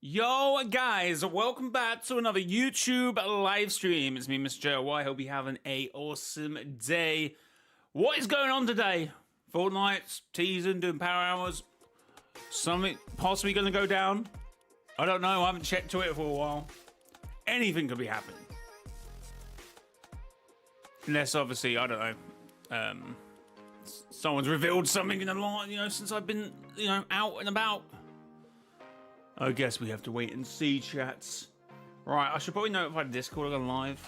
Yo guys, welcome back to another YouTube live stream. It's me, mrjayowhy. Hope you're having a awesome day. What is going on today? Fortnite's teasing, doing power hours. Something possibly going to go down. I don't know. I haven't checked Twitter for a while. Anything could be happening. Unless obviously, I don't know. Someone's revealed something in the line, since I've been, out and about. I guess we have to wait and see, chats. Right, I should probably notify the Discord I'm live.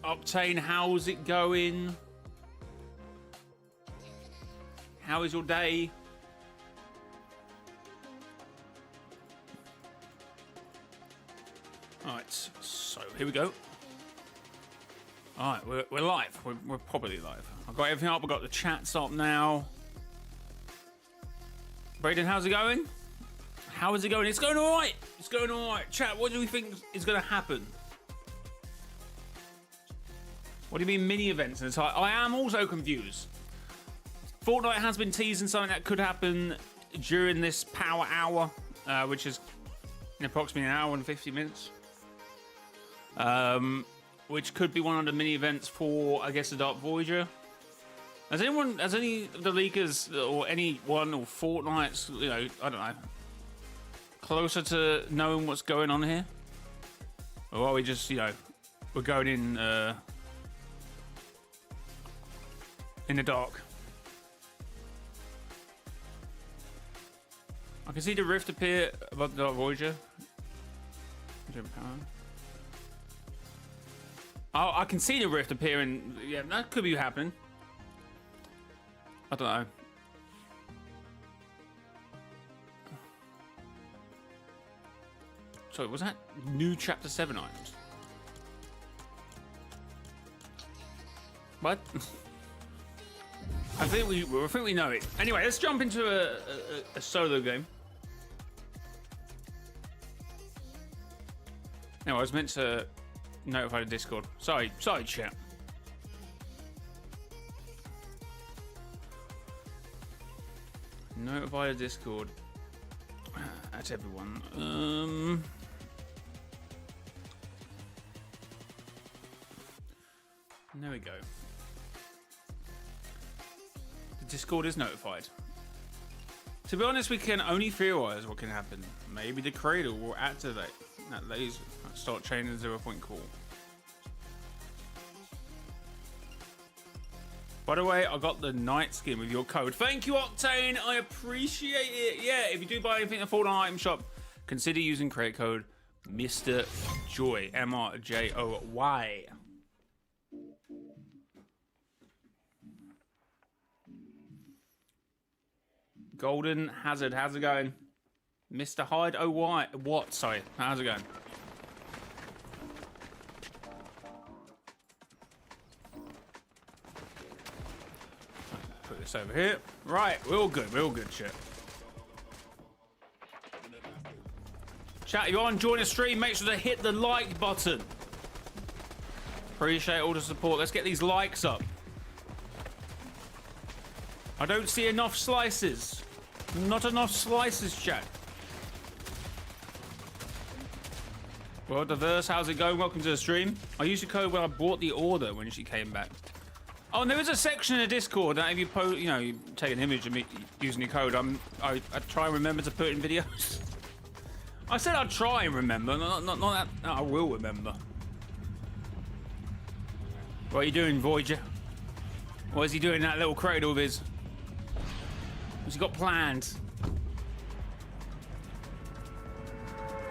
Octane, how's it going? How is your day? Alright, so here we go. Alright, we're live. We're probably live. I've got everything up. I've got the chats up now. Brayden, how's it going? How is it going? It's going all right. It's going all right. Chat, what do we think is going to happen? What do you mean mini events? And I am also confused. Fortnite has been teasing something that could happen during this power hour, which is in approximately an hour and 50 minutes. Which could be one of the mini events for, I guess, the Dark Voyager. Has any of the leakers or anyone or Fortnite's, I don't know, closer to knowing what's going on here? Or are we just, we're going in the dark? I can see the rift appear above the Dark Voyager. Oh, I can see the rift appearing. Yeah, that could be happening. I don't know. Sorry, was that new chapter 7 items? What? I think we know it. Anyway, let's jump into a solo game. No, I was meant to notify the Discord. Sorry, chat. Notify the Discord. That's everyone. There we go. The Discord is notified. To be honest, we can only theorize what can happen. Maybe the cradle will activate that laser. Start chaining 0-point call. By the way, I got the night skin with your code. Thank you, Octane. I appreciate it. Yeah, if you do buy anything at the Fortnite item shop, consider using credit code Mr. Joy. mrjayowhy. Golden Hazard, how's it going? Mr. Hyde, oh why? What? Sorry, how's it going? Put this over here. Right, we're all good, shit. Chat, you want to join the stream, make sure to hit the like button. Appreciate all the support. Let's get these likes up. I don't see enough slices. Not enough slices, chat. Well, Diverse, how's it going? Welcome to the stream. I used your code when I bought the order when she came back. Oh, and there is a section in the Discord that if you post, you take an image of me using your code, I try and remember to put in videos. I said I'd try and remember, not that I will remember. What are you doing, Voyager? What is he doing in that little cradle of his? What's he got planned?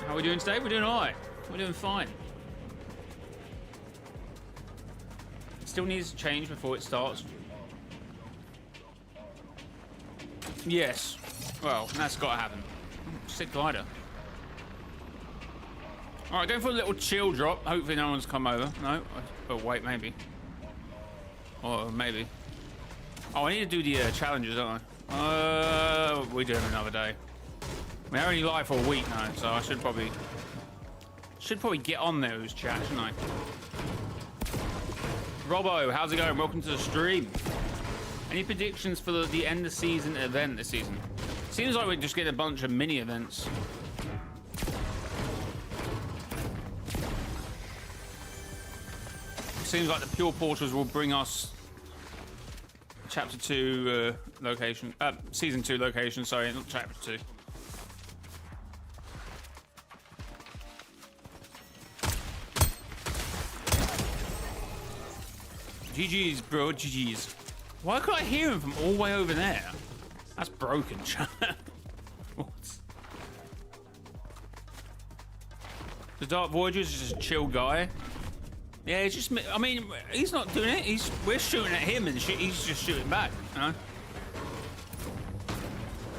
How are we doing today? We're doing alright. We're doing fine. Still needs to change before it starts. Yes. Well, that's got to happen. Sick glider. Alright, going for a little chill drop. Hopefully no one's come over. No? Oh, wait, maybe. Or maybe. Oh, I need to do the challenges, don't I? We're doing another day. We're only live for a week now, so I should probably get on those chats, shouldn't I? Robbo, how's it going? Welcome to the stream. Any predictions for the end of season event this season? Seems like we just get a bunch of mini events. Seems like the pure portals will bring us chapter 2 location, season 2 location. Sorry, not chapter 2. GG's, bro. GG's. Why can't I hear him from all the way over there? That's broken, chat. What? The Dark Voyager is just a chill guy. Yeah, it's just. I mean, he's not doing it. We're shooting at him, and he's just shooting back. You know.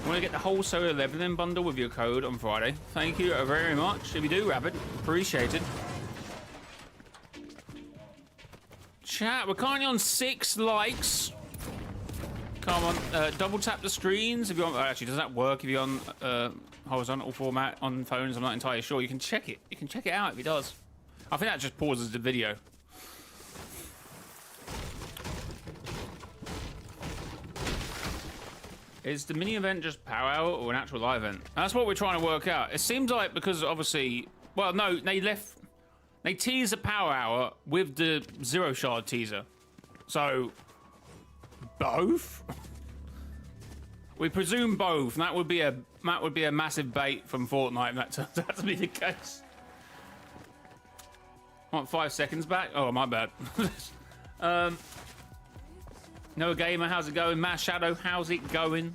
Want to get the whole Solar Leveling bundle with your code on Friday? Thank you very much. If you do, Rabbit, appreciate it. Chat, we're currently on 6 likes. Come on, double tap the screens if you want. Actually, does that work if you're on horizontal format on phones? I'm not entirely sure. You can check it. You can check it out if it does. I think that just pauses the video. Is the mini event just power hour or an actual live event? That's what we're trying to work out. It seems like because obviously, well, no, they tease the power hour with the Zero Shard teaser. So, both? We presume both. And that would be a massive bait from Fortnite if that turns out to be the case. I want 5 seconds back. Oh, my bad. Noah Gamer, how's it going? Matt Shadow, how's it going?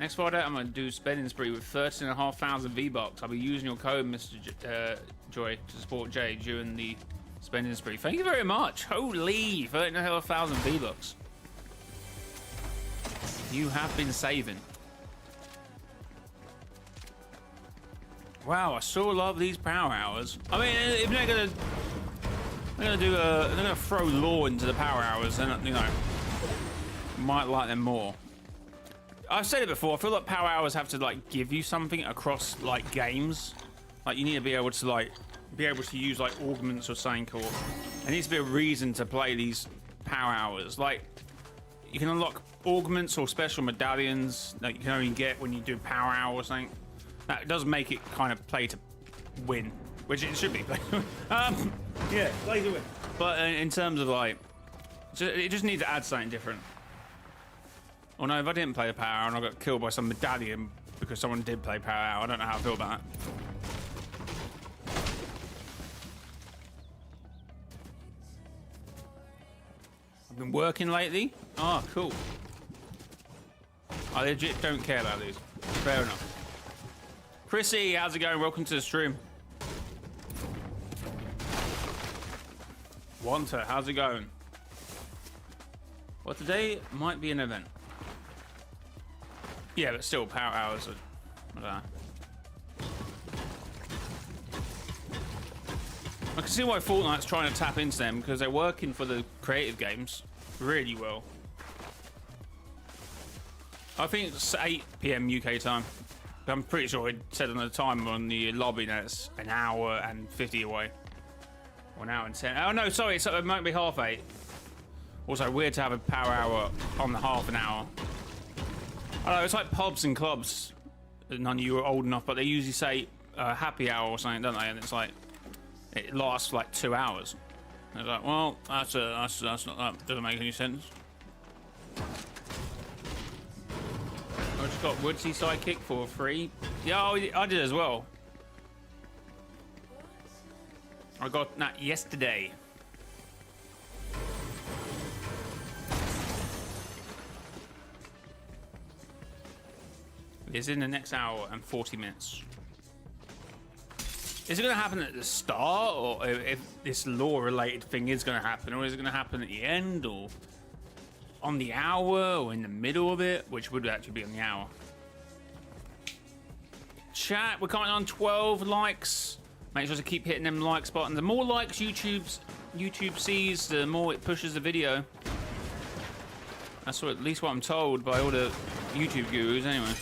Next Friday, I'm going to do spending spree with 13,500 V-Bucks. I'll be using your code, Mr. Joy, to support Jay during the spending spree. Thank you very much. Holy, 13,500 V-Bucks. You have been saving. Wow, I so love these power hours. I mean, if they're gonna throw lore into the power hours, then you know, might like them more. I've said it before. I feel like power hours have to like give you something across like games. Like you need to be able to use like augments or something, or there needs to be a reason to play these power hours. Like you can unlock augments or special medallions that you can only get when you do power hour or something. That does make it kind of play to win, which it should be. Yeah, play to win. But in terms of like, it just needs to add something different. Or no, if I didn't play the power hour and I got killed by some medallion because someone did play power hour, I don't know how I feel about that. I've been working lately. Oh, cool. I legit don't care about these. Fair enough. Chrissy, how's it going? Welcome to the stream. Wanta, how's it going? Well, today might be an event. Yeah, but still, power hours are... I don't know. I can see why Fortnite's trying to tap into them, because they're working for the creative games really well. I think it's 8 PM UK time. I'm pretty sure it said on the time on the lobby that it's an hour and 50 away. Or an hour and 10. Oh no, sorry, it might be 8:30. Also, weird to have a power hour on the half an hour. I don't know, it's like pubs and clubs. None of you are old enough, but they usually say happy hour or something, don't they? And it's like, it lasts like 2 hours. And it's like, well, that's not, that doesn't make any sense. I just got Woodsy Sidekick for free. Yeah, I did as well. I got that yesterday. It's in the next hour and 40 minutes. Is it going to happen at the start, or if this lore-related thing is going to happen, or is it going to happen at the end, or on the hour, or in the middle of it, which would actually be on the hour? Chat, we're currently on 12 likes. Make sure to keep hitting them likes button. The more likes YouTube sees, the more it pushes the video. That's at least what I'm told by all the YouTube gurus, anyway.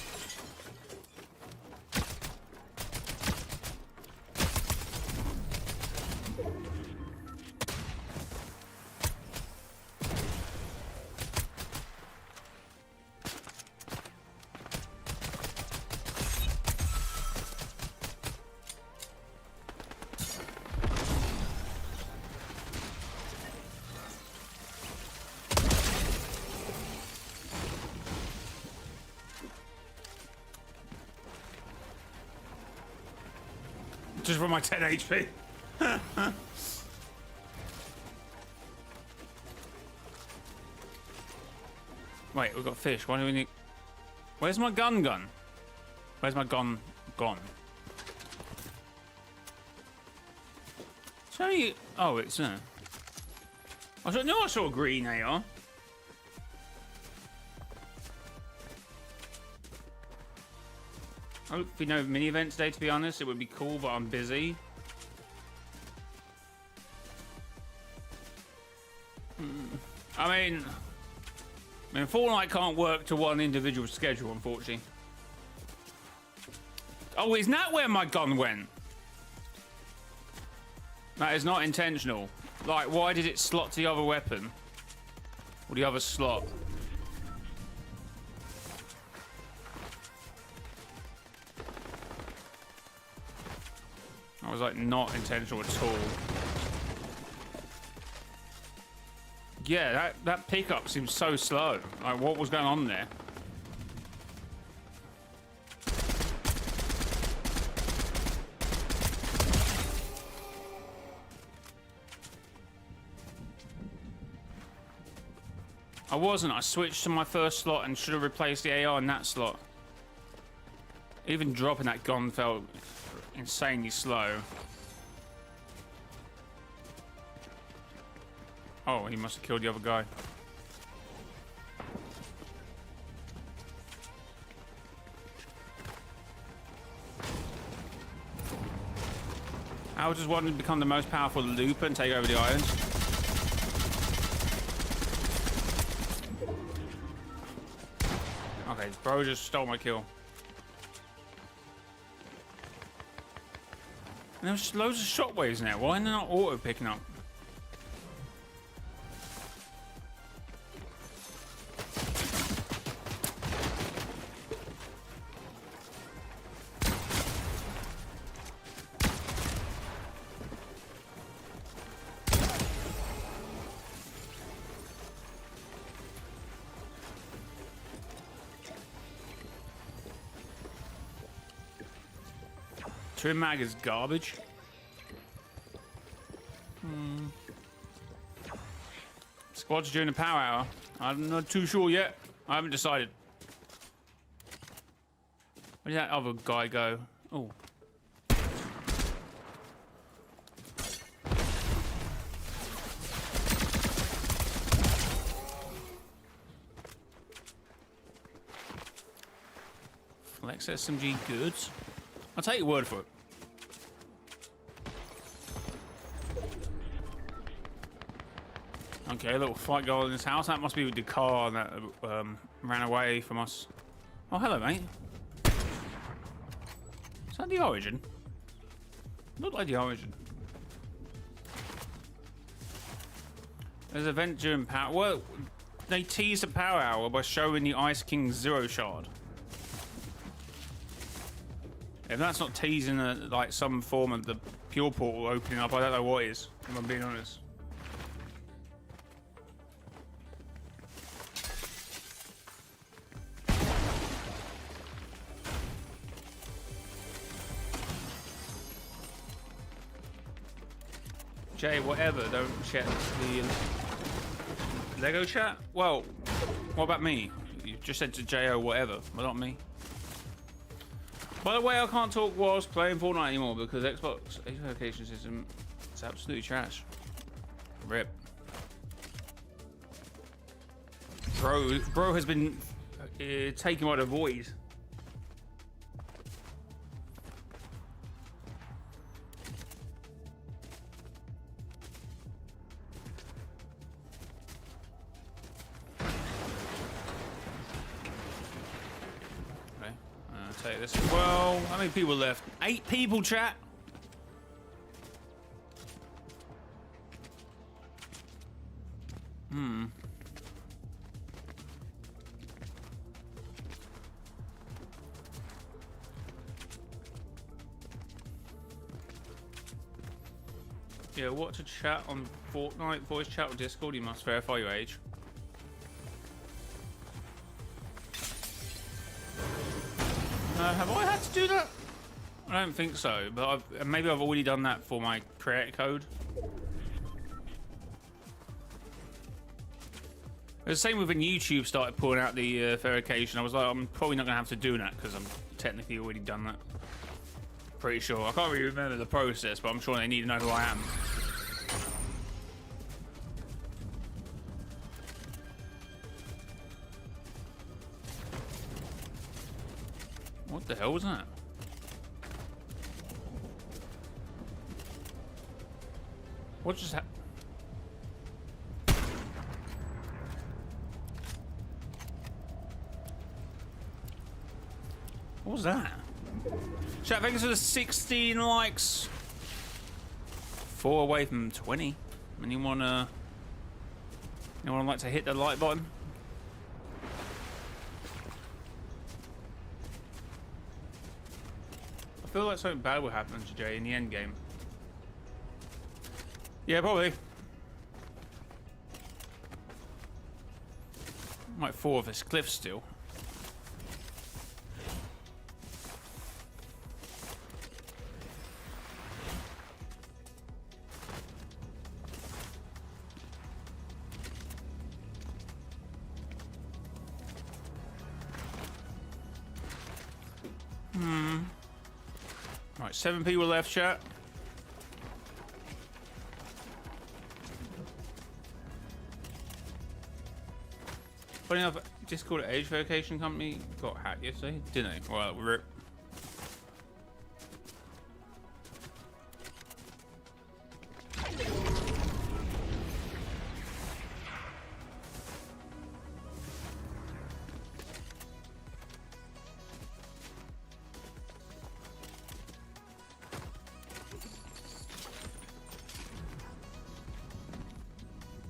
just for my 10 HP. Wait, we've got fish. Why do we need... Where's my gun? Where's my gun gone? It's only... Oh, it's... I knew I saw a green AR. I hope we know mini event today, to be honest. It would be cool, but I'm busy. I mean, Fortnite can't work to one individual schedule, unfortunately. Oh, isn't that where my gun went? That is not intentional. Like, why did it slot to the other weapon? Or the other slot? That was, like, not intentional at all. Yeah, that pickup seems so slow. Like, what was going on there? I wasn't. I switched to my first slot and should have replaced the AR in that slot. Even dropping that gun felt insanely slow. Oh, he must have killed the other guy. How does one become the most powerful looper and take over the island? Okay, bro just stole my kill. And there was just loads of shockwaves in there. Why are they not auto picking up? Trim mag is garbage. Squads during the power hour. I'm not too sure yet. I haven't decided. Where did that other guy go? Oh. Flex SMG goods. I'll take your word for it. Okay, a little fight going on in this house. That must be with the car that ran away from us. Oh, hello, mate. Is that the Origin? Looked like the Origin. There's an event during power. Well, they teased the power hour by showing the Ice King Zero Shard. If that's not teasing like some form of the Pure Portal opening up, I don't know what is, if I'm being honest. Jay, whatever, don't check the Lego chat? Well, what about me? You just said to J.O. whatever, but not me. By the way, I can't talk whilst playing Fortnite anymore because Xbox location system is absolutely trash. RIP. Bro has been taken by the void. Take this as well. How many people left? 8 people, chat. Yeah, what to chat on Fortnite? Voice chat or Discord? You must verify your age. Have I had to do that? I don't think so, but maybe I've already done that for my create code. It was the same with when YouTube started pulling out the verification. I was like, I'm probably not going to have to do that because I'm technically already done that. Pretty sure. I can't really remember the process, but I'm sure they need to know who I am. What the hell was that? What just happened? What was that? Chat, thanks for the 16 likes. 4 away from 20. Anyone like to hit the like button? I feel like something bad will happen to Jay in the end game. Yeah, probably. Might fall off this cliff still. Right, 7 people left, chat. Funny enough, Discord age verification company got hacked yesterday, didn't they? Well, rip.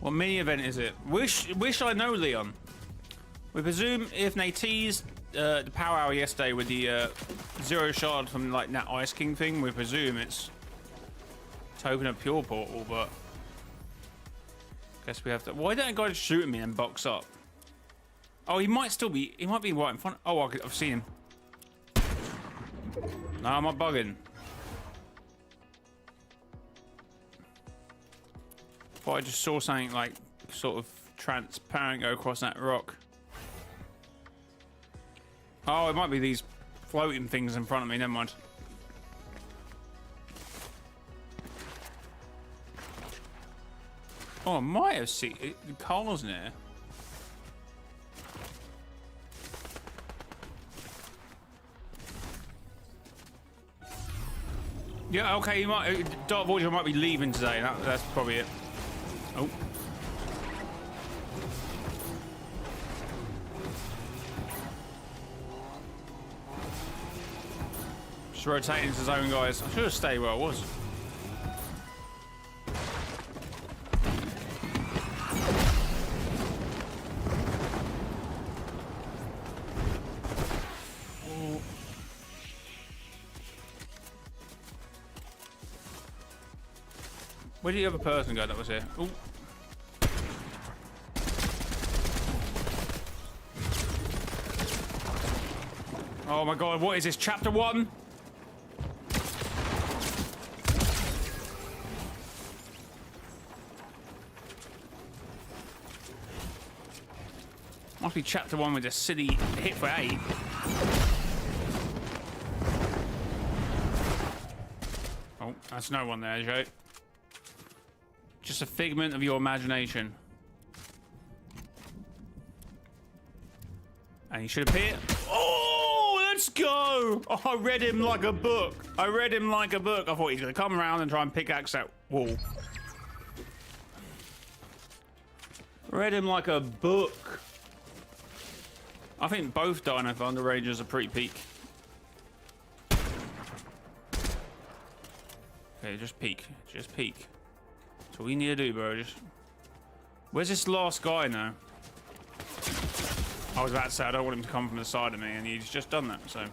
What mini event is it? Wish I know, Leon. We presume if they teased the power hour yesterday with the 0 shard from like that Ice King thing, we presume it's token of pure portal, but guess we have to. Why don't a guy just shoot at me and box up? Oh, he might still be. He might be right in front. Oh, I've seen him. No, I'm not bugging. Thought I just saw something like sort of transparent go across that rock. Oh, it might be these floating things in front of me. Never mind. Oh, I might have seen the cars near. Yeah, okay. You might. Dark Voyager might be leaving today. That's probably it. Oh. Just rotating into zone, guys. I should have stayed where I was. Oh. Where did the other person go that was here? Oh. Oh my god, what is this? Chapter 1? Must be chapter 1 with a city hit for 8. Oh, that's no one there, Joe. Just a figment of your imagination. And he should appear. Oh, let's go! Oh, I read him like a book. I read him like a book. I thought he's gonna come around and try and pickaxe that wall. Read him like a book. I think both Dino Thunder Rangers are pretty peak. Okay, just peek. Just peek. That's all you need to do, bro. Just. Where's this last guy now? I was about to say I don't want him to come from the side of me, and he's just done that, so.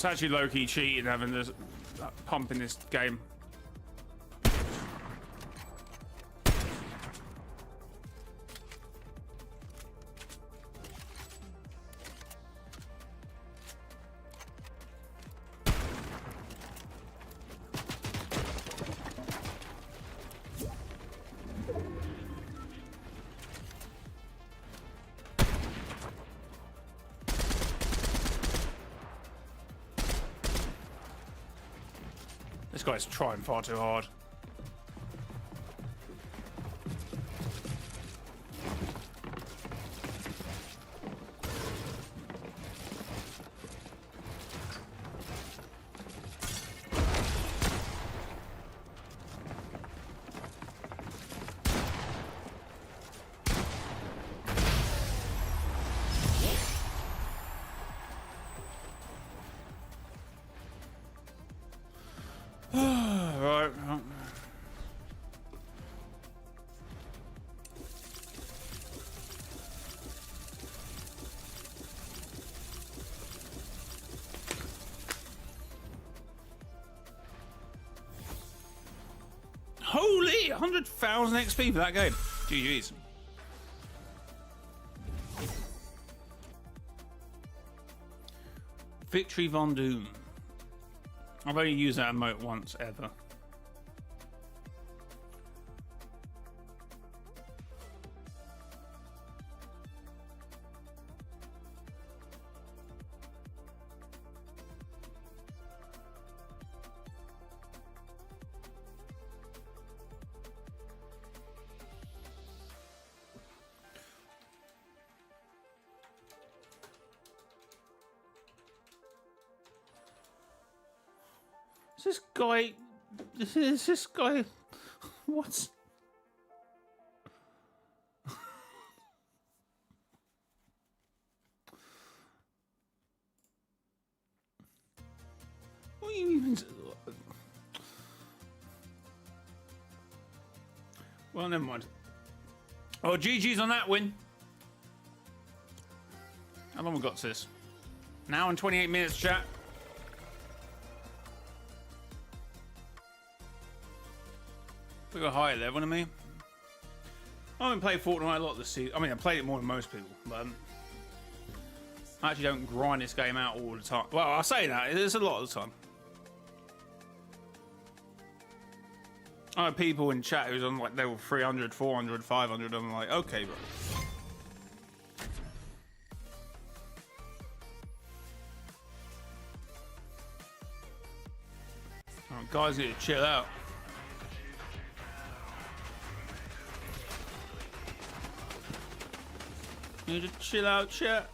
It's actually low-key cheating having this pump in this game. This guy's trying far too hard. Right. Holy 100,000 XP for that game. GG's. Victory Von Doom. I've only used that emote once ever. Is this guy, what? What do you even? Well, never mind. Oh, GG's on that win. How long we got to this? Now and 28 minutes, chat. We got higher level than me. I haven't played Fortnite a lot this season. I mean, I played it more than most people, but I actually don't grind this game out all the time. Well, I say that, it's a lot of the time. I have people in chat who's on like level 300, 400, 500. I'm like, okay, bro. Oh, guys need to chill out. Need to chill out, chat.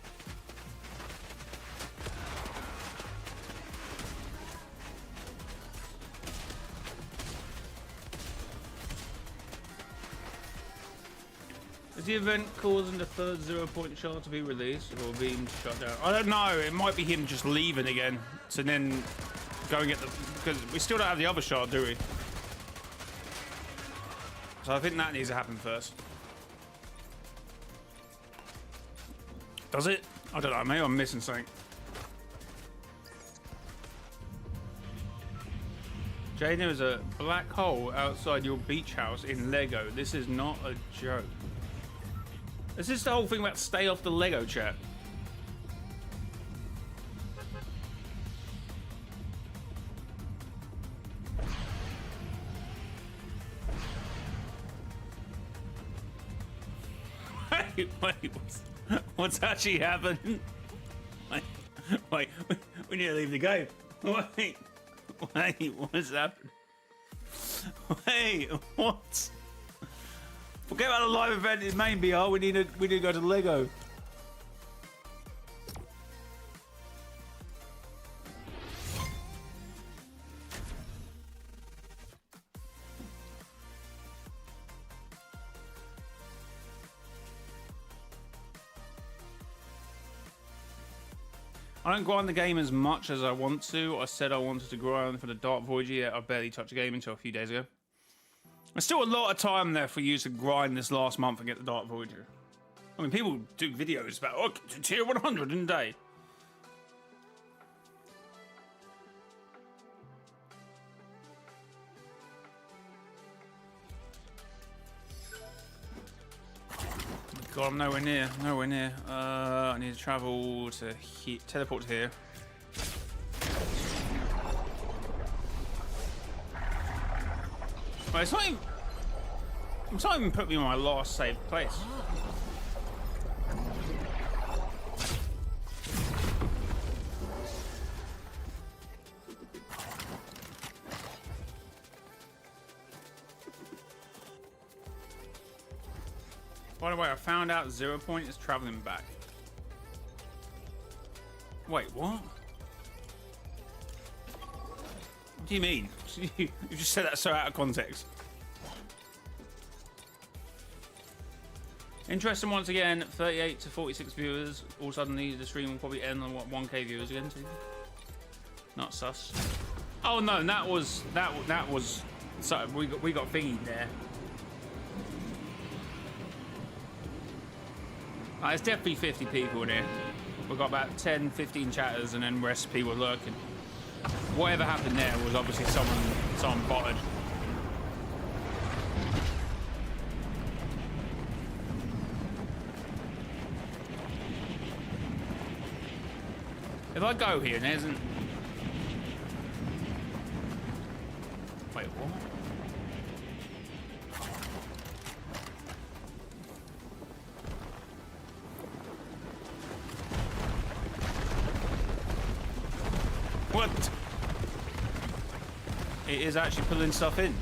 Is the event causing the third 0-point shard to be released or being shut down? I don't know. It might be him just leaving again to then go and get the... Because we still don't have the other shard, do we? So I think that needs to happen first. Does it? I don't know. Maybe I'm missing something. Jane, there is a black hole outside your beach house in Lego. This is not a joke. Is this the whole thing about stay off the Lego, chat? Wait, what's actually happened? Wait, we need to leave the game. Wait, what's happened? Wait, what? Forget about the live event in main BR. We need to go to Lego. I don't grind the game as much as I want to. I said I wanted to grind for the Dark Voyager, yet I barely touched the game until a few days ago. There's still a lot of time there for you to grind this last month and get the Dark Voyager. I mean, people do videos about, oh, tier 100 in a day. God, I'm nowhere near. Nowhere near. I need to travel to teleport to here. Well, it's not even put me on my last safe place. By the way, I found out 0 point is traveling back. Wait, what? What do you mean? You just said that so out of context. Interesting once again, 38 to 46 viewers. All suddenly the stream will probably end on what, 1K viewers again too? Not sus. Oh no, that was so we got thingy there. There's definitely 50 people in here. We've got about 10, 15 chatters, and then the rest of people lurking. Whatever happened there was obviously someone botted. If I go here and there isn't... Wait, what? What? It is actually pulling stuff in.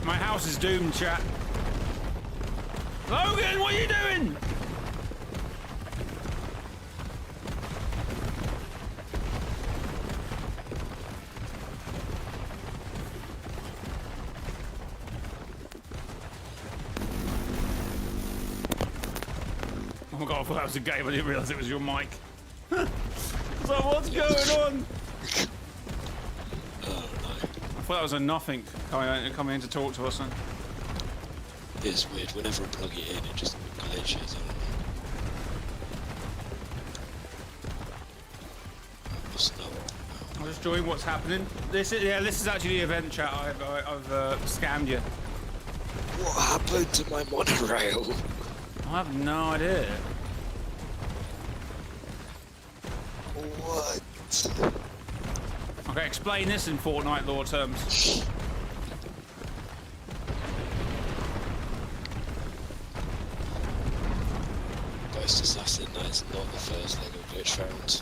My house is doomed, chat. Logan, what are you doing? Oh my god, I thought that was a game. I didn't realise it was your mic. So what's going on? I thought that was a nothing coming in to talk to us. It's weird. Whenever I plug it in, it just glitches. I'm just enjoying what's happening. This is actually the event chat. I've scammed you. What happened to my monorail? I have no idea. What? Okay, explain this in Fortnite lore terms. Ghost Assassin, that is not the first Lego glitch found.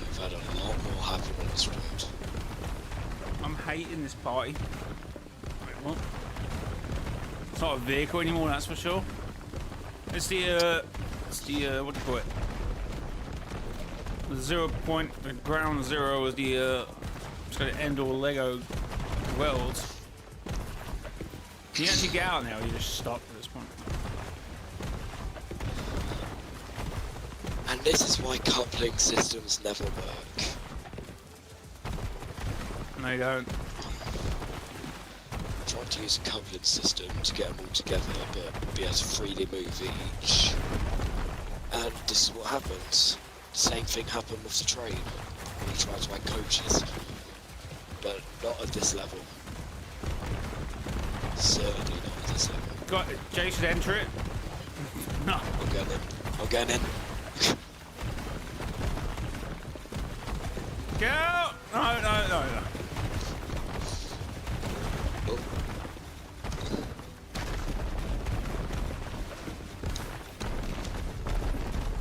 We've had a lot more happen on this road. I'm hating this party. Wait, what? It's not a vehicle anymore, that's for sure. It's the what do you call it? The 0 point, the ground zero is the, it's gonna end all Lego worlds. Can you actually get out now, or you just stop at this point? And this is why coupling systems never work. No, you don't. Trying to use a coupling system to get them all together, but be able to freely move each. And this is what happens. Same thing happened with the train. We tried to add coaches, but not at this level. Certainly not at this level. Got it. Jay should enter it. No. I'm going in. I'm going in. Get out! No. Oh.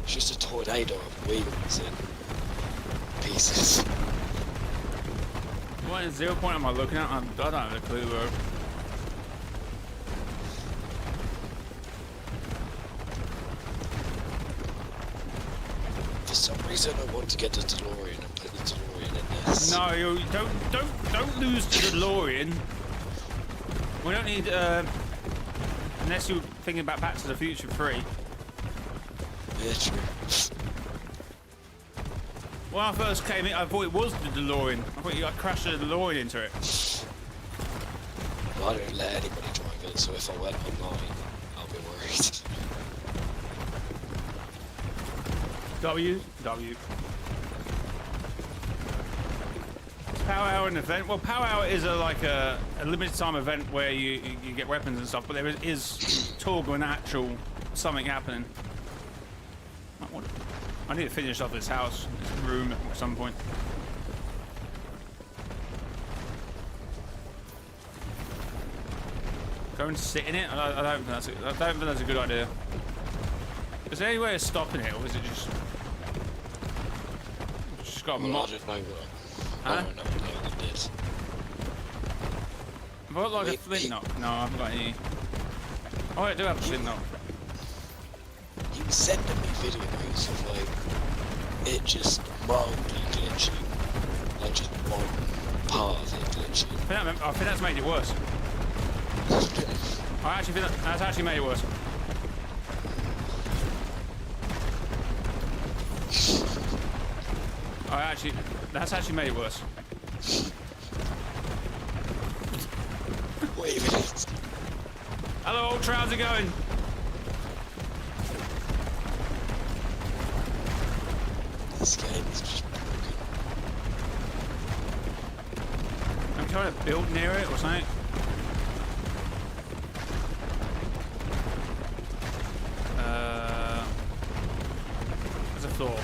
It's just a tornado of wheels and pieces. What is 0 point am I looking at? I don't have a clue, bro. For some reason I want to get the DeLorean and put the DeLorean in this. No, you don't lose the DeLorean. We don't need unless you're thinking about Back to the Future 3. Yeah, true. When I first came in, I thought it was the DeLorean. I thought you crashed the DeLorean into it. Well, I don't let anybody drive it, so if I went online, I'll be worried. W. Power Hour an event? Well, Power Hour is like a limited time event where you get weapons and stuff, but there is talk of an actual something happening. I need to finish off this house, this room at some point. Go and sit in it? I don't think that's a good idea. Is there any way of stopping it, or is it just got a mod? I don't know what. Huh? I don't know what it is. Have I got like a flint knock? No, I haven't got any. Oh, I do have a flint knock. He was sending me videos of like it just mildly glitching, like just one part of it glitching. I think that's made it worse. I actually think that's actually made it worse. That's actually made it worse. Wait a minute. Hello, Ultra, how's it going? This game is just broken. I'm trying to build near it or something. There's a floor.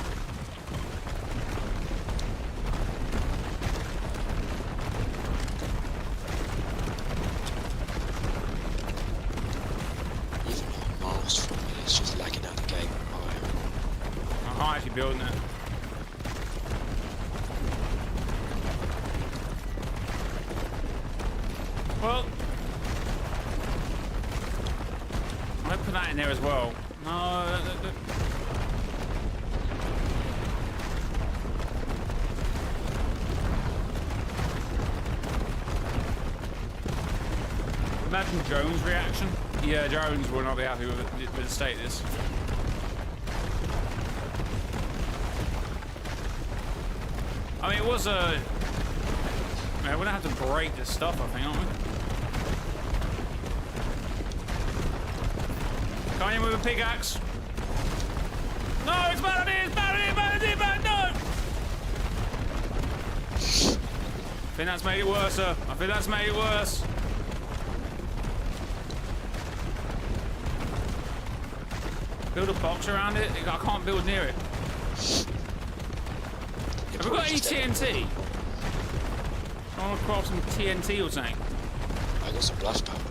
Building it. Well, I might put that in there as well. No, imagine Jones' reaction. Yeah, Jones will not be happy with the state of this. I mean, it was a... we're gonna have to break this stuff, I think, aren't we? Can't you move a pickaxe? No, it's bad idea, it's bad idea, bad idea, bad, no! I think that's made it worse, sir. I think that's made it worse. Build a box around it? I can't build near it. Have we got any TNT? I want to craft some TNT or something. I got some blast powder on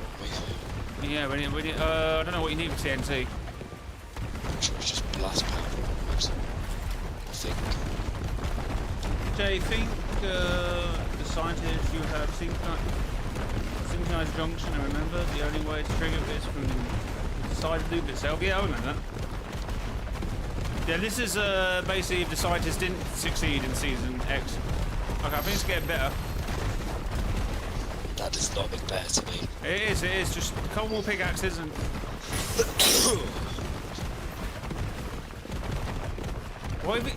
me. Yeah, we need, I don't know what you need for TNT. I'm sure it's just blast powder. I think. Jay, think the scientist you have synchronized junction, and remember the only way to trigger this from the side loop itself? Yeah, I remember that. Yeah, this is basically if the scientist didn't succeed in season X. Okay, I think it's getting better. That does not look better to me. It is. Just a couple more pickaxes and... What if it...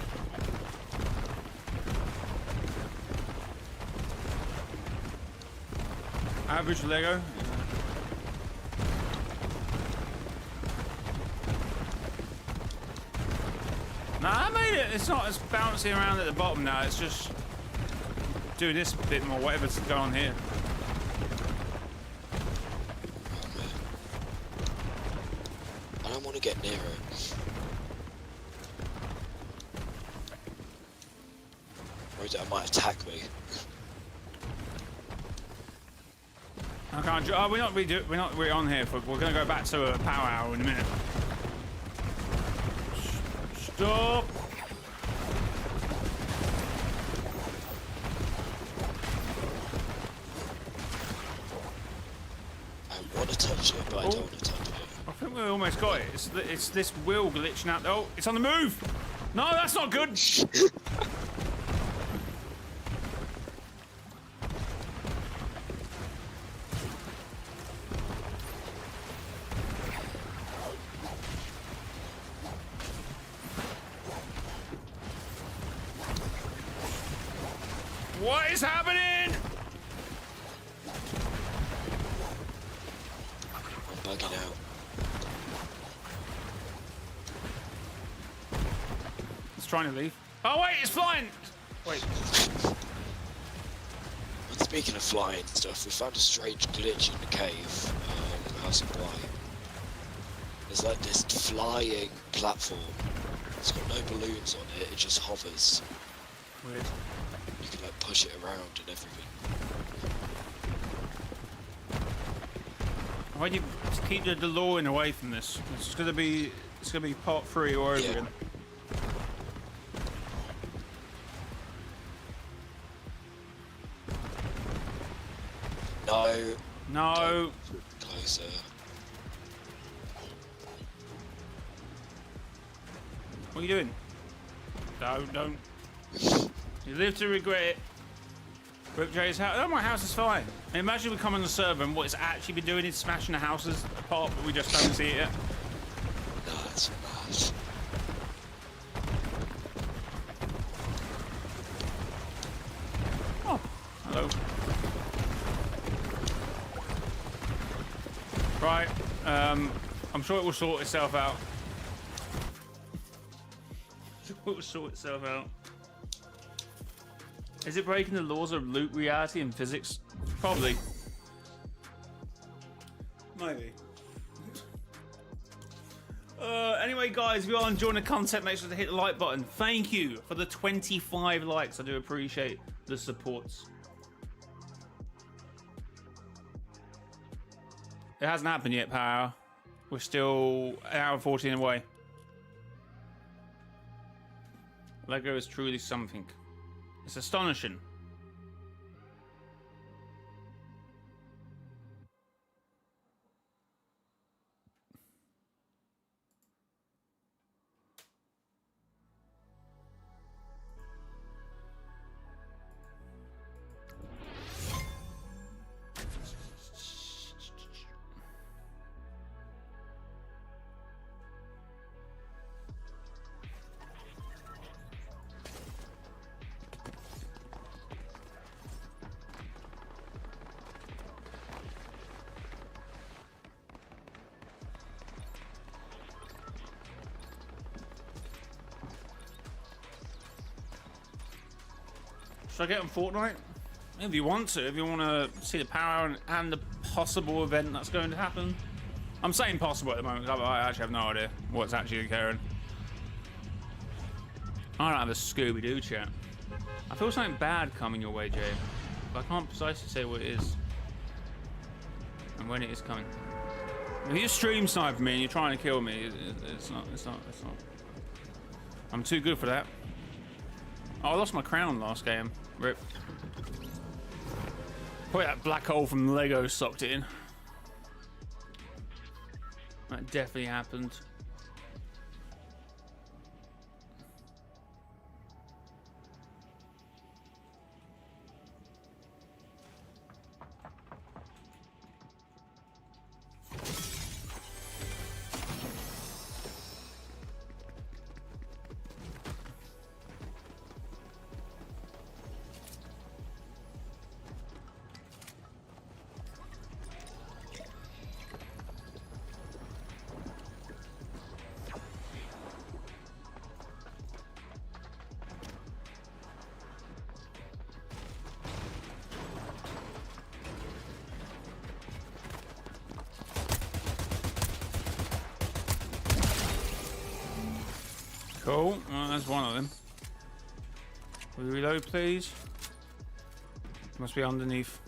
Average Lego. Nah, I made it. It's not as bouncy around at the bottom now. It's just doing this bit more, whatever's going on here. I don't want to get near it. Worried that it might attack me. I can't. Oh, we're not really on here. We're going to go back to a power hour in a minute. Stop! I want to touch it, but I don't want to touch it. I think we almost got it. It's this wheel glitching out. Oh, it's on the move! No, that's not good! What is happening? I'm bugging out. It's trying to leave. Oh wait, it's flying! Wait. Speaking of flying stuff, we found a strange glitch in the cave, House of Why. There's like this flying platform. It's got no balloons on it, it just hovers. Weird. You can like push it around and everything. Why do you keep the DeLorean away from this? It's gonna be part 3 or over again. No. No. Closer. What are you doing? No, don't. You live to regret it. Rip Jay's house. Oh, my house is fine. Imagine we come on the server and what it's actually been doing is smashing the houses apart, but we just don't see it yet. No, that's mad. Oh, hello. Right, I'm sure it will sort itself out. It will sort itself out. Is it breaking the laws of loop reality and physics? Probably. Maybe. Anyway, guys, if you are enjoying the content, make sure to hit the like button. Thank you for the 25 likes. I do appreciate the supports. It hasn't happened yet, Power. We're still an hour and 14 away. Lego is truly something. It's astonishing. Should I get on Fortnite? If you want to, if you want to see the power and the possible event that's going to happen. I'm saying possible at the moment, because I actually have no idea what's actually occurring. I don't have a Scooby-Doo chat. I feel something bad coming your way, Jay, but I can't precisely say what it is and when it is coming. If you stream snipe me and you're trying to kill me, it's not. I'm too good for that. Oh, I lost my crown last game. Rip. Probably that black hole from Lego sucked it in. That definitely happened. Cool, well, that's one of them. Will you reload, please? Must be underneath.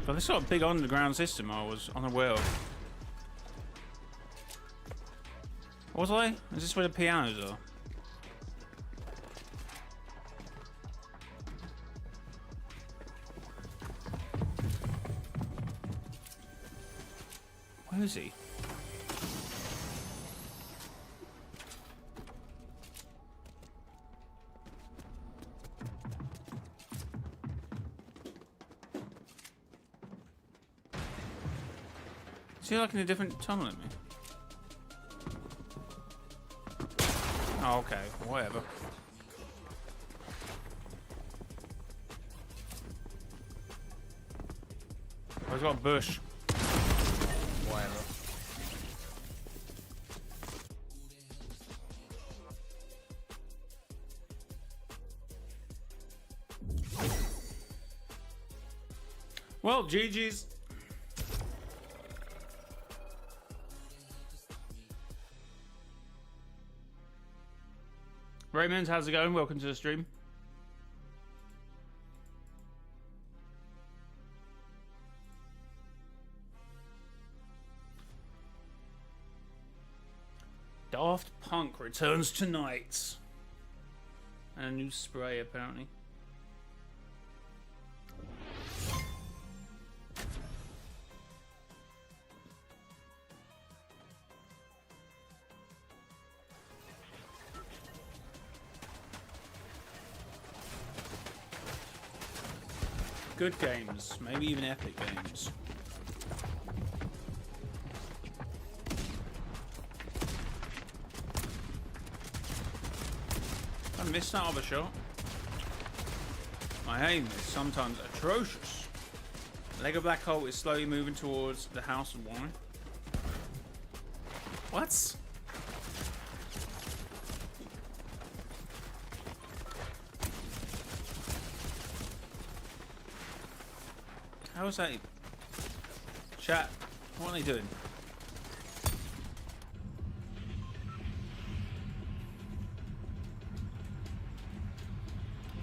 But this got a big underground system I was unaware of. Was I? Is this where the pianos are? Where is he? Is he like in a different tunnel than me? Oh, okay, whatever. Oh, he's got a bush. Whatever. Well, GG's. Raymond, how's it going? Welcome to the stream. Daft Punk returns tonight. And a new spray, apparently. Good games, maybe even epic games. I missed that other shot. My aim is sometimes atrocious. Lego black hole is slowly moving towards the house of why. What? How is that? Chat, what are they doing?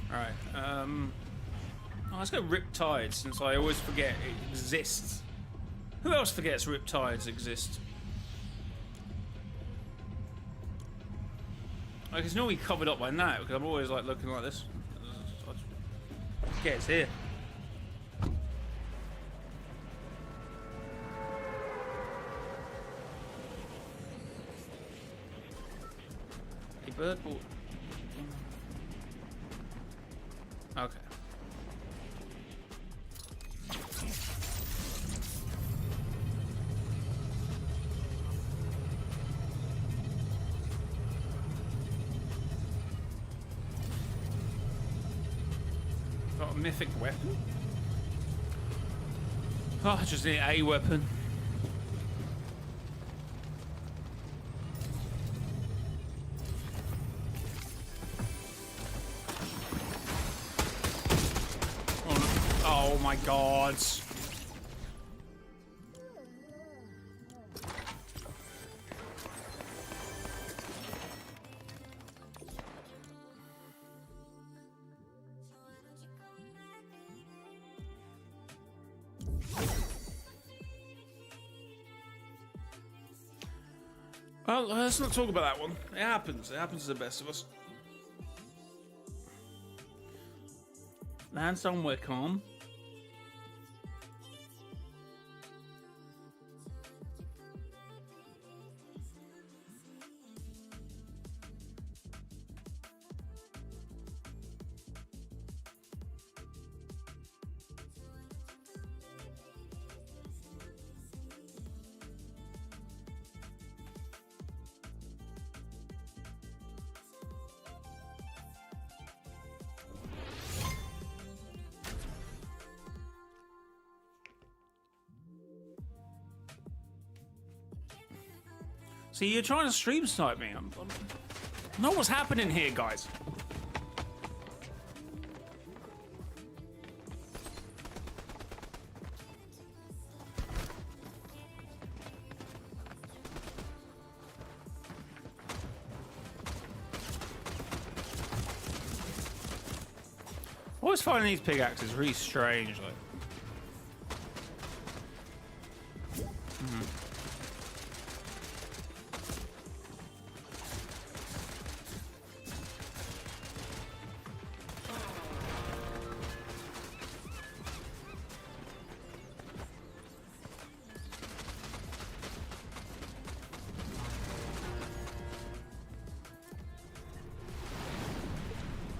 Alright, oh, let's go Riptide, since I always forget it exists. Who else forgets Riptides exist? Like, it's normally covered up by now, because I'm always like looking like this. Okay, it's here. Bird ball. Okay. Got a mythic weapon? Oh, I just need a weapon. Oh my god. Well, let's not talk about that one. It happens. It happens to the best of us. Land somewhere calm. See, you're trying to stream snipe me. I know what's happening here, guys. I always find these pickaxes really strange, like.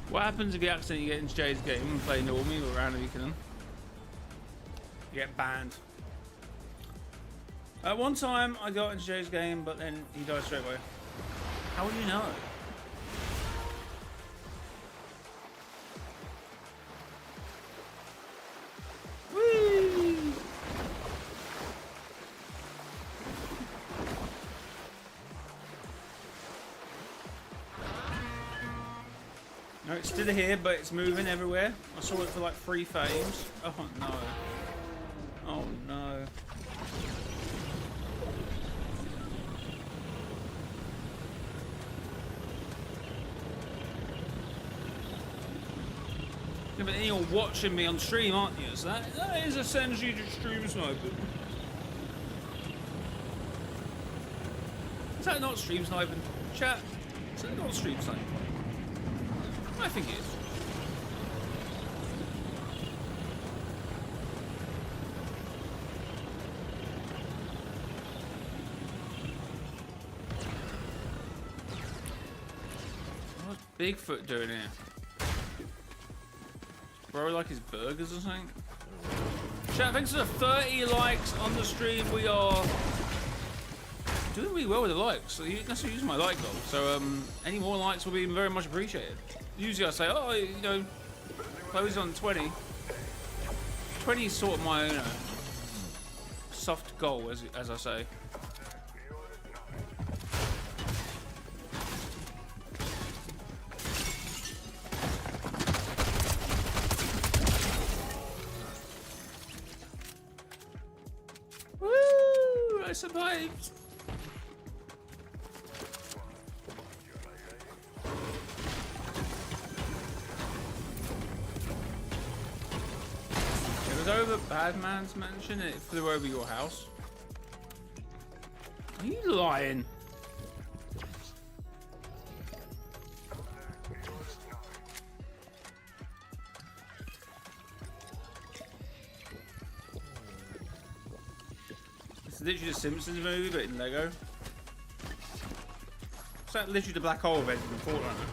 What happens if you accidentally get into Jay's game and play normally or around the weekend? You get banned. At one time, I got into Jay's game, but then he died straight away. How would you know? Whee! No, it's still here, but it's moving everywhere. I saw it for like 3 frames. Oh no. Yeah, but then you're watching me on stream, aren't you? So that is essentially just stream sniping. Is that not stream sniping? Chat, is that not stream sniping? I think it is. What's Bigfoot doing here? Bro, like his burgers or something? Chat, thanks for the 30 likes on the stream. We are doing really well with the likes. So that's using my like goal. So any more likes will be very much appreciated. Usually I say, oh, you know, close on 20. 20 is sort of my, you know, soft goal, as I say. Woo! I survived. Over bad man's mansion and it flew over your house. Are you lying? It's literally the Simpsons movie but in Lego. It's like literally the black hole event in Fortnite.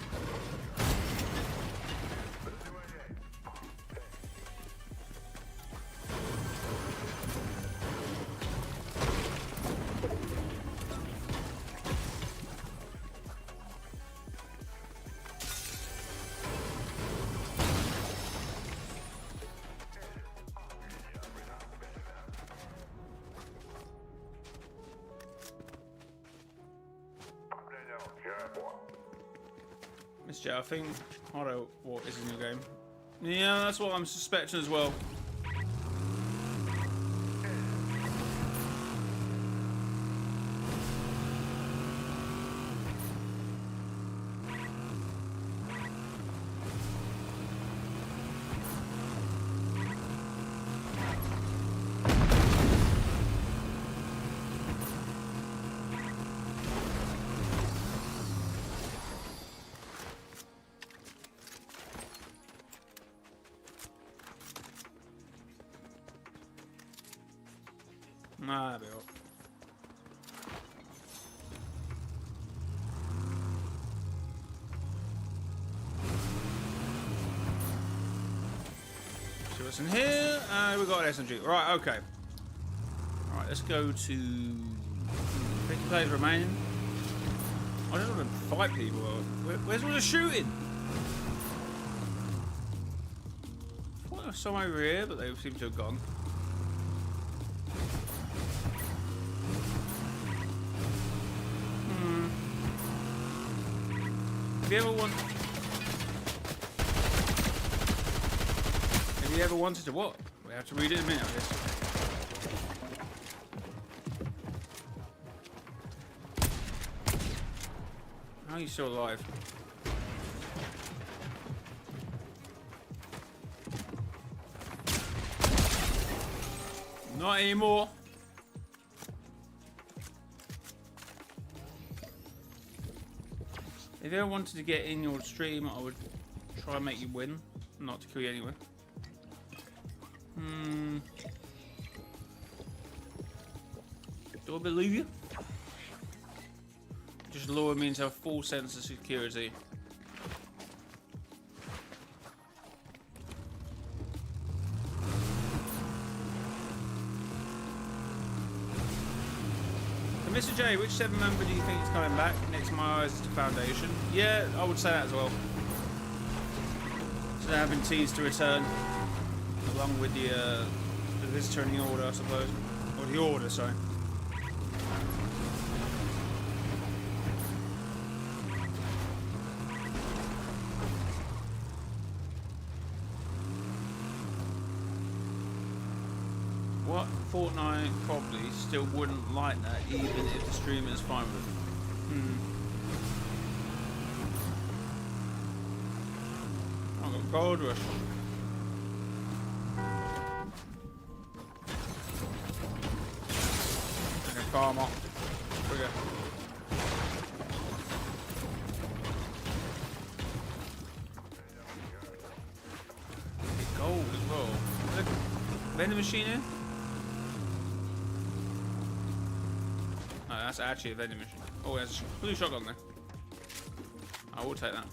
Mr. I think Auto War is a new game. Yeah, that's what I'm suspecting as well. Nah, that'll be all. See what's in here. We got an SMG. Right, okay. Alright, let's go to 50 players remaining. I don't want to fight people. Where's all the shooting? I thought there was some over here, but they seem to have gone. Have you ever wanted to what? We have to read it in a minute, I guess. How are you still alive? Not anymore. If you ever wanted to get in your stream, I would try and make you win. Not to kill you anyway. Do I believe you? Just lure me into a full sense of security. Mr. J, which 7 member do you think is coming back next my eyes to Foundation? Yeah, I would say that as well. So they have been teased to return, along with the Visitor and the Order, I suppose. Or the Order, sorry. What? Fortnite probably still wouldn't like that, even if the streamer is fine with it. I've got Gold Rush. Farmer. Trigger. Gold as well. Look, vending machine here? No, that's actually a vending machine. Oh, there's a blue shotgun there. I will take that.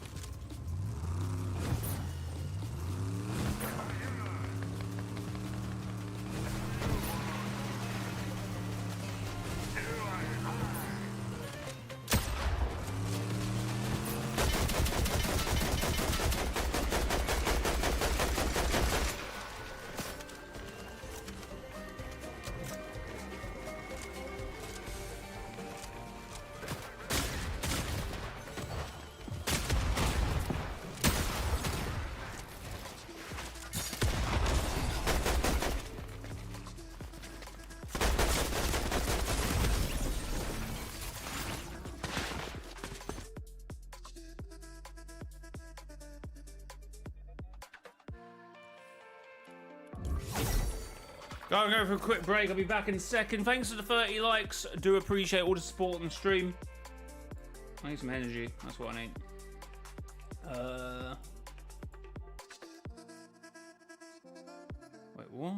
Gotta go for a quick break. I'll be back in a second. Thanks for the 30 likes. I do appreciate all the support on the stream. I need some energy. That's what I need. Wait, what?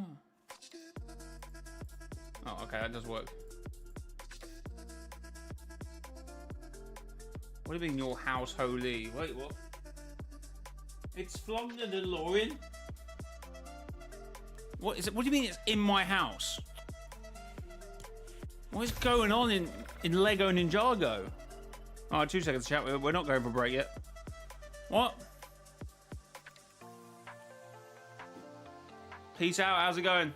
Oh, okay, that does work. What do you mean your house holy? Wait, what? It's flung the DeLorean? What is it? What do you mean it's in my house? What is going on in Lego Ninjago? Oh, 2 seconds, chat. We're not going for a break yet. What? Peace out. How's it going?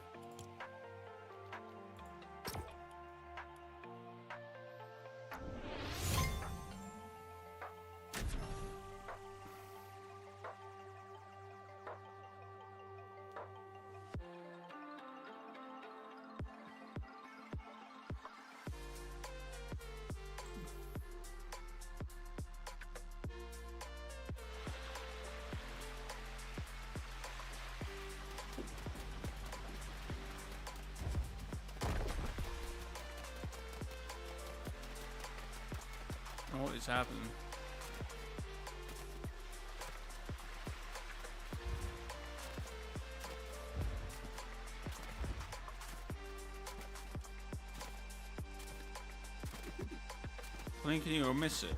What is happening? Blinking you or miss it?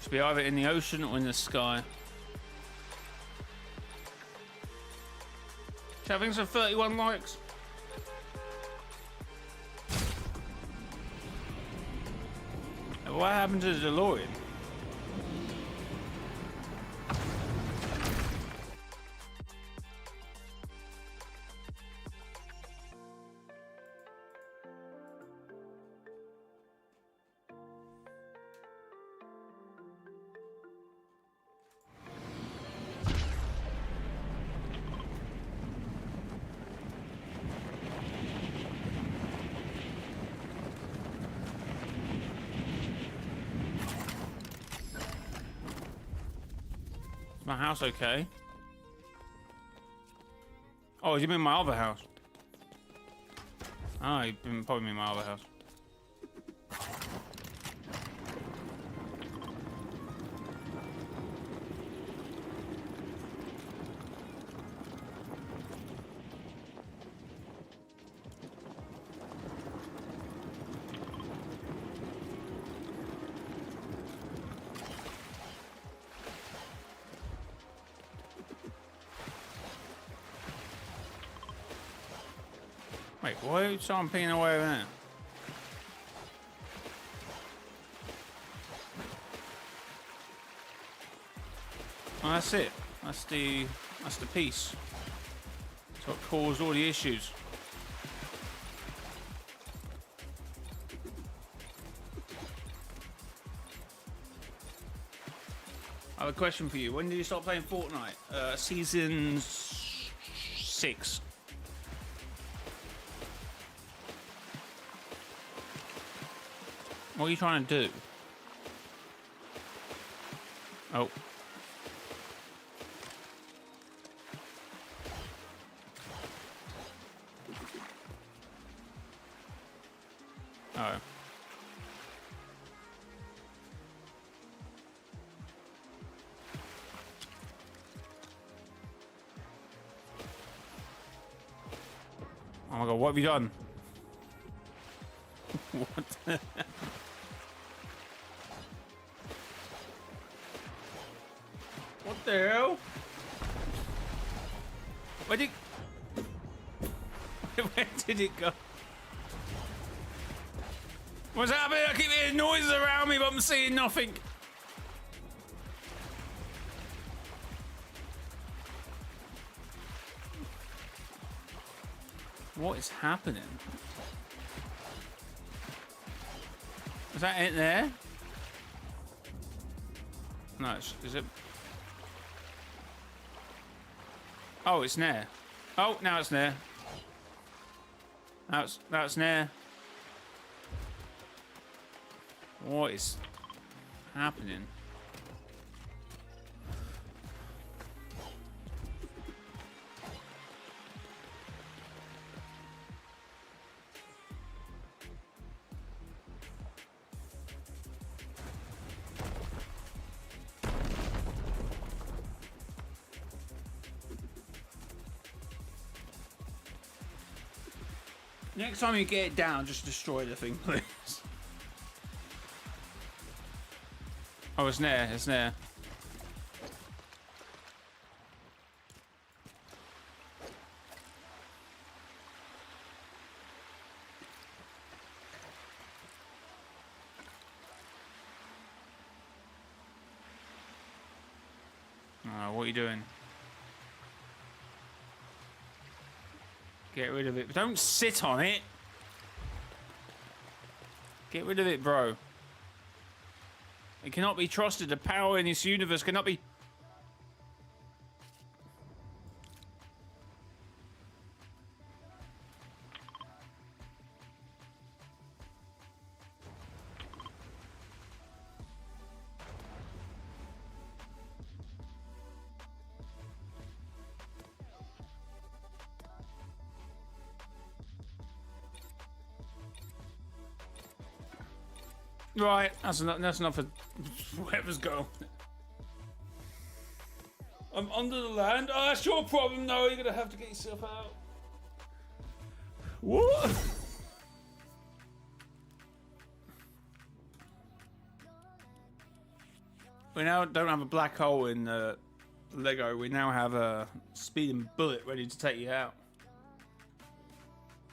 Should be either in the ocean or in the sky. Having some 31 likes. What happened to the DeLorean? My house okay? Oh, you mean my other house? Oh, you probably mean my other house. Wait, why are you stomping away over there? Oh, that's it. That's the piece. That's what caused all the issues. I have a question for you. When did you start playing Fortnite? Season 6. What are you trying to do? Oh. Oh. Oh my god, what have you done? What the What the hell? Where did Where did it go? What's happening? I keep hearing noises around me, but I'm seeing nothing. What is happening? Is that it there? No, is it? Oh, it's there. Oh, now it's there. Now it's there. What is happening? Next time you get it down, just destroy the thing, please. Oh, it's there, it's there. Oh, what are you doing? Get rid of it. But don't sit on it. Get rid of it, bro. It cannot be trusted. The power in this universe cannot be... Right, that's enough for whatever's going. I'm under the land. Oh, that's your problem. No, you're gonna have to get yourself out. What? We now don't have a black hole in Lego. We now have a speeding bullet ready to take you out.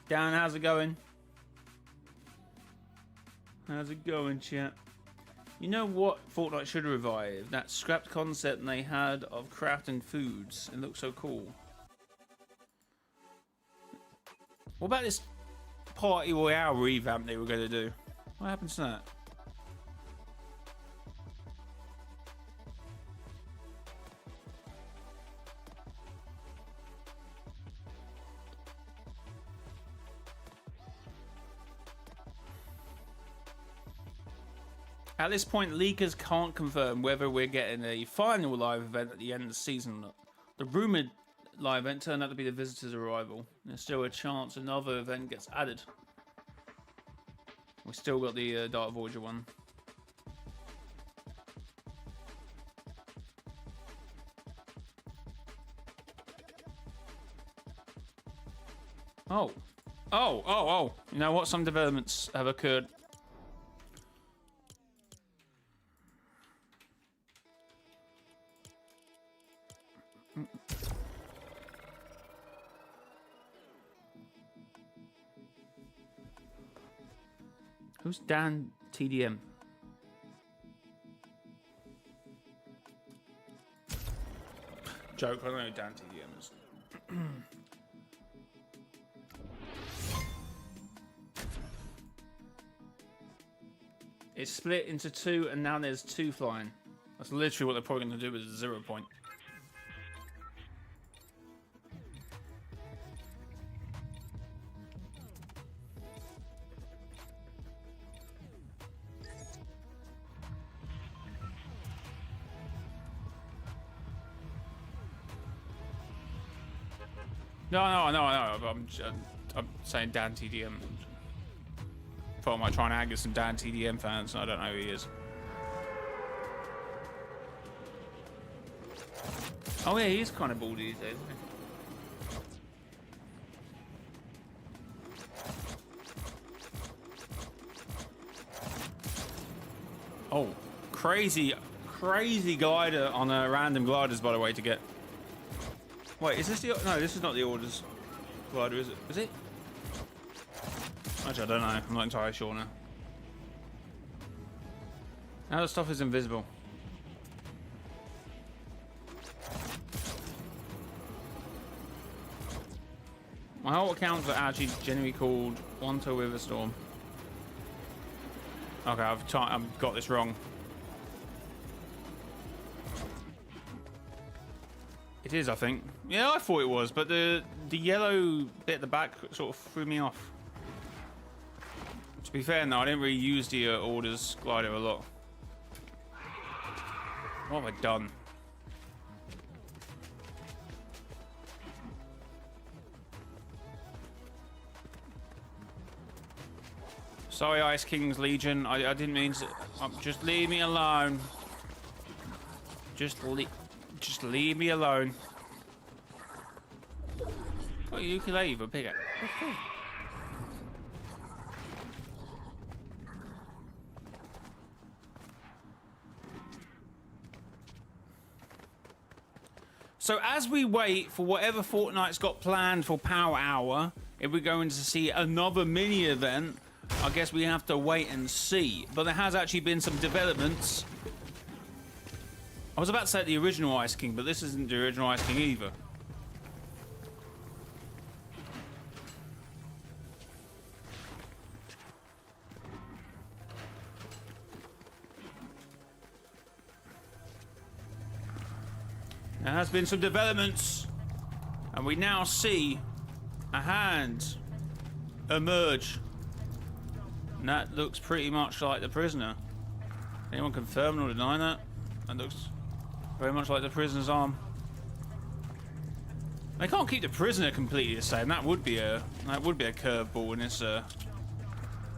Dan, how's it going? How's it going, chat? You know what Fortnite should revive? That scrapped concept they had of crafting foods. It looks so cool. What about this Party Royale revamp they were going to do? What happens to that? At this point, leakers can't confirm whether we're getting a final live event at the end of the season. The rumoured live event turned out to be the visitor's arrival. There's still a chance another event gets added. We still got the Dark Voyager one. Oh. You know what? Some developments have occurred. Who's Dan TDM? Joke, I don't know who Dan TDM is. It's split into two and now there's two flying. That's literally what they're probably going to do with a 0 point. No, I know. But I'm saying Dan TDM. Thought I might try and angle some Dan TDM fans, and I don't know who he is. Oh yeah, he's kind of baldy these days, isn't he? Oh, crazy glider on a random gliders, by the way, to get. Wait, is this the? No, this is not the orders glider, is it? Is it? Actually, I don't know. I'm not entirely sure now. Now the stuff is invisible. My whole accounts are actually genuinely called One to Wither Storm. Okay, I've got this wrong. It is, I think. Yeah, I thought it was, but the yellow bit at the back sort of threw me off. To be fair, though, I didn't really use the orders glider a lot. What have I done? Sorry, Ice King's Legion. I didn't mean to. Just leave me alone. Just leave me alone. Got a ukulele for a pickaxe. Okay. So as we wait for whatever Fortnite's got planned for Power Hour, if we're going to see another mini event, I guess we have to wait and see. But there has actually been some developments. I was about to say the original Ice King, but this isn't the original Ice King either. There has been some developments, and we now see a hand emerge. And that looks pretty much like the prisoner. Anyone confirm or deny that? That looks very much like the prisoner's arm. They can't keep the prisoner completely the same. That would be a curveball in this. I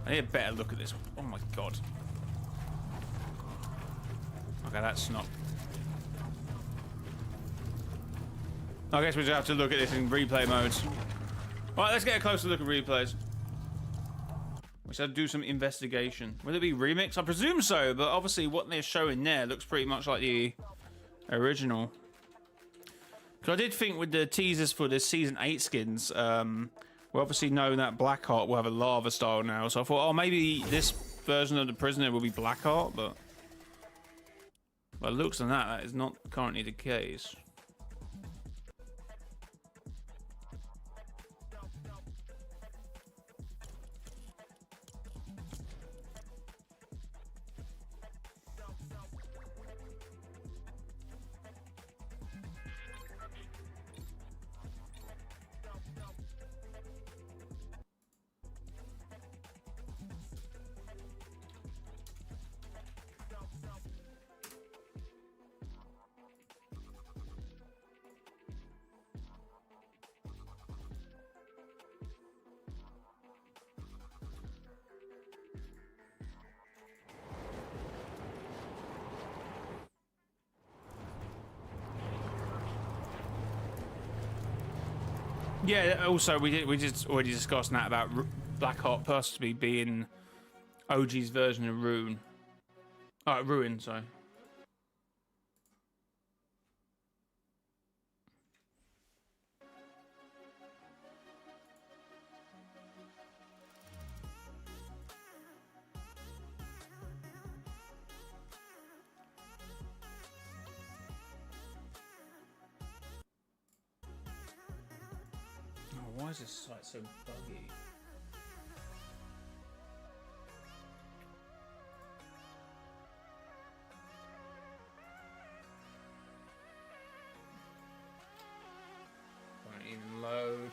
need a better look at this. Oh my god. Okay, that's not. I guess we just have to look at this in replay modes. Alright, let's get a closer look at replays. We should do some investigation. Will it be remix? I presume so, but obviously what they're showing there looks pretty much like the original. Because I did think with the teasers for the Season 8 skins, we obviously know that Blackheart will have a lava style now, so I thought, oh, maybe this version of the prisoner will be Blackheart, but... By the looks of that is not currently the case. Yeah, also we just already discussed that about Blackheart possibly being OG's version of Ruin. Ruin, sorry. Why is this site so buggy? Won't even load.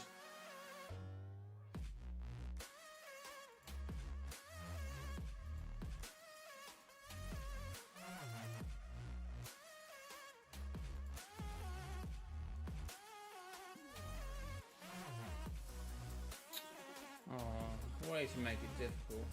way to make it difficult.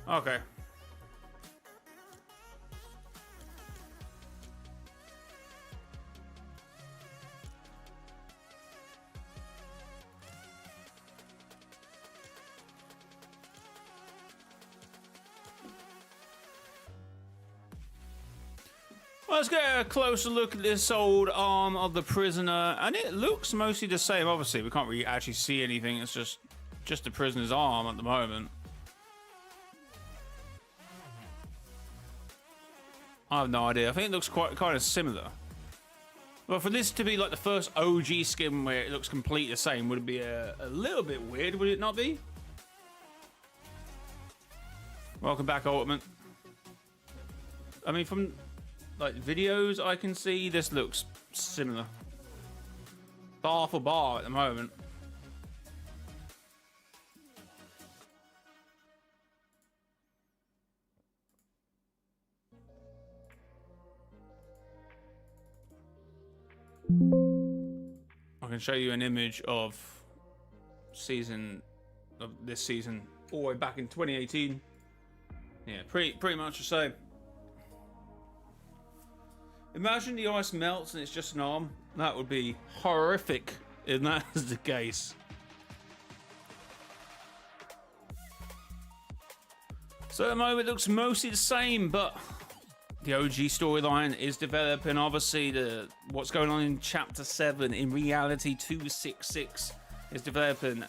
Okay. Well, let's get a closer look at this old arm of the prisoner, and it looks mostly the same. Obviously, we can't really actually see anything. It's just the prisoner's arm at the moment. I have no idea. I think it looks quite kind of similar. But for this to be like the first OG skin where it looks completely the same, would it be a little bit weird? Would it not be? Welcome back, Ultimate. I mean, from like videos I can see, this looks similar. Bar for bar at the moment. I can show you an image of this season all the way back in 2018. Yeah, pretty much the same. Imagine the ice melts and it's just an arm. That would be horrific if that is the case. So at the moment it looks mostly the same, but the OG storyline is developing. Obviously, what's going on in Chapter 7 in Reality 266 is developing.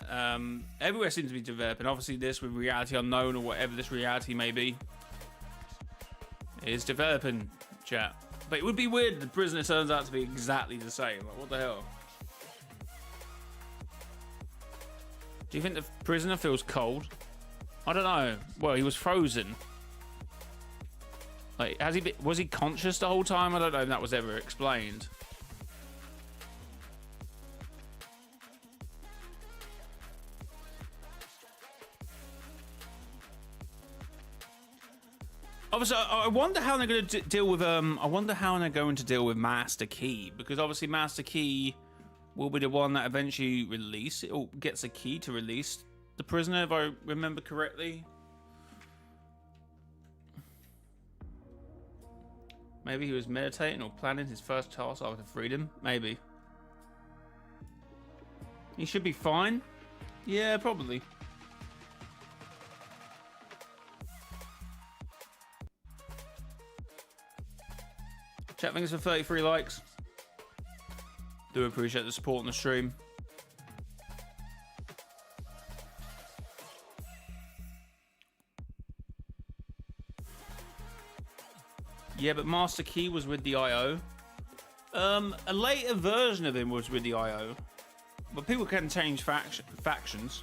Everywhere seems to be developing. Obviously, this with Reality Unknown or whatever this reality may be is developing, chat. But it would be weird if the prisoner turns out to be exactly the same. Like, what the hell? Do you think the prisoner feels cold? I don't know. Well, he was frozen. Like, was he conscious the whole time? I don't know if that was ever explained. Obviously, I wonder how they're going to deal with. I wonder how they're going to deal with Master Key, because obviously Master Key will be the one that eventually gets a key to release the prisoner, if I remember correctly. Maybe he was meditating or planning his first task after freedom. Maybe. He should be fine. Yeah, probably. Chat, thanks for 33 likes. Do appreciate the support on the stream. Yeah, but Master Key was with the IO. A later version of him was with the IO. But people can change factions.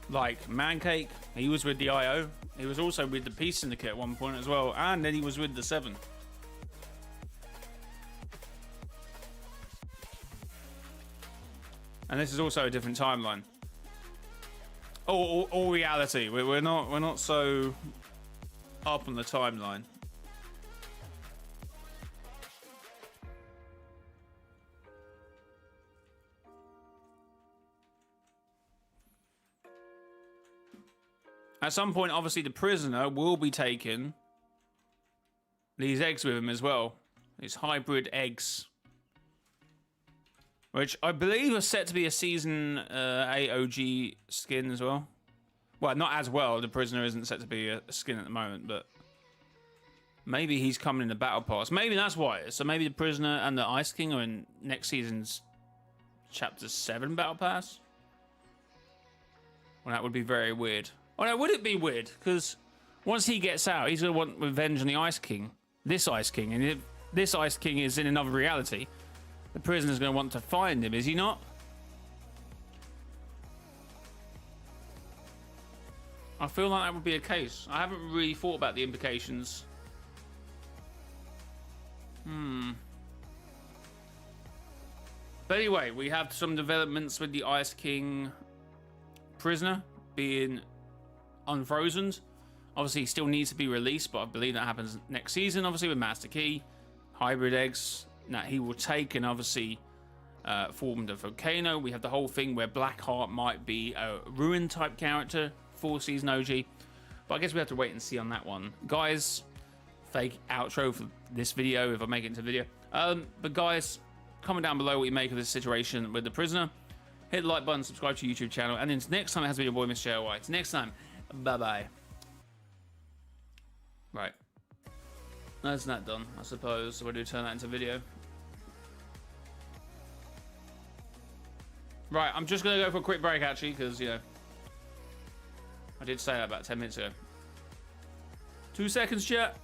Like Mancake, he was with the IO. He was also with the Peace Syndicate at one point as well. And then he was with the 7. And this is also a different timeline. All reality. We're not so up on the timeline. At some point, obviously, the prisoner will be taking these eggs with him as well. These hybrid eggs. Which I believe are set to be a Season 8 OG skin as well. Well, not as well. The prisoner isn't set to be a skin at the moment, but maybe he's coming in the Battle Pass. Maybe that's why. So maybe the prisoner and the Ice King are in next season's Chapter 7 Battle Pass. Well, that would be very weird. Oh no, would it be weird? Because once he gets out, he's going to want revenge on the Ice King. This Ice King. And if this Ice King is in another reality, the prisoner's going to want to find him, is he not? I feel like that would be a case. I haven't really thought about the implications. But anyway, we have some developments with the Ice King prisoner being unfrozen. Obviously, he still needs to be released, but I believe that happens next season. Obviously, with Master Key, hybrid eggs that he will take, and obviously formed a volcano. We have the whole thing where Blackheart might be a ruin type character for season OG. But I guess we have to wait and see on that one. Guys, fake outro for this video if I make it into video. But guys, comment down below what you make of this situation with the prisoner. Hit the like button, subscribe to the YouTube channel, and until next time, it has been your boy, mrjayowhy. Until next time, bye-bye. Right. That's not done, I suppose. So I do turn that into video. Right, I'm just going to go for a quick break, actually, because, you know, I did say that about 10 minutes ago. 2 seconds, chat.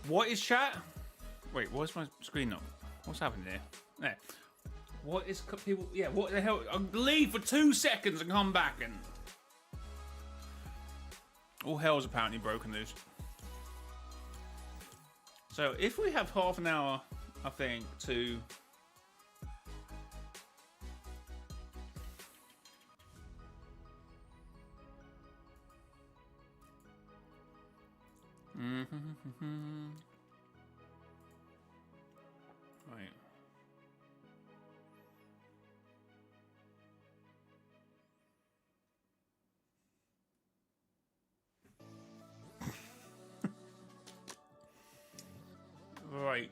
What is chat? Wait, what's my screen up? What's happening here? There. What is people? Yeah, what the hell? I'll leave for 2 seconds and come back and all hell's apparently broken loose. So if we have half an hour, I think, to right. Right.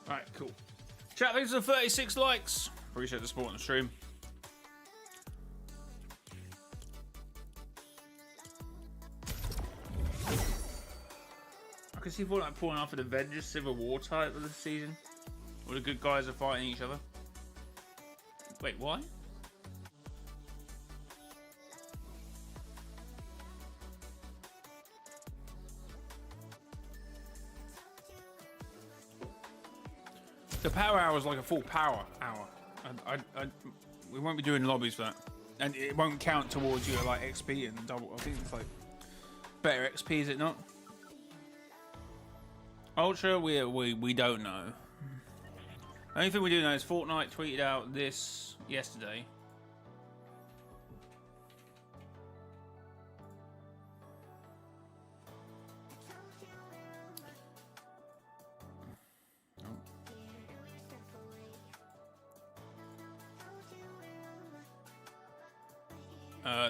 Alright, cool. Chat, thanks for 36 likes. Appreciate the support on the stream. I can see Fortnite pulling off an Avengers Civil War type of the season. All the good guys are fighting each other. Wait, why? The power hour is like a full power hour. We won't be doing lobbies for that, and it won't count towards your like XP and double. I think it's like better XP, is it not? Ultra, we don't know. The only thing we do know is Fortnite tweeted out this yesterday.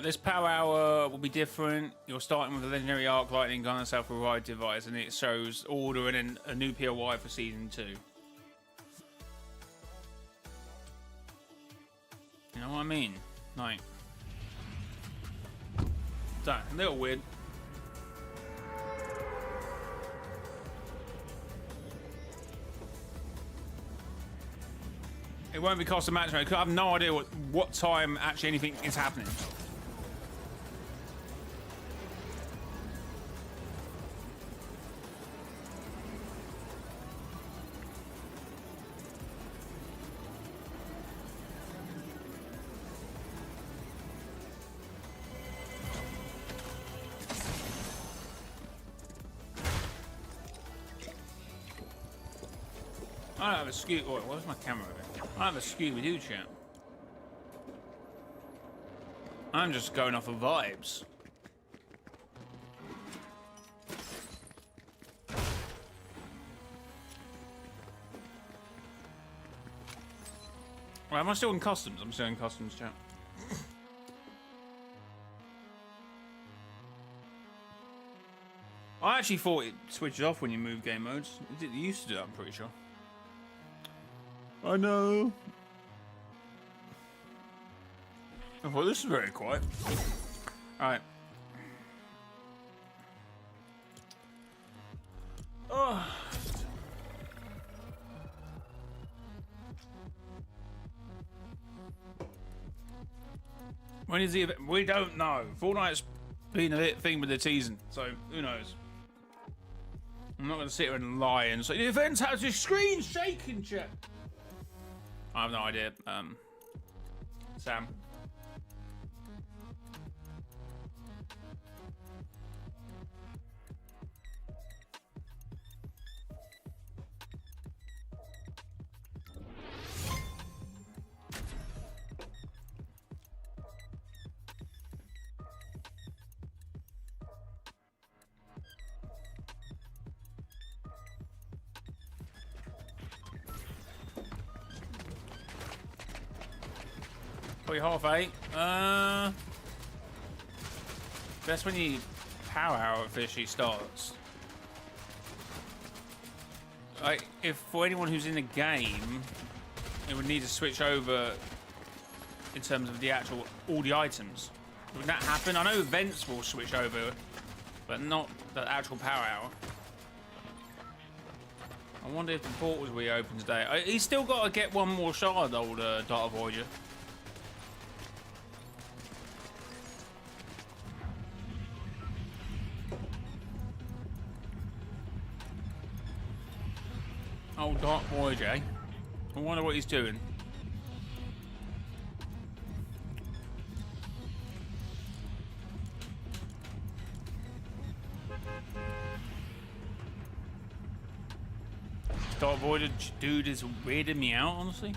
This power hour will be different. You're starting with a legendary arc lightning gun and self-revive device, and it shows order and then a new POI for season 2. You know what I mean? Like, that a little weird. It won't be cost of match mode because I have no idea what time actually anything is happening. I don't have a Scooby. Oh, where's my camera? I have a Scooby-Doo chat. I'm just going off of vibes. Well, am I still in customs? I'm still in customs chat. I actually thought it switched off when you move game modes. It used to do that, I'm pretty sure. I know. I thought this is very quiet. Alright. Oh. When is the event? We don't know. Fortnite's been a thing with the season, so who knows? I'm not going to sit here and lie and say the event has your screen shaking, chat. I have no idea. Sam. Probably 8:30. That's when you power hour officially starts. Like, if for anyone who's in the game, it would need to switch over in terms of the actual all the items. Would that happen? I know events will switch over, but not the actual power hour. I wonder if the portals reopen today. He's still got to get one more shard, old Dart Voyager. Old Dart Voyager, eh? I wonder what he's doing. Dart Voyager dude is weirding me out, honestly.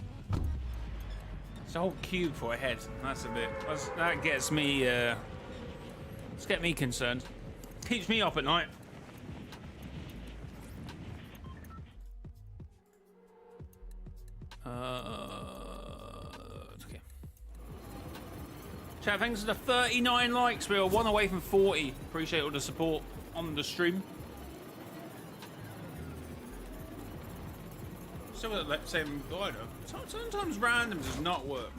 It's a whole cube for a head. That's a bit. That gets me. Let's get me concerned. Keeps me up at night. Okay. Chat, thanks for the 39 likes. We are one away from 40. Appreciate all the support on the stream. Still got that same glider. Sometimes random does not work.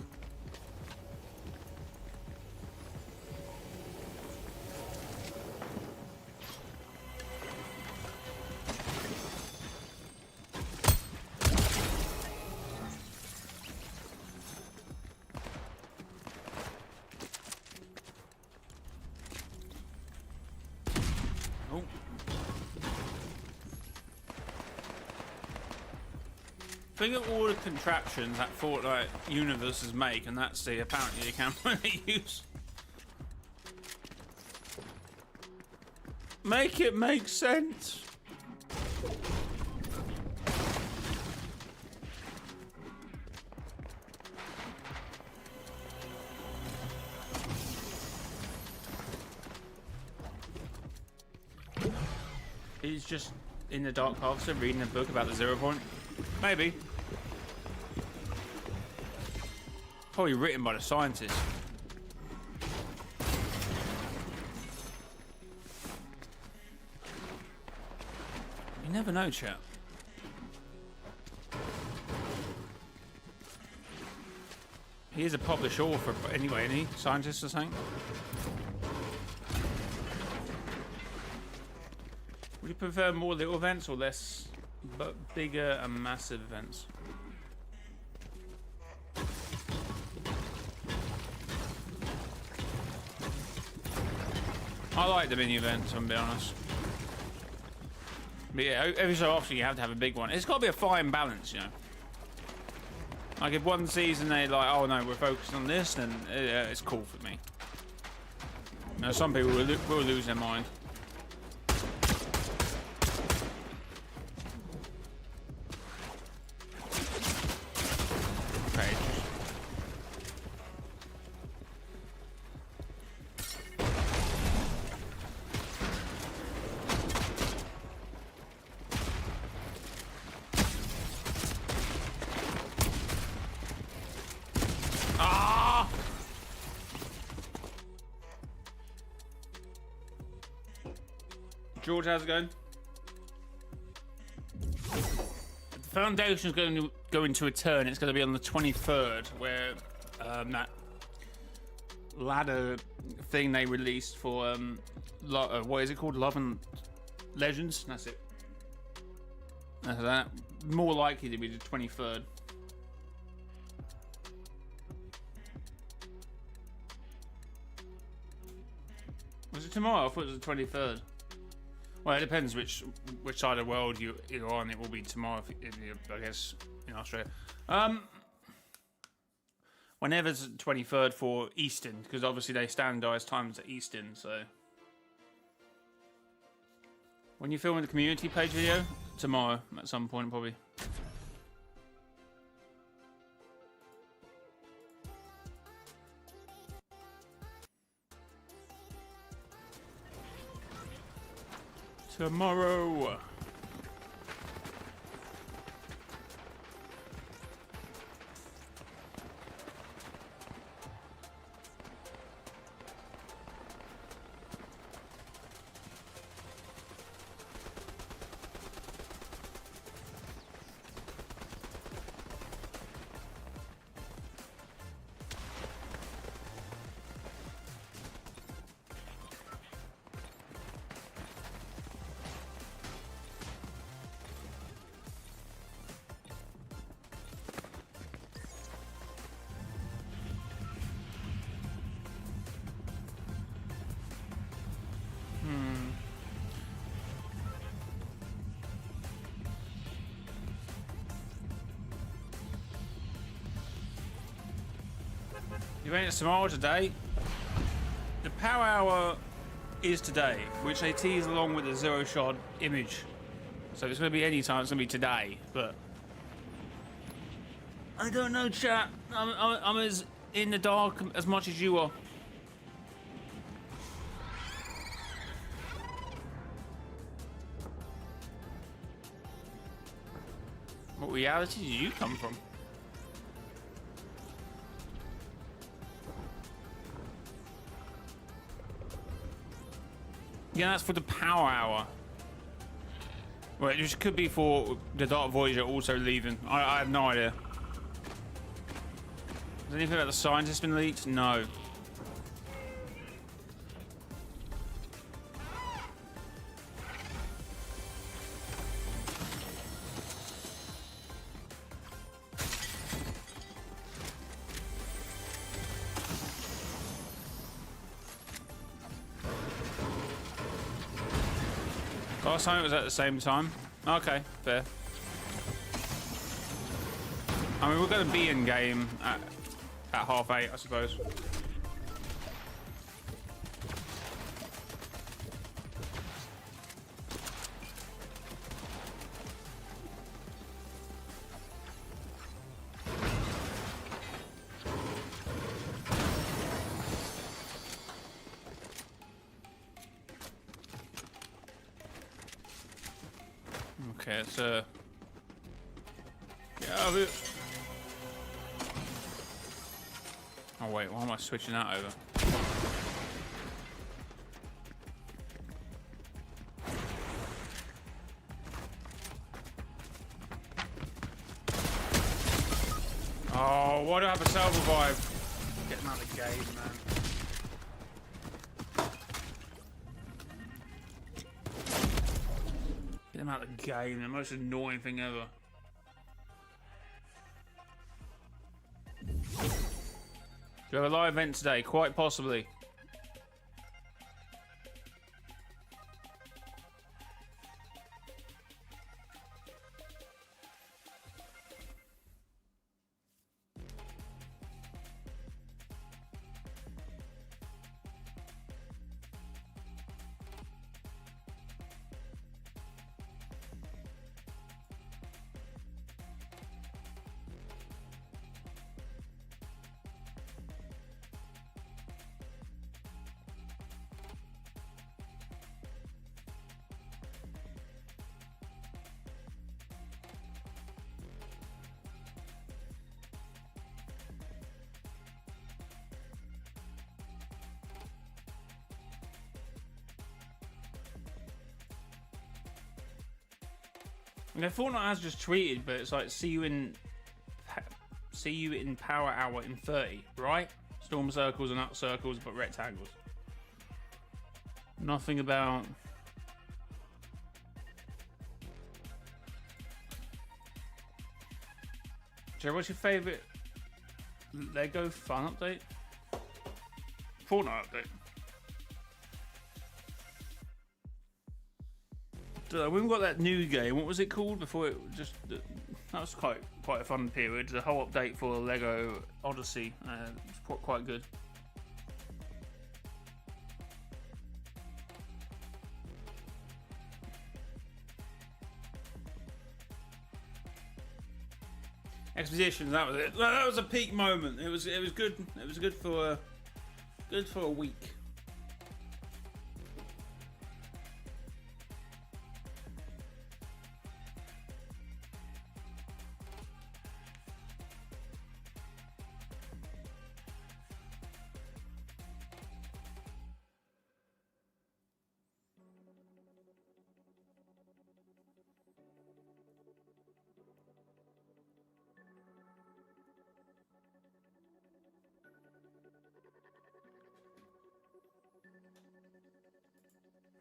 Oh. Think of all the contraptions that Fortnite universes make, and that's the apparently the camera they use. Make it make sense. He's just in the Dark Harvester reading a book about the 0 point. Maybe. Probably written by the scientists. You never know, chat. He is a published author, but anyway, isn't he? Scientist or something? Would you prefer more little events or less, but bigger and massive events? I like the mini events, I'm being honest. But yeah, every so often you have to have a big one. It's got to be a fine balance, you know. Like if one season they're like, oh no, we're focused on this, then it's cool for me. Now some people will lose their mind. Okay. George, how's it going? The foundation is going to go into a turn. It's going to be on the 23rd, where that ladder thing they released for what is it called? Love and Legends. That's it. That's that. More likely to be the 23rd. Was it tomorrow? I thought it was the 23rd. Well, it depends which side of the world you're on. It will be tomorrow, I guess, in Australia. Whenever it's 23rd for Eastern, because obviously they standardise times at Eastern. So when you're filming the community page video, tomorrow at some point probably. Tomorrow. Event is tomorrow, today. The power hour is today, which they tease along with the zero shot image. So it's going to be any time, it's going to be today, but I don't know, chat. I'm as in the dark as much as you are. What reality did you come from? Yeah, that's for the power hour. Well, it just could be for the Dark Voyager also leaving. I have no idea. Has anything about the scientist been leaked? No. Last time it was at the same time. Okay, fair. I mean, we're going to be in game at 8:30, I suppose. Okay, so yeah. Oh wait, why am I switching that over? Oh, why do I have a self revive? Getting out of the game, man. Get him out of the game, the most annoying thing ever. Do you have a live event today? Quite possibly. Yeah, Fortnite has just tweeted, but it's like see you in power hour in 30, right? Storm circles and up circles, but rectangles. Nothing about. Jerry, what's your favourite Lego fun update? Fortnite update. When we got that new game, what was it called before it just? That was quite a fun period. The whole update for Lego Odyssey was quite good. Expeditions, that was it. That was a peak moment. It was good. It was good for a week.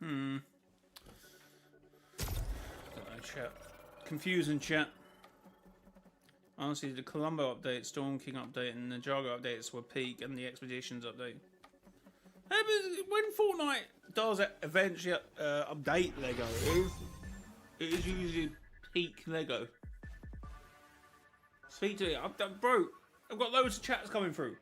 Don't know, chat. Confusing chat. Honestly, the Colombo update, Storm King update, and the Jago updates were peak, and the Expeditions update. Hey, but when Fortnite does eventually update Lego, it is usually peak Lego. Speak to it, bro. I've got loads of chats coming through.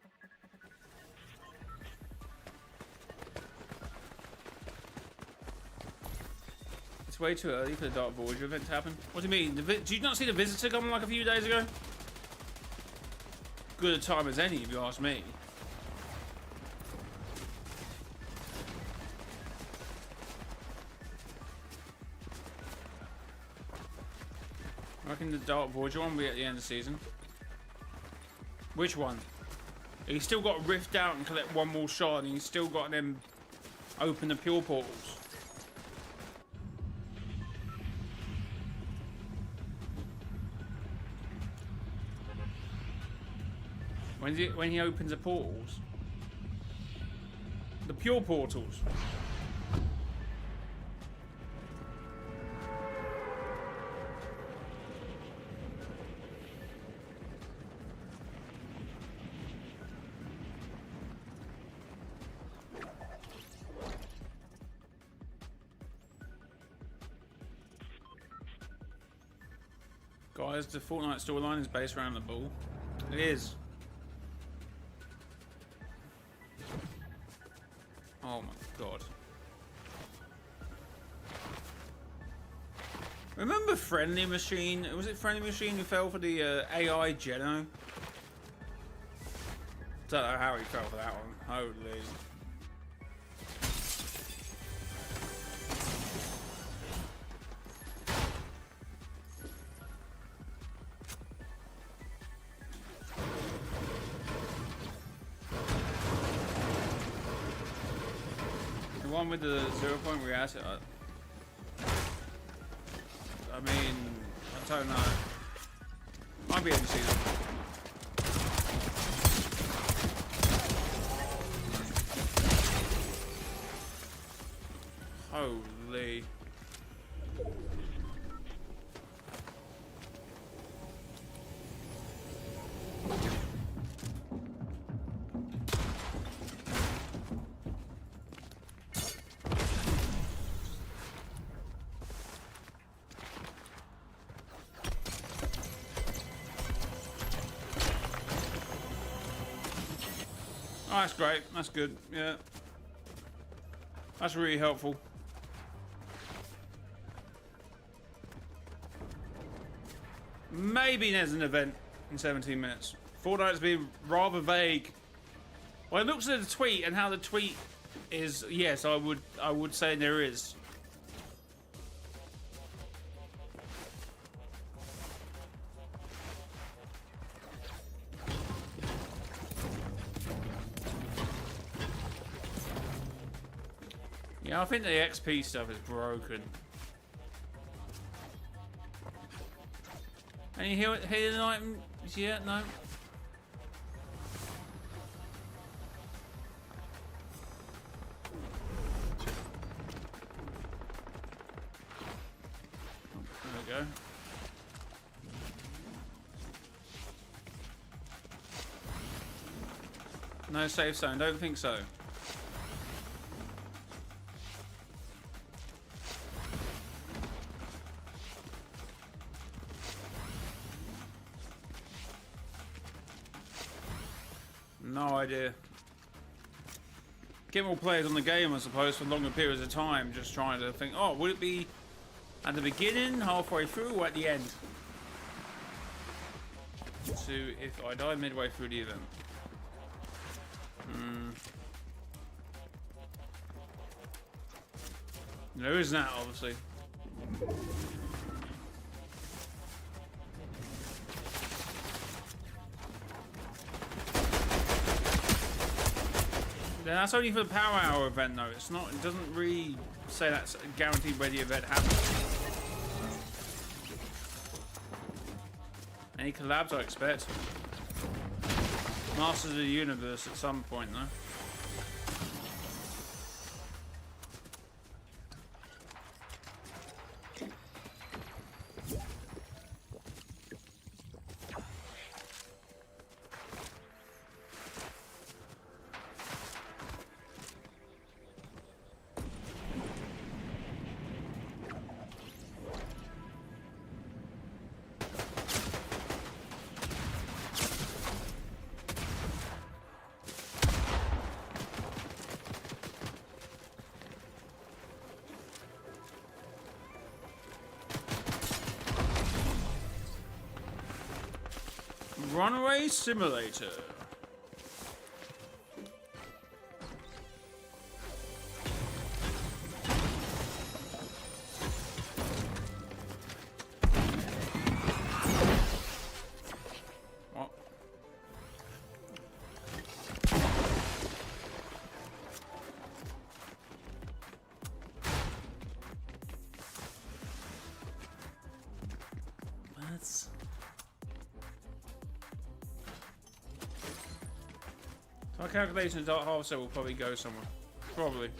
It's way too early for the Dark Voyager event to happen. What do you mean? Did you not see the Visitor come like a few days ago? Good a time as any, if you ask me. I reckon the Dark Voyager one will be at the end of the season. Which one? He's still got to rift out and collect one more shard, and he's still got them open the pure portals. When he opens the portals? The pure portals. Guys, the Fortnite storyline is based around the ball. It is. Oh my god. Remember Friendly Machine? Was it Friendly Machine who fell for the AI Geno? Don't know how he fell for that one. Holy. The one with the 0 point reactor. I mean, I don't know. Might be able to see them. Holy. Oh, that's great. That's good. Yeah. That's really helpful. Maybe there's an event in 17 minutes. Fortnite's been rather vague. Well, it looks at the tweet and how the tweet is. Yes, I would say there is. Yeah, I think the XP stuff is broken. Any healing items yet? No. There we go. No safe zone. Don't think so. No idea. Get more players on the game, I suppose, for longer periods of time. Just trying to think, oh, would it be at the beginning, halfway through, or at the end? So if I die midway through the event. There is that, obviously. Yeah, that's only for the power hour event, though. It's not. It doesn't really say that's guaranteed where the event happens. Any collabs, I expect. Masters of the Universe at some point, though. Runaway Simulator. What? What? My calculations are half, so we'll probably go somewhere. Probably.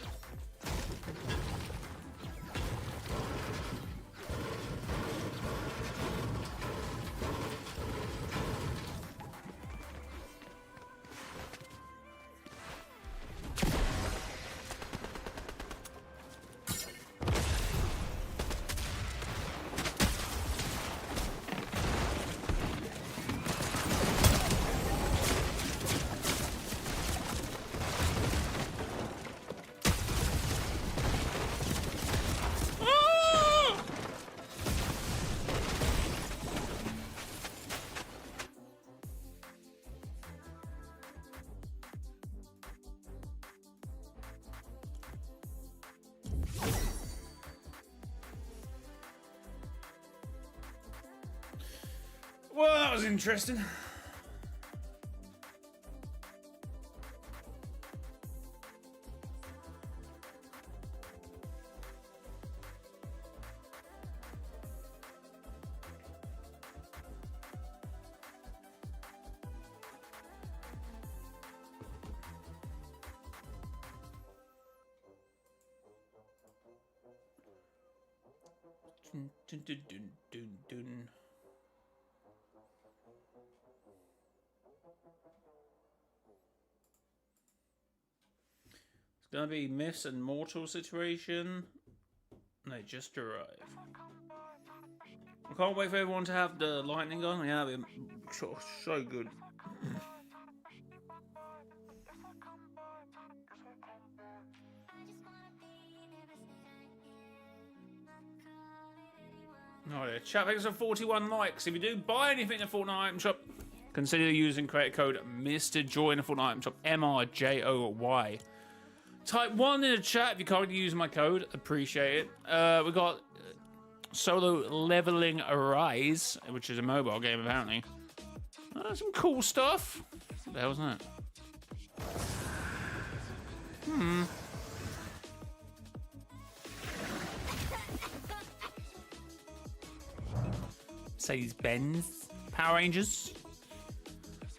Well, that was interesting. Dun, dun, dun, dun, dun, dun. It's gonna be Miss and Mortal situation. They just arrived. I can't wait for everyone to have the lightning on. Yeah, it'll be so good. Oh yeah, chat, thanks for 41 likes. If you do buy anything in the Fortnite item shop, consider using creator code mrjayowhy in the Fortnite item shop, mrjayowhy. Type 1 in the chat if you're currently using my code. Appreciate it. We got Solo Leveling Arise, which is a mobile game apparently. Some cool stuff. What the hell was that? Mercedes-Benz Power Rangers.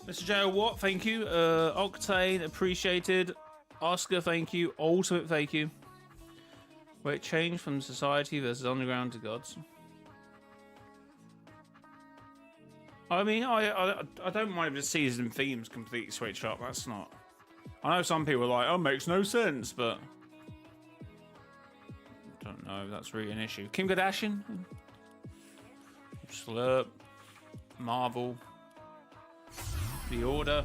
Mr. J. What? Thank you. Octane, appreciated. Oscar, thank you. Ultimate, thank you. Wait, change from society versus underground to gods. I mean, I don't mind if the season themes completely switch up. That's not. I know some people are like, oh, it makes no sense, but I don't know if that's really an issue. Kim Kardashian, Slurp, Marvel, The Order.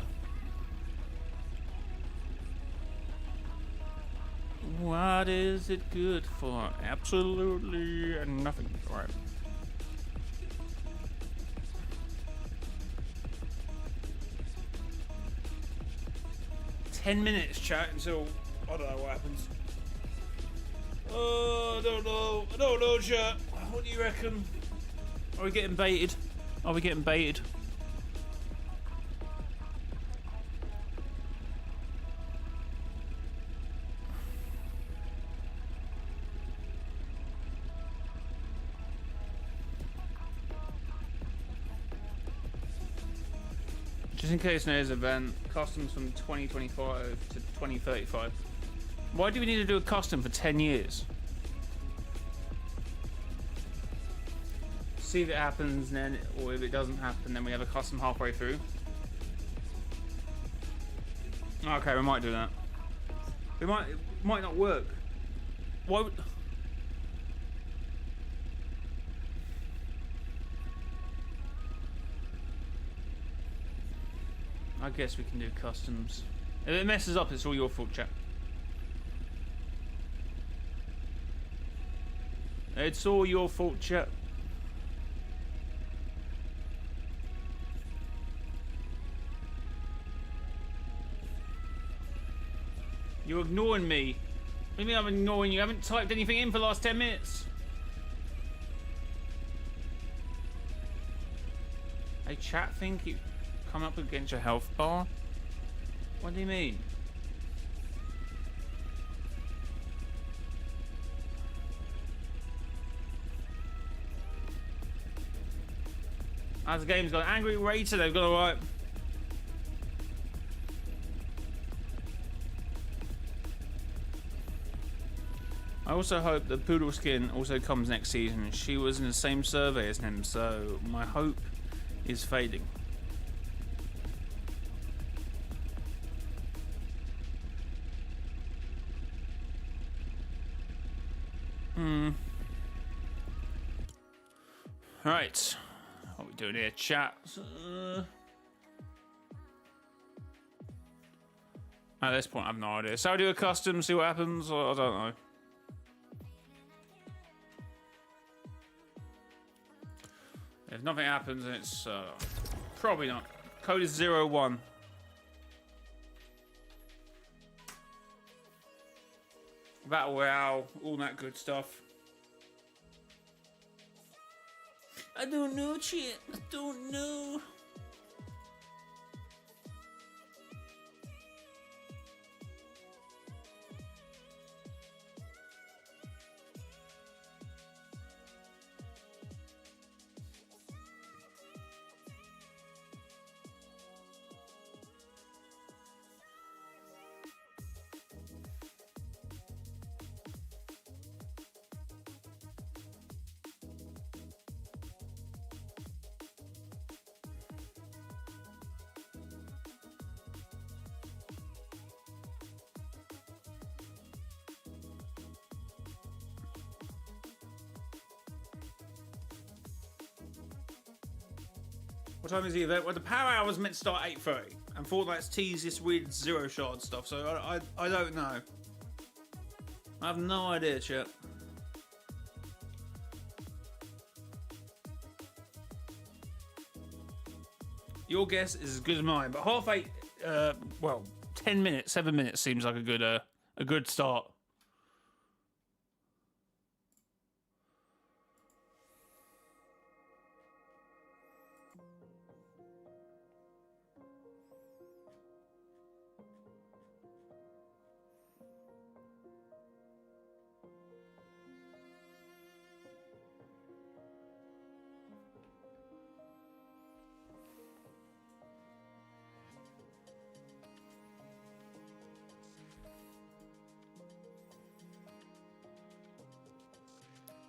What is it good for? Absolutely nothing. All right. $10 chat until I don't know what happens. Oh, I don't know. I don't know, chat. What do you reckon? Are we getting baited? Are we getting baited? Just in case there's an event, customs from 2025 to 2035. Why do we need to do a custom for 10 years? See if it happens, then, or if it doesn't happen, then we have a custom halfway through. Okay, we might do that. It might not work. Why would... I guess we can do customs. If it messes up, it's all your fault, chat. It's all your fault, chat. You're ignoring me. What do you mean I'm ignoring you? I haven't typed anything in for the last 10 minutes. A chat thing keep come up against your health bar? What do you mean? As the game's got angry rated, they've got alright. I also hope that Poodle Skin also comes next season. She was in the same survey as him, so my hope is fading. Right. What are we doing here? Chat. At this point, I have no idea. So I'll do a custom, see what happens, or I don't know. If nothing happens, then it's probably not. Code is 01. Battle Royale, all that good stuff. I don't know, chat. I don't know. What time is the event? Well, the power hour was meant to start at 8:30, and Fortnite's teased this weird zero shard stuff, so I don't know. I have no idea, chat. Your guess is as good as mine, but 8:30, well, 10 minutes, 7 minutes seems like a good start.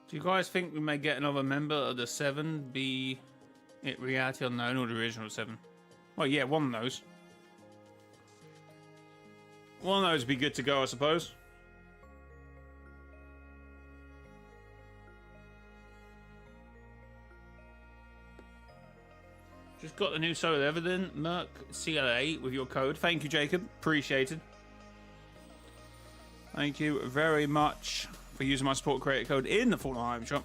Do you guys think we may get another member of the 7, be it Reality Unknown or the original 7? Well, yeah, one of those. One of those would be good to go, I suppose. Just got the new solo Everton, Merc CLA with your code. Thank you, Jacob. Appreciated. Thank you very much for using my support creator code in the Fortnite item shop.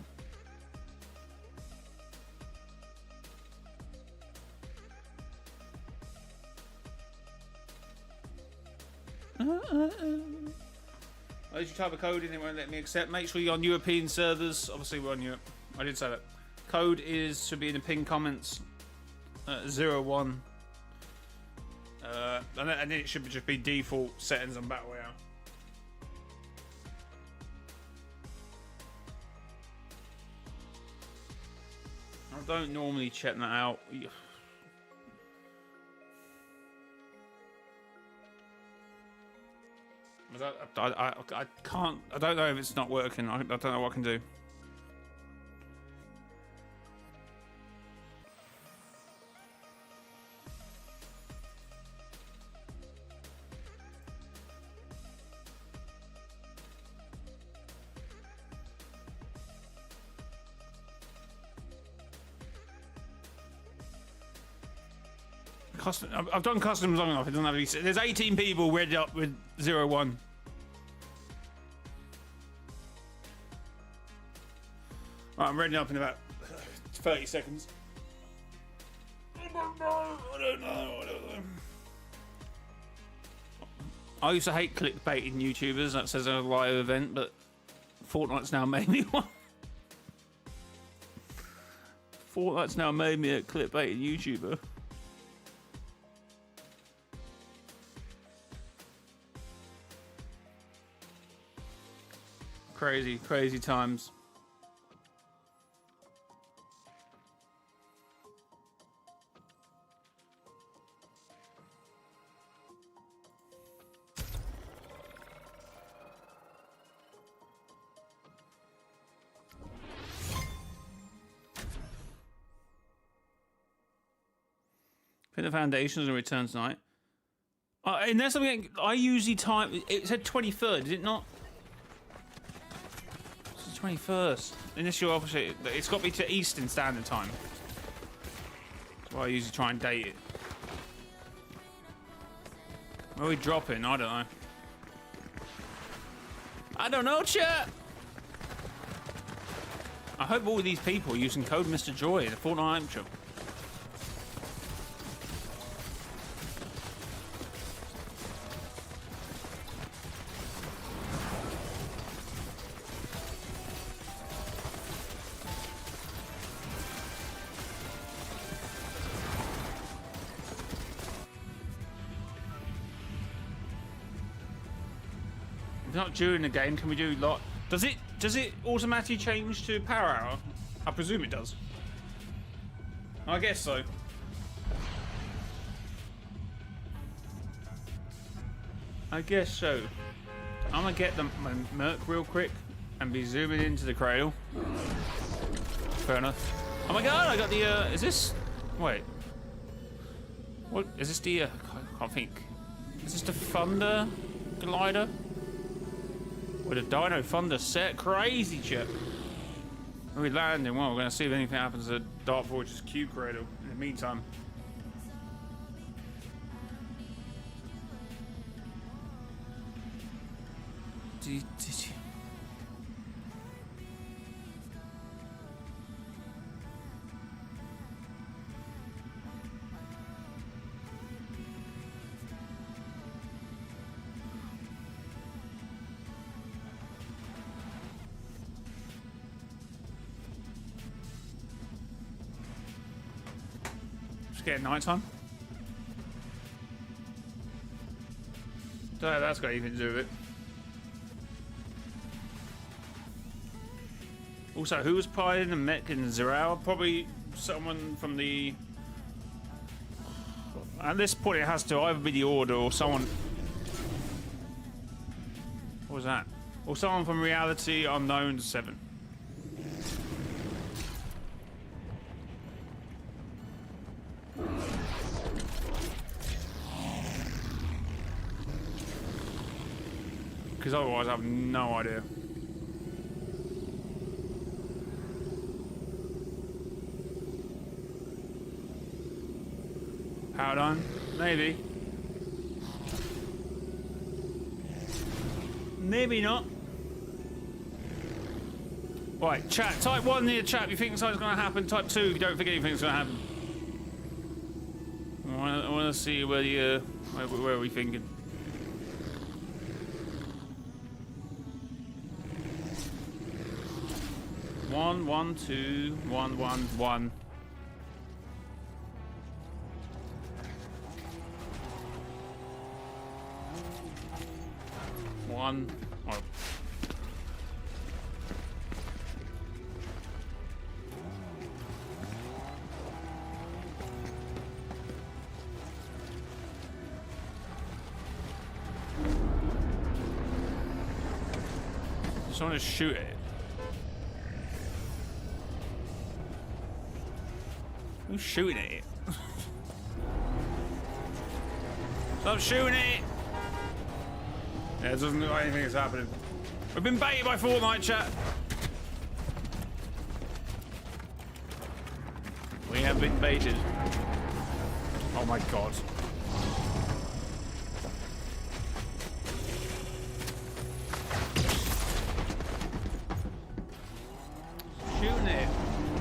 I usually type a code in, it won't let me accept. Make sure you're on European servers. Obviously, we're on Europe. I did say that. Code should be in the pinned comments. 01. And then it should just be default settings on Battle Royale. I don't normally check that out. I can't. I don't know if it's not working. I don't know what I can do. I've done customs long enough. It doesn't have to be. There's 18 people read up with 01. Right, I'm reading up in about 30 seconds. I don't know. I used to hate clickbaiting YouTubers that says a live event, but Fortnite's now made me one. Fortnite's now made me a clickbaiting YouTuber. Crazy, crazy times. Put the foundations and return tonight. Unless I'm getting, I usually time. It said 23rd, did it not? It's the 21st. Unless you're obviously, it's got to be to Eastern Standard Time. That's why I usually try and date it. Where are we dropping? I don't know. I don't know, chat. I hope all of these people are using code Mr. Joy in the Fortnite intro. If not during the game, can we do lot? Does it automatically change to power hour? I presume it does. I guess so. I guess so. I'm gonna get my Merc real quick and be zooming into the cradle. Fair enough. Oh my god, I got the is this, wait. What, is this the, I can't think. Is this the Thunder glider? With a Dino Thunder set, crazy chip. When we landing, well, we're gonna see if anything happens to Dark Forge's Q cradle in the meantime. Just getting nighttime. So that's got anything to do with it. Also, who was piloting the mech in Royale? Probably someone from the... At this point, it has to either be the Order or someone... What was that? Or someone from Reality Unknown 7. Because otherwise, I have no idea. Powered on? Maybe. Maybe not. Right, chat. Type 1 in the chat if you think something's going to happen. Type 2 if you don't think anything's going to happen. I want to see where the where are we thinking. One, 1, 2, 1, 1, 1. One. Oh. Just want to shoot it. Who's shooting at it? Stop shooting it! Yeah, it doesn't look like anything is happening. We've been baited by Fortnite, chat. We have been baited. Oh my god. Shooting it.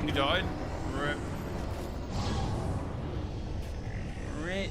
You died? Rip. Rip.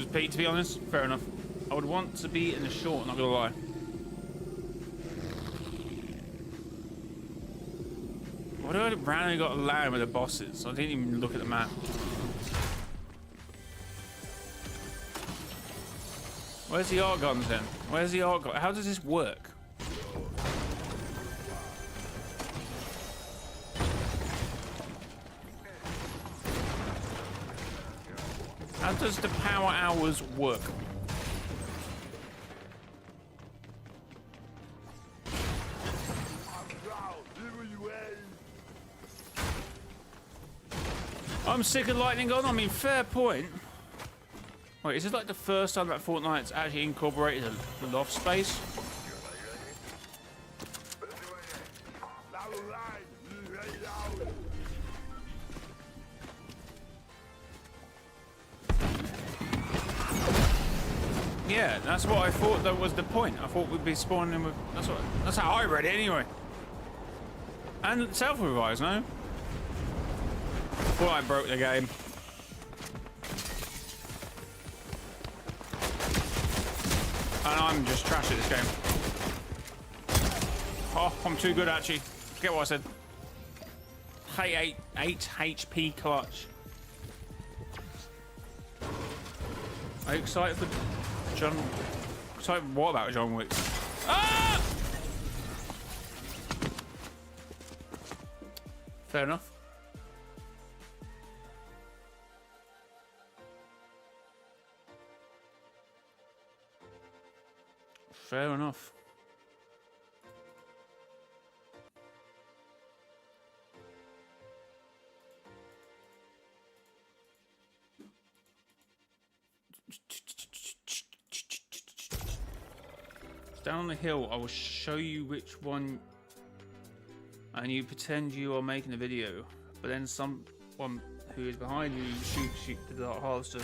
was Pete, to be honest. Fair enough. I would want to be in a short, not gonna lie. Why do I randomly got to land with the bosses? I didn't even look at the map. Where's the art guns then? Where's the art gun? How does this work? How does the power hours work? I'm sick of lightning gun. I mean, fair point. Wait, is this like the first time that Fortnite's actually incorporated the loft space? Yeah, that's what I thought that was the point. I thought we'd be spawning with... That's how I read it anyway. And self-revives, no? Thought I broke the game. And I'm just trash at this game. Oh, I'm too good actually. Forget what I said. Hey, 8 HP clutch. Are you excited for John? Excited what about John Wick? Ah! Fair enough. Fair enough. Down on the hill, I will show you which one, and you pretend you are making a video, but then someone who is behind you shoots you to the harvester.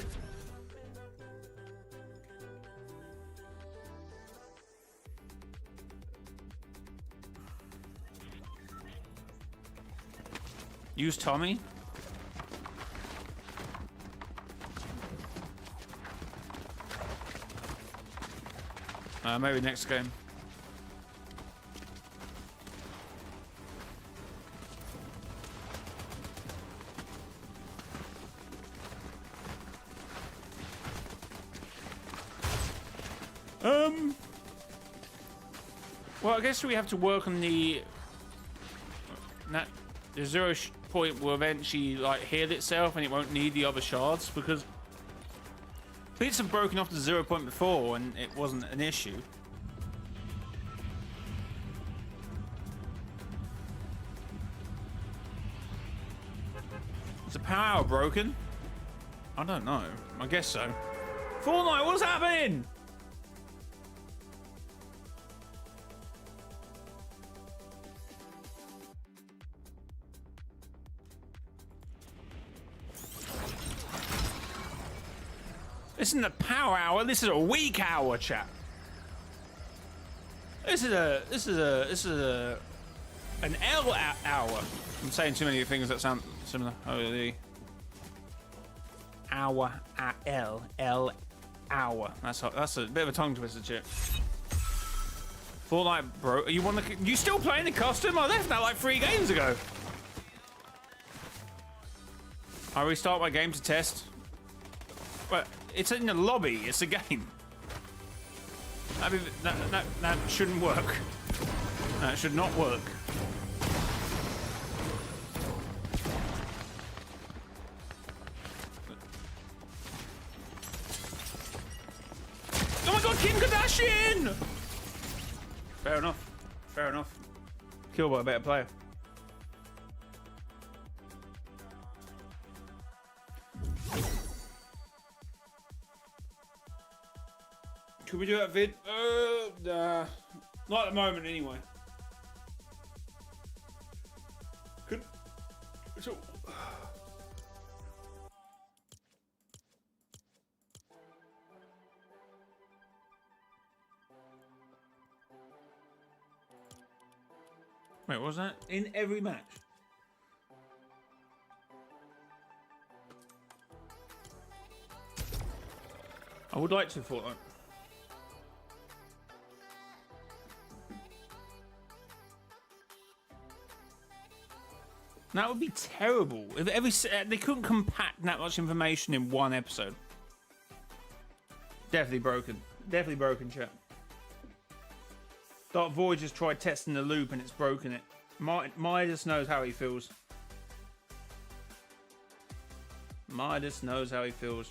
Use Tommy. Maybe next game. Well, I guess we have to work on the 0 point will eventually like heal itself and it won't need the other shards, because bits have broken off the 0 point before and it wasn't an issue. Is the power broken? I don't know. I guess so. Fortnite, what's happening? This isn't a power hour, this is a weak hour, chat. This is an L hour. I'm saying too many things that sound similar. Oh, the hour L hour. That's a bit of a tongue twister, chat. Fortnite, bro. You still playing the custom? I left that like 3 games ago. I restart my game to test. But it's in the lobby. It's a game. I mean, that shouldn't work. That should not work. Oh my God, Kim Kardashian! Fair enough. Fair enough. Killed by a better player. Could we do that vid? Nah. Not at the moment, anyway. Could... So... Wait, what was that? In every match? I would like to Fortnite. That would be terrible. If they couldn't compact that much information in one episode. Definitely broken. Definitely broken, chat. Dark Void just tried testing the loop and it's broken it. Midas knows how he feels. Midas knows how he feels.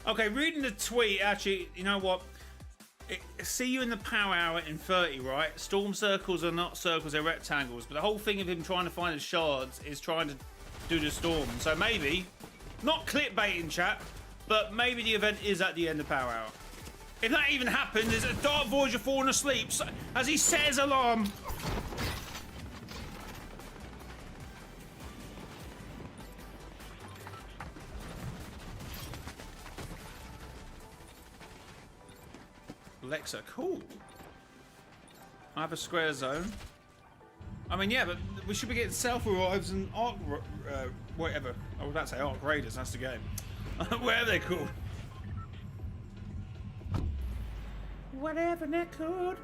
Okay, reading the tweet, actually, you know what? See you in the power hour in 30, right? Storm circles are not circles, they're rectangles. But the whole thing of him trying to find the shards is trying to do the storm. So maybe, not clickbaiting, chat, but maybe the event is at the end of power hour. If that even happens, there's a Dark Voyager falling asleep. So, as he says alarm. Alexa, cool. I have a square zone. I mean, yeah, but we should be getting self-revives and arc, whatever. I was about to say arc raiders. That's the game. Whatever they're called. Whatever they're called.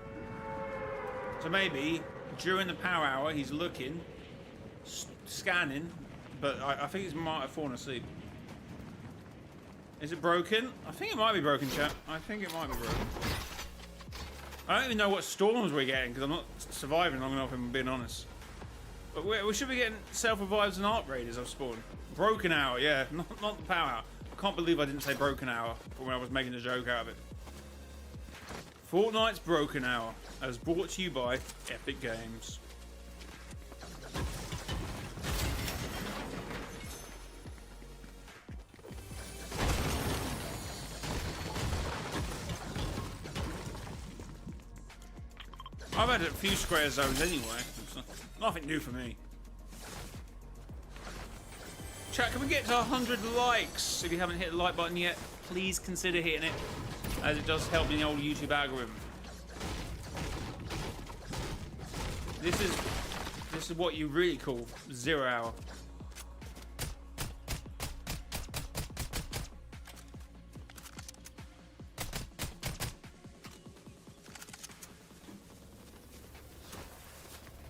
So maybe during the power hour, he's looking, scanning, but I think he might have fallen asleep. Is it broken? I think it might be broken, chat. I think it might be broken. I don't even know what storms we're getting because I'm not surviving long enough, if I'm being honest. But we should be getting self-revives and arc raiders I've spawned. Broken hour, yeah, not the power hour. I can't believe I didn't say broken hour when I was making a joke out of it. Fortnite's broken hour, as brought to you by Epic Games. I've had a few square zones anyway. So nothing new for me. Chat, can we get to 100 likes? If you haven't hit the like button yet, please consider hitting it, as it does help in the old YouTube algorithm. This is what you really call 0 hour.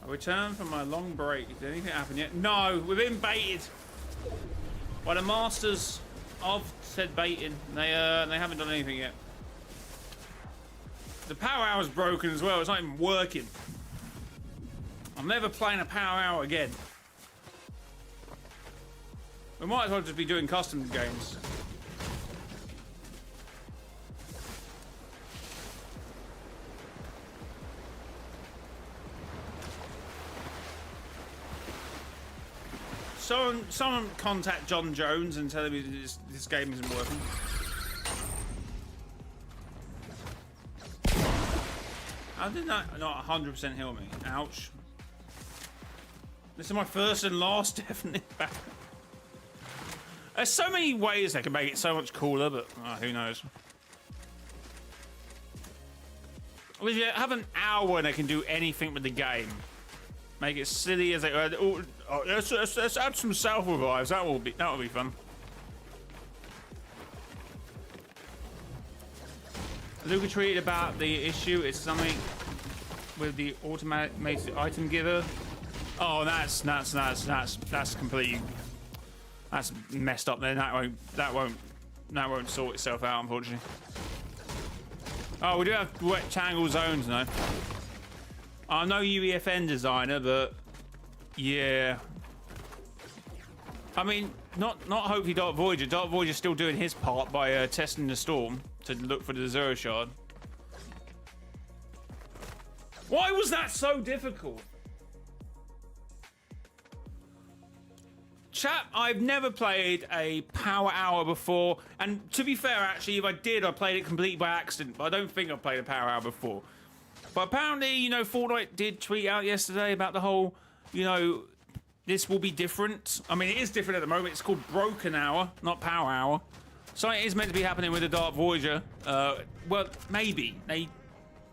I returned from my long break. Did anything happen yet? No, we've been baited by the masters of said baiting. They haven't done anything yet. The power hour's broken as well. It's not even working. I'm never playing a power hour again. We might as well just be doing custom games. Someone contact John Jones and tell him this game isn't working. How did that not 100% heal me? Ouch. This is my first and last definite back. There's so many ways they can make it so much cooler, but who knows. Well, if you have an hour and they can do anything with the game, make it silly as they. Let's add some self revives. That will be fun. Luca tweeted about the issue. It's something with the automatic item giver. Oh, that's completely, that's messed up. Then that won't sort itself out, unfortunately. Oh, we do have rectangle zones now. I'm no UEFN designer, but yeah. I mean, not hopefully Dark Voyager. Dark Voyager's still doing his part by testing the storm to look for the Zero Shard. Why was that so difficult? Chat, I've never played a power hour before, and to be fair, actually, if I did, I played it completely by accident, but I don't think I've played a power hour before. But apparently, you know, Fortnite did tweet out yesterday about the whole, you know, this will be different. I mean, it is different at the moment. It's called Broken Hour, not Power Hour. So it is meant to be happening with the Dark Voyager. Well, maybe. They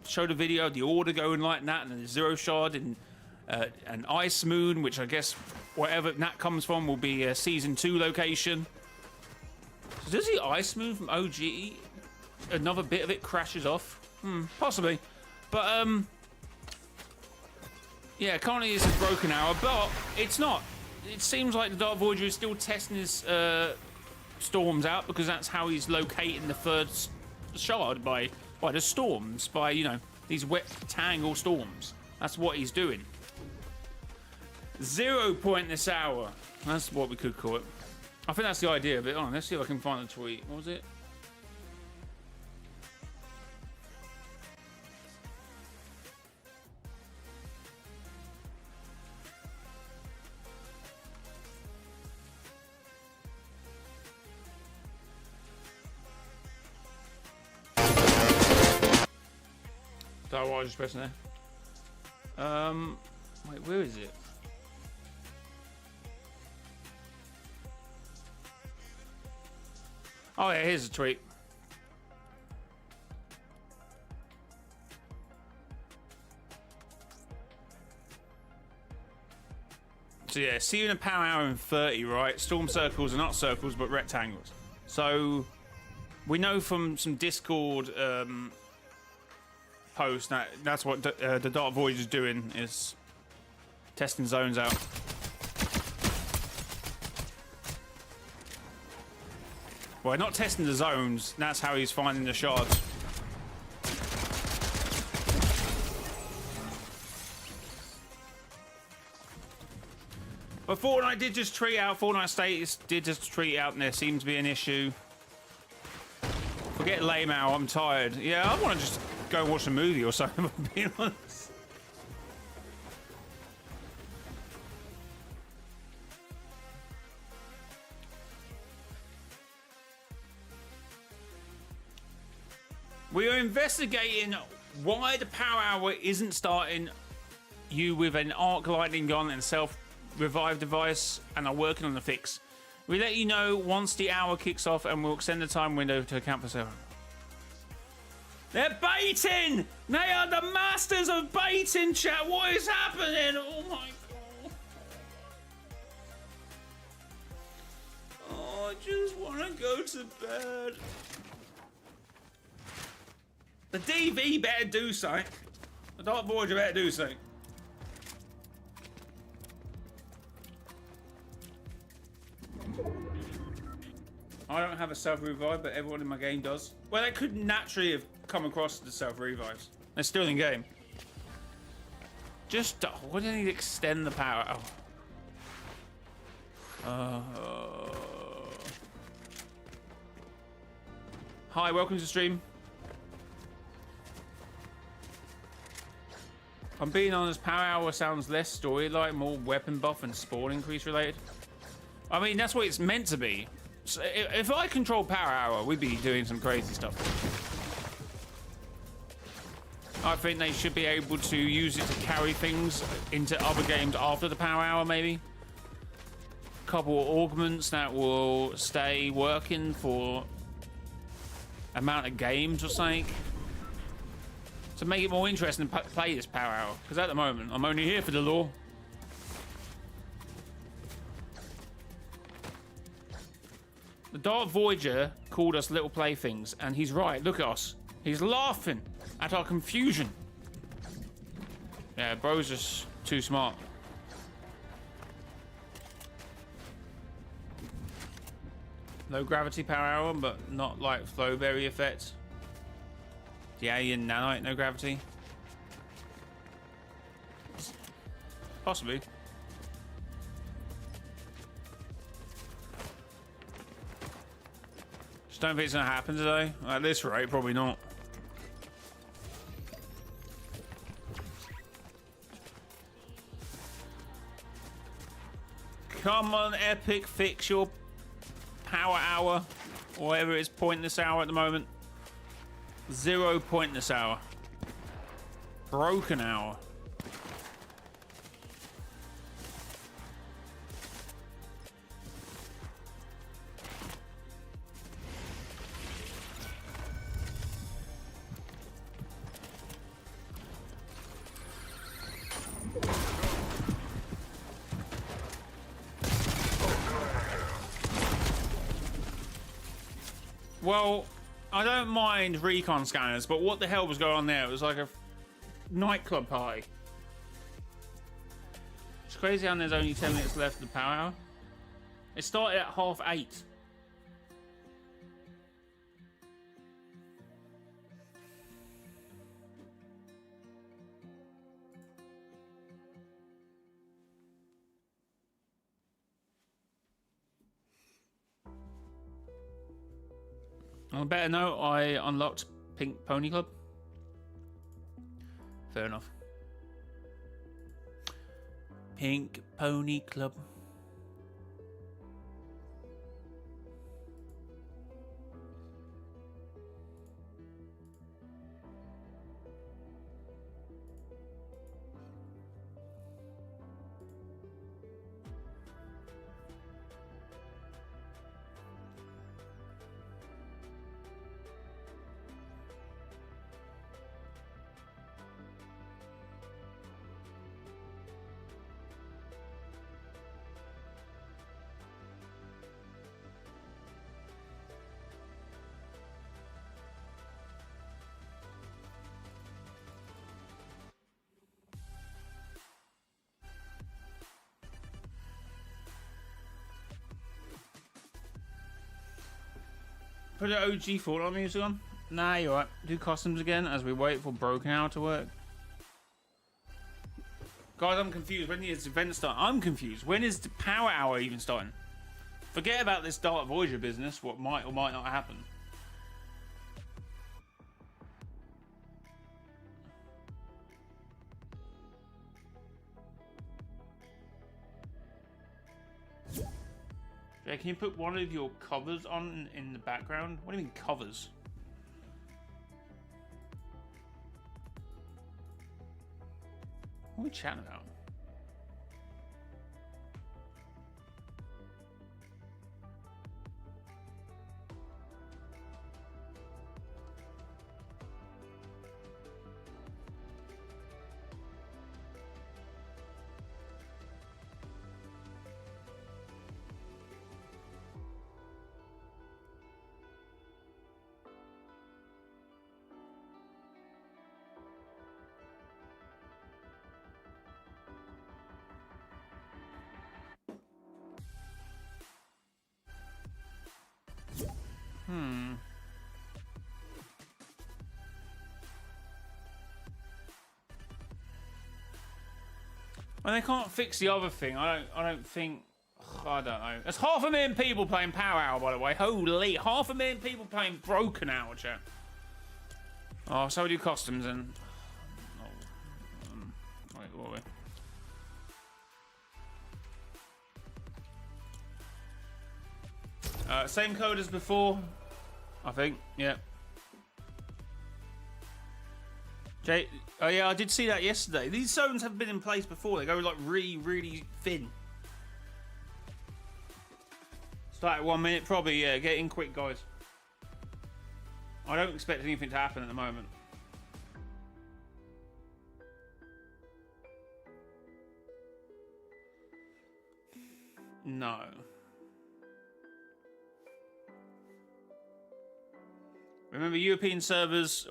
showed a video of the Order going like that, and the Zero Shard, and an Ice Moon, which I guess whatever that comes from will be a Season 2 location. So does the Ice Moon from OG, another bit of it crashes off? Possibly. But, yeah, currently it's a Broken Hour, but it's not. It seems like the Dark Voyager is still testing his storms out, because that's how he's locating the third shard, by the storms, by, you know, these rectangle storms. That's what he's doing. 0 point this hour. That's what we could call it. I think that's the idea of it. Oh, let's see if I can find the tweet. What was it? That's what I was just pressing there. Wait, where is it? Oh yeah, here's a tweet. So yeah, see you in a power hour in 30, right? Storm circles are not circles, but rectangles. So we know from some Discord posts that's what the Dark Voyager is doing, is testing zones out. Well, not testing the zones, that's how he's finding the shards. But Fortnite did just tweet out, Fortnite status did just tweet out, and there seems to be an issue. Forget lame hour, I'm tired. Yeah, I want to just go and watch a movie or something, if I'm being honest. We are investigating why the power hour isn't starting you with an arc lightning gun and self-revive device, and are working on the fix. We let you know once the hour kicks off, and we'll extend the time window to account for 7. They're baiting! They are the masters of baiting, chat! What is happening? Oh my god. Oh, I just want to go to bed. The DV better do something. The Dark Voyager better do something. I don't have a self-revive, but everyone in my game does. Well, they could naturally have come across the self-revives. They're still in game. Just, what do I need to extend the power? Hi, welcome to the stream. I'm being honest, power hour sounds less story-like, more weapon buff and spawn increase related. I mean, that's what it's meant to be. So if I control power hour, we'd be doing some crazy stuff. I think they should be able to use it to carry things into other games after the power hour, maybe. A couple of augments that will stay working for amount of games or something. To make it more interesting to play this power hour. Because at the moment, I'm only here for the lore. The Dark Voyager called us little playthings, and he's right. Look at us. He's laughing at our confusion. Yeah, bro's just too smart. Low gravity power hour, but not like flowberry effect. The alien nanite, no gravity. Possibly. Just don't think it's gonna happen today. At this rate, probably not. Come on, Epic, fix your power hour. Or whatever it is, pointless hour at the moment. 0 pointless hour. Broken hour. Well, I don't mind recon scanners, but what the hell was going on there? It was like a nightclub party. It's crazy how there's only 10 minutes left of the power hour. It started at 8:30. On a better note, I unlocked Pink Pony Club. Fair enough. Pink Pony Club. Put the OG Fortnite music on. Nah, you're right. Do customs again as we wait for Broken Hour to work. Guys, I'm confused. When is the event start? I'm confused. When is the power hour even starting? Forget about this Dark Voyager business. What might or might not happen. Jay, can you put one of your covers on in the background? What do you mean covers? What are we chatting about? Well, they can't fix the other thing. I don't think. I don't know. There's 500,000 people playing Power Hour, by the way. Holy, 500,000 people playing Broken Hour, chat. Oh, so we do customs and. Wait, what are we? Same code as before, I think. Yeah. Jay, oh yeah, I did see that yesterday. These zones have been in place before. They go like really thin. Start at 1 minute, probably. Yeah, get in quick, guys. I don't expect anything to happen at the moment. No. Remember, European servers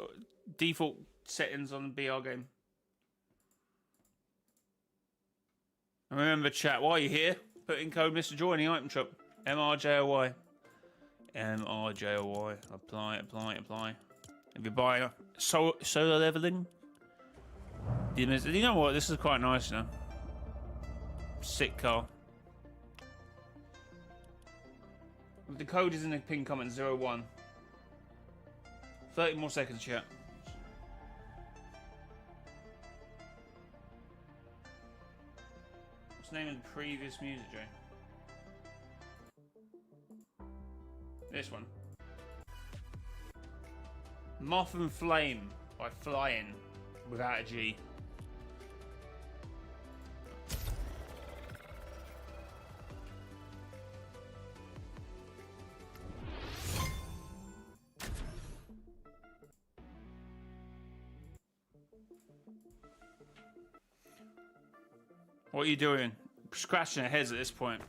default settings on the BR game. And remember, chat, while you're here, put in code Mr. Joy in the item shop. mrjayowhy. mrjayowhy. Apply. If you buy solar leveling, you know what? This is quite nice now. Sick car. The code is in the pin comment 01. 30 more seconds, chat. What's the name of the previous music, Jay? This one. Moth and Flame by Flying without a G. What are you doing? Scratching their heads at this point.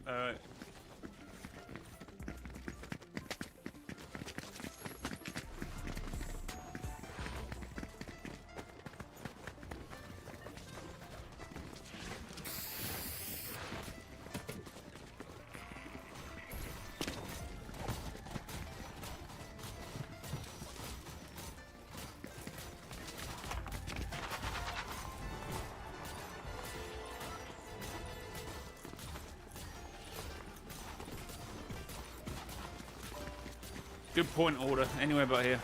Good point order, anywhere but here.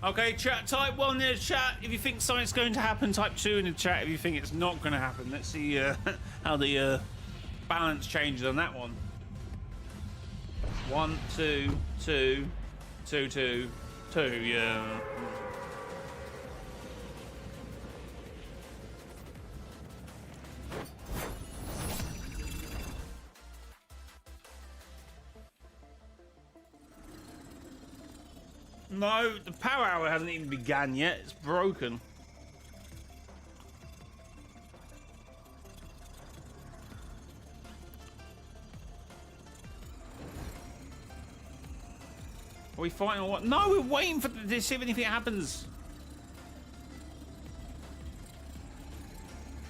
Okay, chat, type 1 in the chat if you think something's going to happen, type 2 in the chat if you think it's not going to happen. Let's see how the balance changes on that one. 1, 2, 2, 2, 2, 2, yeah. No, the power hour hasn't even begun yet. It's broken. Are we fighting or what? No, we're waiting for to see if anything happens.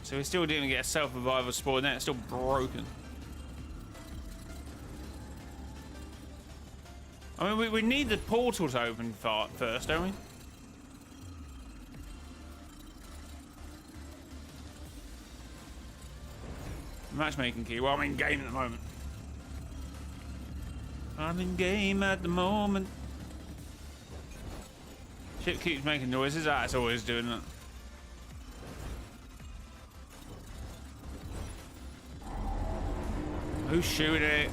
So we still didn't get a self-revival spawn there. It's still broken. I mean, we need the portal to open first, don't we? Matchmaking key. Well, I'm in game at the moment. I'm in game at the moment. Ship keeps making noises. That's always doing it. Who's shooting it?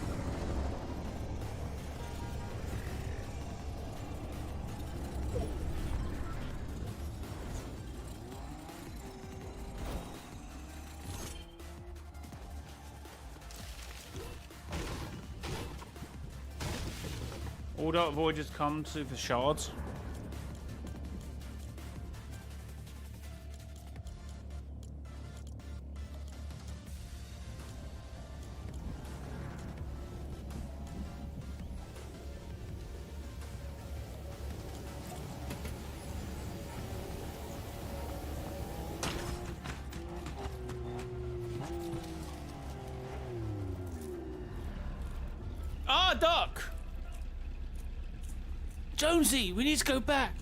All dark voyages come to the shards. Ah, duck! Jonesy, we need to go back.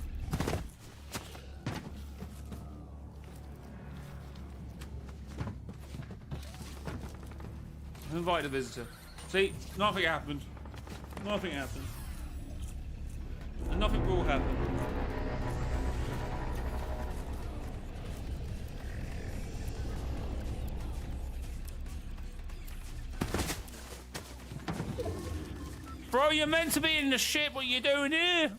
Invite a visitor. See, nothing happened. Nothing happened. And nothing will happen. Bro, you're meant to be in the ship. What are you doing here?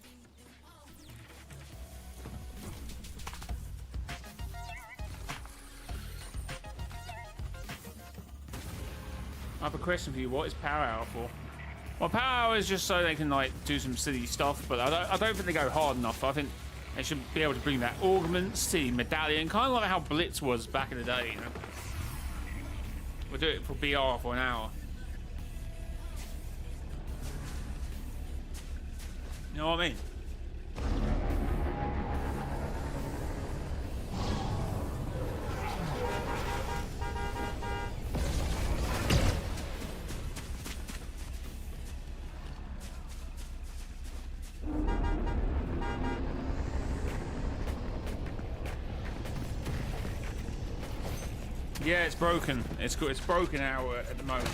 I have a question for you. What is power hour for? Well, power hour is just so they can like do some silly stuff, but I don't think they go hard enough. I think they should be able to bring that augments to the medallion, kind of like how Blitz was back in the day. You know? We'll do it for BR for an hour. You know what I mean? Yeah, it's broken. It's broken out at the moment.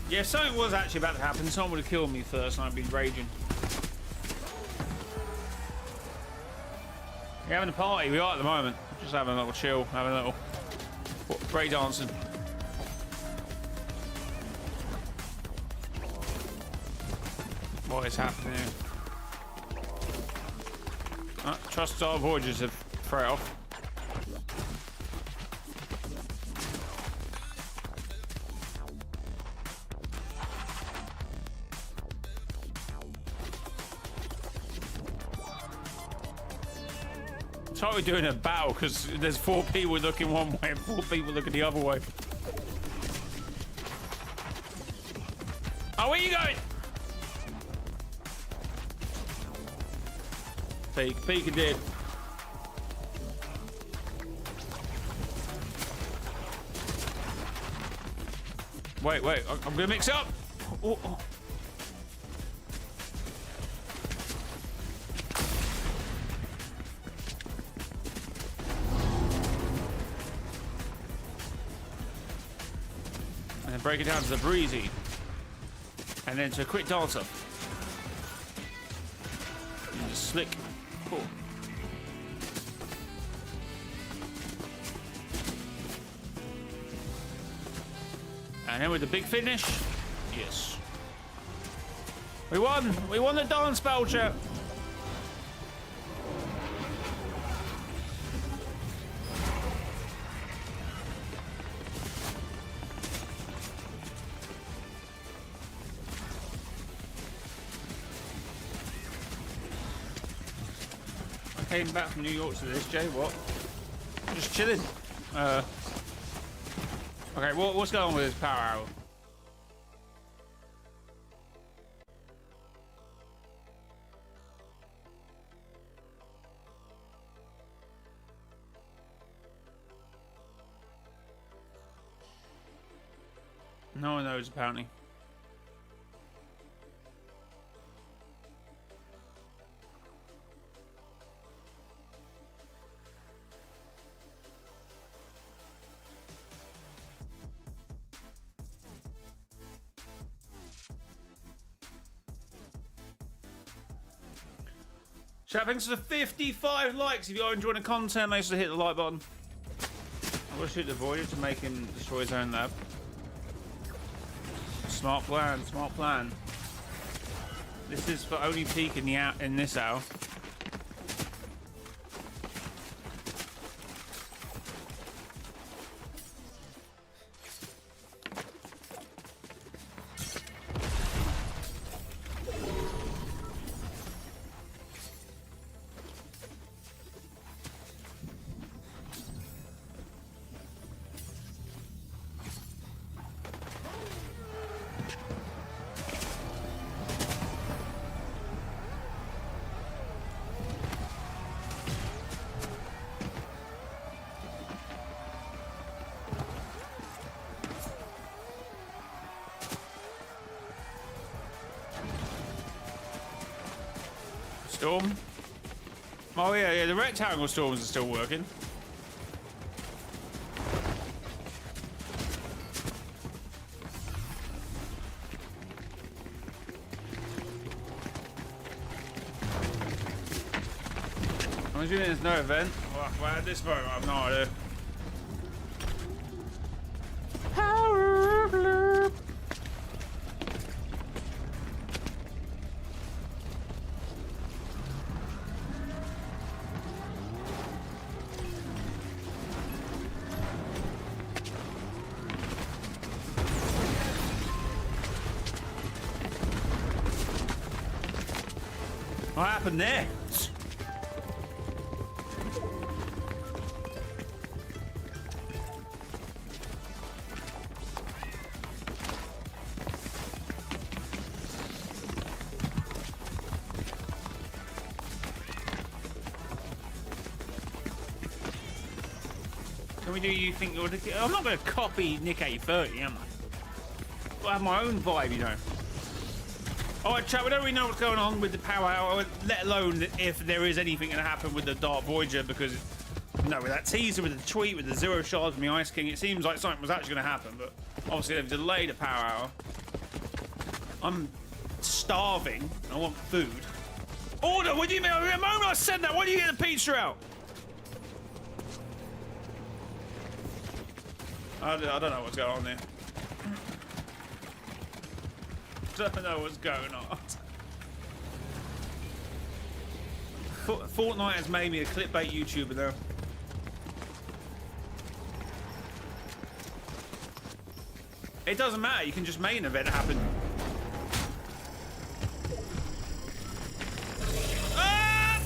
Yeah, something was actually about to happen. Someone would have killed me first and I'd been raging. You're having a party? We are at the moment. Just having a little chill, having a little break dancing. What is happening? Trust our voyagers have thrown it off. It's like we're doing a battle because there's 4 people looking one way and 4 people looking the other way. Oh, where are you going? Peek did. Wait, I'm gonna mix up. Oh. And then break it down to the breezy. And then to a quick dancer. And just slick. Cool. And then with the big finish, yes. We won! We won the dance battle, chat! I came back from New York to this, Jay, what? Just chilling. Okay, what's going on with this power hour? No one knows, apparently. Chat, thanks for the 55 likes. If you're enjoying the content, make sure to hit the like button. I'm going to shoot the Voyager to make him destroy his own lab. Smart plan, smart plan. This is for only peak in this hour. Storm. Oh yeah, the rectangle storms are still working. I'm assuming there's no event. Well, at this moment, I have no idea. Power blurb. What happened there? Can we do you think you're... I'm not going to copy Nick 830, am I? I have my own vibe, you know. Alright, chat, we don't really know what's going on with the power hour, let alone if there is anything going to happen with the Dark Voyager, because, no, with that teaser, with the tweet, with the 0 shards from the Ice King, it seems like something was actually going to happen, but obviously they've delayed a power hour. I'm starving. I want food. Order! What do you mean? The moment I said that, why do you get the pizza out? I don't know what's going on there. Don't know what's going on. Fortnite has made me a clickbait YouTuber though. It doesn't matter, you can just make an event happen. Ah!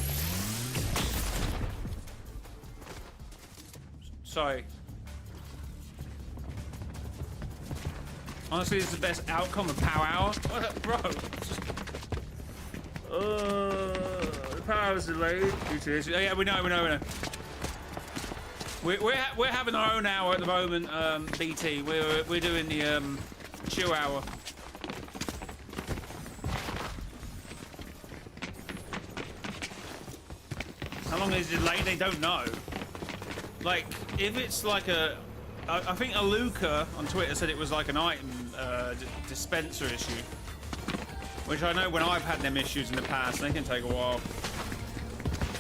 Sorry. Honestly, this is the best outcome of Power Hour. What up, bro? The power hour's delayed due to this. Oh, yeah, we know. We're having our own hour at the moment, BT. We're doing the chill hour. How long is it delayed? They don't know. Like, if it's like a... I think Aluka on Twitter said it was like an item dispenser issue, which I know when I've had them issues in the past, they can take a while.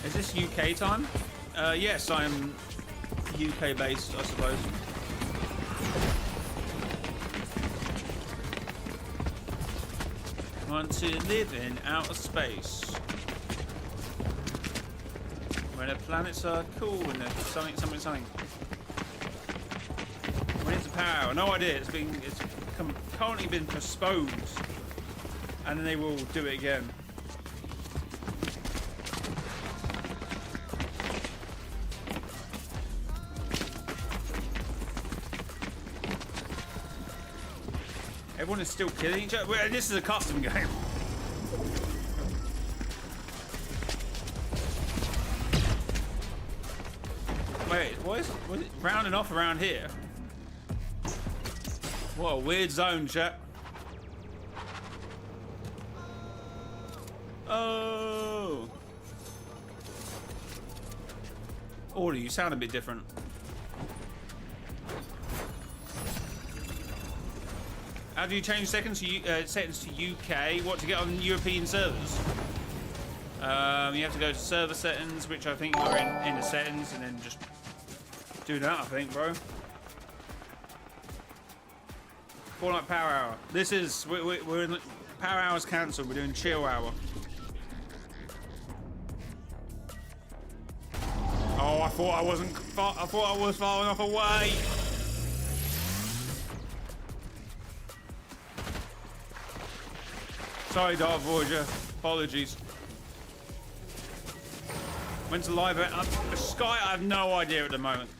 Is this UK time? Yes, I'm UK based, I suppose. Want to live in outer space, where the planets are cool and there's something. When is the power hour? No idea. It's currently been postponed, and then they will do it again. Everyone is still killing each other. This is a custom game. Wait, was it rounding off around here? What a weird zone, chat. Oh. Order, you sound a bit different. How do you change settings to UK? What, to get on European servers? You have to go to server settings, which I think are in the settings, and then just do that, I think, bro. Fortnite Power Hour. This is we're in Power Hour's cancelled. We're doing chill hour. Oh, I thought I wasn't. I thought I was far enough away. Sorry, Dark Voyager. Apologies. When's the live event? Sky, I have no idea at the moment.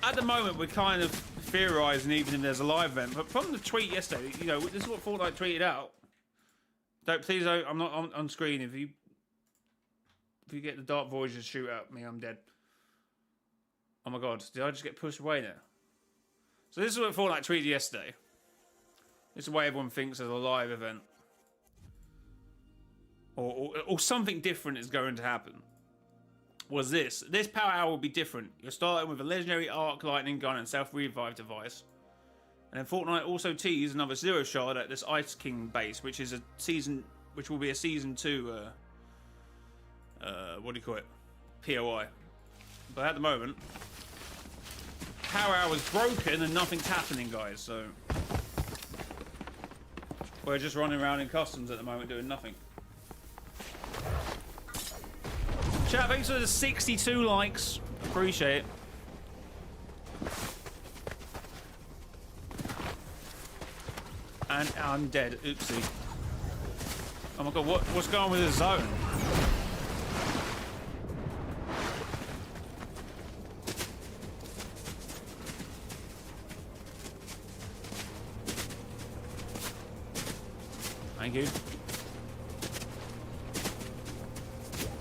At the moment, we're kind of theorising even if there's a live event. But from the tweet yesterday, you know, this is what Fortnite tweeted out. Please, I'm not on screen. If you get the Dark Voyager to shoot at me, I'm dead. Oh my god, did I just get pushed away there? So this is what Fortnite tweeted yesterday. This is the way everyone thinks there's a live event. Or something different is going to happen. Was this power hour will be different. You're starting with a legendary arc lightning gun and self-revive device. And then Fortnite also teased another 0 shard at this Ice King base, which is which will be a season 2 what do you call it? POI. But at the moment, power hour is broken and nothing's happening, guys, so we're just running around in customs at the moment doing nothing. Chat, thanks for the 62 likes. Appreciate it. And I'm dead. Oopsie. Oh my god, what's going on with the zone? Thank you.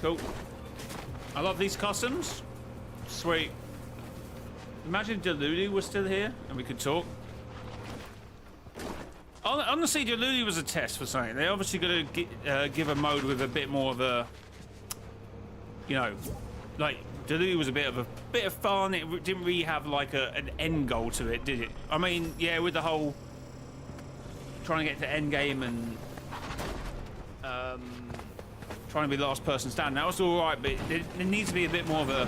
Cool. I love these customs. Sweet. Imagine if Delulu was still here and we could talk. Honestly, Delulu was a test for something. They're obviously going to give a mode with a bit more of a, you know, like Delulu was a bit of fun. It didn't really have like an end goal to it, did it? I mean, yeah, with the whole trying to get to end game and trying to be the last person standing, that was all right, but there needs to be a bit more of a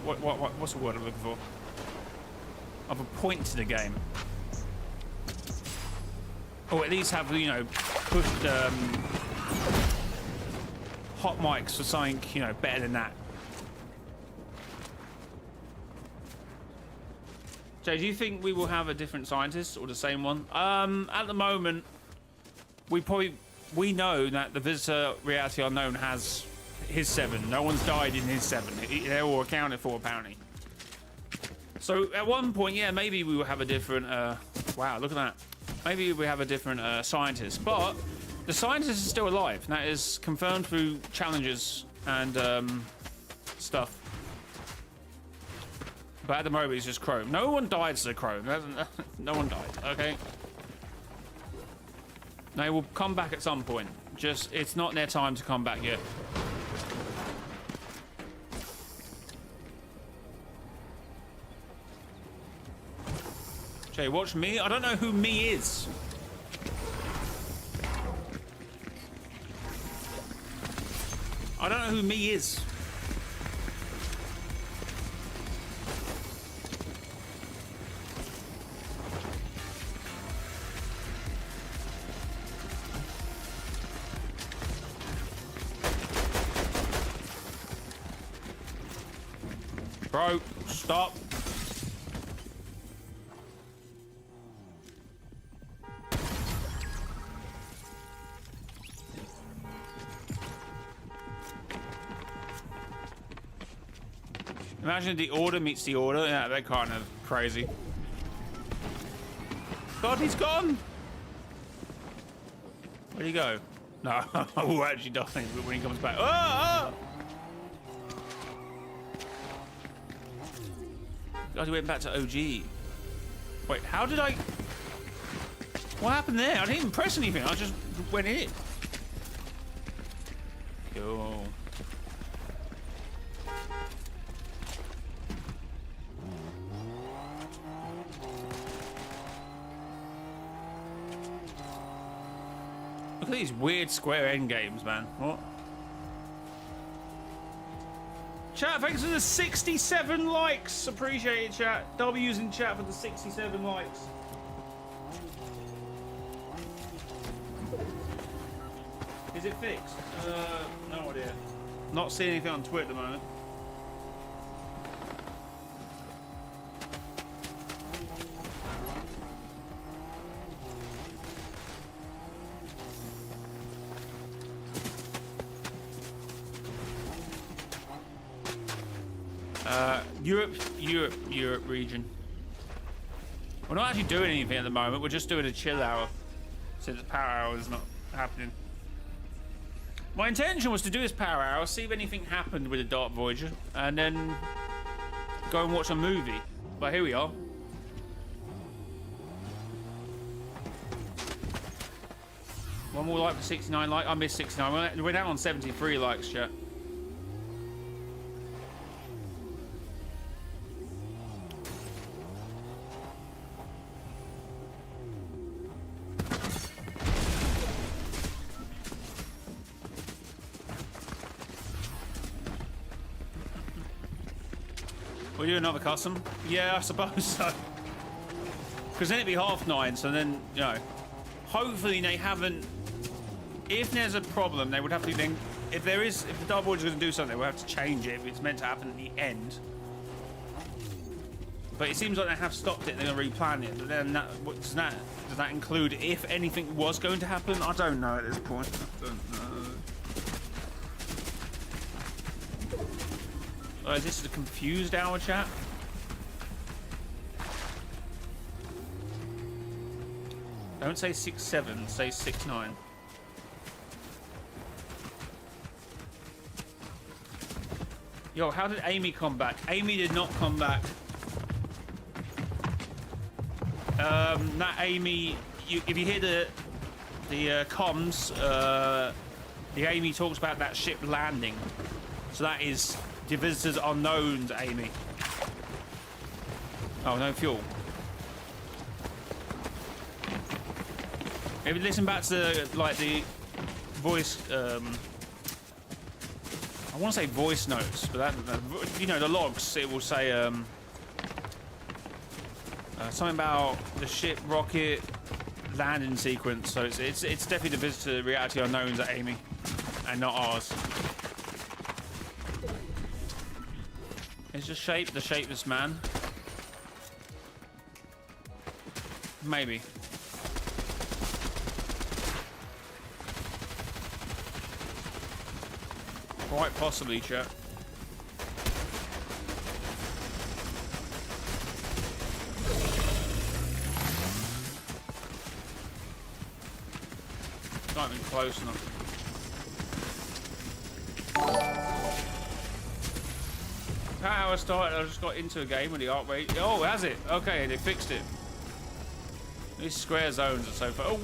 what's the word I'm looking for? Of a point to the game. Or at least have, you know, pushed hot mics for something, you know, better than that. Jay, do you think we will have a different scientist or the same one? At the moment, we know that the visitor reality unknown has his 7. No one's died in his 7. They're all accounted for, apparently. So at one point, yeah, maybe we will have a different. Wow, look at that. Maybe we have a different scientist, but the scientist is still alive. And that is confirmed through challenges and stuff. But at the moment, it's just Chrome. No one died as a Chrome. No one died. Okay. They will come back at some point. Just, it's not their time to come back yet. Jay, watch me. I don't know who me is. I don't know who me is. Bro, stop. Imagine the order meets the order. Yeah, they're kind of crazy. God, he's gone. Where'd he go? No, we'll actually die when he comes back. Oh! God, he went back to OG. Wait, how did I... What happened there? I didn't even press anything. I just went in. Cool. Look at these weird square end games, man. What? Chat, thanks for the 67 likes. Appreciate it, chat. W's in chat for the 67 likes. Is it fixed? No idea. Not seeing anything on Twitter at the moment. Europe region. We're not actually doing anything at the moment. We're just doing a chill hour since power hour is not happening. My intention was to do this power hour, see if anything happened with the Dark Voyager, and then go and watch a movie. But here we are. One more like for 69 likes. I missed 69. We're down on 73 likes, chat. We do another custom? Yeah, I suppose so. Because then it'd be 9:30, so then, you know, hopefully they haven't... If there's a problem, they would have to then... If the double is going to do something, they will have to change it if it's meant to happen at the end. But But it seems like they have stopped it. They're going to replan it. But then does that include if anything was going to happen? I don't know at this point. I don't know. Oh, is this a confused hour chat? Don't say 6-7. Say 6-9. Yo, how did Amy come back? Amy did not come back. That Amy, if you hear the comms, the Amy talks about that ship landing. So that is the visitors unknown to Amy. Oh, no fuel. Maybe listen back to like the voice. I want to say voice notes, but that you know the logs. It will say something about the ship rocket landing sequence. So it's definitely the visitor reality unknowns at Amy, and not ours. It's just the shapeless man. Maybe. Quite possibly, chat. Not even close enough. How I started, I just got into a game with the art rate. Oh, has it? Okay, they fixed it. These square zones are so far. Oh.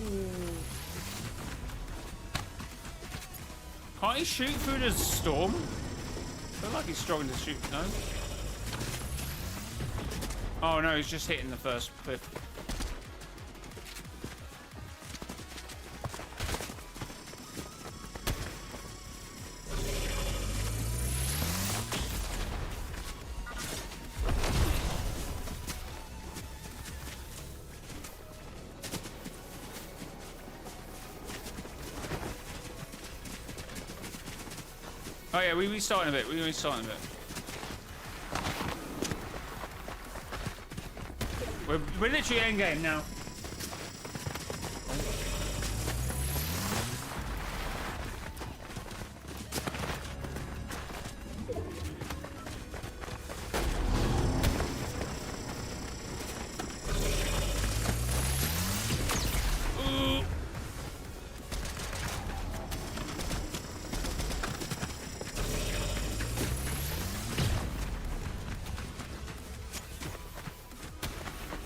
Can't he shoot through the storm? I feel like he's struggling to shoot. No? Oh no, he's just hitting the first cliff. Oh yeah, we restarting a bit. We restarting a bit. We're literally end game now.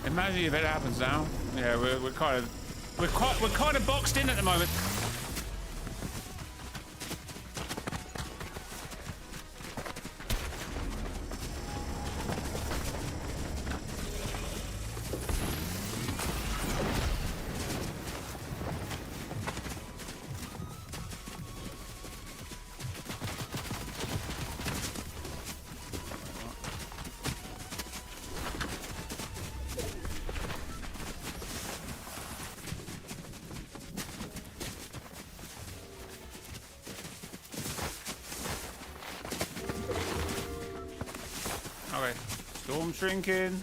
Imagine if it happens now. Yeah, we're kind of boxed in at the moment. Okay, storm shrinking.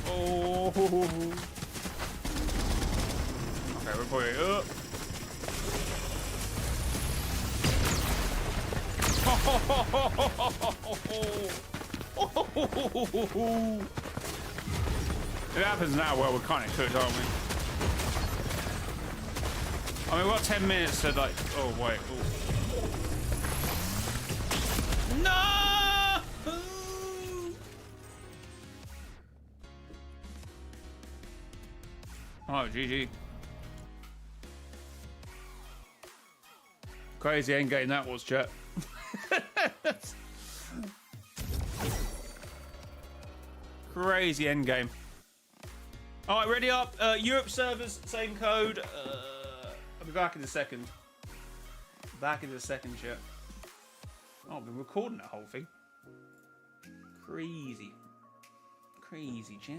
Oh. Okay, we're putting up. It happens now. Well, we're kind of cooked, aren't we? I mean, we've got 10 minutes to like. Oh wait. Ooh. No! Oh, GG. Crazy endgame that was, chat. Crazy endgame. All right, ready up. Europe servers, same code. I'll be back in a second. Back in the second chat. Oh, I've been recording that whole thing. Crazy. Crazy chat.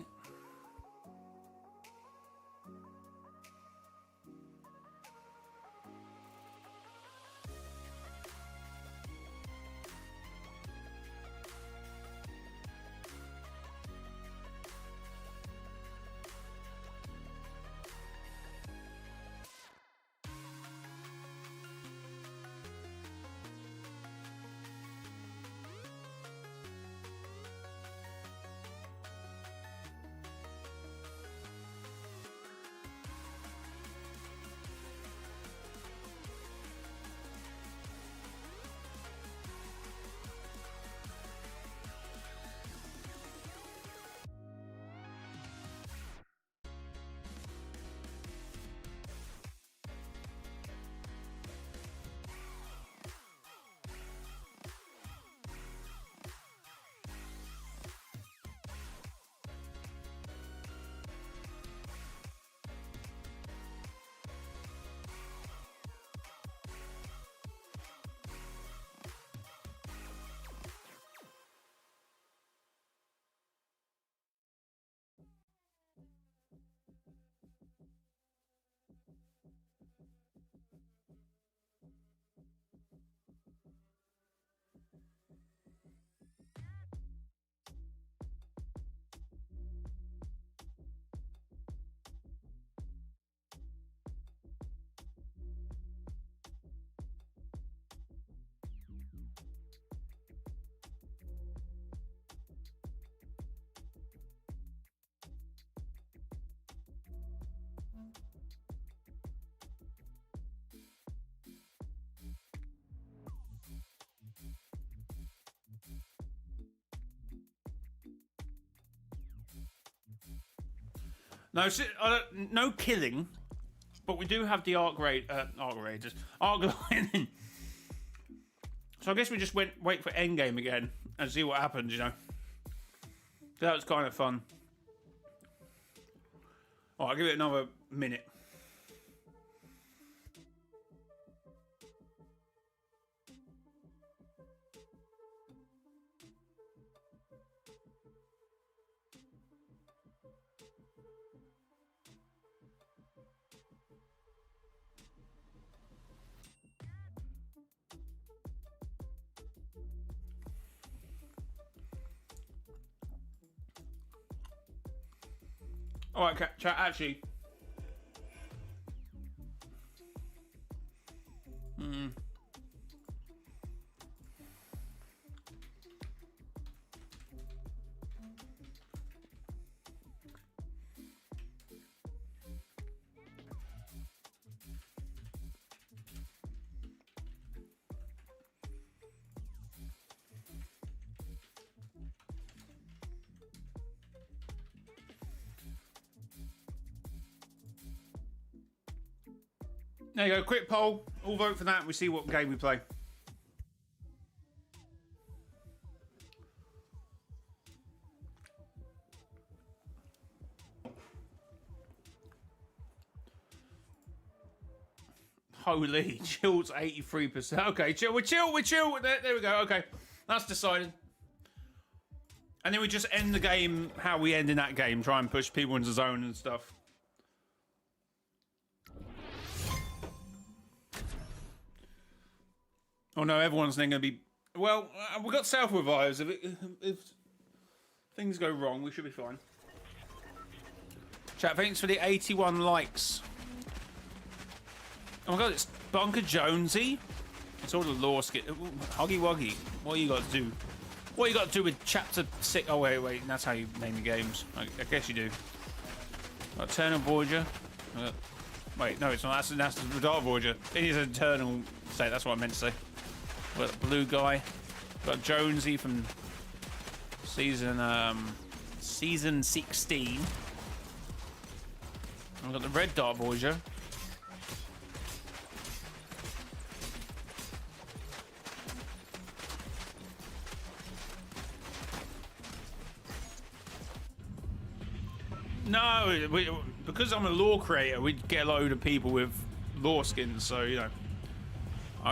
No, no killing, but we do have the arc raiders, arc lightning. So I guess we just wait for endgame again and see what happens. You know, that was kind of fun. All right, I'll give it another minute. All right, chat. Actually, there you go. Quick poll. All vote for that. And we see what game we play. Holy, chill's 83%. Okay, chill. We're chill. There we go. Okay, that's decided. And then we just end the game how we end in that game. Try and push people into zone and stuff. Oh no, everyone's then going to be... Well, we've got self-revives. If things go wrong, we should be fine. Chat, thanks for the 81 likes. Oh my god, it's Bunker Jonesy. It's all the law skit. Huggy Wuggy. What you got to do? What you got to do with chapter 6? Oh wait. That's how you name the games. I guess you do. Got Eternal Voyager. Wait, no, it's not. That's the Dark Voyager. It is an Eternal state. That's what I meant to say. Got the blue guy. Got Jonesy from season 16. I've got the red Dark Voyager. No, because I'm a lore creator, we get a load of people with lore skins, so, you know,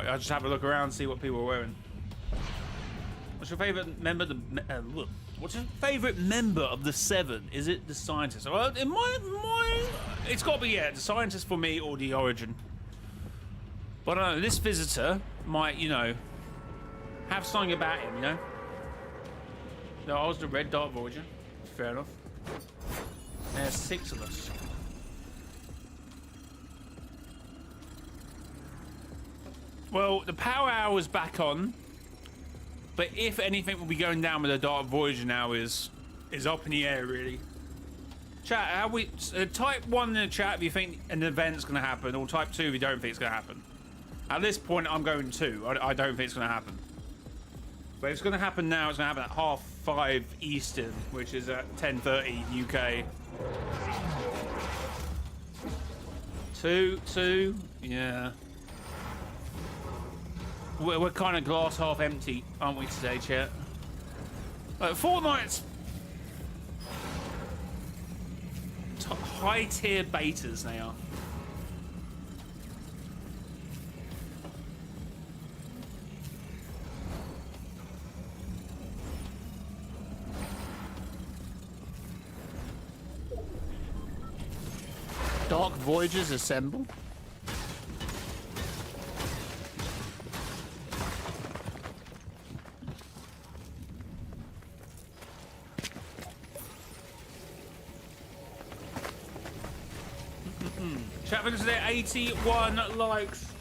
I'll just have a look around, see what people are wearing. What's your favourite member? What's your favourite member of the 7? Is it the scientist? Well, in it's got to be the scientist for me or the origin. But I don't know. This visitor might, you know, have something about him. You know. No, I was the red Dark Voyager. Fair enough. There's 6 of us. Well, the power hour is back on. But if anything will be going down with the Dark Voyager now is up in the air, really. Chat, how we type 1 in the chat if you think an event's going to happen, or type 2 if you don't think it's going to happen. At this point, I'm going 2. I don't think it's going to happen. But if it's going to happen now, it's going to happen at 5:30 Eastern, which is at 10:30 UK. 2, yeah. We're kind of glass half empty, aren't we, today, chat? Fortnite's high-tier betas, they are. Dark Voyagers assemble. Chat because they're 81 likes.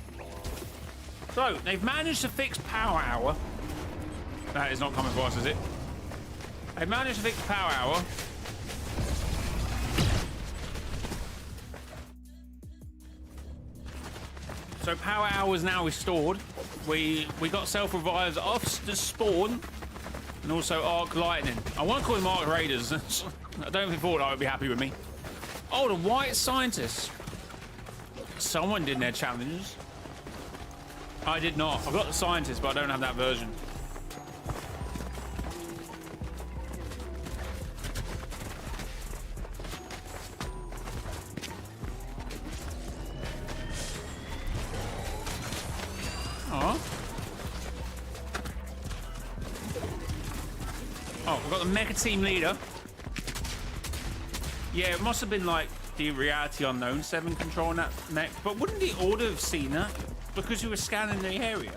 So they've managed to fix power hour. That is not coming for us, is it? They've managed to fix power hour. So power hour is now restored. We got self-revives off the spawn, and also arc lightning. I want to call them arc raiders. I don't think Fortnite would be happy with me. Oh, the white scientists. Someone did their challenges. I did not. I've got the scientist, but I don't have that version. Oh, we've got the mecha team leader. Yeah, it must have been like the Reality Unknown 7 controlling that mech. But wouldn't the Order have seen that? Because you were scanning the area.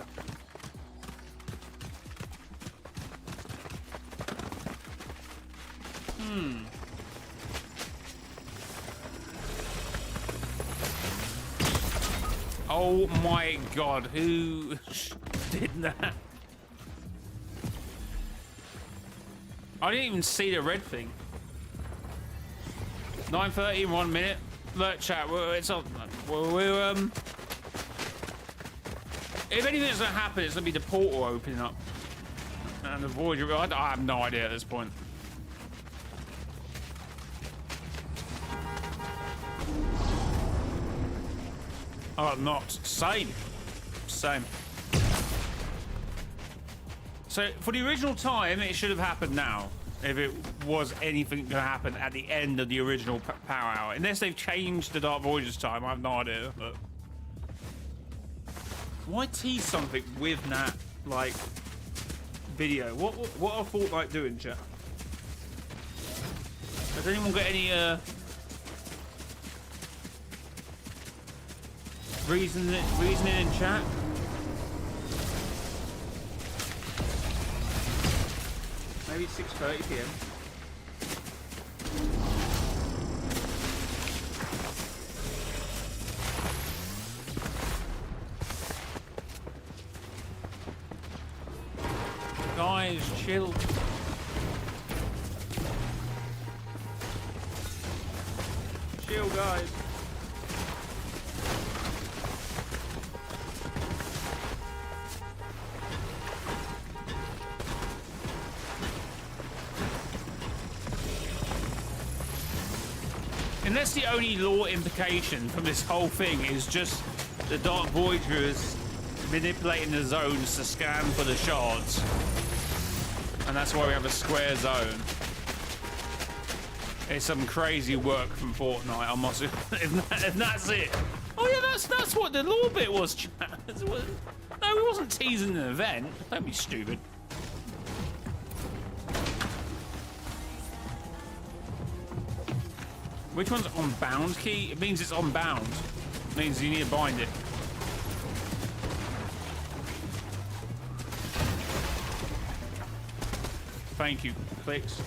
Oh my god, who did that? I didn't even see the red thing. 9:30 in 1 minute. Look, chat, it's up. If anything's gonna happen, it's gonna be the portal opening up. And the Voyager, I have no idea at this point. Oh, not. Same. So, for the original time, it should have happened now. If it was anything going to happen at the end of the original power hour. Unless they've changed the Dark Voyager's time, I have no idea. But why tease something with that, like, video? What are Fortnite doing, chat? Has anyone got any, reasoning in chat? Maybe 6:30 PM. Guys, chill. Chill, guys. Unless the only lore implication from this whole thing is just the Dark Voyagers manipulating the zones to scan for the shards. And that's why we have a square zone. It's some crazy work from Fortnite, I must if that's it. Oh yeah, that's what the lore bit was, chat. No, we wasn't teasing an event. Don't be stupid. Which one's on bound key? It means it's on bound. It means you need to bind it. Thank you. Clicks.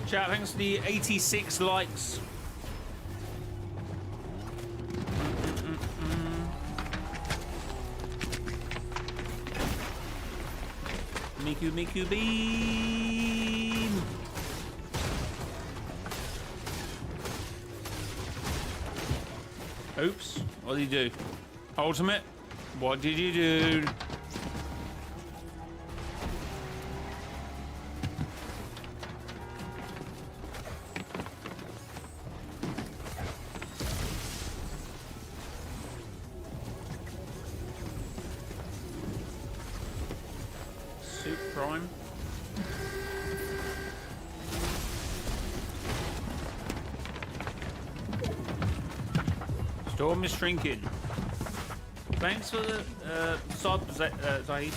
Chat, thanks for the 86 likes. Miku beam. Oops. What did you do? Ultimate? What did you do? Storm is shrinking. Thanks for the sub, Zahid.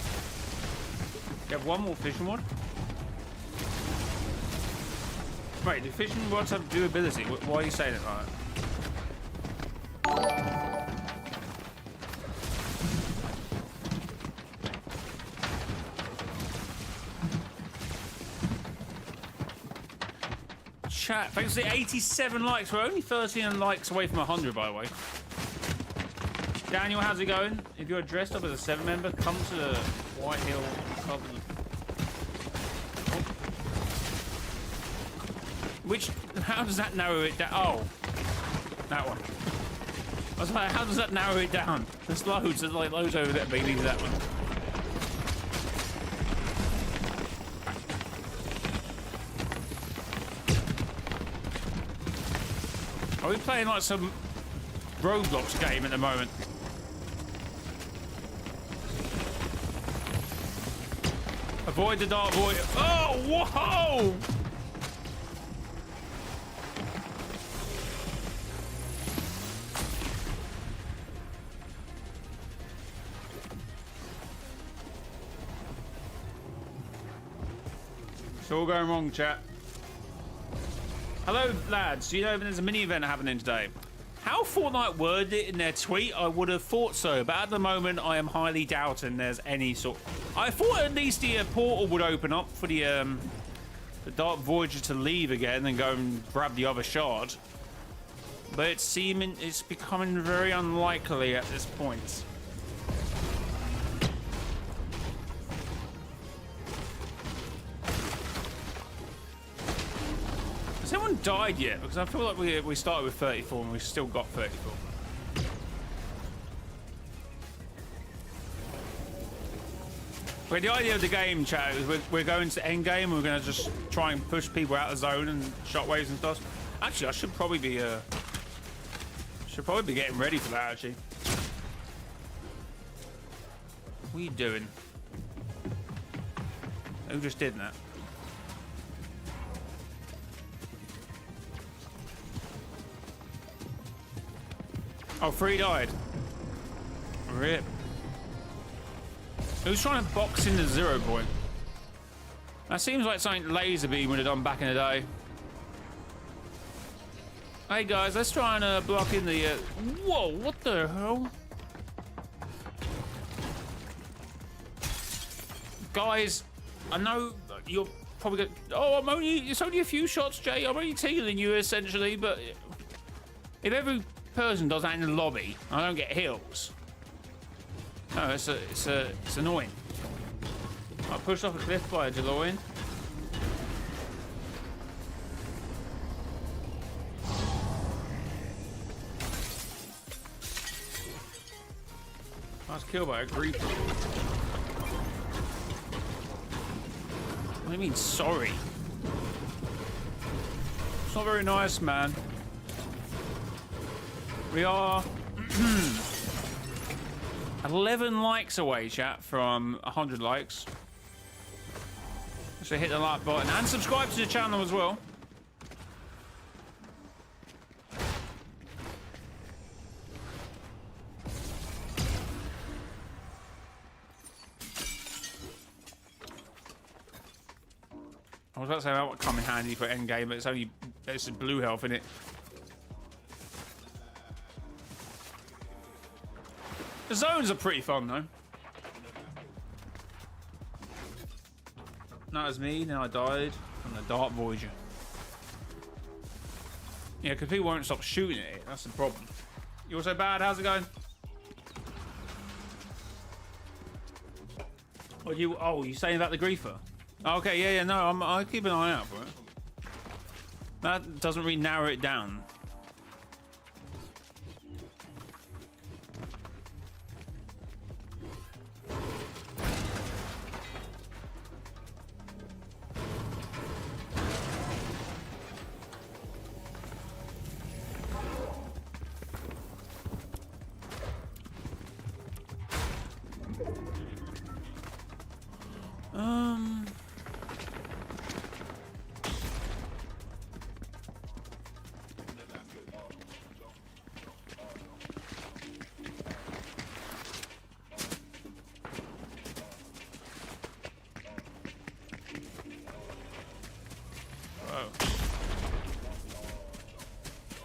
You have one more fishing rod? Wait, do fishing rods have durability? Why are you saying it like that? Chat, thanks for the 87 likes. We're only 13 likes away from 100, by the way. Daniel, how's it going? If you're dressed up as a 7 member, come to the White Hill Covenant. Which, how does that narrow it down? Oh, that one. I was like, how does that narrow it down? There's like loads over there, maybe that one. Are we playing like some Roblox game at the moment? Avoid the dark void. Oh, whoa! It's all going wrong, chat. Hello, lads. Do you know if there's a mini event happening today? How Fortnite worded it in their tweet, I would have thought so, but at the moment, I am highly doubting there's any sort. I thought at least the portal would open up for the Dark Voyager to leave again and go and grab the other shard, but it's becoming very unlikely at this point. Has anyone died yet? Because I feel like we started with 34 and we've still got 34. Well, the idea of the game, chat, is we're going to end game and we're going to just try and push people out of the zone and shockwaves and stuff. Actually, I should probably be getting ready for that, actually. What are you doing? Who just did that? Oh, 3 died. Rip. Who's trying to box in the 0 point? That seems like something Laserbeam would have done back in the day. Hey guys, let's try and block in the. Whoa! What the hell? Guys, I know you're probably going. Oh, it's only a few shots, Jay. I'm only teasing you essentially, but if every person does that in the lobby, I don't get heals. No, it's annoying. I pushed off a cliff by a DeLorean. I was killed by a creeper. What do you mean, sorry? It's not very nice, man. We are 11 likes away, chat, from 100 likes. So hit the like button and subscribe to the channel as well. I was about to say that would come in handy for endgame, but it's blue health in it. The zones are pretty fun though. That was me, then I died from the Dark Voyager. Yeah, because people won't stop shooting at it, that's the problem. You also bad, how's it going? What you saying about the griefer? Okay, yeah, no, I keep an eye out for it. That doesn't really narrow it down.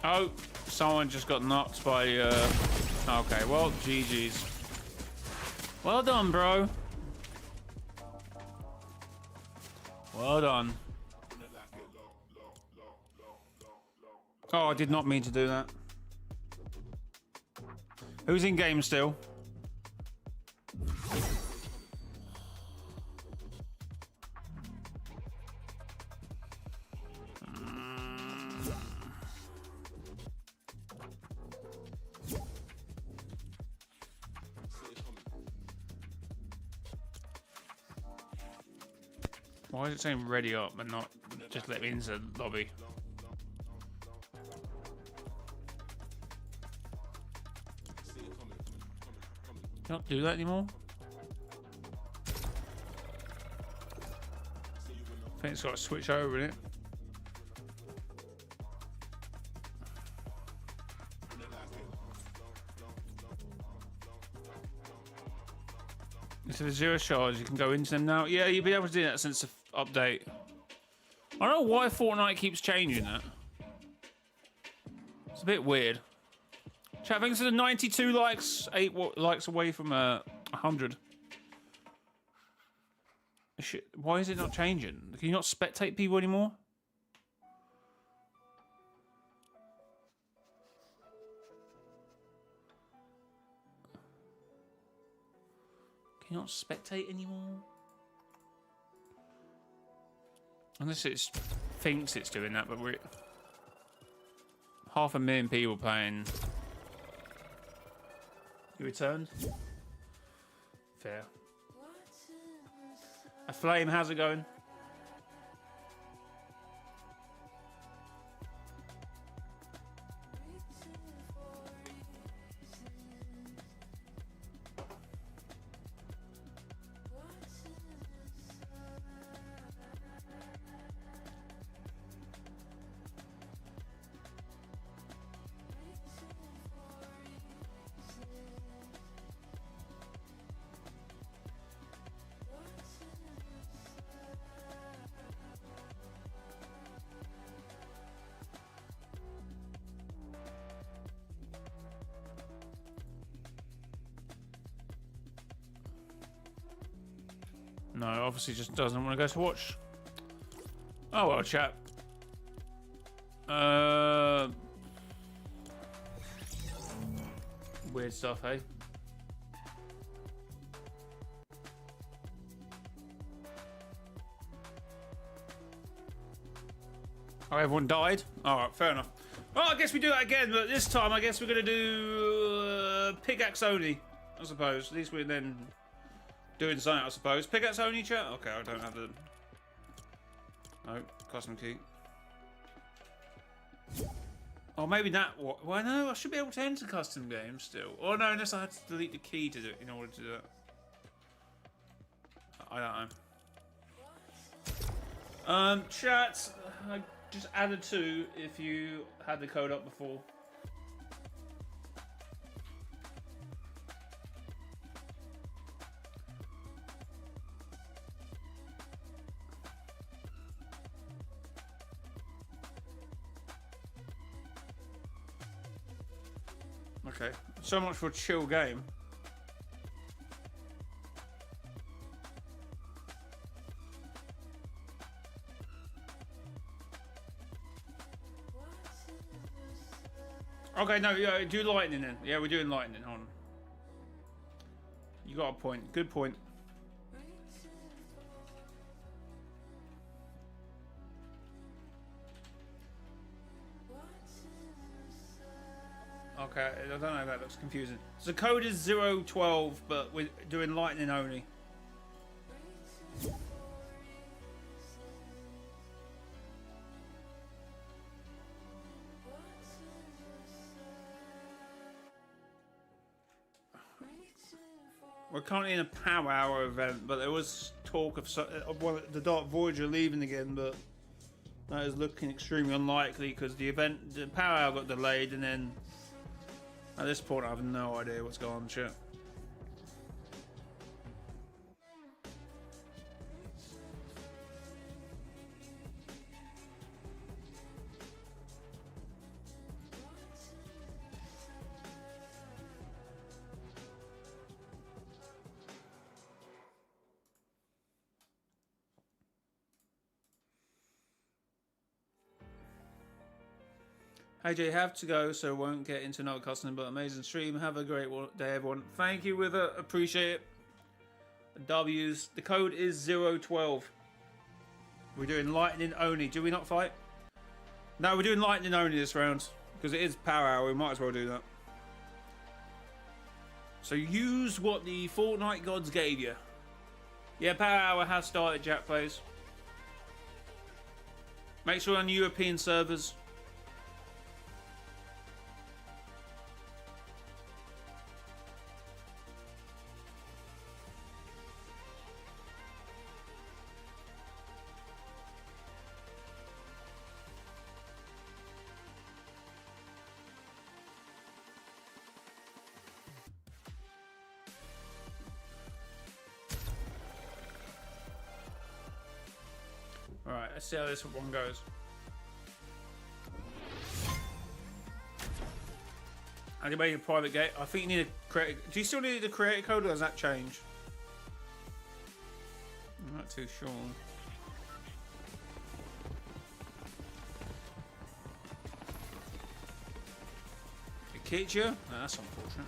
Oh, someone just got knocked by, okay, well, GG's. Well done, bro. Well done. Oh, I did not mean to do that. Who's in game still? Why is it saying ready up and not just let me into the lobby? Can't do that anymore? I think it's got to switch over in it. So the zero charge, you can go into them now. Yeah, you'll be able to do that since the update. I don't know why Fortnite keeps changing that. It's a bit weird. Chat, thanks for the 92 likes, 8 likes away from 100. Shit, why is it not changing? Can you not spectate people anymore? Can you not spectate anymore? Unless it thinks it's doing that, but we're 500,000 people playing. You returned? Fair. A Flame, how's it going? No, obviously just doesn't want to go to watch. Oh well, chat. Weird stuff, hey? Oh, everyone died? Alright, fair enough. Oh, I guess we do that again, but this time I guess we're going to do pickaxe only, I suppose. At least we're then doing something, I suppose. Pickaxe only, chat? Okay, I don't have the... No, custom key. Oh, maybe that. Well, no, I should be able to enter custom games still. Oh no, unless I had to delete the key to do it in order to do it. I don't know. Chat. I just added 2 if you had the code up before. Okay, so much for a chill game. Okay, no, yeah, do lightning then. Yeah, we're doing lightning. Hold on. You got a point. Good point. Okay, I don't know, that looks confusing. So code is 012, but we're doing lightning only. We're currently in a power hour event, but there was talk of the Dark Voyager leaving again, but that is looking extremely unlikely because the power hour got delayed, and then at this point I have no idea what's going on. Shit. Hey Jay, have to go, so won't get into another customer, but amazing stream. Have a great day, everyone. Thank you, Wither. Appreciate it. W's. The code is 012. We're doing lightning only. Do we not fight? No, we're doing lightning only this round because it is power hour. We might as well do that. So use what the Fortnite gods gave you. Yeah, power hour has started, Jack plays. Make sure on European servers. Alright, let's see how this one goes. How do you make a private gate? I think you need to create. Do you still need to create a code, or does that change? I'm not too sure. It kicked you? No, that's unfortunate.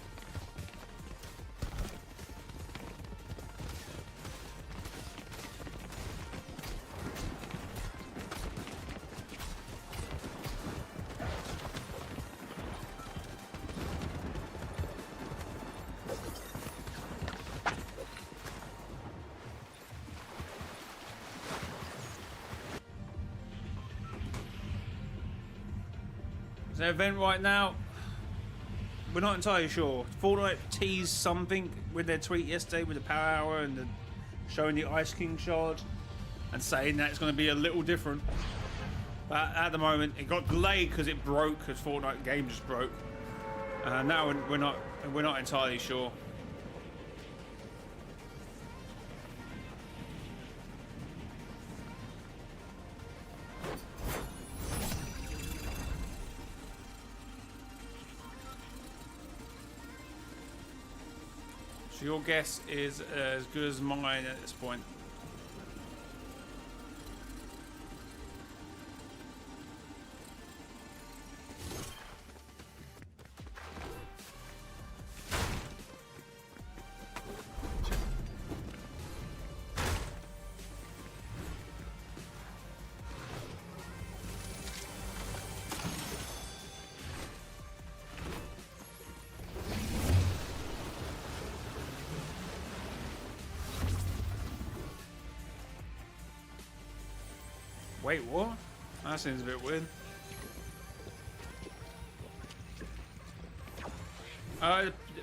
The event right now, we're not entirely sure. Fortnite teased something with their tweet yesterday with the power hour and showing the Ice King shard and saying that it's going to be a little different. But at the moment, it got delayed because it broke, because Fortnite game just broke. Now we're not entirely sure. Your guess is as good as mine at this point. Wait, what? That seems a bit weird.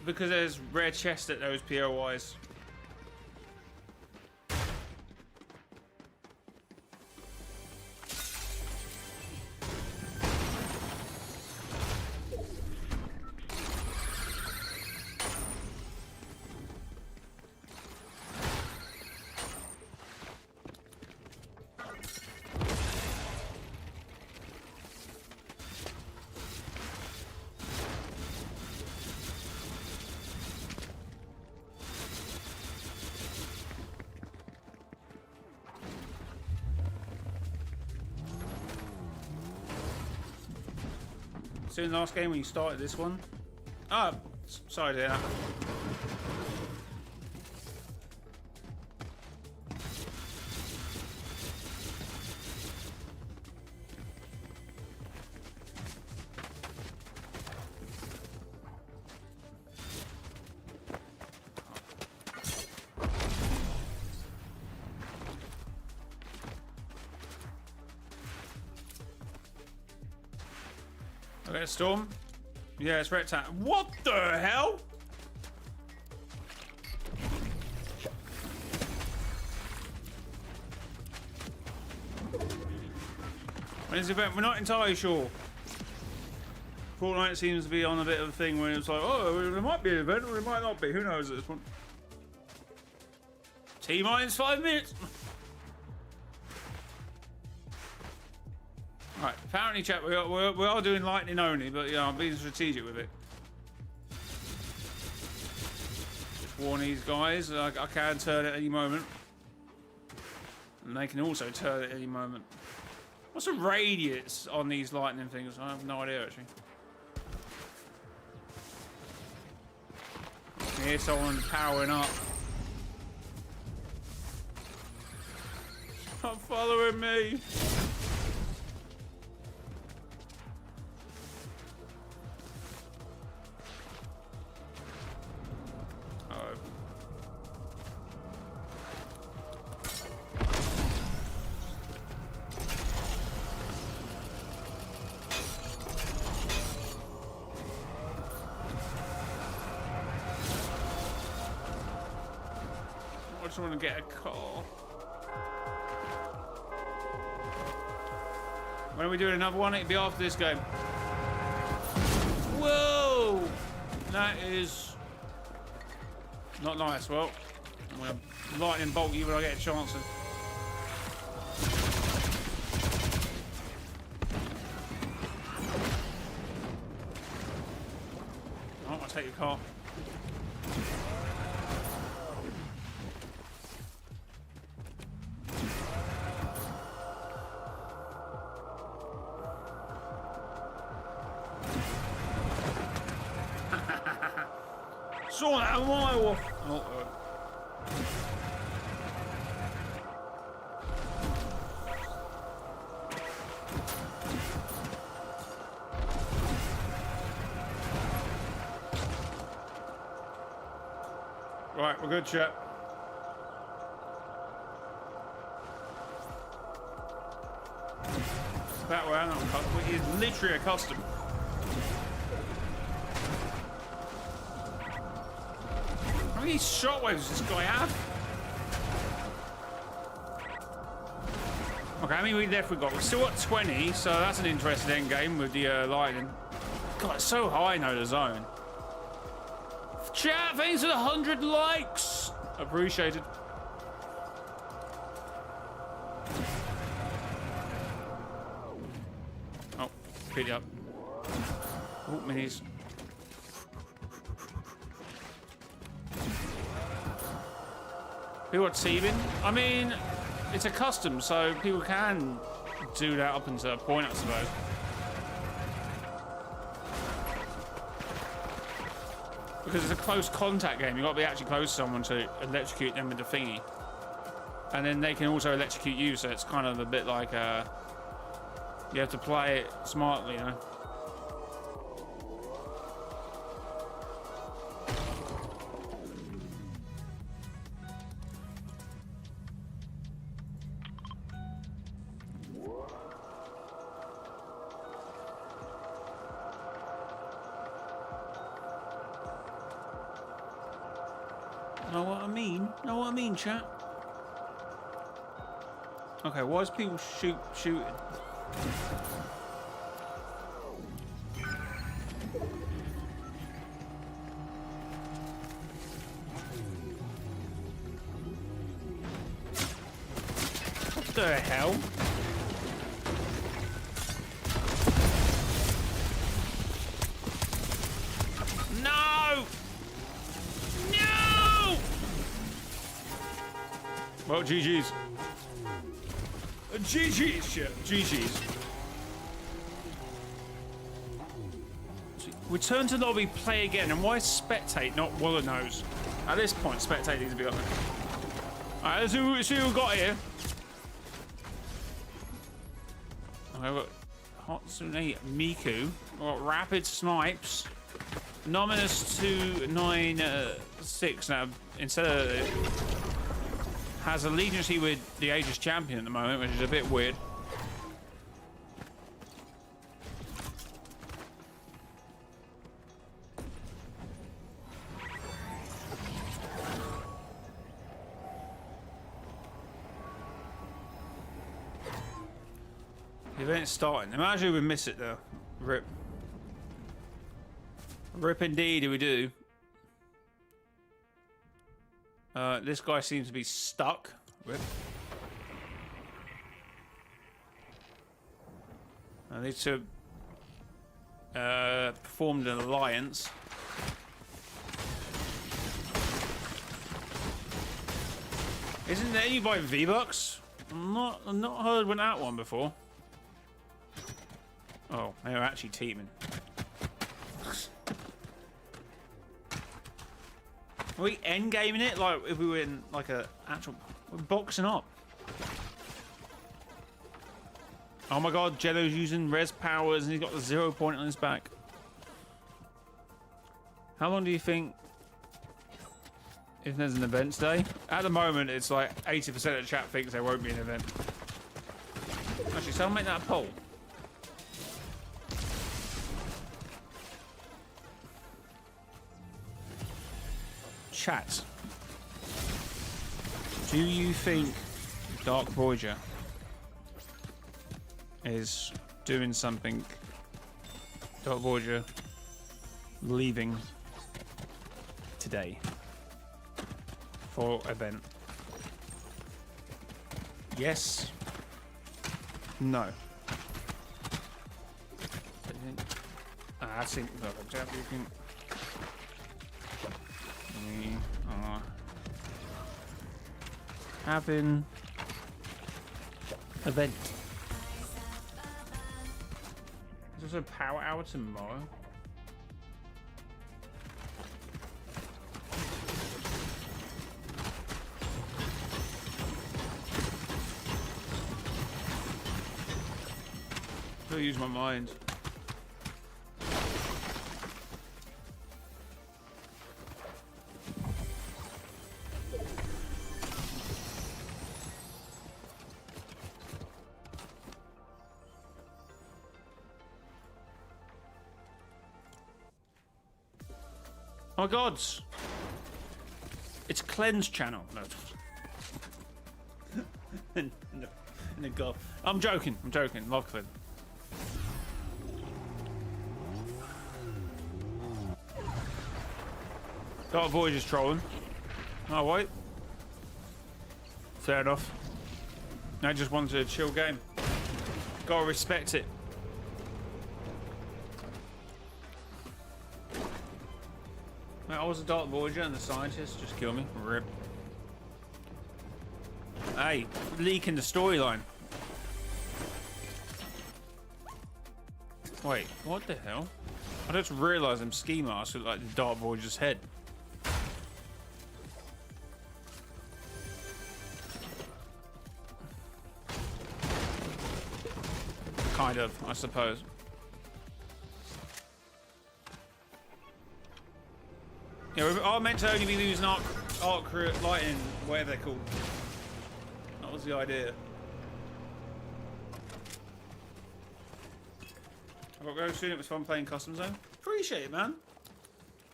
Because there's rare chests at those POIs. Soon last game when you started this one. Oh, sorry to hear that. Okay, storm. Yeah, it's rectangle. What the hell? When is the event? We're not entirely sure. Fortnite seems to be on a bit of a thing where it's like, oh, there might be an event or it might not be. Who knows at this point? T-minus 5 minutes. Right, apparently, chat, we are doing lightning only, but yeah, I'm being strategic with it. Just warn these guys, I can turn at any moment. And they can also turn at any moment. What's the radius on these lightning things? I have no idea, actually. I can hear someone powering up. Stop following me! I just want to get a car. When are we doing another one? It'll be after this game. Whoa! That is not nice. Well, I'm going to lightning bolt you when I get a chance to. Oh, I'll take your car. Saw that a mile off. Oh, right, we're good, chap. That way, I'm not custom. It is literally a custom. How many shockwaves does this guy have? Okay, how many we left we got? We've still got 20, so that's an interesting end game with the lightning. God, it's so high now, the zone. Chat, thanks for the 100 likes. Appreciated. Oh, pick it up. Oh, minis. People are teaming. I mean, it's a custom, so people can do that up until a point, I suppose. Because it's a close contact game, you've got to be actually close to someone to electrocute them with the thingy. And then they can also electrocute you, so it's kind of a bit like you have to play it smartly, you know. Know what I mean? Know what I mean, chat? Okay, why is people shooting? What the hell? No! No! Well, GG's. GG's shit. GG's. Return to lobby, play again. And why spectate, not Waller knows? At this point, spectate needs to be up there. Alright, let's see who we got here. Okay, we've got Hatsune Miku. We've got Rapid Snipes. Nominus 296. Now, instead of... has allegiance with the Aegis champion at the moment, which is a bit weird. The event's starting. Imagine we miss it though. Rip. Rip indeed, we do. This guy seems to be stuck. Rip. I need to perform an alliance. Isn't there any by V-Bucks? I've not heard of that one before. Oh, they were actually teaming. Are we endgaming it like if we were in like a actual... We're boxing up. Oh my god, Jello's using res powers and he's got the 0 point on his back. How long do you think if there's an event today? At the moment, it's like 80% of the chat thinks there won't be an event. Actually, someone make that a poll. Chat. Do you think Dark Voyager is doing something? Dark Voyager leaving today for event? Yes. No. I think you can. We are having event. There's also power hour tomorrow. I'll use my mind. Oh my god! It's Cleanse channel. No. No, God. I'm joking. I'm joking. Love Cleanse. Dark Voyager's trolling. Oh, wait. Fair enough. I just wanted a chill game. Gotta respect it. Mate, I was a Dark Voyager and the scientist just killed me. Rip. Hey, leaking the storyline. Wait, what the hell? I just realised them ski masks look like the Dark Voyager's head. Kind of, I suppose. Yeah, we are meant to only be using arc lighting, whatever they're called. That was the idea. I've got to go soon. It was fun playing Custom Zone. Appreciate it, man.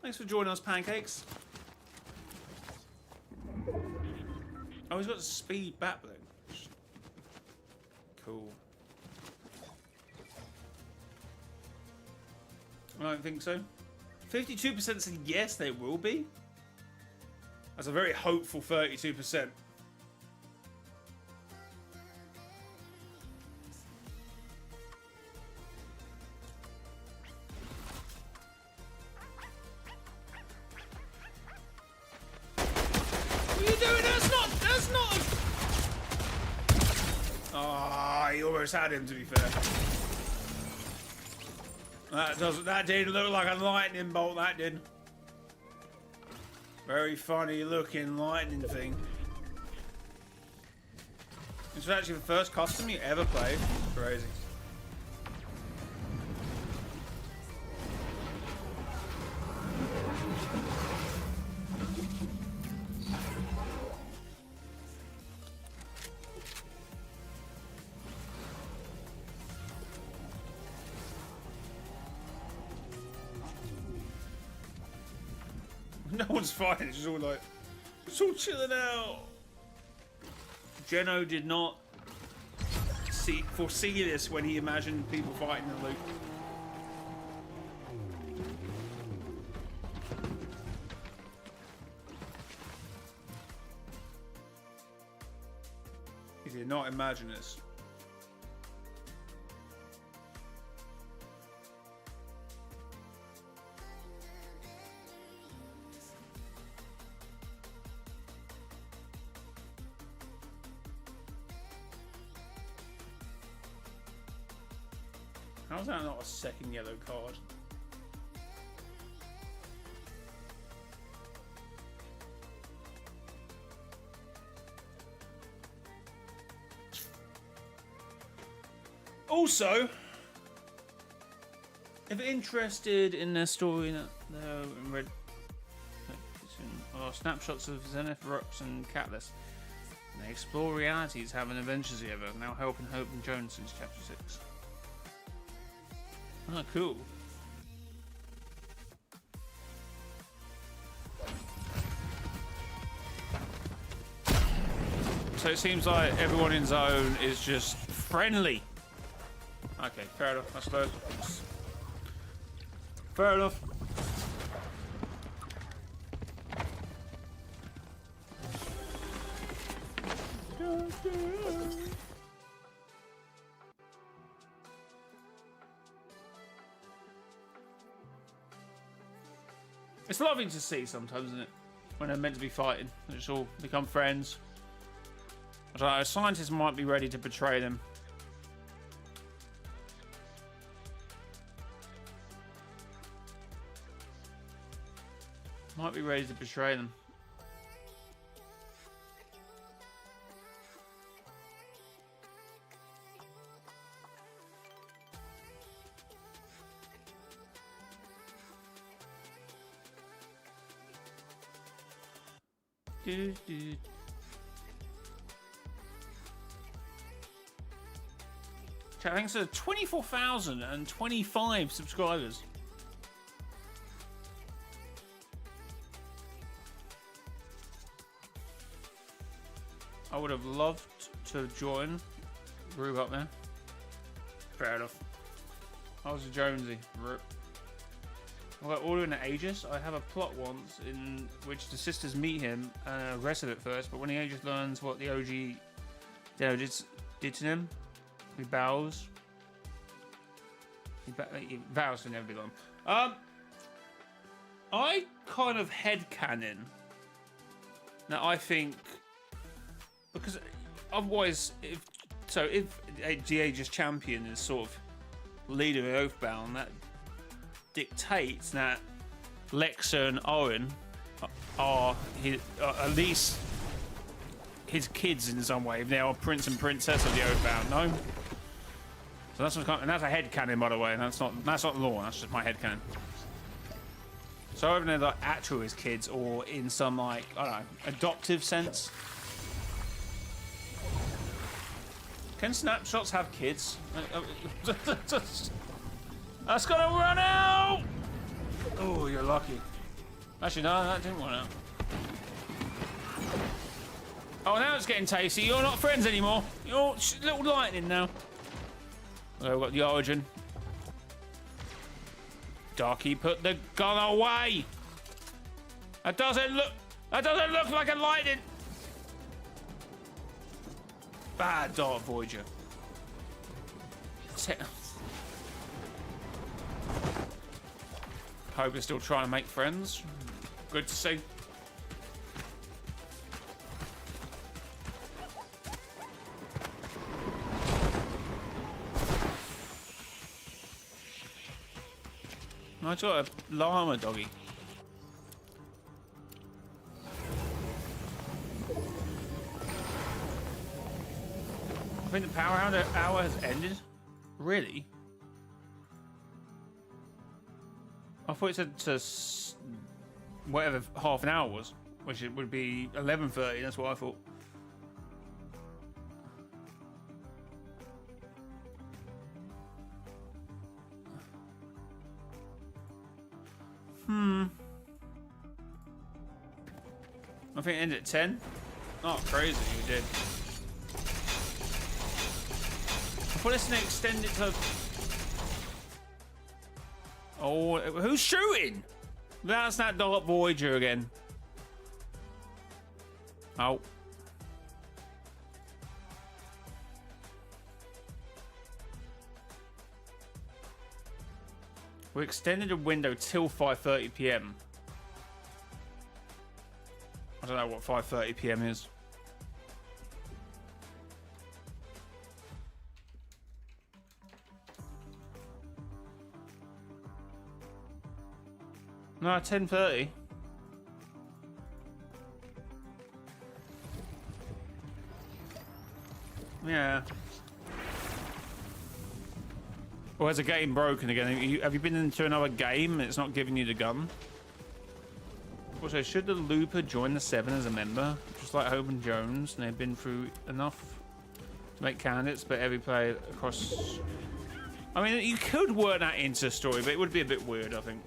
Thanks for joining us, Pancakes. Oh, he's got speed battling. Cool. I don't think so. 52% said yes, they will be. That's a very hopeful 32%. What are you doing? That's not. Ah, he almost had him, to be fair. That didn't look like a lightning bolt, that did. Very funny looking lightning thing. This was actually the first custom you ever played. Crazy. No one's fighting, it's just all like, it's all chilling out. Geno did not foresee this when he imagined people fighting in the loop. He did not imagine this. How's that not a second yellow card? Also, if interested in their story, read are snapshots of Zenith, Rux, and Catless. And they explore realities, having adventures together, now helping Hope and Jones since chapter 6. Oh, cool. So it seems like everyone in zone is just friendly. Okay, fair enough. That's low. Fair enough. It's lovely to see sometimes, isn't it? When they're meant to be fighting, they just all become friends. I don't know, scientists might be ready to betray them. Might be ready to betray them. Chat, thanks to 24,025 subscribers. I would have loved to join group up there. Fair enough. I was a Jonesy. Rip. Well, ordering the Aegis, I have a plot once in which the sisters meet him and are aggressive at first, but when the Aegis learns what the OG did to him, he bows. He vows to never be long. I kind of headcanon. Now I think because otherwise, if the Aegis champion is sort of leader of Oathbound, that dictates that Lexa and Owen are at least his kids in some way. They are prince and princess of the Oathbound, no? So that's what, and that's a headcanon, by the way. That's not law. That's just my headcanon. So either they're like actual his kids, or in some like I don't know adoptive sense. Can snapshots have kids? That's gonna run out! Oh, you're lucky. Actually, no, that didn't run out. Oh, now it's getting tasty. You're not friends anymore. You're little lightning now. Oh, we've got the origin. Darky, put the gun away. That doesn't look like a lightning. Bad Dark Voyager. Hope you're still trying to make friends. Good to see. I got a llama doggy. I think the power hour has ended. Really? I thought it said to whatever half an hour was, which it would be 11:30. That's what I thought. I think it ended at 10. Oh, crazy, you did. I thought it's going to extend it to... Oh, who's shooting? That's that Dark Voyager again. Oh. We extended the window till 5:30 PM. I don't know what 5:30 PM is. No, 10:30. Yeah. Or has a game broken again? Have you been into another game and it's not giving you the gun? Also, should the Looper join the 7 as a member? Just like Hope and Jones, and they've been through enough to make candidates, but every player across... I mean, you could work that into a story, but it would be a bit weird, I think.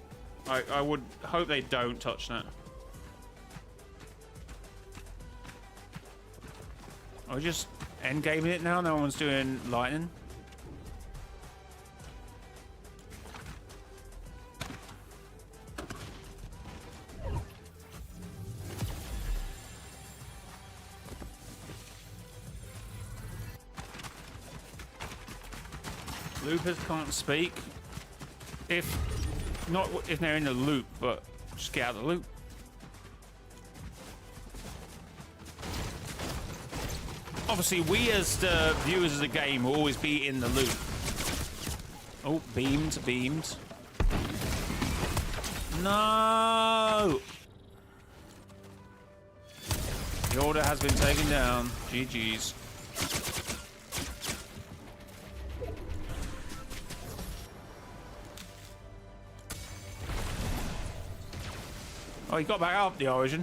I would hope they don't touch that. Are we just endgaming it now? No one's doing lightning? Loopers can't speak. Not if they're in the loop, but just get out of the loop. Obviously, we as the viewers of the game will always be in the loop. Oh, beamed. No! The order has been taken down. GG's. Oh, he got back up the origin.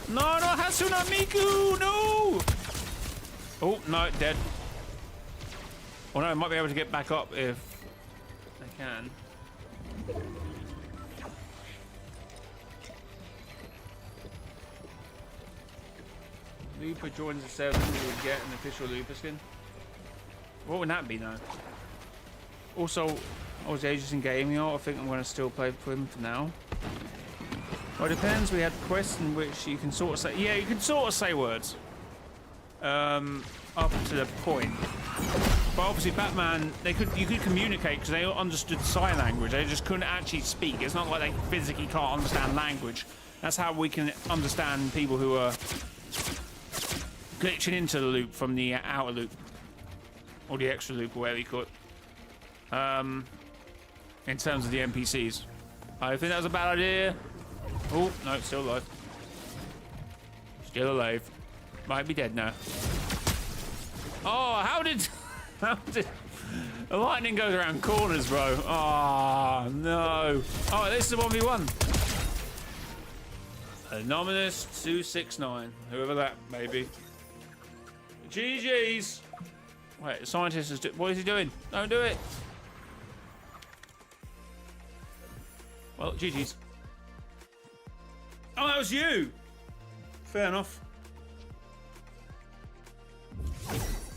No, Hasuna Miku, no! Oh, no, dead. Oh no, I might be able to get back up if they can. Looper joins the 7, we would get an official Looper skin. What would that be now? Also, I was ages in gaming. I think I'm going to still play for him for now. Well, it depends. We had quests in which you can sort of say... Yeah, you can sort of say words. Up to the point. But obviously Batman, you could communicate because they understood sign language. They just couldn't actually speak. It's not like they physically can't understand language. That's how we can understand people who are glitching into the loop from the outer loop. Or the extra loop, or whatever you call it. In terms of the NPCs. I think that was a bad idea. Oh, no, it's still alive. Still alive. Might be dead now. Oh, how did the lightning goes around corners, bro? Oh, no. Oh, this is a 1v1. Anonymous 269. Whoever that may be. GG's. Wait, the scientist is... What is he doing? Don't do it. Well, GG's. Oh, that was you. Fair enough.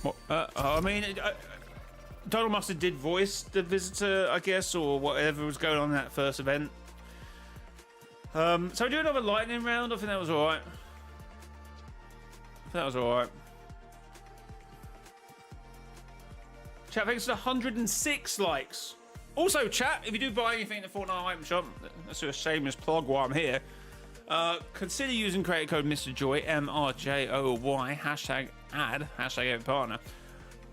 What, I mean, Donald Mustard did voice the visitor, I guess, or whatever was going on in that first event. So we do another lightning round. I think that was alright. Chat, thanks to 106 likes. Also, chat, if you do buy anything in the Fortnite item shop, that's a shameless plug while I'm here. Consider using creator code mrjayowhy, mrjayowhy, hashtag ad, hashtag partner.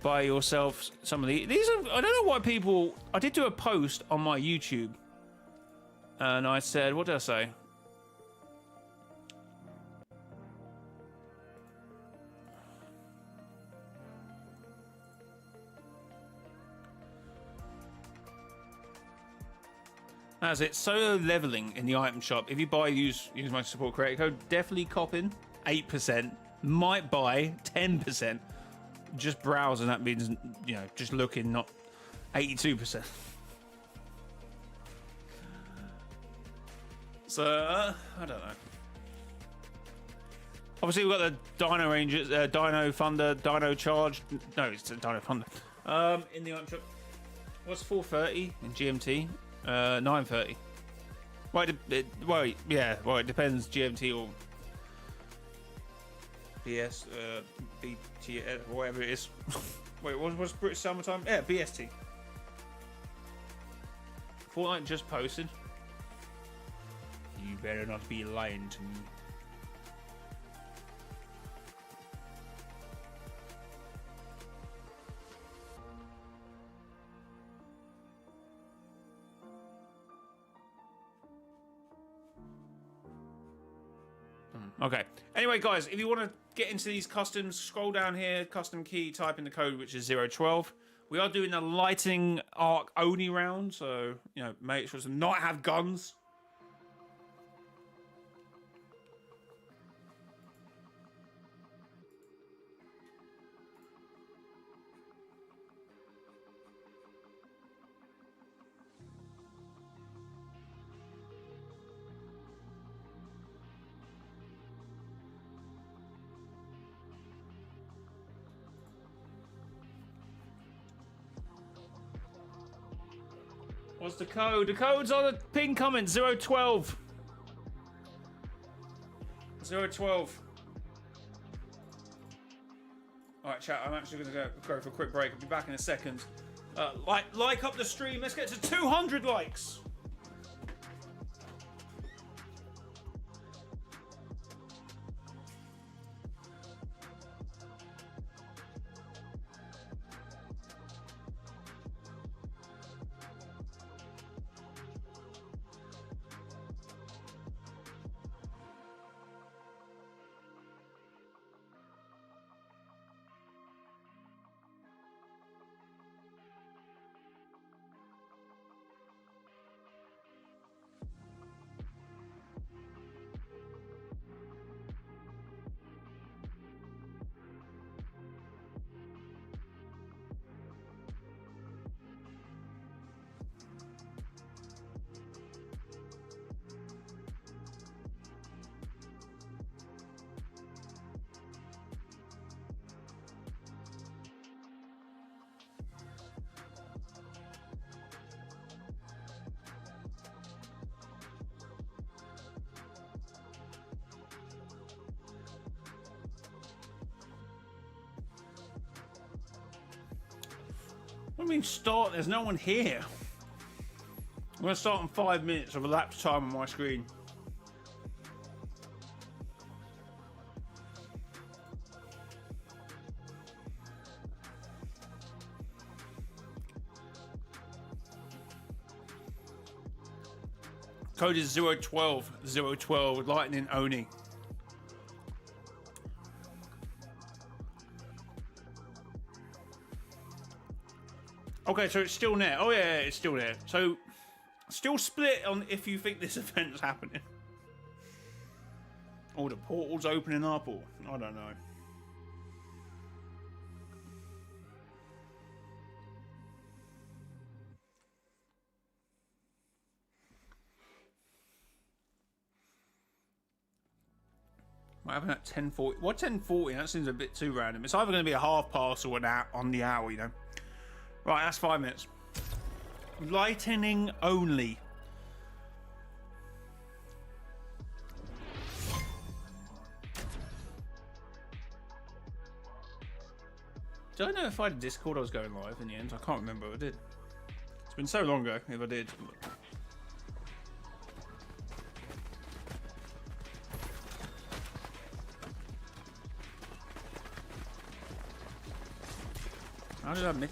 Buy yourself some of these. I don't know why people. I did do a post on my YouTube, and I said, what did I say? As it's solo leveling in the item shop. If you buy, use my support creator code. Definitely cop in 8%. Might buy 10%. Just browse, and that means, you know, just looking, not 82%. So I don't know. Obviously, we've got the Dino Rangers, Dino Thunder, Dino Charge. No, it's Dino Thunder. In the item shop. What's 4:30 in GMT? 9:30. Well, it depends, GMT or BS, BTS, whatever it is. Wait, what's British summertime? Yeah, BST. Fortnite just posted. You better not be lying to me. Okay. Anyway, guys, if you want to get into these customs, scroll down here, custom key, type in the code, which is 012. We are doing a lighting arc only round, so, you know, make sure to not have guns. What's the code? The code's on the pin comment, 012. 012. Alright, chat, I'm actually going to go for a quick break. I'll be back in a second. Like up the stream. Let's get to 200 likes. What do you mean start? There's no one here. I'm going to start in 5 minutes of elapsed time on my screen. Code is 012. 012. Lightning only. Okay, so it's still there. Oh yeah, it's still there. So, still split on if you think this event's happening. Or the portal's opening up, or I don't know. What happened at 10:40? What 10:40? That seems a bit too random. It's either going to be a half past or an hour on the hour, you know. Right, that's 5 minutes. Lightning only. Do I know if I had Discord I was going live in the end? I can't remember if I did. It's been so long ago if I did. How did I miss?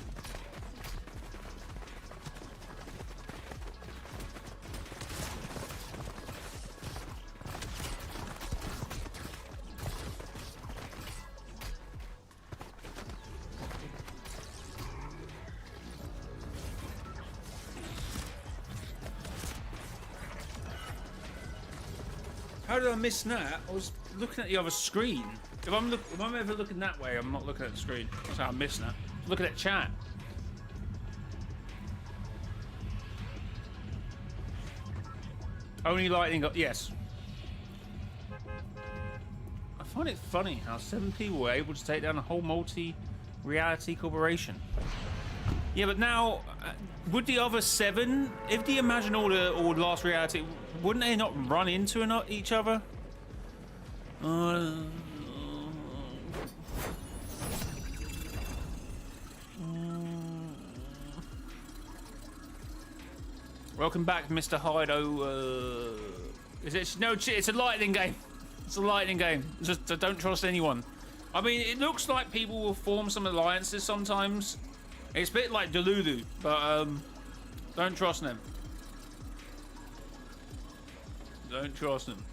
How did I miss that? I was looking at the other screen. If I'm ever looking that way, I'm not looking at the screen. That's how I missed that. Look at that chat. Only lightning got yes. I find it funny how 7 people were able to take down a whole multi-reality corporation. Yeah, but now, would the other 7, if the Imagine Order or Last Reality, wouldn't they not run into each other? Welcome back, Mr. Hido. Is it? No, it's a lightning game. It's a lightning game. Just don't trust anyone. I mean, it looks like people will form some alliances sometimes. It's a bit like Delulu, but don't trust them. Don't trust them.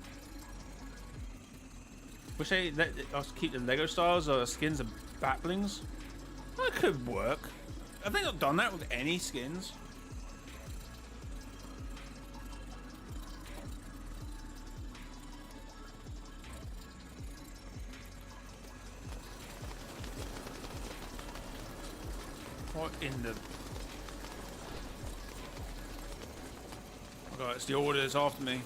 Wish they let us keep the Lego styles or skins of Batlings. That could work. I think I've done that with any skins. What in the... Oh god, it's the orders after me.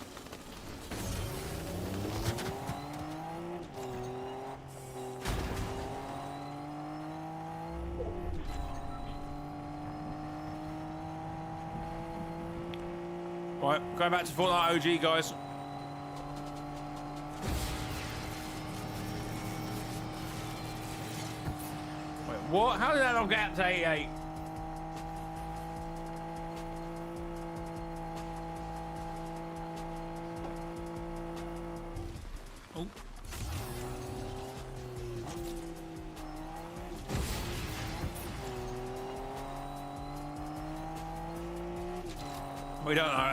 Right, going back to Fortnite OG, guys. Wait, what? How did that not get up to 88? Oh. We don't know.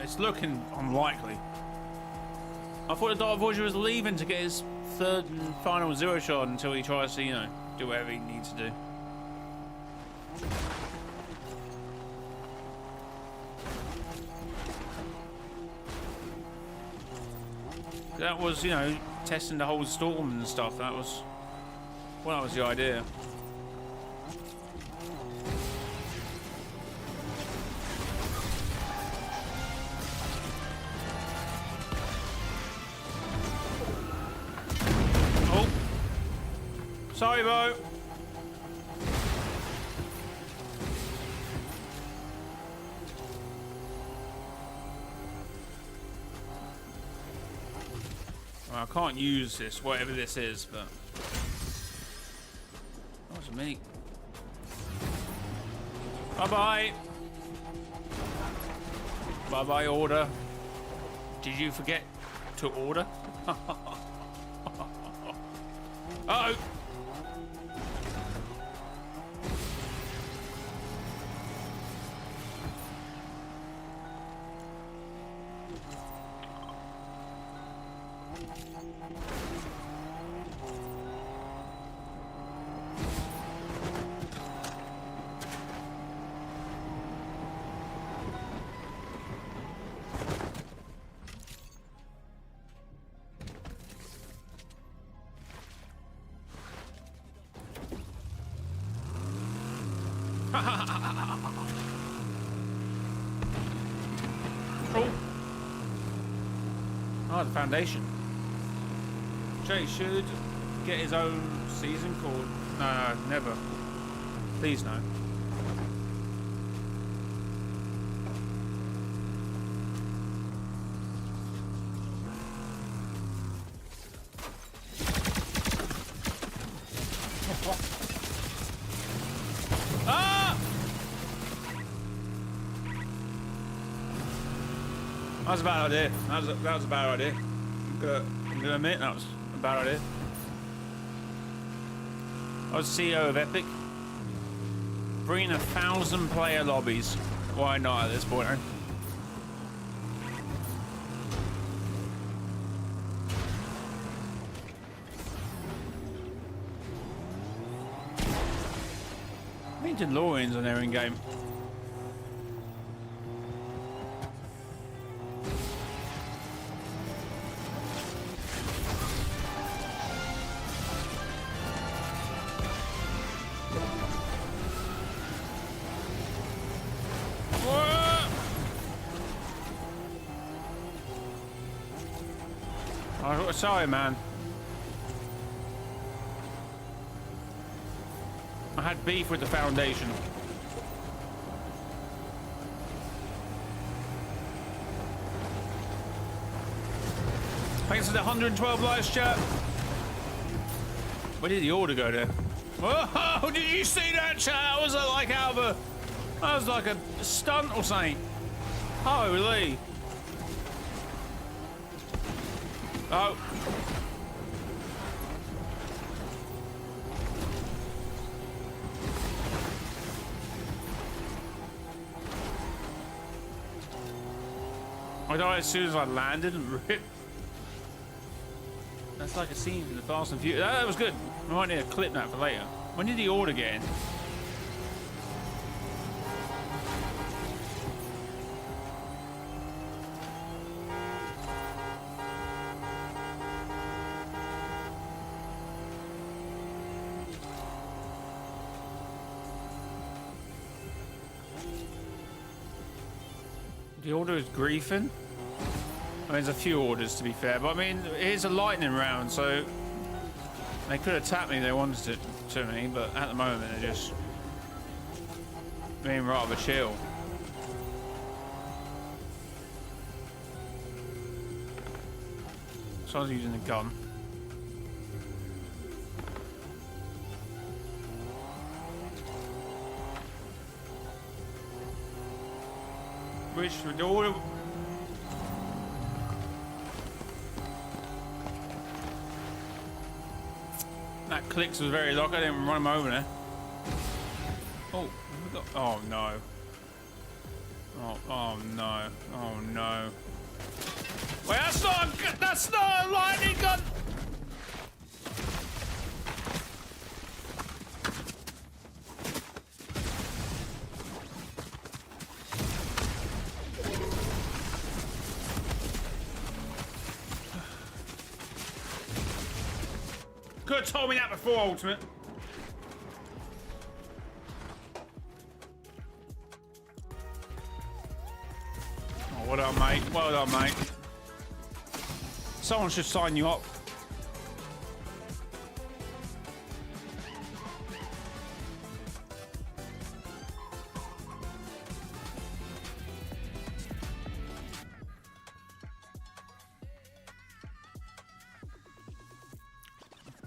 It's looking unlikely. I thought the Dark Voyager was leaving to get his 3rd and final zero shot until he tries to, you know, do whatever he needs to do. That was, you know, testing the whole storm and stuff. That was the idea. Sorry, Bo. Well, I can't use this, whatever this is, but... That was me. Bye-bye. Bye-bye, order. Did you forget to order? Uh-oh. Oh, the foundation. Jay should get his own season called. No, never. Please no. Ah! That was a bad idea. That was a bad idea. I'm gonna admit that was a bad idea. I was CEO of Epic. Bringing 1,000 player lobbies. Why not at this point, eh? I think DeLoreans on there in game. Oh, sorry, man. I had beef with the Foundation. Thanks for the 112 likes, chat. Where did the order go there? Oh, did you see that, chat? That was like out of a... That was like a stunt or something. Holy. Oh. I died as soon as I landed and ripped. That's like a scene in the Fast and Furious. That was good. I might need to clip that for later. When did the order get in? The order is griefing. I mean, there's a few orders to be fair, but I mean, it is a lightning round, so they could attack me if they wanted to me, but at the moment they're just being rather chill. Someone's using a gun. Which the order? That clicks was very locked. I didn't run him over there. Oh, oh no. Oh no. Oh no. Wait, that's not a lightning gun. Could have told me that before, Ultimate. Oh, well done, mate. Well done, mate. Someone should sign you up.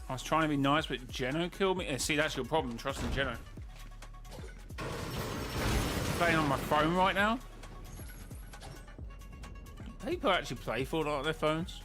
I was trying to be nice, but Geno killed me. See, that's your problem, trusting Geno. Playing on my phone right now. People actually play Fortnite on their phones.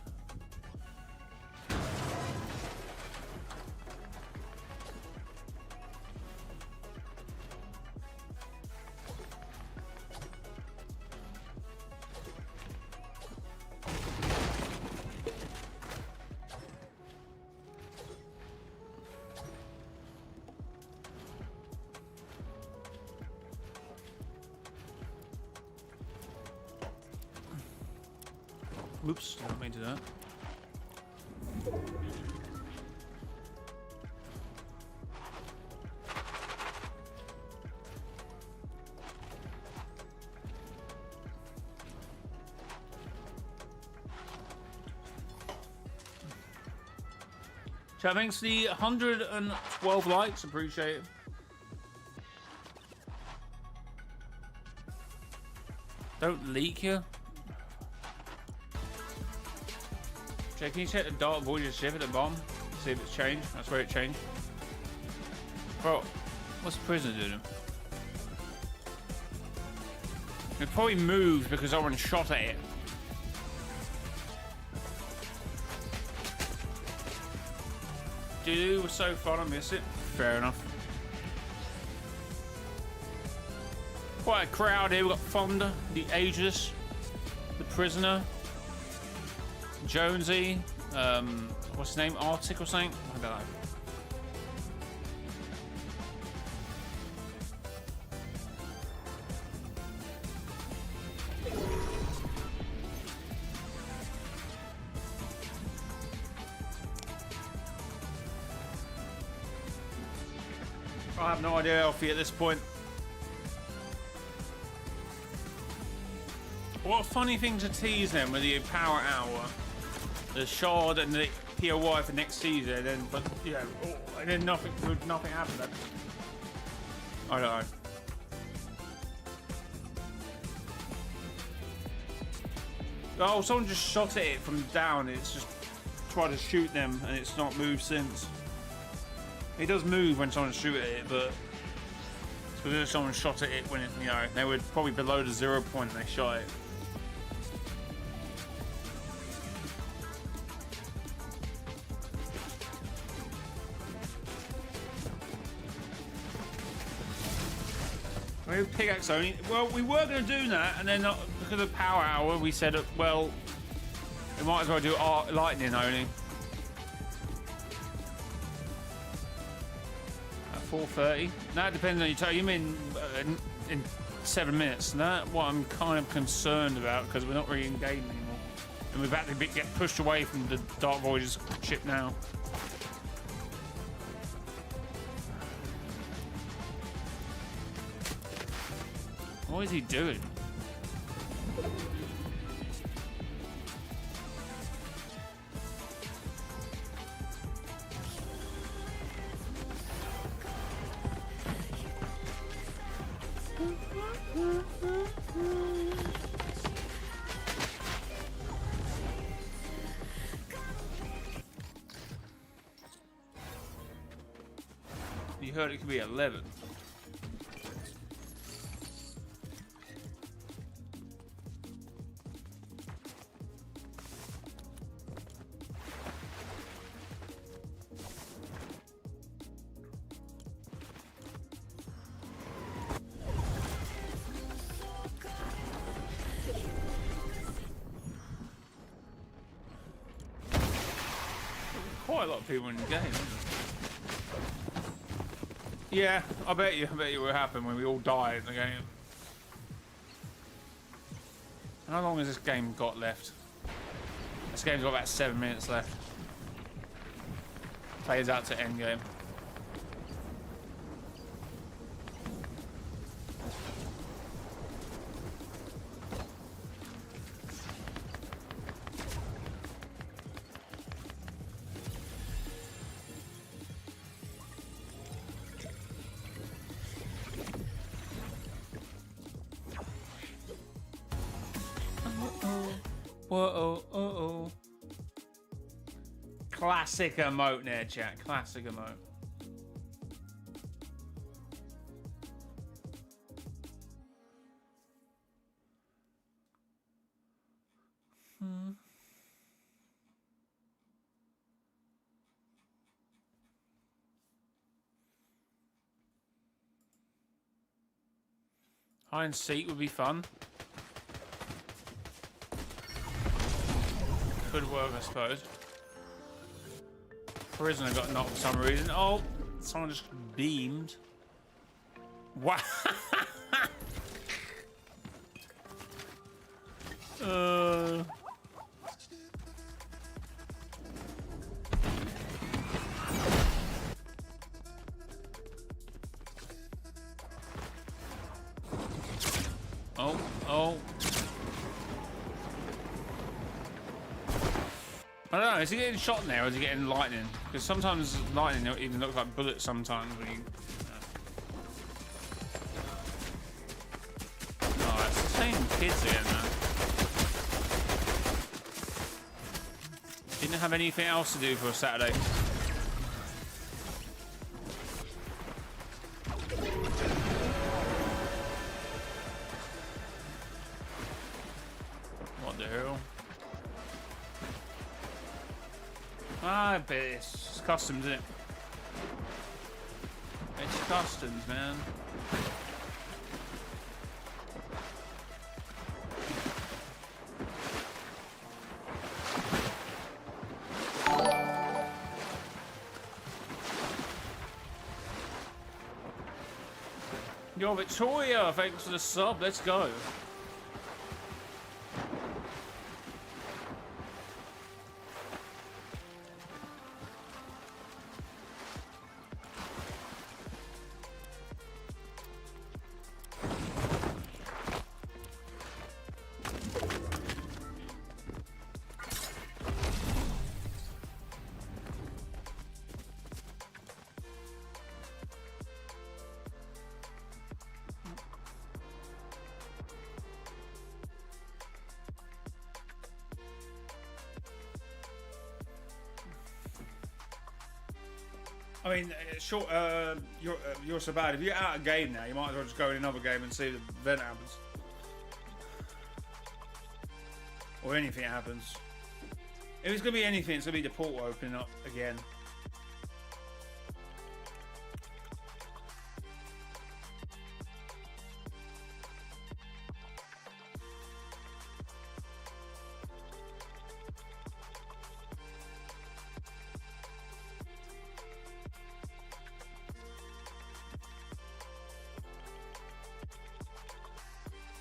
Oops, didn't mean to do that. So thanks for the 112 likes. Appreciate it. Don't leak here. Jay, can you check the Dark Voyager ship at the bottom? See if it's changed. That's where it changed. Bro, what's the prisoner doing? It probably moved because someone shot at it. Dude, it was so fun, I miss it. Fair enough. Quite a crowd here. We've got Fonda, the Aegis, the Prisoner, Jonesy, what's his name? Arctic or something? I don't know. I have no idea, Alfie, at this point. What a funny thing to tease them with the power hour, the shard, and the POI for next season, and then, but yeah, and then nothing happened. I don't know. Oh, someone just shot at it from down. It's just tried to shoot them, and it's not moved since. It does move when someone shoots at it, but it's because someone shot at it when it, you know, they were probably below the 0 point and they shot it. Maybe pickaxe only. Well, we were going to do that, and then because of power hour, we said, well, we might as well do lightning only. 4:30. That depends on your time. You mean in 7 minutes? That's what I'm kind of concerned about because we're not really in game anymore, and we've had to get pushed away from the Dark Voyager's ship now. What is he doing? You heard it could be 11. Quite a lot of people in the game, isn't there? Yeah, I bet you what happened when we all died in the game. How long has this game got left? This game's got about 7 minutes left. Plays out to end game. Whoa, Classic emote there, chat. Classic emote. Hide and seek would be fun. Could work, I suppose. Prisoner got knocked for some reason. Oh, someone just beamed. Wow. Oh. I don't know, is he getting shot in there or is he getting lightning? Because sometimes lightning even looks like bullets sometimes when you... Oh, it's the same kids again, man. Didn't have anything else to do for a Saturday. What the hell? Ah, but it's customs, isn't it? It's customs, man. Yo, Victoria, thanks for the sub. Let's go. I mean, sure, you're so bad. If you're out of game now, you might as well just go in another game and see if the event happens. Or anything happens. If it's going to be anything, it's going to be the portal opening up again.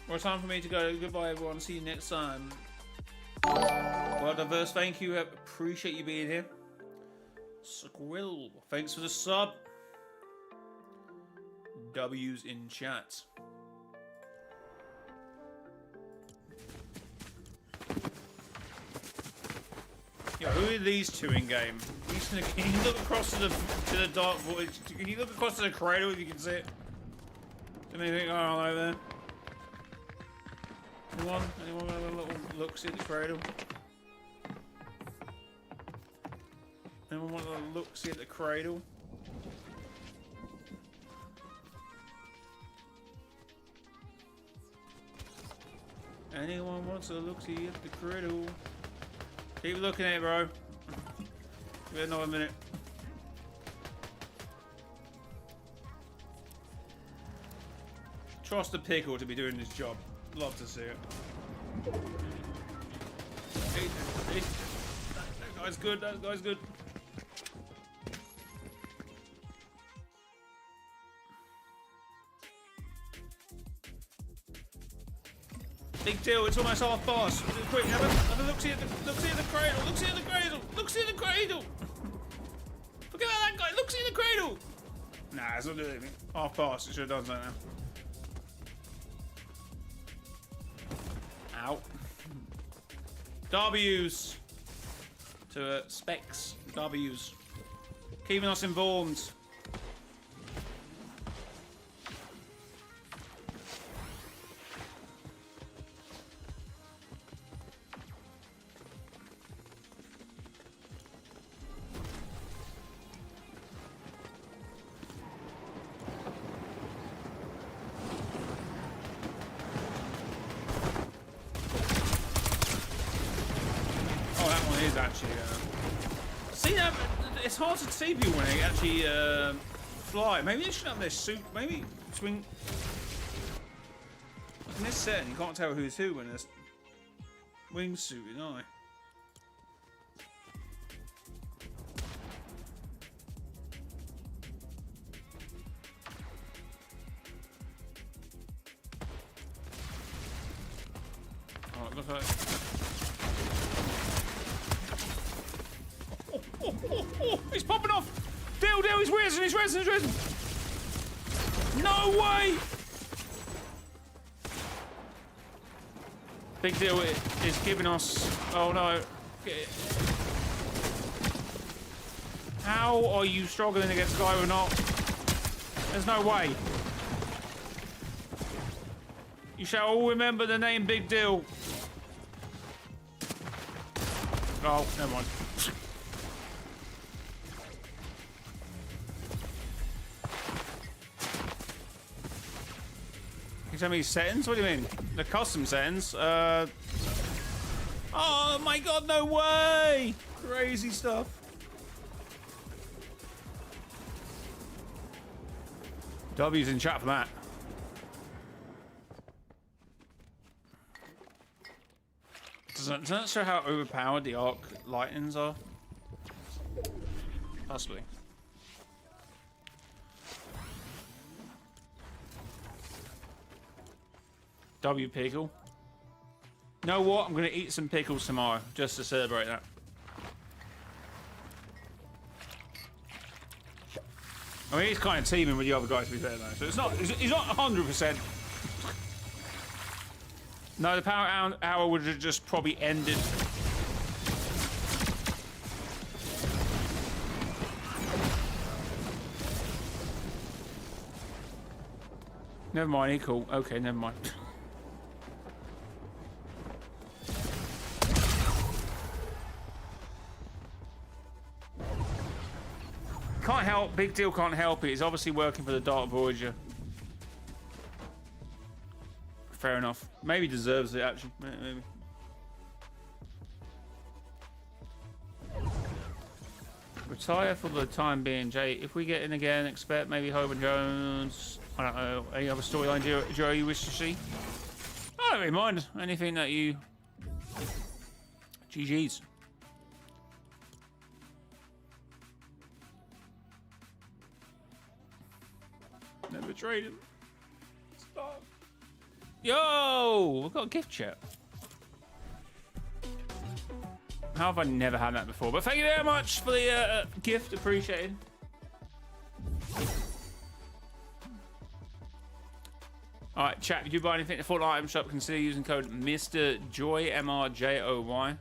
Well, it's time for me to go. Goodbye, everyone. See you next time. Well, Diverse, thank you. Appreciate you being here. Squill, thanks for the sub. W's in chat. Yo, who are these two in game? Can you look across to the dark void? Can you look across to the cradle if you can see it? Is there anything going on over there? Anyone got a little look-see at the cradle? Anyone want a look-see at the cradle? Anyone wants a look-see at the cradle? Keep looking at it, bro. Give it another minute. Trust the pickle to be doing this job. Love to see it. That guy's good, that guy's good. Big deal, it's almost half past. Quick, have a look-see at the cradle, look-see at the cradle, look-see at the cradle! Forget about that guy, look-see at the cradle! Nah, it's not doing anything. Half past, it should have done something now. Ow. W's to specs. W's. Keeping us informed. See that? It's hard to see people when they actually fly. Maybe they should have their suit. Maybe swing. In this setting, you can't tell who's who when there's wingsuited, are they? Oh, look at that. Oh, he's popping off! Deal, he's risen, he's risen! No way! Big deal is giving us... Oh no. How are you struggling against a guy with not? There's no way. You shall all remember the name Big Deal. Oh, never mind. You tell me settings? What do you mean? The custom settings? Oh my god, no way! Crazy stuff. W's in chat for that. Does that show how overpowered the arc lightnings are? Possibly. W pickle. Know what? I'm gonna eat some pickles tomorrow just to celebrate that. I mean, he's kind of teaming with the other guys to be fair though, so it's not. He's not 100%. No, the power hour would have just probably ended. Never mind, he cool. Okay, never mind. Can't help, Big Deal can't help it. He's obviously working for the Dark Voyager. Fair enough. Maybe deserves it, actually. Maybe. Retire for the time being, Jay. If we get in again, expect maybe Hope and Jones. I don't know. Any other storyline, Joe, you wish to see? I don't really mind. Anything that you... GG's. Never betrayed him. Stop. Yo! We've got a gift chat. How have I never had that before? But thank you very much for the gift. Appreciated. Alright, chat. If you buy anything at the Fortnite item shop, consider using code mrjayowhy, mrjayowhy.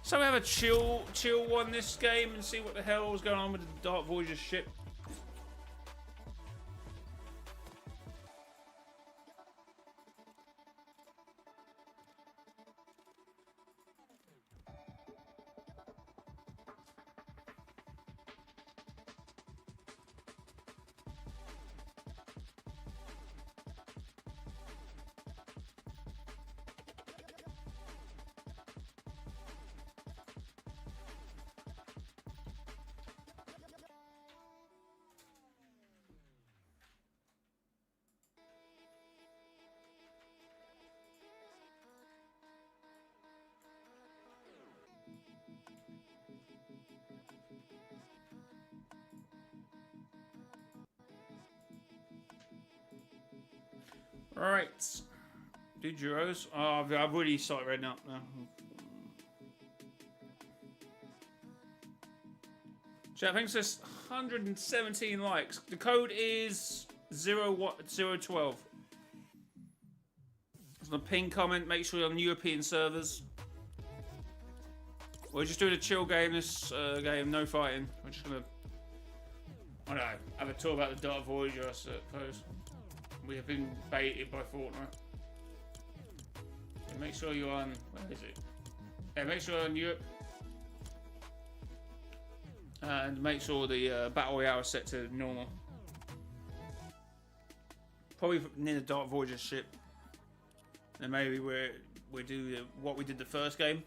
So we have a chill one this game and see what the hell was going on with the Dark Voyager ship. Right. Do Euros. Oh, I've already started reading up now. Chat, I think it says 117 likes. The code is 012. It's a pin comment. Make sure you're on European servers. We're just doing a chill game this game, no fighting. We're just gonna, I don't know, have a talk about the Dark Voyager, I suppose. We have been baited by Fortnite. So make sure you're on, where is it? Yeah, make sure you're on Europe. And make sure the battle royale is set to normal. Probably near the Dark Voyager ship. And maybe we do what we did the first game.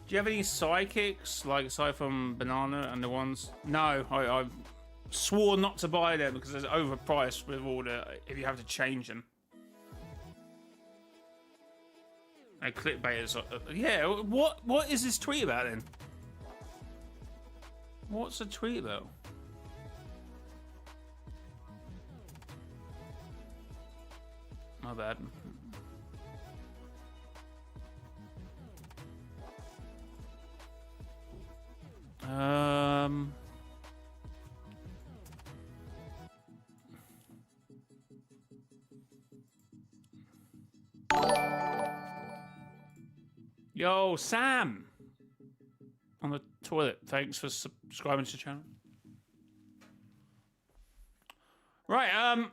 Do you have any sidekicks, like aside from Banana and the ones? No, I swore not to buy them because they're overpriced with all the, if you have to change them. A clickbait is... yeah, what is this tweet about then? What's the tweet about? My bad. Yo, Sam! On the toilet. Thanks for subscribing to the channel. Right,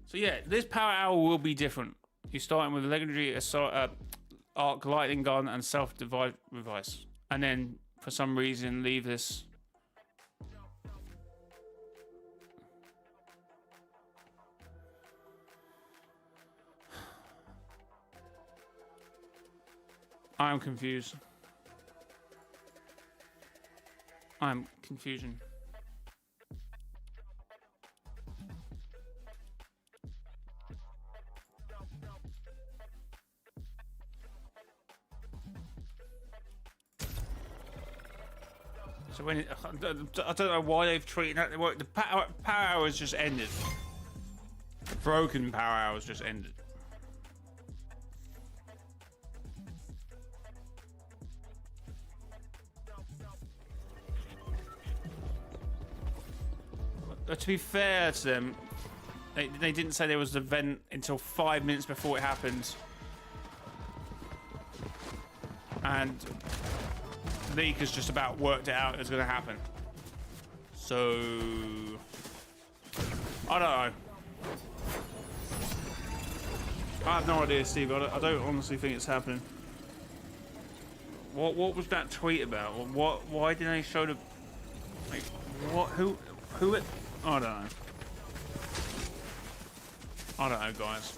so yeah, this power hour will be different. You're starting with a legendary arc lightning gun and self-device. And then, for some reason, leave this... I'm confused. I'm confusion. So when it, I don't know why they've treated that. The power hours just ended. The broken power hours just ended. But to be fair to them, they didn't say there was an event until 5 minutes before it happened. And Leakers just about worked it out it was going to happen. So... I don't know. I have no idea, Steve. I don't honestly think it's happening. What was that tweet about? Why didn't they show the... Like, what? Who it... I don't know. I don't know, guys.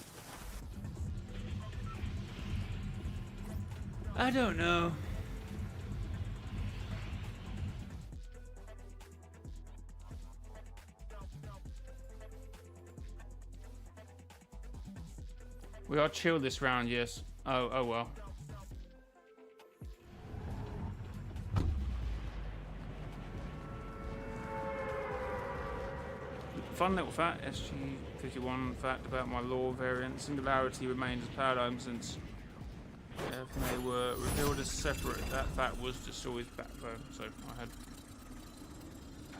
I don't know. We are chill this round, yes. Oh well. Fun little fact, SG51 fact about my law variant. Singularity remains a paradigm since if they were revealed as separate. That fact was destroyed backbone. So I had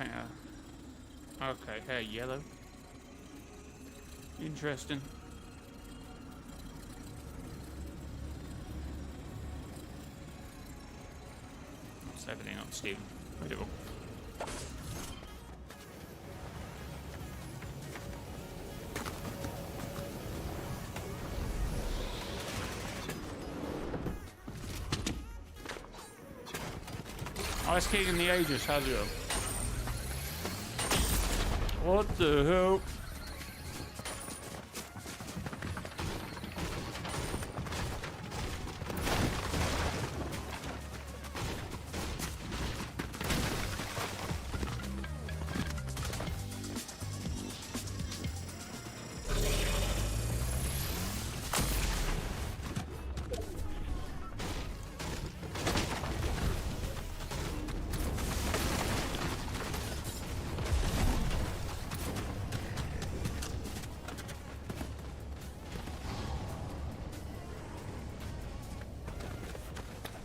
paint okay, hair yellow. Interesting. That's everything up, Stephen. Beautiful. Ice King in the Aegis, how's it go? What the hell?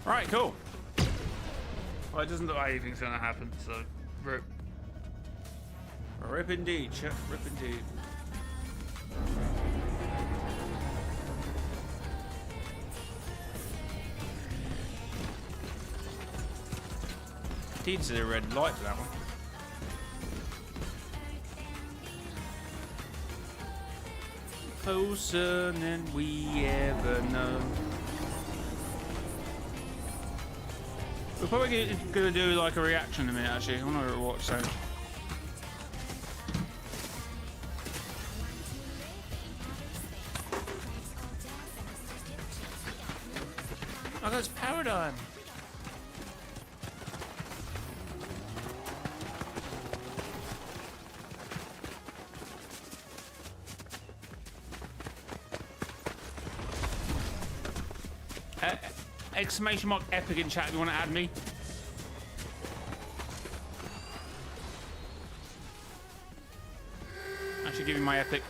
Right, cool. Well, it doesn't look like anything's gonna happen, so rip. Rip indeed, Chuck. Rip indeed. Needs a red light for that one. Closer than we ever know. We're probably gonna do like a reaction in a minute. Actually, I want to watch that. Oh, that's Paradigm. Exclamation mark epic in chat if you want to add me. I should give you my epic.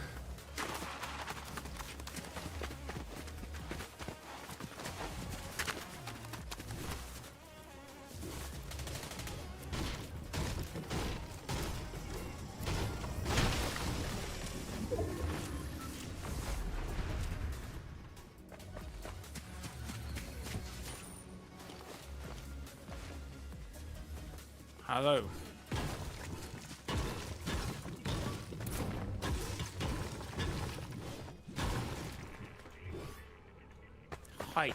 Hello. Hi.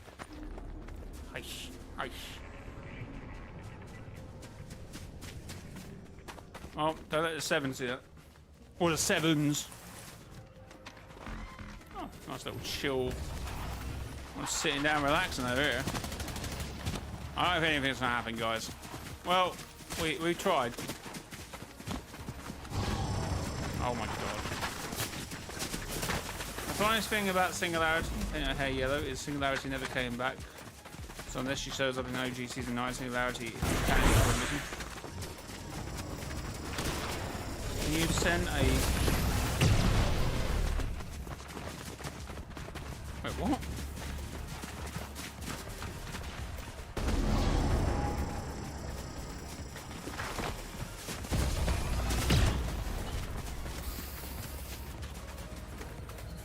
Hi. Hi. Oh, don't let the sevens see that. Or the sevens. Oh, nice little chill. I'm sitting down relaxing over here. I don't know if anything's gonna happen, guys. Well, we tried. Oh my god. The funniest thing about Singularity, Hey Yellow, is Singularity never came back. So unless she shows up in OG Season 9, Singularity can you send a... Wait, what?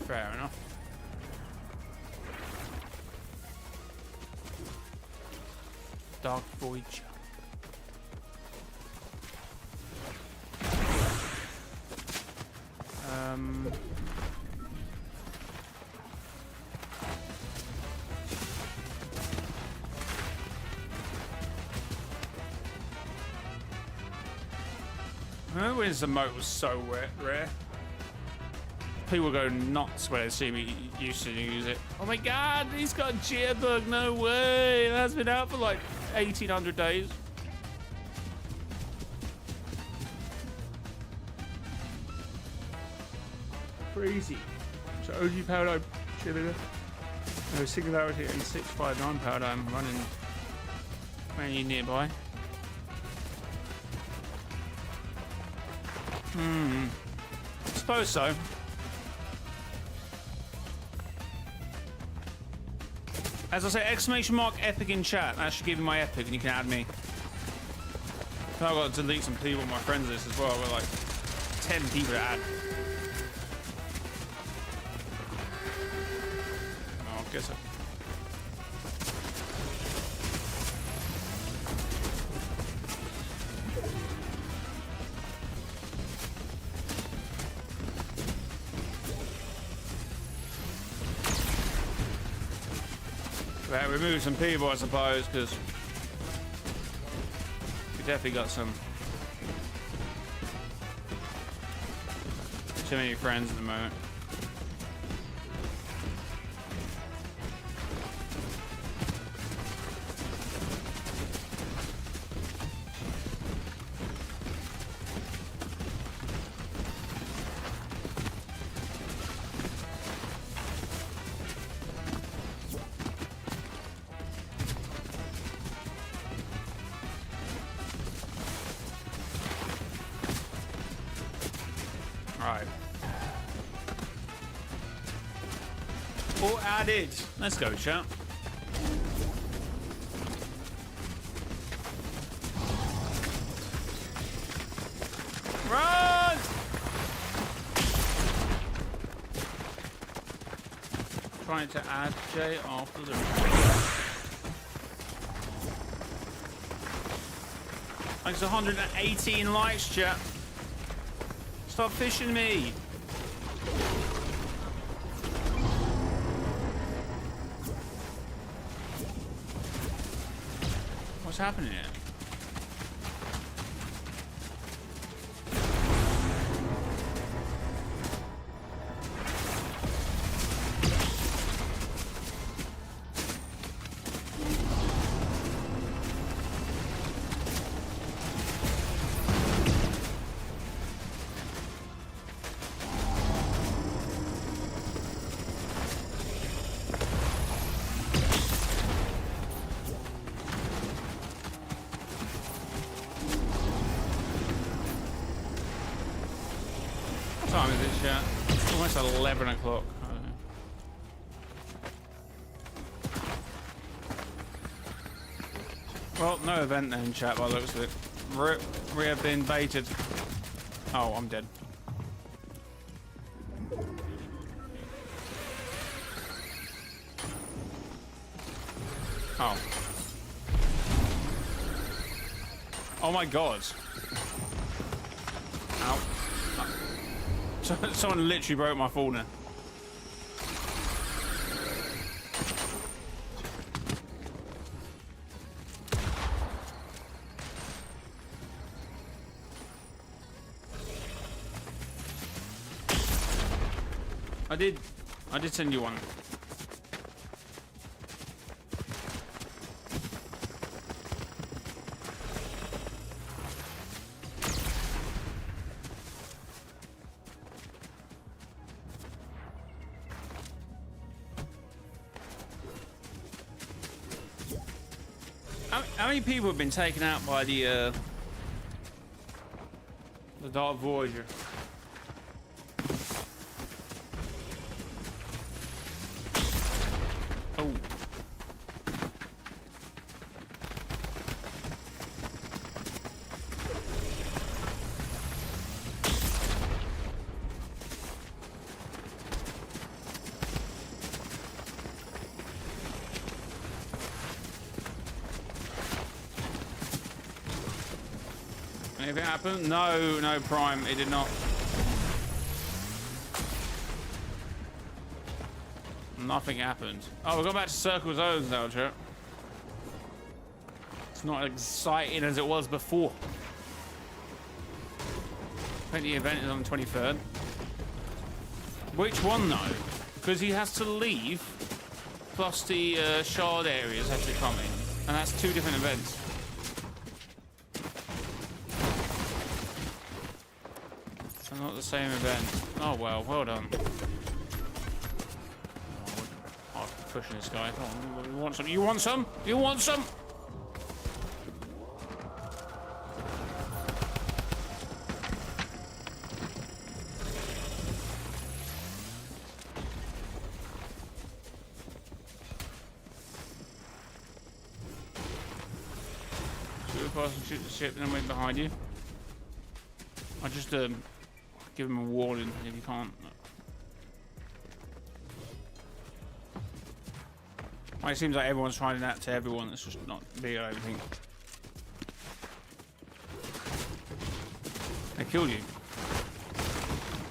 Fair enough. Dark Voyager. Remember when this emote was so rare? People go nuts when they see me used to use it. Oh my god, he's got a jitterbug, no way! That's been out for like 1800 days. Crazy. So OG Paradigm, cheerleader. No Singularity and 659 Paradigm running mainly nearby. I suppose so. As I say, exclamation mark epic in chat. That should give you my epic and you can add me. I've got to delete some people on my friends list as well. We're like 10 people to add. Oh, I guess so. Remove some people, I suppose, because we definitely got some too many friends at the moment. Alright. All added. Let's go, chat. Run! Trying to add Jay after the... Thanks to 118 likes, chat. Stop fishing me! What's happening here? almost 11 o'clock. Well, no event then, chat, by the looks of it. We have been baited. Oh, I'm dead. Oh. Oh my god. Ow. Oh. Someone literally broke my fall now. I did send you one. How many people have been taken out by the Dark Voyager? Oh. Anything happened? No, no, Prime. It did not. Nothing happened. Oh, we're going back to Circle Zones now, chat. It's not as exciting as it was before. I think the event is on the 23rd. Which one, though? Because he has to leave, plus the shard areas have to come in. And that's two different events. They're not the same event. Oh, well done. Pushing this guy. Come on, you want some? You want some? You want some? Shoot past and shoot the ship, and then wait behind you. I just give him a warning if you can't. Well, it seems like everyone's trying that to everyone. It's just not me, I don't think. They killed you.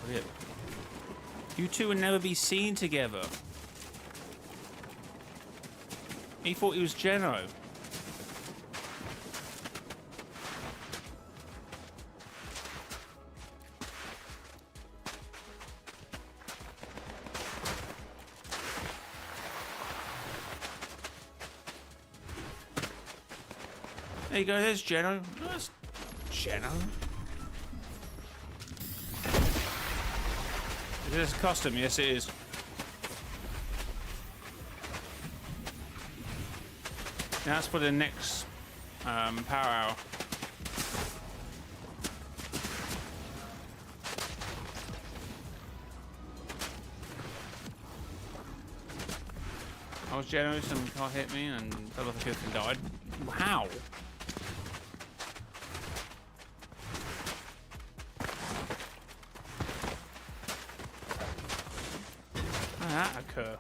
Brilliant. You two will never be seen together. He thought he was Geno. There you go, there's Geno. That's Geno. Is this custom? Yes, it is. Now that's for the next power hour. I was Geno, some car hit me and fell off a cliff and died. How? How did that occur?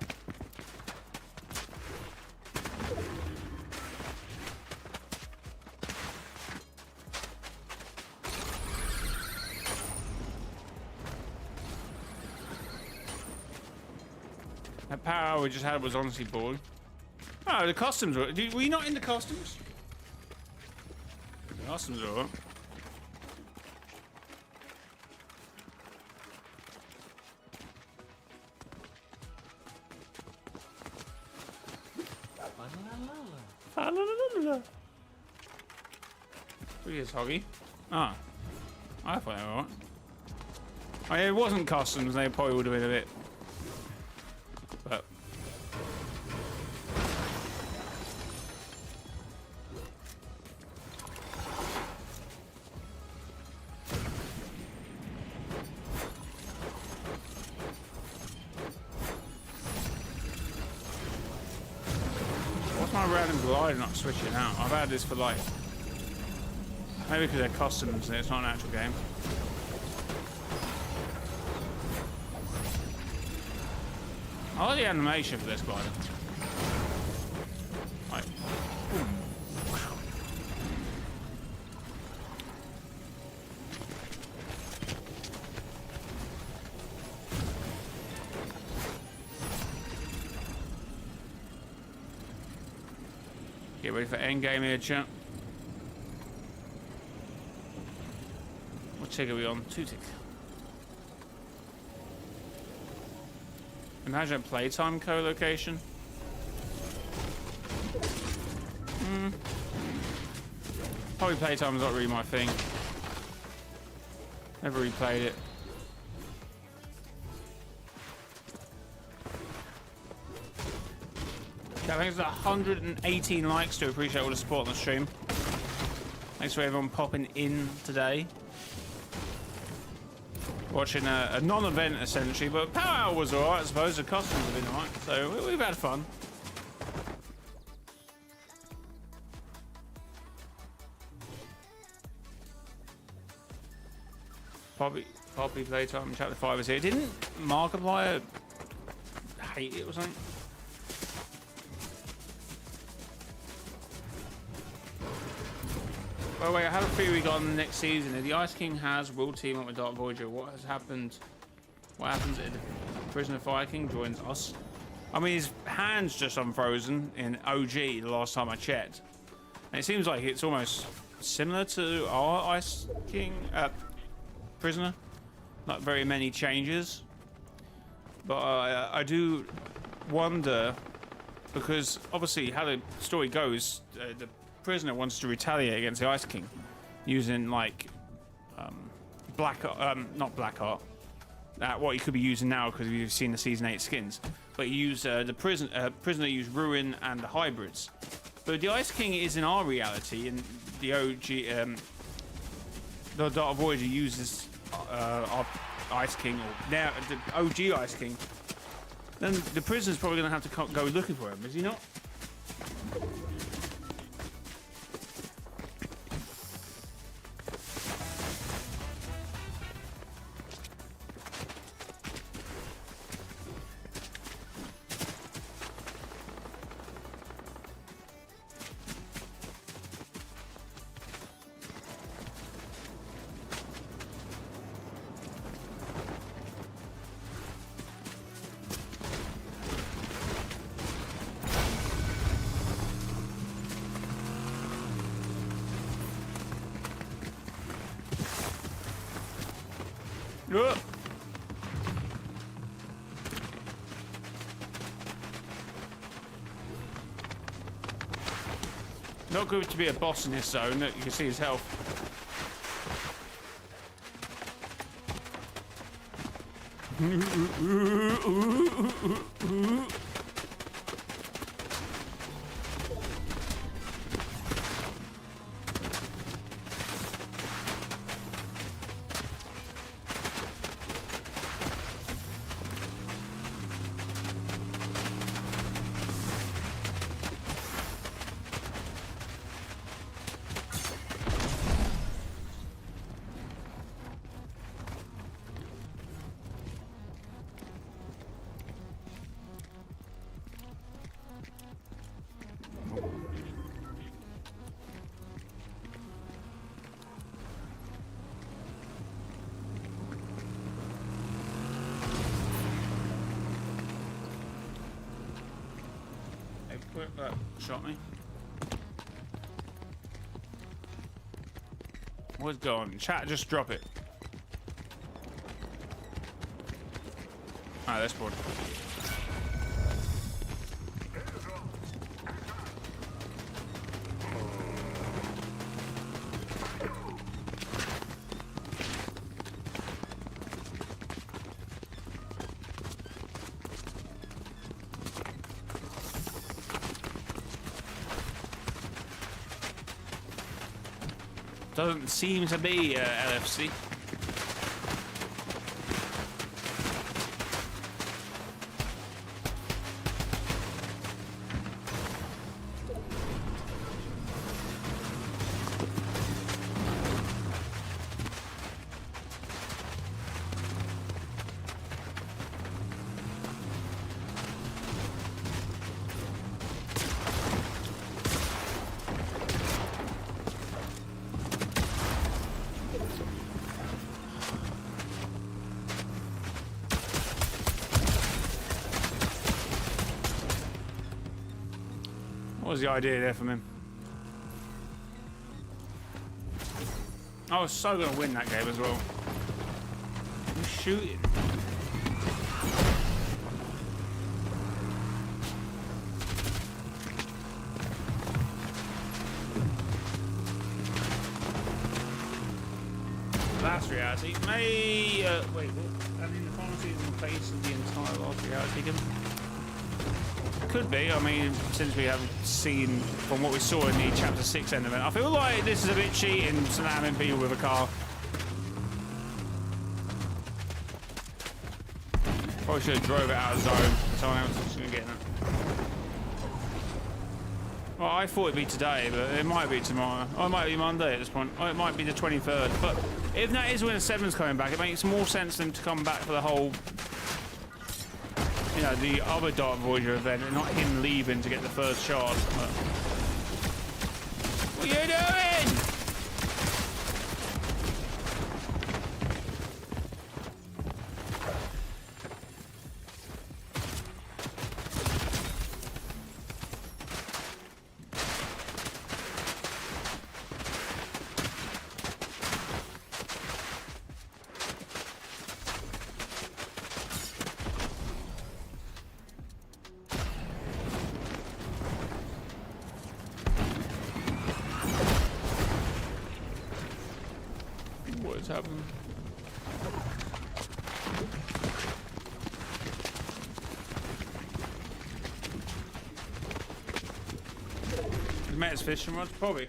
That power we just had was honestly boring. Oh, the customs were. Were you not in the customs? The customs are alright. Who is Hoggy? Ah. I thought they were alright. Oh, yeah, it wasn't customs, they probably would have been a bit. But. Why's my random glider not switching out? I've had this for like... Maybe because they're customs and it's not an actual game. I like the animation for this glider. Like, get ready for endgame here, champ. What tick are we on? 2 tick. Imagine a playtime co-location. Probably playtime is not really my thing. Never replayed it. Yeah, I think it's 118 likes to appreciate all the support on the stream. Thanks for everyone popping in today. Watching a non-event essentially, but Power Hour was alright, I suppose. The costumes have been alright, so we've had fun. Poppy playtime chapter 5 is here. Didn't Markiplier hate it or something? By the way, I have a theory on the next season. If the Ice King will team up with Dark Voyager, what has happened? What happens if the Prisoner Fire King joins us? I mean, his hand's just unfrozen in OG the last time I checked. And it seems like it's almost similar to our Ice King Prisoner. Not very many changes. But I do wonder, because obviously how the story goes, the Prisoner wants to retaliate against the Ice King using like not black art, what he could be using now because we've seen the season 8 skins, but he used the Prisoner used Ruin and the hybrids. But the Ice King is in our reality, and the OG the Dark Voyager uses our Ice King, or now the OG Ice King. Then the Prisoner's probably going to have to go looking for him, is he not? Not good to be a boss in this zone. Look, you can see his health. Shot me. What's going on? Chat, just drop it. Alright, that's board. Doesn't seem to be LFC. What was the idea there from him? I was so going to win that game as well. Who's shooting? Last reality may wait. What? And in the final season, face of the entire last reality game. Could be. I mean, since we haven't seen from what we saw in the chapter 6 end event, I feel like this is a bit cheating, slamming people with a car. Probably should have drove it out of zone. Someone else is going to get in it. Well, I thought it'd be today, but it might be tomorrow. Or it might be Monday at this point. Or it might be the 23rd. But if that is when the 7's coming back, it makes more sense for them to come back for the whole, you know, the other Dark Voyager event, and not him leaving to get the first charge. But... what are you doing? What's happening? The Meta's fishing rods, probably.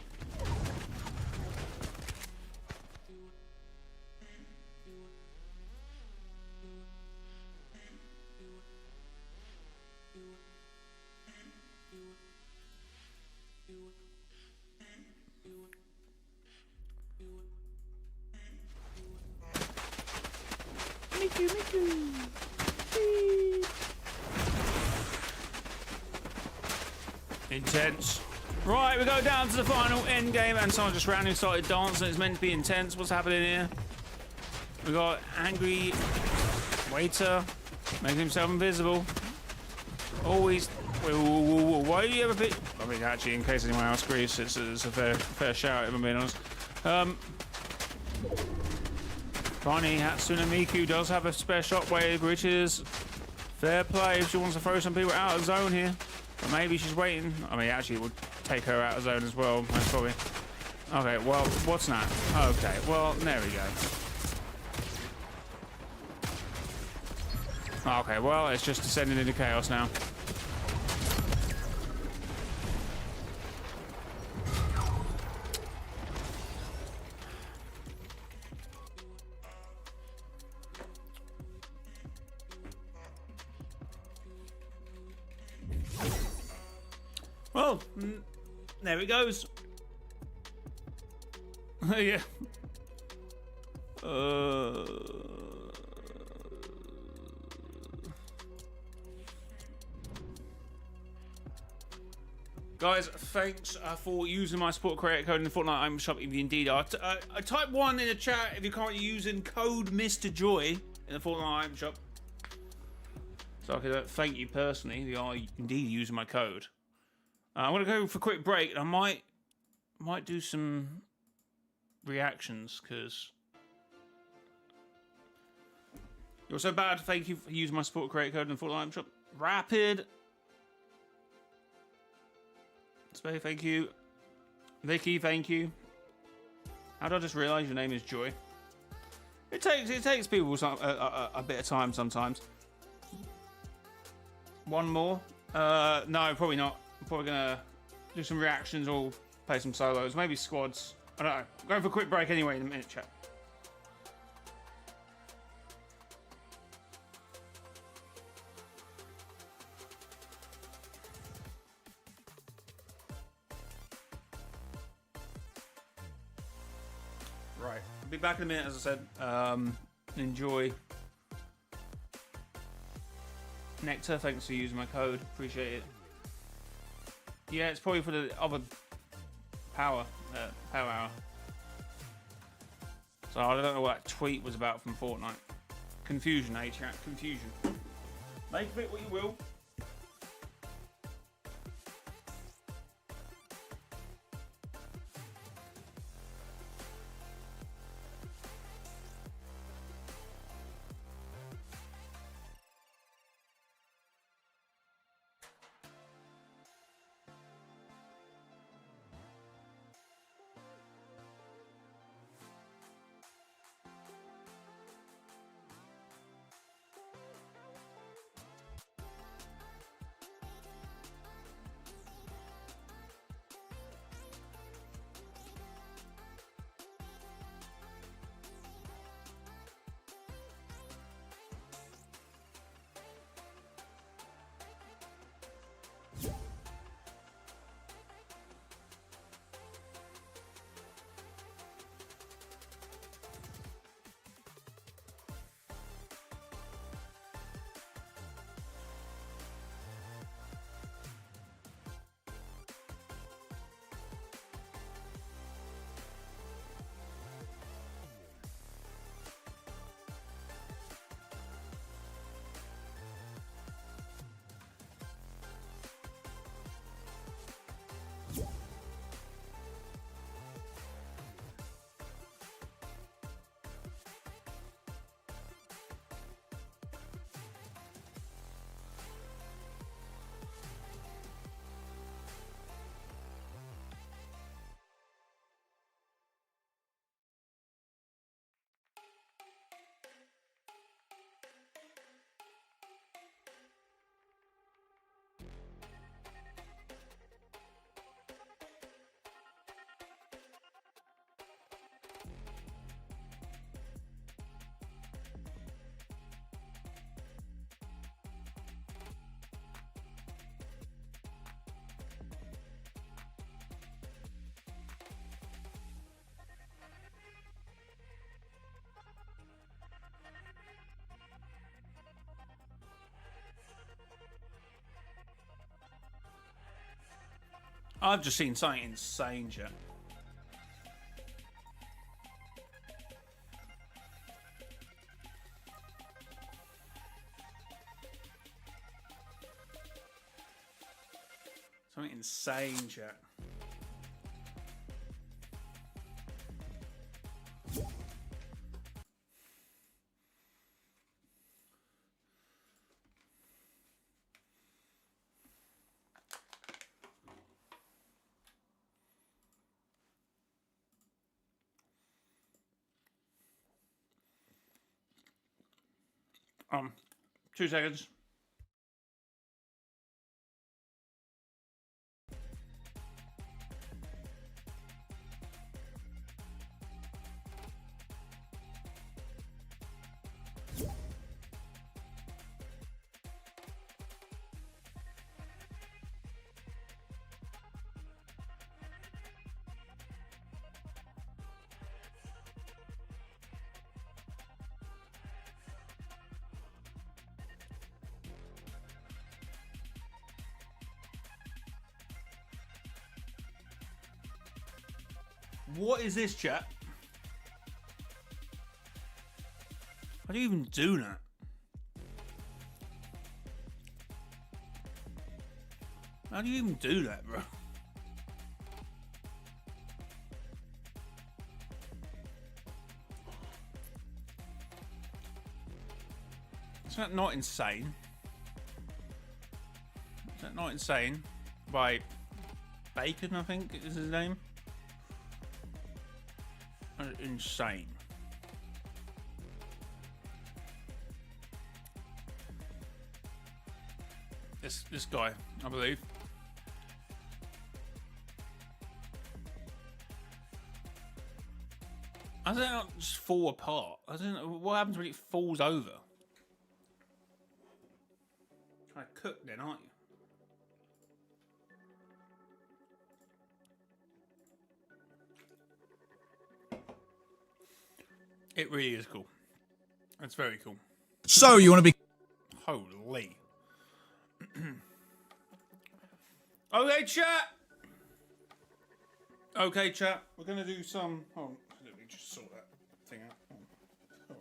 Intense. Right, we go down to the final end game, and someone just randomly started dancing. It's meant to be intense. What's happening here? We got angry waiter making himself invisible. Always. Why do you have a bit? I mean, actually, in case anyone else agrees, it's a fair shout, if I'm being honest. Funny, Hatsune Miku does have a spare shockwave, which is fair play if she wants to throw some people out of zone here. But maybe she's waiting. I mean, actually, it would take her out of zone as well, most probably. Okay, well, what's that? Okay, well, there we go. Okay, well, it's just descending into chaos now. Well, there it goes. Yeah. Guys, thanks for using my support creator code in the Fortnite item shop if you indeed are. Type 1 in the chat if you're currently using code Mr. Joy in the Fortnite item shop. So I can thank you personally if you are indeed using my code. I'm gonna go for a quick break, and I might do some reactions because you're so bad. Thank you for using my support creator code in the Fortnite item shop. Rapid. Spay, thank you. Vicky, thank you. How did I just realise your name is Joy? It takes people a bit of time sometimes. One more? No, probably not. I'm probably gonna do some reactions or play some solos, maybe squads. I don't know. Go for a quick break anyway in a minute, chat. Right, I'll be back in a minute, as I said. Enjoy. Nectar, thanks for using my code. Appreciate it. Yeah, it's probably for the other power hour. So I don't know what that tweet was about from Fortnite. Confusion, chat. Confusion. Make of it what you will. I've just seen something insane, chat. Something insane, chat. Um, 2 seconds. What is this, chat? How do you even do that? How do you even do that, bro? Is that not insane? Is that not insane? By Bacon, I think is his name. Insane. This guy, I believe. How does it not just fall apart? I don't know what happens when it falls over. Trying to cook then, aren't you? It really is cool. It's very cool. So you want to be... Holy. Okay, chat. Okay, chat. We're going to do some... Hold on. Let me just sort that thing out. Oh,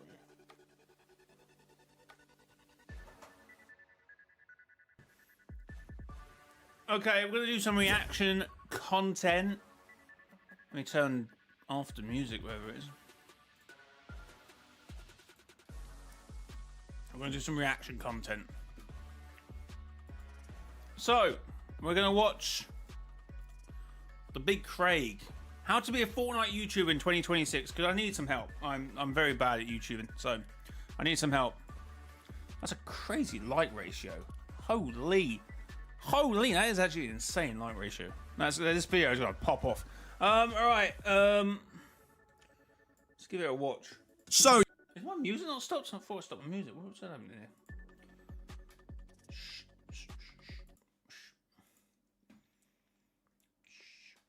yeah. Okay, we're going to do some reaction content. Let me turn off the music, wherever it is. We're going to do some reaction content. So, we're going to watch the Big Craig. How to be a Fortnite YouTuber in 2026, because I need some help. I'm very bad at YouTubing, so I need some help. That's a crazy light ratio. Holy, that is actually an insane light ratio. This video is going to pop off. Alright, let's give it a watch. So... Is my music not stopped? I thought I stopped the music. What's that happening here?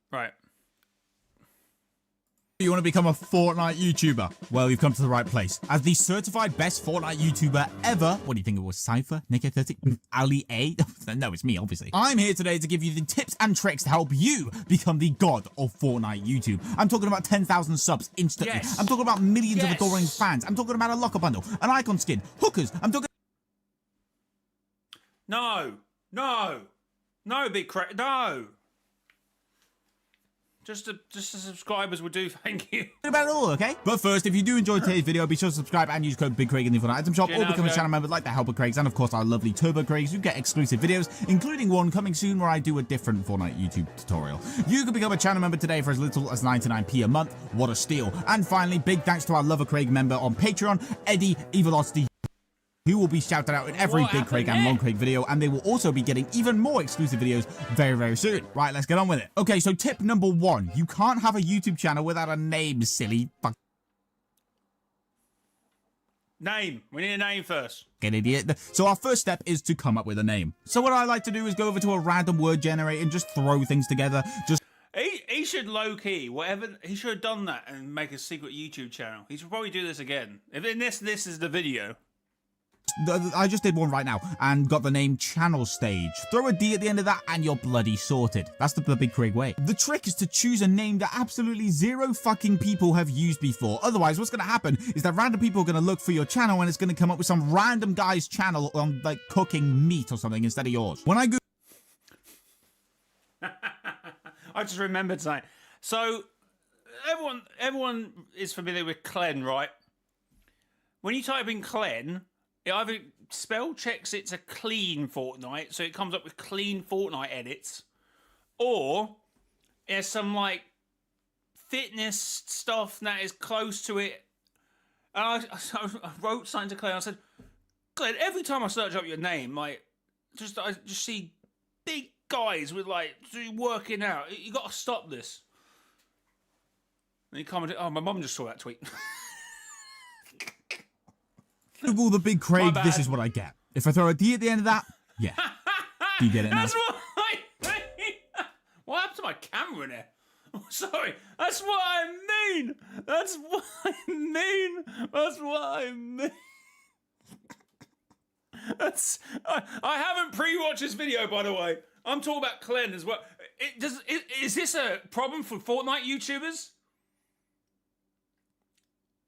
Right. You want to become a Fortnite YouTuber? Well, you've come to the right place. As the certified best Fortnite YouTuber ever, what do you think it was? Cypher? Nico30? Ali A? No, it's me, obviously. I'm here today to give you the tips and tricks to help you become the god of Fortnite YouTube. I'm talking about 10,000 subs instantly. Yes. I'm talking about millions of adoring fans. I'm talking about a locker bundle, an icon skin, hookers. I'm talking... No, Big Craig, no. Just the subscribers would do, thank you. About it all, okay? But first, if you do enjoy today's video, be sure to subscribe and use code BigCraig in the Fortnite item shop, or become a channel member like the Helper Craigs and of course our lovely Turbo Craigs who get exclusive videos, including one coming soon where I do a different Fortnite YouTube tutorial. You can become a channel member today for as little as 99p a month. What a steal. And finally, big thanks to our Lover Craig member on Patreon, Eddie Evilosity, who will be shouted out in every Big Craig and Long Craig video, and they will also be getting even more exclusive videos very, very soon. Right, let's get on with it. Okay, so tip number 1. You can't have a YouTube channel without a name, silly fuck. Name. We need a name first. Get idiot. So our first step is to come up with a name. So what I like to do is go over to a random word generator and just throw things together. He should low-key, whatever, he should have done that and make a secret YouTube channel. He should probably do this again. If in this is the video. I just did one right now and got the name Channel Stage. Throw a D at the end of that and you're bloody sorted. That's the Big Craig way. The trick is to choose a name that absolutely zero fucking people have used before. Otherwise, what's going to happen is that random people are going to look for your channel and it's going to come up with some random guy's channel on like cooking meat or something instead of yours. When I go... I just remembered something. So everyone is familiar with Clen, right? When you type in Clen, it either spell checks it's a clean Fortnite, so it comes up with clean Fortnite edits, or there's some like fitness stuff that is close to it. And I wrote something to Clen. I said, Clen, every time I search up your name, like, I just see big guys with like working out. You got to stop this. And he commented, "Oh, my mum just saw that tweet." Google the Big Craig, this is what I get. If I throw a D at the end of that, yeah. Do you get it now? That's what I mean. What happened to my camera in there? Oh, sorry. That's what I mean. That's what I mean. That's what I mean. I haven't pre-watched this video, by the way. I'm talking about Clen as well. Is this a problem for Fortnite YouTubers?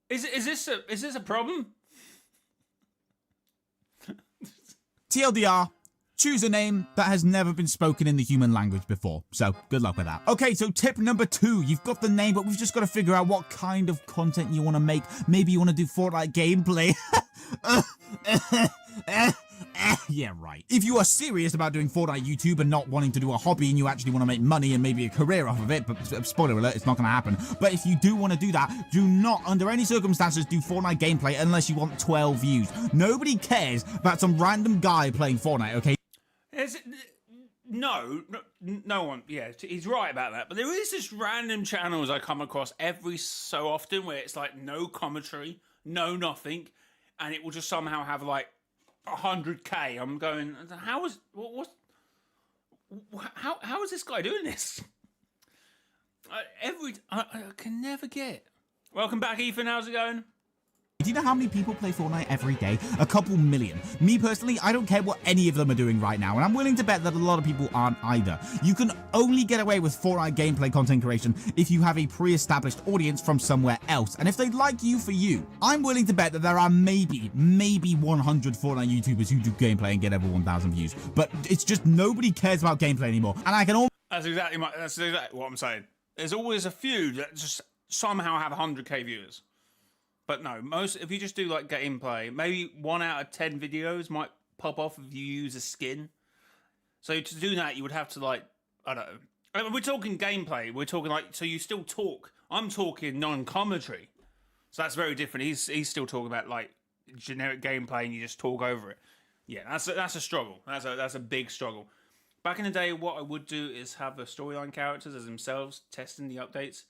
Is this a problem? TLDR, choose a name that has never been spoken in the human language before. So, good luck with that. Okay, so tip number 2. You've got the name, but we've just got to figure out what kind of content you want to make. Maybe you want to do Fortnite gameplay. Yeah, right. If you are serious about doing Fortnite YouTube and not wanting to do a hobby and you actually want to make money and maybe a career off of it, but spoiler alert, it's not going to happen. But if you do want to do that, do not, under any circumstances, do Fortnite gameplay unless you want 12 views. Nobody cares about some random guy playing Fortnite, okay? No one. Yeah, he's right about that. But there is this random channels I come across every so often where it's like no commentary, no nothing, and it will just somehow have like 100k. I'm going, how is how is this guy doing this? I can never get. Welcome back, Ethan. How's it going? Do you know how many people play Fortnite every day? A couple million. Me personally, I don't care what any of them are doing right now, and I'm willing to bet that a lot of people aren't either. You can only get away with Fortnite gameplay content creation if you have a pre-established audience from somewhere else, and if they like you for you. I'm willing to bet that there are maybe 100 Fortnite YouTubers who do gameplay and get over 1,000 views, but it's just nobody cares about gameplay anymore, and I can all... That's exactly what I'm saying. There's always a few that just somehow have 100k viewers. But no, if you just do like gameplay, maybe 1 out of 10 videos might pop off if you use a skin. So to do that, you would have to like, I don't know. I mean, we're talking gameplay. We're talking like, so you still talk. I'm talking non-commentary. So that's very different. He's still talking about like generic gameplay and you just talk over it. Yeah, that's a struggle. That's a big struggle. Back in the day, what I would do is have the storyline characters as themselves testing the updates.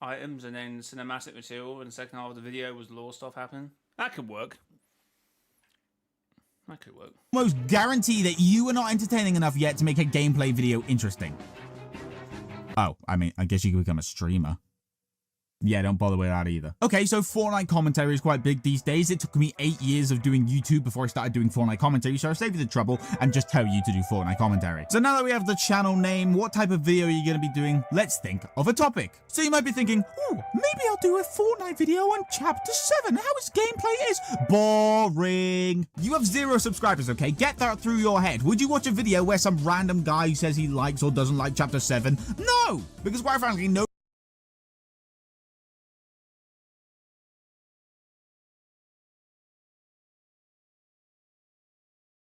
Items and then cinematic material, and the second half of the video was lore stuff happening. That could work. Almost guarantee that you are not entertaining enough yet to make a gameplay video interesting. Oh, I mean, I guess you could become a streamer. Yeah, don't bother with that either. Okay, so Fortnite commentary is quite big these days. It took me 8 years of doing YouTube before I started doing Fortnite commentary, so I'll save you the trouble and just tell you to do Fortnite commentary. So now that we have the channel name, what type of video are you going to be doing? Let's think of a topic. So you might be thinking, oh, maybe I'll do a Fortnite video on Chapter 7. How its gameplay is boring. You have 0 subscribers, okay? Get that through your head. Would you watch a video where some random guy says he likes or doesn't like Chapter 7? No, because quite frankly, no.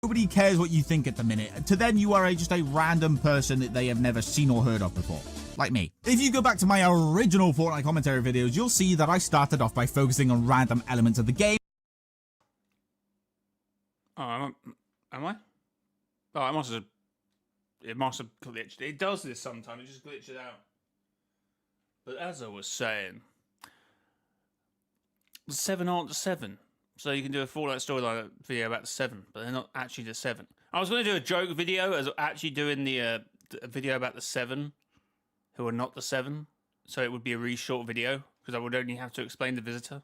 Nobody cares what you think at the minute. To them, you are just a random person that they have never seen or heard of before. Like me. If you go back to my original Fortnite commentary videos, you'll see that I started off by focusing on random elements of the game. Oh, am I? Oh, it must have glitched. It does this sometimes. It just glitches out. But as I was saying, the 7 aren't the 7. So you can do a Fortnite storyline video about the 7, but they're not actually the 7. I was going to do a joke video as actually doing the video about the 7, who are not the 7. So it would be a really short video, because I would only have to explain the visitor.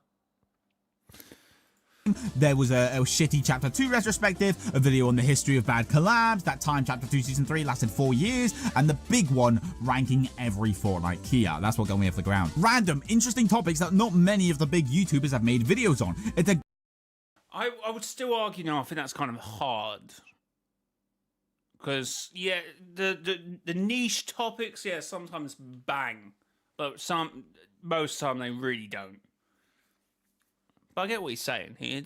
There was a shitty Chapter 2 retrospective, a video on the history of bad collabs, that time Chapter 2 Season 3 lasted 4 years, and the big one, ranking every Fortnite key out. That's what got me off the ground. Random, interesting topics that not many of the big YouTubers have made videos on. It's a... I would still argue now, I think that's kind of hard. Because, yeah, the niche topics, yeah, sometimes bang. But most time they really don't. But I get what he's saying. It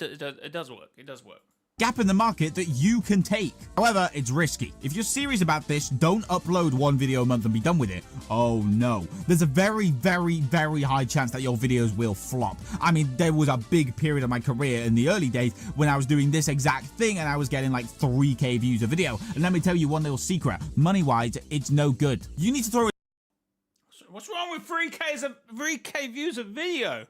does work. It does work. Gap in the market that you can take. However, it's risky. If you're serious about this, don't upload one video a month and be done with it. Oh no. There's a very, very, very high chance that your videos will flop. I mean, there was a big period of my career in the early days when I was doing this exact thing and I was getting like 3K views a video. And let me tell you one little secret. Money-wise, it's no good. You need to throw it. What's wrong with 3K views a video?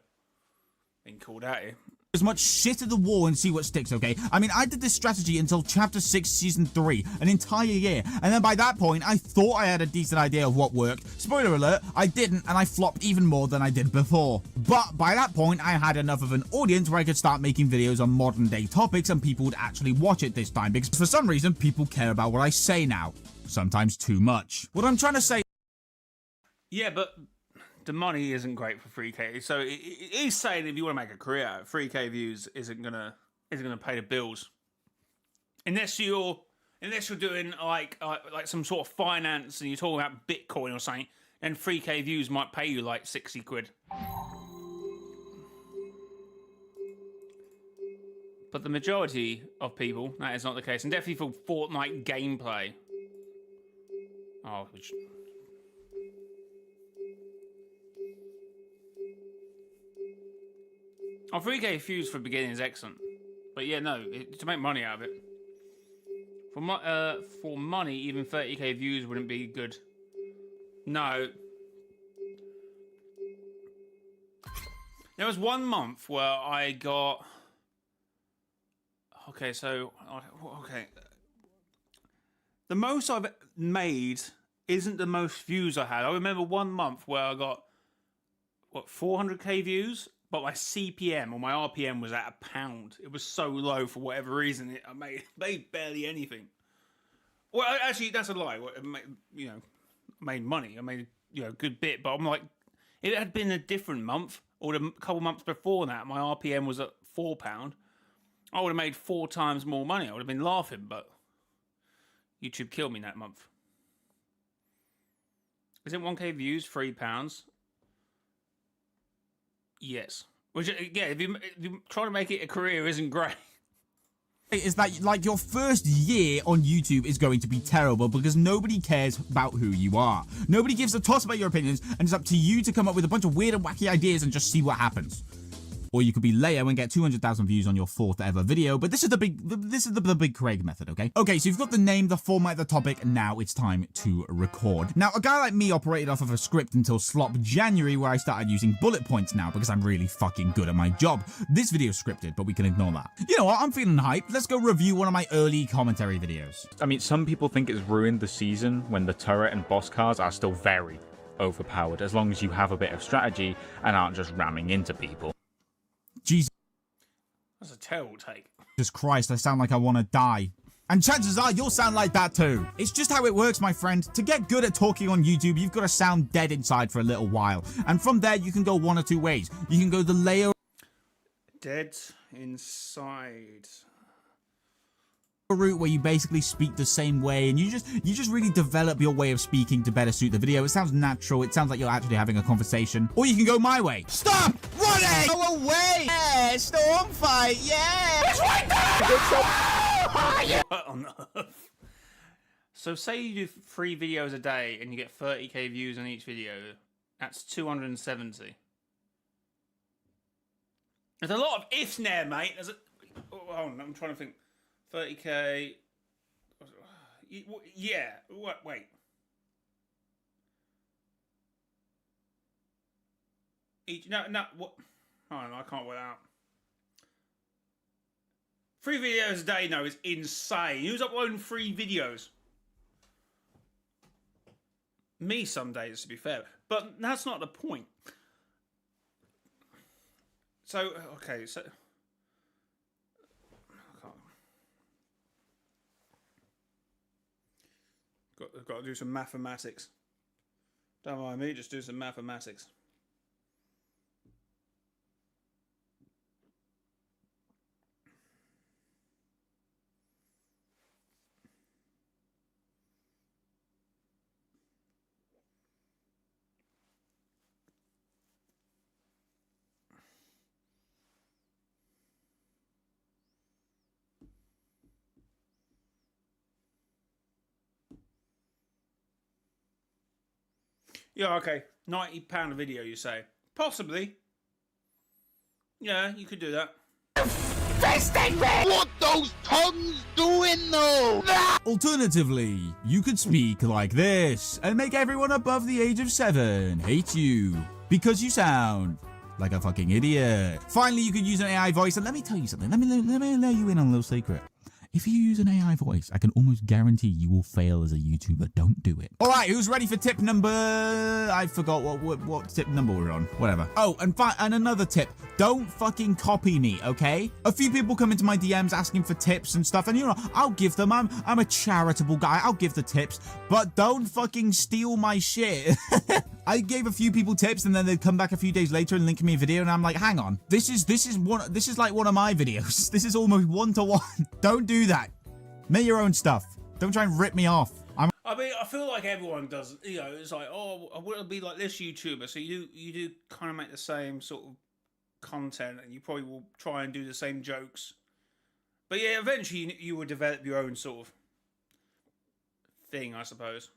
Been called out here. As much shit at the wall and see what sticks, okay? I mean, I did this strategy until Chapter 6 Season 3, an entire year, and then by that point, I thought I had a decent idea of what worked. Spoiler alert, I didn't, and I flopped even more than I did before. But by that point, I had enough of an audience where I could start making videos on modern day topics and people would actually watch it this time, because for some reason, people care about what I say now. Sometimes too much. What I'm trying to say... Yeah, but... the money isn't great for 3K, so he's saying if you want to make a career out, 3K views isn't gonna pay the bills, unless you're doing like some sort of finance and you're talking about Bitcoin or something. Then 3K views might pay you like 60 quid. But the majority of people, that is not the case, and definitely for Fortnite gameplay. Oh, which. Oh, 3K views for beginning is excellent. But yeah, no, to make money out of it. For money, even 30K views wouldn't be good. No. There was 1 month where I got... Okay, so... Okay. The most I've made isn't the most views I had. I remember 1 month where I got, what, 400K views? But my CPM or my RPM was at £1. It was so low for whatever reason. I made barely anything. Well, actually, that's a lie. I made money. I made a good bit. But I'm like, if it had been a different month or a couple months before that, my RPM was at £4. I would have made 4 times more money. I would have been laughing. But YouTube killed me that month. Isn't 1K views £3? Yes. Which, yeah, if you try to make it a career isn't great. Is that, like, your first year on YouTube is going to be terrible because nobody cares about who you are. Nobody gives a toss about your opinions, and it's up to you to come up with a bunch of weird and wacky ideas and just see what happens. Or you could be Leo and get 200,000 views on your 4th ever video, but this is the big Craig method, okay? Okay, so you've got the name, the format, the topic, and now it's time to record. Now, a guy like me operated off of a script until slop January, where I started using bullet points now because I'm really fucking good at my job. This video's scripted, but we can ignore that. You know what? I'm feeling hyped. Let's go review one of my early commentary videos. I mean, some people think it's ruined the season when the turret and boss cars are still very overpowered, as long as you have a bit of strategy and aren't just ramming into people. Jesus. That's a terrible take. Jesus Christ, I sound like I want to die. And chances are you'll sound like that too. It's just how it works, my friend. To get good at talking on YouTube, you've got to sound dead inside for a little while. And from there, you can go one or two ways. You can go the Leo Dead inside route, where you basically speak the same way and you just really develop your way of speaking to better suit the video. It sounds natural. It sounds like you're actually having a conversation. Or you can go my way. Stop running! Go away! Yeah, storm fight, yeah! It's right there! What on earth? So say you do 3 videos a day and you get 30K views on each video. That's 270. There's a lot of ifs there, mate. Hold on, I'm trying to think. 30K. Yeah. Wait. No. What? Oh no, I can't work out. 3 videos a day, no, is insane. Who's uploading 3 videos? Me some days, to be fair. But that's not the point. So, okay, so... Got to do some mathematics. Don't mind me, just do some mathematics. Yeah, okay. £90 a video, you say? Possibly. Yeah, you could do that. What those tongues doing though? Alternatively, you could speak like this and make everyone above the age of 7 hate you because you sound like a fucking idiot. Finally, you could use an AI voice, and let me tell you something. Let me let you in on a little secret. If you use an AI voice, I can almost guarantee you will fail as a YouTuber. Don't do it. All right, who's ready for tip number... I forgot what tip number we're on. Whatever. Oh, and another tip. Don't fucking copy me, okay? A few people come into my DMs asking for tips and stuff, and you know, I'll give them. I'm a charitable guy. I'll give the tips, but don't fucking steal my shit. I gave a few people tips, and then they'd come back a few days later and link me a video, and I'm like, hang on, this is like one of my videos. This is almost 1-to-1. Don't do that. Make your own stuff. Don't try and rip me off. I mean, I feel like everyone does. You know, it's like, oh, I want to be like this YouTuber. So you do kind of make the same sort of content, and you probably will try and do the same jokes. But yeah, eventually you will develop your own sort of thing, I suppose.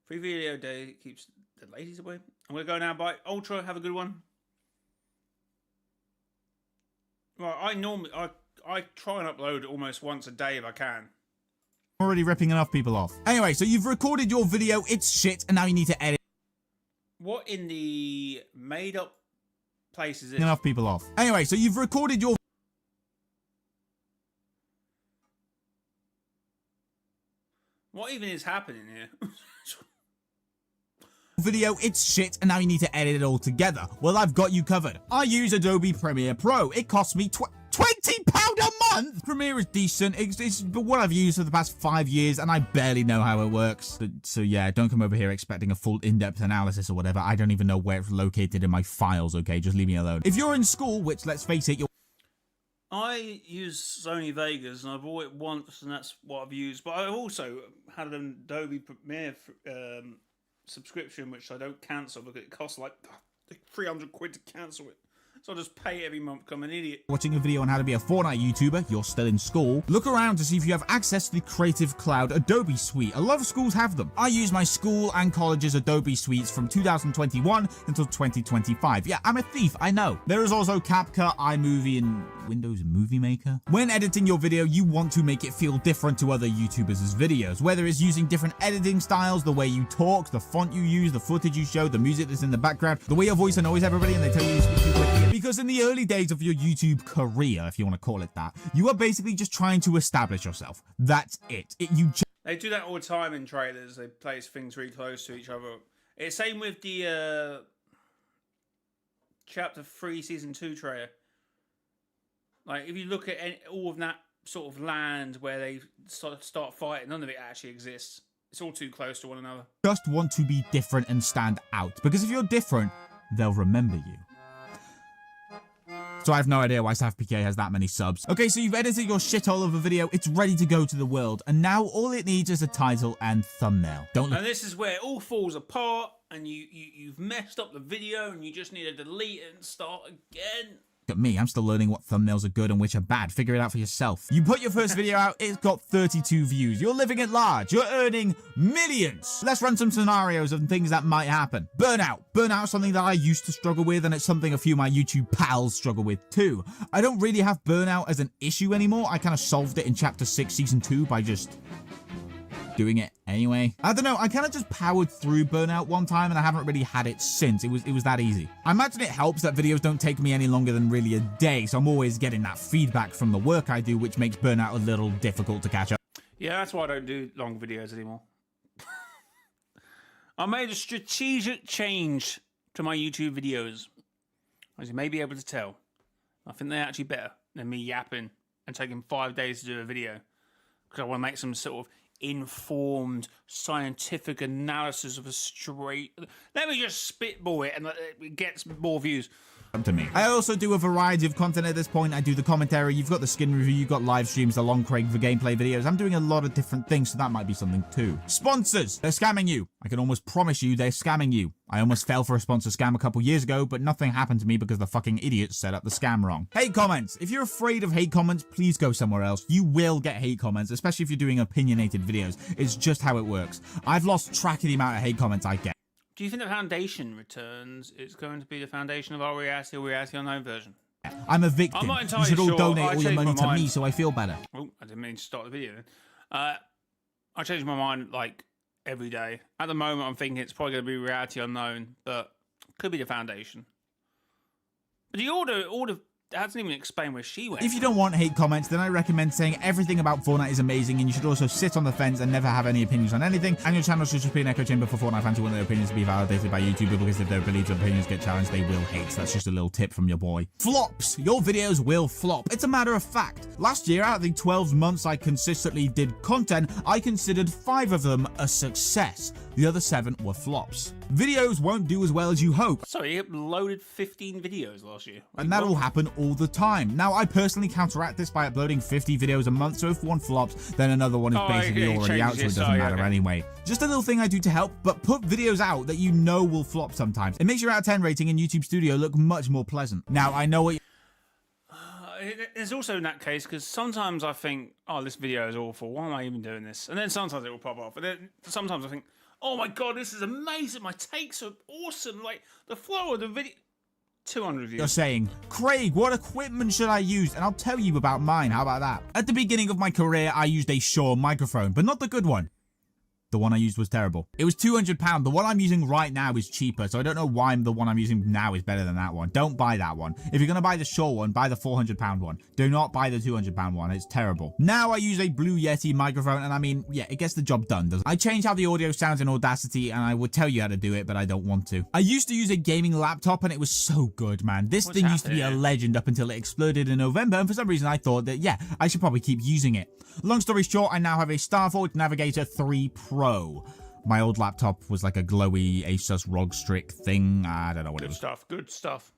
Free video day keeps the ladies away. I'm going to go now by Ultra. Have a good one. Right, I try and upload almost once a day if I can. I'm already ripping enough people off. Anyway, so you've recorded your video. It's shit, and now you need to edit. What in the made up places is enough people off. Anyway, so you've recorded your what even is happening here? video, it's shit, and now you need to edit it all together. Well, I've got you covered. I use Adobe Premiere Pro. It costs me £20 a month. Premiere is decent. It's what I've used for the past 5 years, and I barely know how it works. So yeah, don't come over here expecting a full in-depth analysis or whatever. I don't even know where it's located in my files, okay? Just leave me alone. If you're in school, which, let's face it, I use Sony Vegas, and I've bought it once, and that's what I've used. But I've also had an Adobe Premiere subscription, which I don't cancel because it costs like 300 quid to cancel it. So I just pay every month. I'm an idiot. Watching a video on how to be a Fortnite YouTuber, you're still in school. Look around to see if you have access to the Creative Cloud Adobe Suite. A lot of schools have them. I use my school and college's Adobe Suites from 2021 until 2025. Yeah, I'm a thief, I know. There is also CapCut, iMovie, and Windows Movie Maker. When editing your video, you want to make it feel different to other YouTubers' videos, whether it's using different editing styles, the way you talk, the font you use, the footage you show, the music that's in the background, the way your voice annoys everybody and they tell you to speak too quickly. Because in the early days of your YouTube career, if you want to call it that, you are basically just trying to establish yourself. That's it. They do that all the time in trailers. They place things really close to each other. It's same with the Chapter 3 Season 2 trailer. Like, if you look at all of that sort of land where they start fighting, none of it actually exists. It's all too close to one another. Just want to be different and stand out. Because if you're different, they'll remember you. So I have no idea why SafPK has that many subs. Okay, so you've edited your shithole of a video. It's ready to go to the world. And now all it needs is a title and thumbnail. And this is where it all falls apart. And you've messed up the video and you just need to delete it and start again. Look at me, I'm still learning what thumbnails are good and which are bad. Figure it out for yourself. You put your first video out, it's got 32 views. You're living at large. You're earning millions. Let's run some scenarios of things that might happen. Burnout. Burnout is something that I used to struggle with, and it's something a few of my YouTube pals struggle with too. I don't really have burnout as an issue anymore. I kind of solved it in Chapter 6, Season 2 by just doing it anyway. I don't know, I kind of just powered through burnout one time and I haven't really had it since. It was that easy. I imagine it helps that videos don't take me any longer than really a day, so I'm always getting that feedback from the work I do, which makes burnout a little difficult to catch up. Yeah, that's why I don't do long videos anymore. I made a strategic change to my YouTube videos, as you may be able to tell. I think they're actually better than me yapping and taking 5 days to do a video, because I want to make some sort of informed, scientific analysis of a straight. Let me just spitball it and it gets more views. To me. I also do a variety of content at this point. I do the commentary, you've got the skin review, you've got live streams, the long Craig for gameplay videos. I'm doing a lot of different things, so that might be something too. Sponsors! They're scamming you. I can almost promise you they're scamming you. I almost fell for a sponsor scam a couple years ago, but nothing happened to me because the fucking idiots set up the scam wrong. Hate comments. If you're afraid of hate comments, please go somewhere else. You will get hate comments, especially if you're doing opinionated videos. It's just how it works. I've lost track of the amount of hate comments I get. Do you think the Foundation returns is going to be the Foundation of our reality or reality unknown version? I'm a victim. I'm not entirely you should all sure. donate I all your changed money my to mind. me so I feel better. Oh, I didn't mean to start the video then. I change my mind like every day. At the moment, I'm thinking it's probably going to be reality unknown, but could be the Foundation. But the order hasn't even explained where she went. If you don't want hate comments, then I recommend saying everything about Fortnite is amazing, and you should also sit on the fence and never have any opinions on anything. And your channel should just be an echo chamber for Fortnite fans who want their opinions to be validated by YouTubers, because if their beliefs or opinions get challenged, they will hate. So that's just a little tip from your boy. Flops. Your videos will flop. It's a matter of fact. Last year, out of the 12 months I consistently did content, I considered 5 of them a success. The other 7 were flops. Videos won't do as well as you hope. Sorry, you uploaded 15 videos last year. And that'll happen all the time. Now, I personally counteract this by uploading 50 videos a month, so if one flops, then another one is basically already out, so it doesn't matter anyway. Just a little thing I do to help, but put videos out that you know will flop sometimes. It makes your out of 10 rating in YouTube Studio look much more pleasant. Now, I know what It's also in that case, because sometimes I think, oh, this video is awful. Why am I even doing this? And then sometimes it will pop off. And then sometimes I think, oh my God, this is amazing. My takes are awesome. Like, the flow of the video. 200 views. You're saying, Craig, what equipment should I use? And I'll tell you about mine. How about that? At the beginning of my career, I used a Shure microphone, but not the good one. The one I used was terrible. It was £200. The one I'm using right now is cheaper, so I don't know why the one I'm using now is better than that one. Don't buy that one. If you're going to buy the Shure one, buy the £400 one. Do not buy the £200 one. It's terrible. Now I use a Blue Yeti microphone, and I mean, yeah, it gets the job done, doesn't it? I changed how the audio sounds in Audacity, and I would tell you how to do it, but I don't want to. I used to use a gaming laptop, and it was so good, man. This thing used to be a legend up until it exploded in November, and for some reason I thought that, yeah, I should probably keep using it. Long story short, I now have a Starforge Navigator 3 Pro. My old laptop was like a glowy Asus ROG Strix thing. I don't know what it was. Good stuff.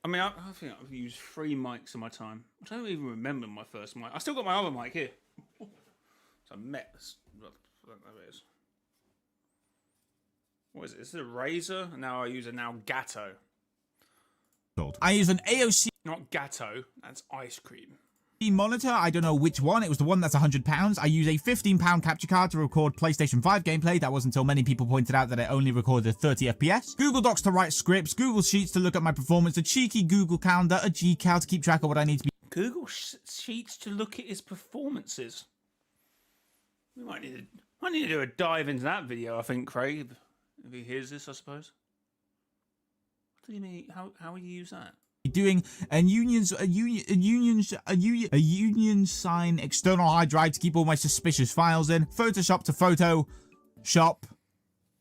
I mean, I think I've used 3 mics in my time. I don't even remember my first mic. I still got my other mic here. It's a mess. I don't know what it is. What is it? Is it a Razor? Now I use a Gatto. I use an AOC. Not Gatto. That's ice cream. Monitor, I don't know which one. It was the one that's £100. I use a £15 capture card to record PlayStation 5 gameplay. That was until many people pointed out that it only recorded 30 FPS. Google Docs to write scripts, Google Sheets to look at my performance, a cheeky Google Calendar, a Gcal to keep track of what I need to be. Google Sheets to look at his performances. We might need to do a dive into that video, I think, Craig, if he hears this, I suppose. What do you mean? How would you use that? Doing a union sign external hard drive to keep all my suspicious files in. Photoshop to Photoshop.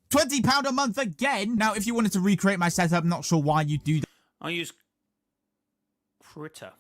£20 a month again. Now, if you wanted to recreate my setup, not sure why you do that. I use Critter.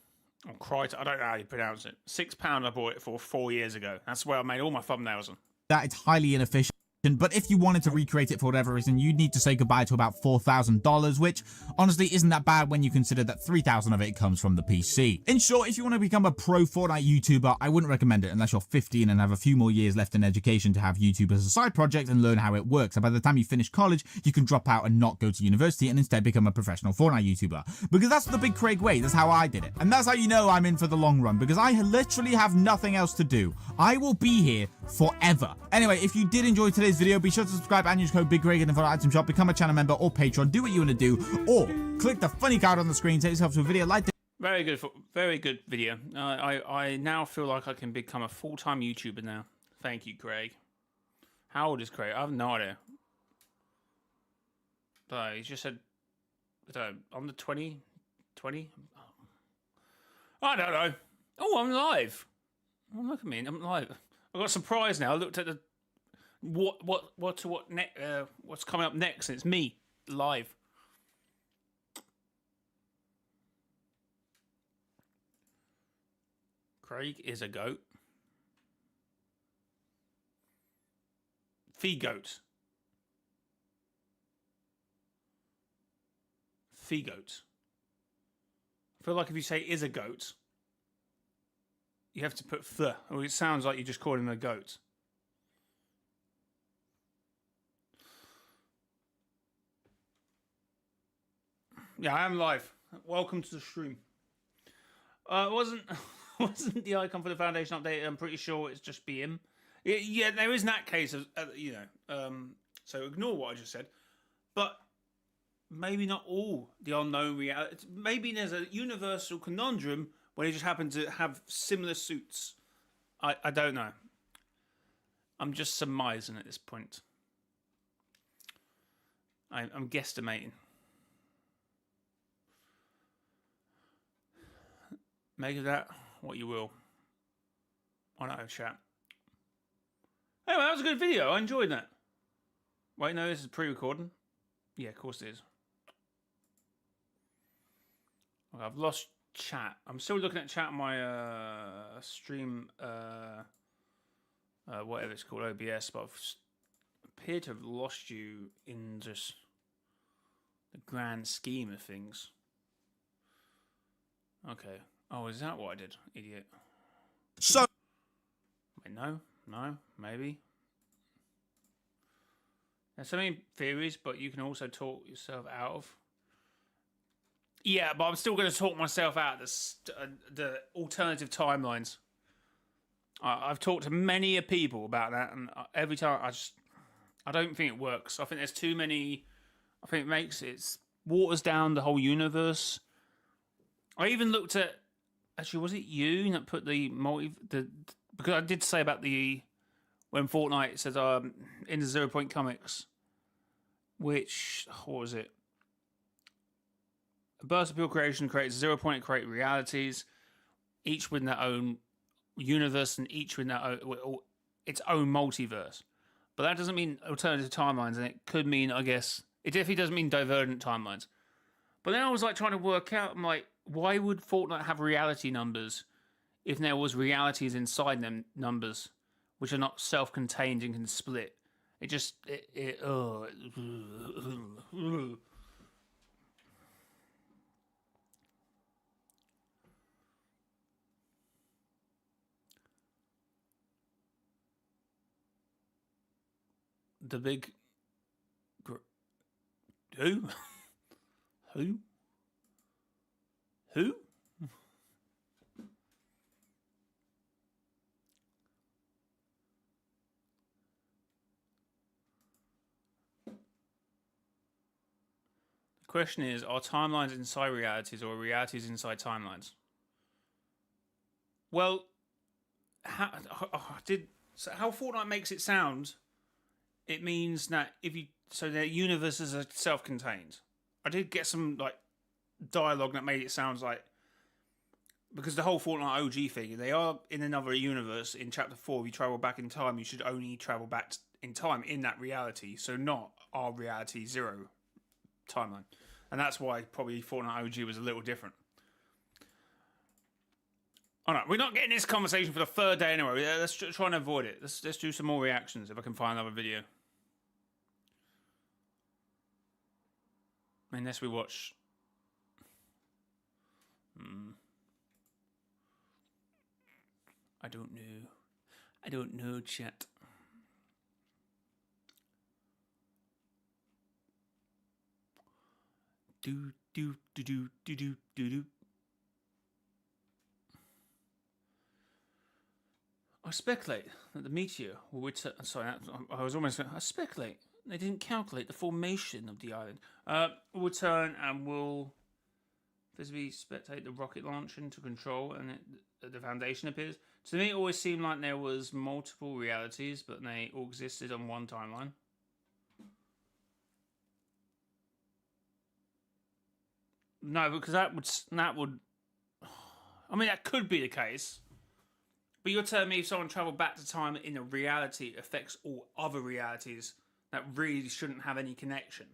Or Critter. I don't know how you pronounce it. £6 I bought it for 4 years ago. That's where I made all my thumbnails on. That it's highly inefficient. But if you wanted to recreate it for whatever reason, you'd need to say goodbye to about $4,000, which honestly isn't that bad when you consider that $3,000 of it comes from the PC. In short, if you want to become a pro Fortnite YouTuber, I wouldn't recommend it unless you're 15 and have a few more years left in education to have YouTube as a side project and learn how it works. And by the time you finish college, you can drop out and not go to university and instead become a professional Fortnite YouTuber. Because that's the big Craig way. That's how I did it. And that's how you know I'm in for the long run, because I literally have nothing else to do. I will be here forever. Anyway, if you did enjoy today's video, be sure to subscribe and use code BigCraig in the Fortnite item shop, become a channel member or patron, do what you want to do, or click the funny card on the screen, take yourself to a video like this. Very good video. I now feel like I can become a full-time YouTuber now. Thank you, Craig. How old is Craig? I have no idea. He just said, under 20? 20? I don't know. Oh, I'm live. Oh, look at me, I'm live. I got surprised now. I looked at the what's coming up next, and it's me live. Craig is a goat. Fegoat. Fegoat. I feel like if you say is a goat, you have to put th, or it sounds like you just called him a goat. Yeah, I am live. Welcome to the stream. It wasn't the icon for the foundation update. I'm pretty sure it's just BM. Yeah, there is that case of so ignore what I just said. But maybe not all the unknown reality. Maybe there's a universal conundrum where they just happen to have similar suits. I don't know. I'm just surmising at this point. I'm guesstimating. Make of that what you will. I don't know, chat. Anyway, that was a good video. I enjoyed that. Wait, no, this is pre-recording. Yeah, of course it is. Okay, I've lost chat. I'm still looking at chat on my stream, whatever it's called, OBS, but I've appeared to have lost you in just the grand scheme of things. Okay. Oh, is that what I did? Idiot. So... Wait, no, maybe. There's so many theories, but you can also talk yourself out of. Yeah, but I'm still going to talk myself out of the alternative timelines. I've talked to many people about that, and every time I don't think it works. I think there's too many. I think it waters down the whole universe. I even looked at. Actually, was it you that put because I did say about when Fortnite says in the 0 Point comics, what was it? A burst of pure creation creates 0 Point create realities, each with their own universe and each with its own multiverse. But that doesn't mean alternative timelines, and it could mean, I guess, it definitely doesn't mean divergent timelines. But then I was like trying to work out, I'm like, why would Fortnite have reality numbers if there was realities inside them numbers, which are not self-contained and can split? The big... Who? Who? Who? The question is, are timelines inside realities or realities inside timelines? Well, how Fortnite makes it sound, it means that their universes are self-contained. I did get some dialogue that made it sound like, because the whole Fortnite OG thing, they are in another universe. In chapter 4, if you travel back in time, you should only travel back in time in that reality, so not our reality 0 timeline. And that's why probably Fortnite OG was a little different. All right, we're not getting this conversation for the third day anyway. Let's try and avoid it. Let's do some more reactions if I can find another video. Unless we watch... I don't know, chat. Do. I speculate that the meteor will return. Sorry, I speculate they didn't calculate the formation of the island. Will return and will visibly spectate the rocket launch into control, and the foundation appears. To me, it always seemed like there was multiple realities, but they all existed on one timeline. No, because that would. I mean, that could be the case. But you're telling me if someone travelled back to time in a reality, it affects all other realities that really shouldn't have any connection.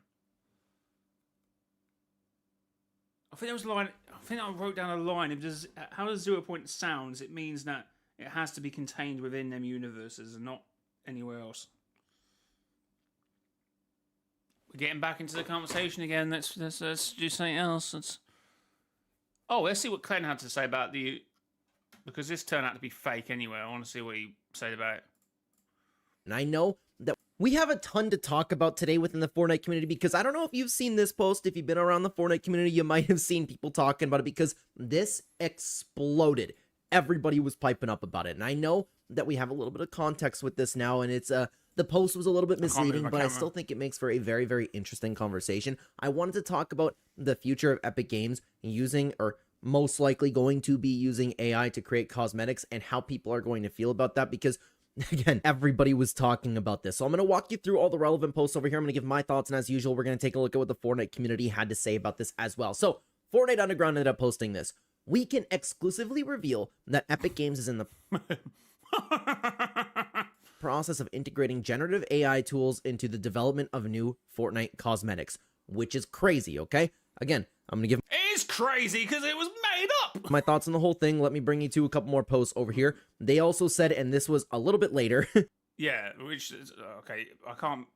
I think there was a line. I think I wrote down a line. How does 0 Point sounds? It means that it has to be contained within them universes and not anywhere else. We're getting back into the conversation again. Let's do something else. Let's see what Clen had to say about because this turned out to be fake anyway. I want to see what he said about it. And I know that we have a ton to talk about today within the Fortnite community, because I don't know if you've seen this post. If you've been around the Fortnite community, you might have seen people talking about it, because this exploded. Everybody was piping up about it. And I know that we have a little bit of context with this now, and it's the post was a little bit misleading, but I still think it makes for a very, very interesting conversation. I wanted to talk about the future of Epic Games using, or most likely going to be using, AI to create cosmetics, and how people are going to feel about that, because again, everybody was talking about this. So I'm going to walk you through all the relevant posts over here. I'm going to give my thoughts, and as usual, we're going to take a look at what the Fortnite community had to say about this as well. So Fortnite Underground ended up posting this. We can exclusively reveal that Epic Games is in the process of integrating generative AI tools into the development of new Fortnite cosmetics, which is crazy, okay? Again, I'm going to give... It is crazy because it was made up. my thoughts on the whole thing. Let me bring you to a couple more posts over here. They also said, and this was a little bit later... Yeah, which is... Okay, I can't...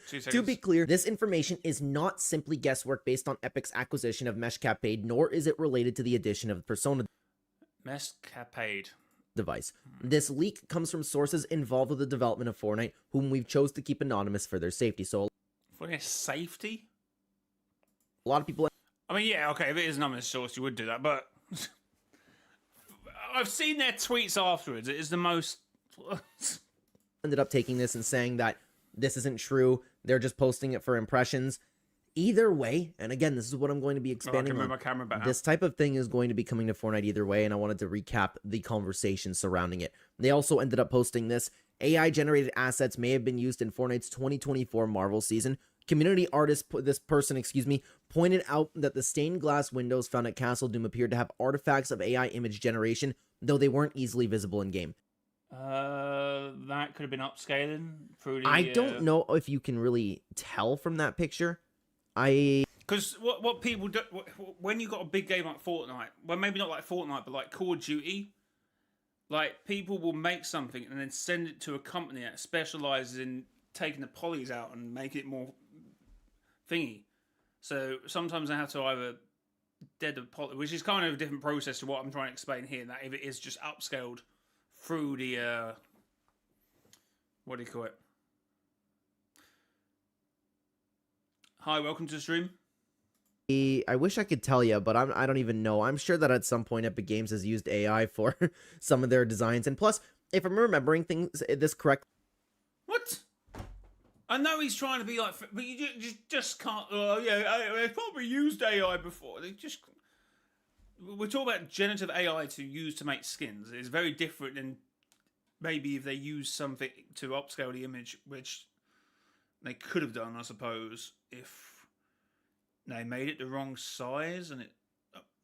2 seconds. To be clear, this information is not simply guesswork based on Epic's acquisition of Meshcapade, nor is it related to the addition of the Persona Meshcapade device. This leak comes from sources involved with the development of Fortnite, whom we've chose to keep anonymous for their safety. So for their safety? a lot of people... I mean, yeah, okay, if it is an anonymous source, you would do that, but... I've seen their tweets afterwards. It is the most... ended up taking this and saying that this isn't true. They're just posting it for impressions. Either way, and again, this is what I'm going to be expanding on. My camera back This type of thing is going to be coming to Fortnite either way, and I wanted to recap the conversation surrounding it. They also ended up posting this. AI-generated assets may have been used in Fortnite's 2024 Marvel season. Community artist, pointed out that the stained glass windows found at Castle Doom appeared to have artifacts of AI image generation, though they weren't easily visible in-game. That could have been upscaling through the... I don't know if you can really tell from that picture. Because what people do... When you got a big game like Fortnite, well, maybe not like Fortnite, but like Call of Duty, like, people will make something and then send it to a company that specializes in taking the polys out and make it more thingy. So sometimes they have to either dead the poly, which is kind of a different process to what I'm trying to explain here, that if it is just upscaled through the what do you call it? Hi, welcome to the stream. I wish I could tell you, but I don't even know. I'm sure that at some point Epic Games has used AI for some of their designs, and plus, if I'm remembering this correctly, what? I know he's trying to be like, but you just can't. Oh yeah, they've probably used AI before. We're talking about generative AI to use to make skins. It's very different than maybe if they use something to upscale the image, which they could have done, I suppose, if they made it the wrong size and it...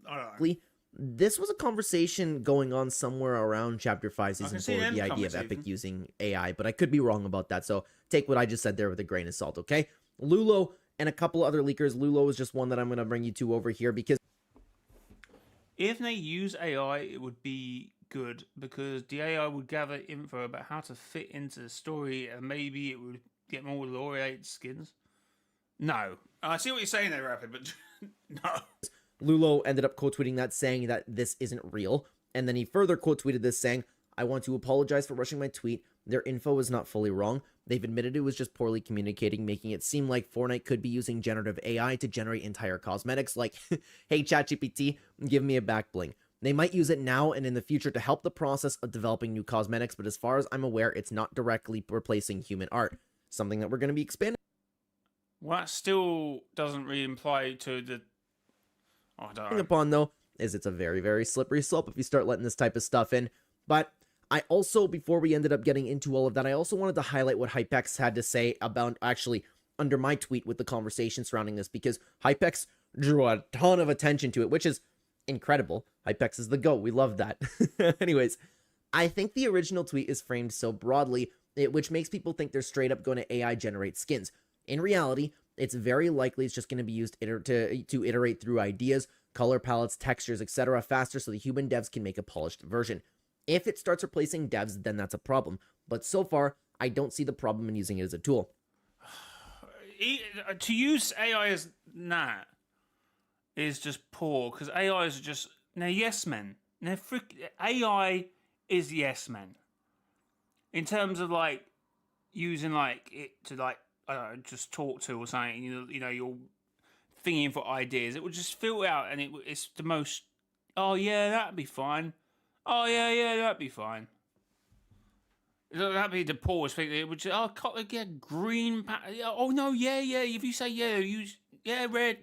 I don't know. this was a conversation going on somewhere around Chapter 5, Season 4, the idea of Epic using AI, but I could be wrong about that, so take what I just said there with a grain of salt, okay? Lulo and a couple other leakers. Lulo is just one that I'm going to bring you to over here, because... If they use AI, it would be good, because the AI would gather info about how to fit into the story, and maybe it would get more laureate skins. No. I see what you're saying there, Rapid, but no. Lulo ended up quote tweeting that, saying that this isn't real, and then he further quote tweeted this saying, "I want to apologize for rushing my tweet. Their info is not fully wrong. They've admitted it was just poorly communicating, making it seem like Fortnite could be using generative AI to generate entire cosmetics, like, hey ChatGPT, give me a back bling. They might use it now and in the future to help the process of developing new cosmetics, but as far as I'm aware, it's not directly replacing human art." Something that we're going to be expanding. Well, that still doesn't really imply to the... Oh, I don't know. Upon, though, is it's a very, very slippery slope if you start letting this type of stuff in. But I also, before we ended up getting into all of that, I also wanted to highlight what Hypex had to say about, actually, under my tweet with the conversation surrounding this, because Hypex drew a ton of attention to it, which is incredible. Hypex is the GOAT. We love that. Anyways, I think the original tweet is framed so broadly, which makes people think they're straight up going to AI generate skins. In reality, it's very likely it's just going to be used to iterate through ideas, color palettes, textures, etc. faster so the human devs can make a polished version. If it starts replacing devs, then that's a problem. But so far, I don't see the problem in using it as a tool. to use AI as that is just poor because AI is just they're yes men. AI is yes men in terms of like using like it to like I don't know, just talk to or something. You know you're thinking for ideas. It would just fill out and it's the most. Oh yeah, that'd be fine. Oh yeah, that'd be fine. That'd be the poorest thing. It would just get green. Oh no, yeah. If you say yeah, use red.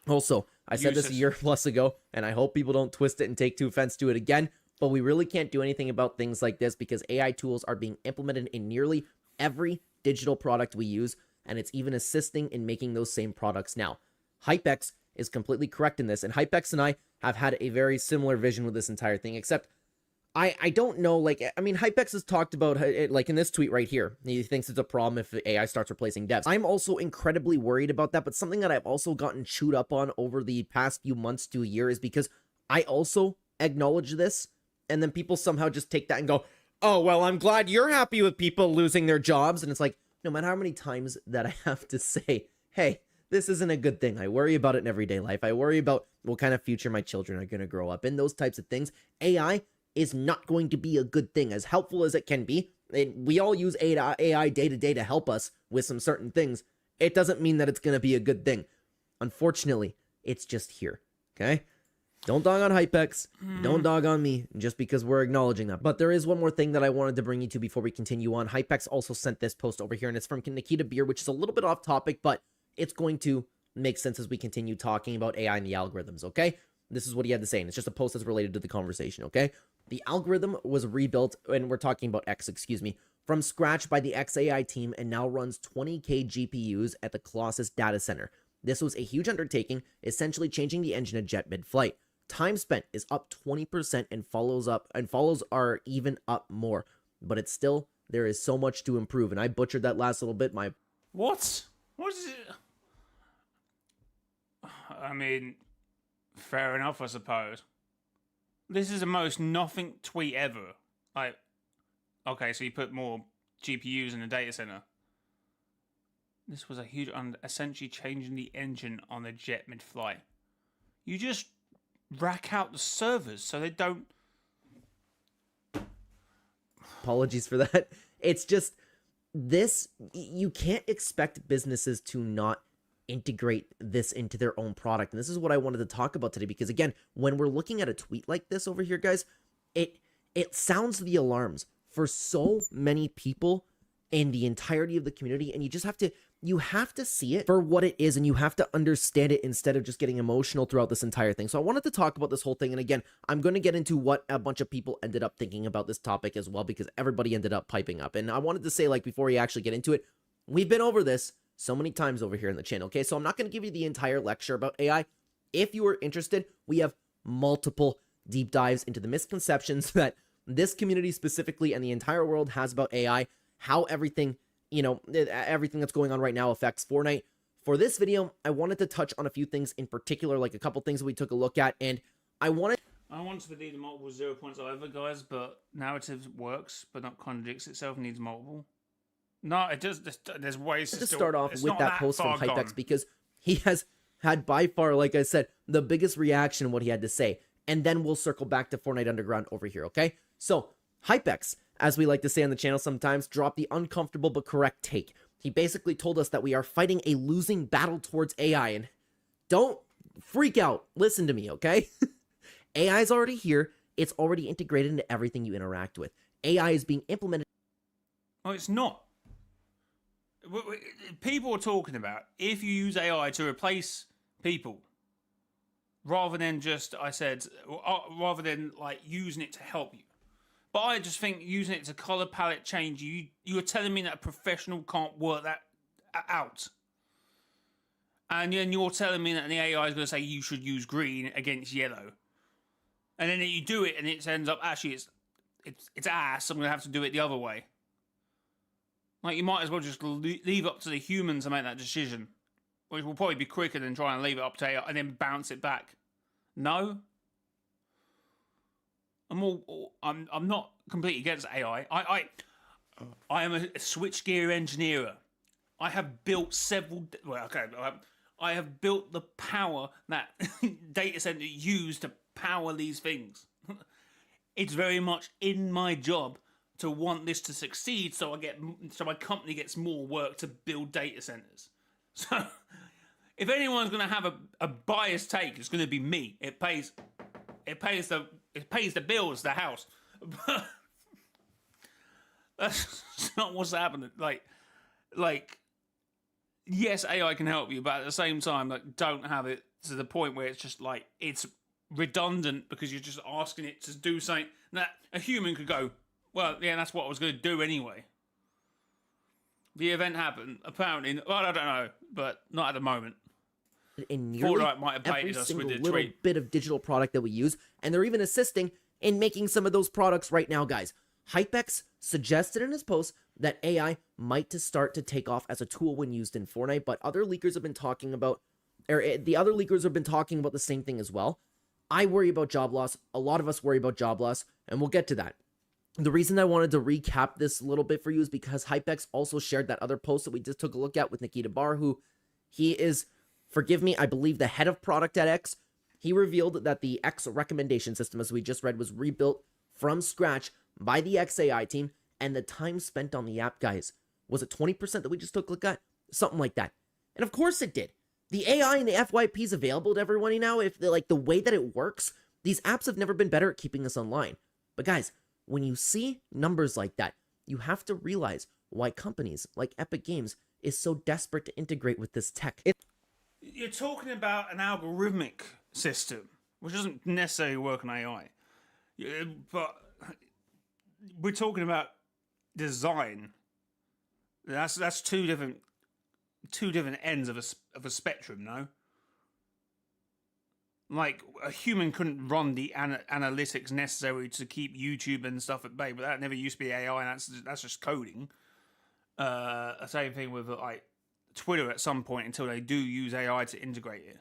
Also, I said this a year plus ago, and I hope people don't twist it and take too offense to it again, but we really can't do anything about things like this because AI tools are being implemented in nearly every digital product we use, and it's even assisting in making those same products now. HypeX is completely correct in this, and HypeX and I have had a very similar vision with this entire thing, except I don't know, like, I mean, HypeX has talked about, it, like, in this tweet right here, he thinks it's a problem if AI starts replacing devs. I'm also incredibly worried about that, but something that I've also gotten chewed up on over the past few months to a year is because I also acknowledge this, and then people somehow just take that and go, oh, well, I'm glad you're happy with people losing their jobs, and it's like, no matter how many times that I have to say, hey, this isn't a good thing. I worry about it in everyday life. I worry about what kind of future my children are going to grow up in, those types of things. AI is not going to be a good thing, as helpful as it can be. We all use AI day to day to help us with some certain things. It doesn't mean that it's going to be a good thing. Unfortunately, it's just here, okay? Don't dog on HypeX. Don't dog on me just because we're acknowledging that. But there is one more thing that I wanted to bring you to before we continue on. HypeX also sent this post over here, and it's from Nikita Beer, which is a little bit off topic, but it's going to make sense as we continue talking about AI and the algorithms, okay? This is what he had to say, and it's just a post that's related to the conversation, okay? The algorithm was rebuilt, and we're talking about X, from scratch by the XAI team and now runs 20K GPUs at the Colossus data center. This was a huge undertaking, essentially changing the engine of jet mid-flight. Time spent is up 20% and follows are even up more, but it's still, there is so much to improve, and I butchered that last little bit. What is it? I mean, fair enough, I suppose. This is the most nothing tweet ever. Like, okay, so you put more GPUs in the data center. This was a huge, essentially changing the engine on the jet mid-flight. You just rack out the servers so they don't. Apologies for that. It's just this. You can't expect businesses to not integrate this into their own product. And this is what I wanted to talk about today, because again, when we're looking at a tweet like this over here, guys, it sounds the alarms for so many people in the entirety of the community, and you have to see it for what it is, and you have to understand it instead of just getting emotional throughout this entire thing. So I wanted to talk about this whole thing, and again, I'm going to get into what a bunch of people ended up thinking about this topic as well, because everybody ended up piping up. And I wanted to say, like, before we actually get into it, we've been over this so many times over here in the channel, okay? So I'm not going to give you the entire lecture about AI. If you are interested, we have multiple deep dives into the misconceptions that this community specifically and the entire world has about AI, how everything, everything that's going on right now affects Fortnite. For this video, I wanted to touch on a few things in particular, like a couple things that we took a look at, and I wanted to need multiple 0 points over, guys, but narrative works, but not contradicts itself, needs multiple. No, it does. There's ways to start off with that post from HypeX, because he has had by far, like I said, the biggest reaction in what he had to say. And then we'll circle back to Fortnite Underground over here, okay? So, HypeX, as we like to say on the channel sometimes, dropped the uncomfortable but correct take. He basically told us that we are fighting a losing battle towards AI, and don't freak out. Listen to me, okay? AI is already here. It's already integrated into everything you interact with. AI is being implemented. Oh, it's not. People are talking about if you use AI to replace people, rather than rather than like using it to help you. But I just think using it to color palette change, you're telling me that a professional can't work that out. And then you're telling me that the AI is going to say you should use green against yellow. And then you do it and it ends up, actually, it's ass, I'm going to have to do it the other way. Like, you might as well just leave up to the humans to make that decision, which will probably be quicker than trying to leave it up to AI and then bounce it back. No? I'm not completely against AI. I am a switchgear engineer. I have built several. Well, okay, I have built the power that data center use to power these things. It's very much in my job to want this to succeed, so my company gets more work to build data centers. So, if anyone's going to have a biased take, it's going to be me. It pays the bills, the house. But that's not what's happening. Like, yes, AI can help you, but at the same time, like, don't have it to the point where it's just like it's redundant because you're just asking it to do something that a human could go, well, yeah, that's what I was going to do anyway. The event happened, apparently. Well, I don't know, but not at the moment. In nearly Fortnite might have every baited us single with the little tweet. bit of digital product that we use, and they're even assisting in making some of those products right now, guys. HypeX suggested in his post that AI might start to take off as a tool when used in Fortnite, but other leakers have been talking about, the other leakers have been talking about the same thing as well. I worry about job loss. A lot of us worry about job loss, and we'll get to that. The reason I wanted to recap this a little bit for you is because HypeX also shared that other post that we just took a look at with Nikita Bar, who he is, forgive me, I believe the head of product at X. He revealed that the X recommendation system, as we just read, was rebuilt from scratch by the XAI team, and the time spent on the app, guys, was it 20% that we just took a look at? Something like that. And of course it did. The AI and the FYP is available to everybody now. If like the way that it works, these apps have never been better at keeping us online. But guys, when you see numbers like that, you have to realize why companies like Epic Games is so desperate to integrate with this tech. You're talking about an algorithmic system, which doesn't necessarily work on AI. But we're talking about design. That's two different ends of a spectrum, no? Like, a human couldn't run the analytics necessary to keep YouTube and stuff at bay, but that never used to be AI, and that's just coding. Same thing with like Twitter at some point until they do use AI to integrate it.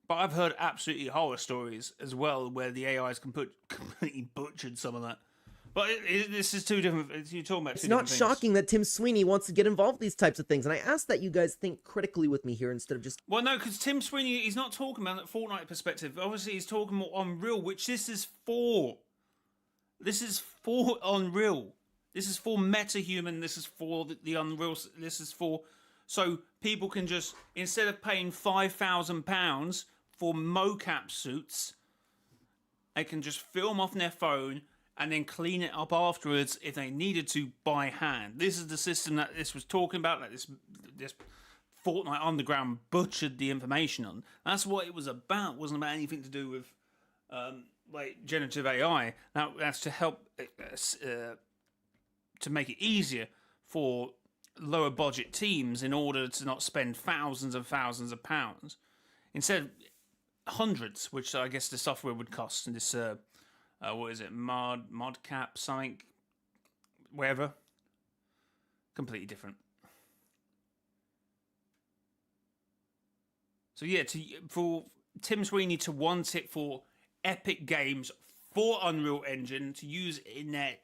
But I've heard absolutely horror stories as well where the AIs completely butchered some of that. But this is two different. You're talking about. It's not shocking that Tim Sweeney wants to get involved in these types of things, and I ask that you guys think critically with me here instead of just. Well, no, because Tim Sweeney, he's not talking about that Fortnite perspective. Obviously, he's talking more Unreal, which this is for. This is for Unreal. This is for MetaHuman. This is for the Unreal. This is for so people can just, instead of paying £5,000 for mocap suits, they can just film off their phone and then clean it up afterwards if they needed to by hand. This is the system that this was talking about, that this Fortnite Underground butchered the information on. That's what it was about. It wasn't about anything to do with like generative AI. Now, that's to help to make it easier for lower budget teams in order to not spend thousands and thousands of pounds. Instead, hundreds, which I guess the software would cost in this... what is it? Modcap something, wherever. Completely different. So yeah, for Tim Sweeney to want it for Epic Games for Unreal Engine to use in their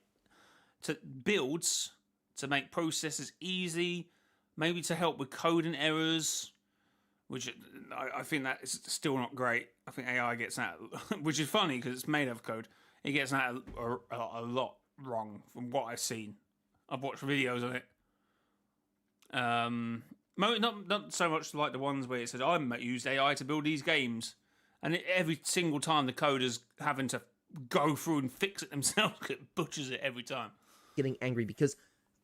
builds to make processes easy, maybe to help with coding errors, which I think that is still not great. I think AI gets that, which is funny because it's made of code. It gets that a lot wrong from what I've seen. I've watched videos on it. Not so much like the ones where it said, I used AI to build these games. And every single time the coder's having to go through and fix it themselves, it butchers it every time. Getting angry because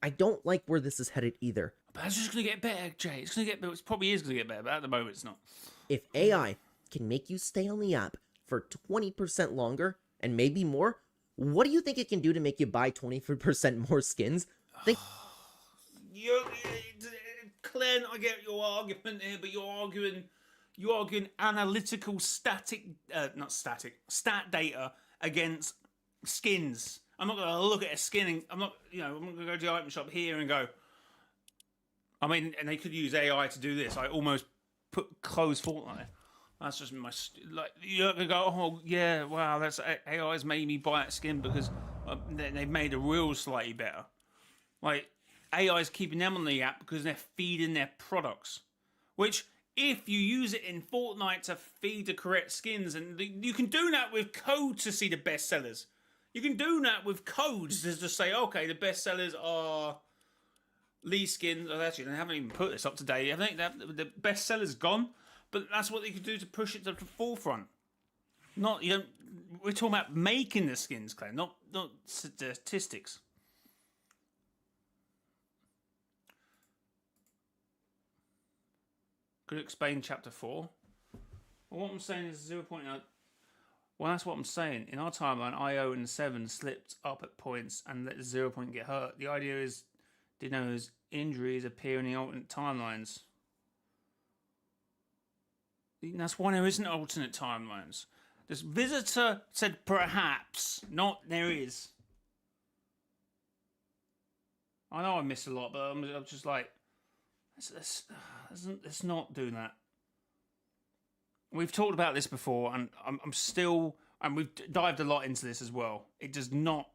I don't like where this is headed either. But it's just going to get better, Jay. It's going to get better. It probably is going to get better, but at the moment it's not. If AI can make you stay on the app for 20% longer, and maybe more, what do you think it can do to make you buy 20% more skins? Glenn, I get your argument here, but you're arguing analytical stat data against skins. I'm not going to look at a skin and I'm not going to go to the item shop here and go, I mean, and they could use AI to do this. I almost close Fortnite. That's just my, like, you're going to go, oh, yeah, wow, that's AI's made me buy that skin because they've made the rules slightly better. Like, AI is keeping them on the app because they're feeding their products. Which, if you use it in Fortnite to feed the correct skins, and you can do that with code to see the best sellers. You can do that with codes to just say, okay, the best sellers are Lee skins. Oh, actually, they haven't even put this up to date. I think the best seller's gone, but that's what they could do to push it to the forefront. Not you don't. We're talking about making the skins, Claire, not statistics. Could explain chapter 4. Well, what I'm saying is 0.9. Well, that's what I'm saying. In our timeline, IO and 7 slipped up at points and let 0 point get hurt. The idea is, Dino's injuries appear in the alternate timelines. That's why there isn't alternate timelines. This visitor said perhaps, not there is. I know I missed a lot, but I'm just like, let's not do that. We've talked about this before, and I'm still, and we've dived a lot into this as well. It does not,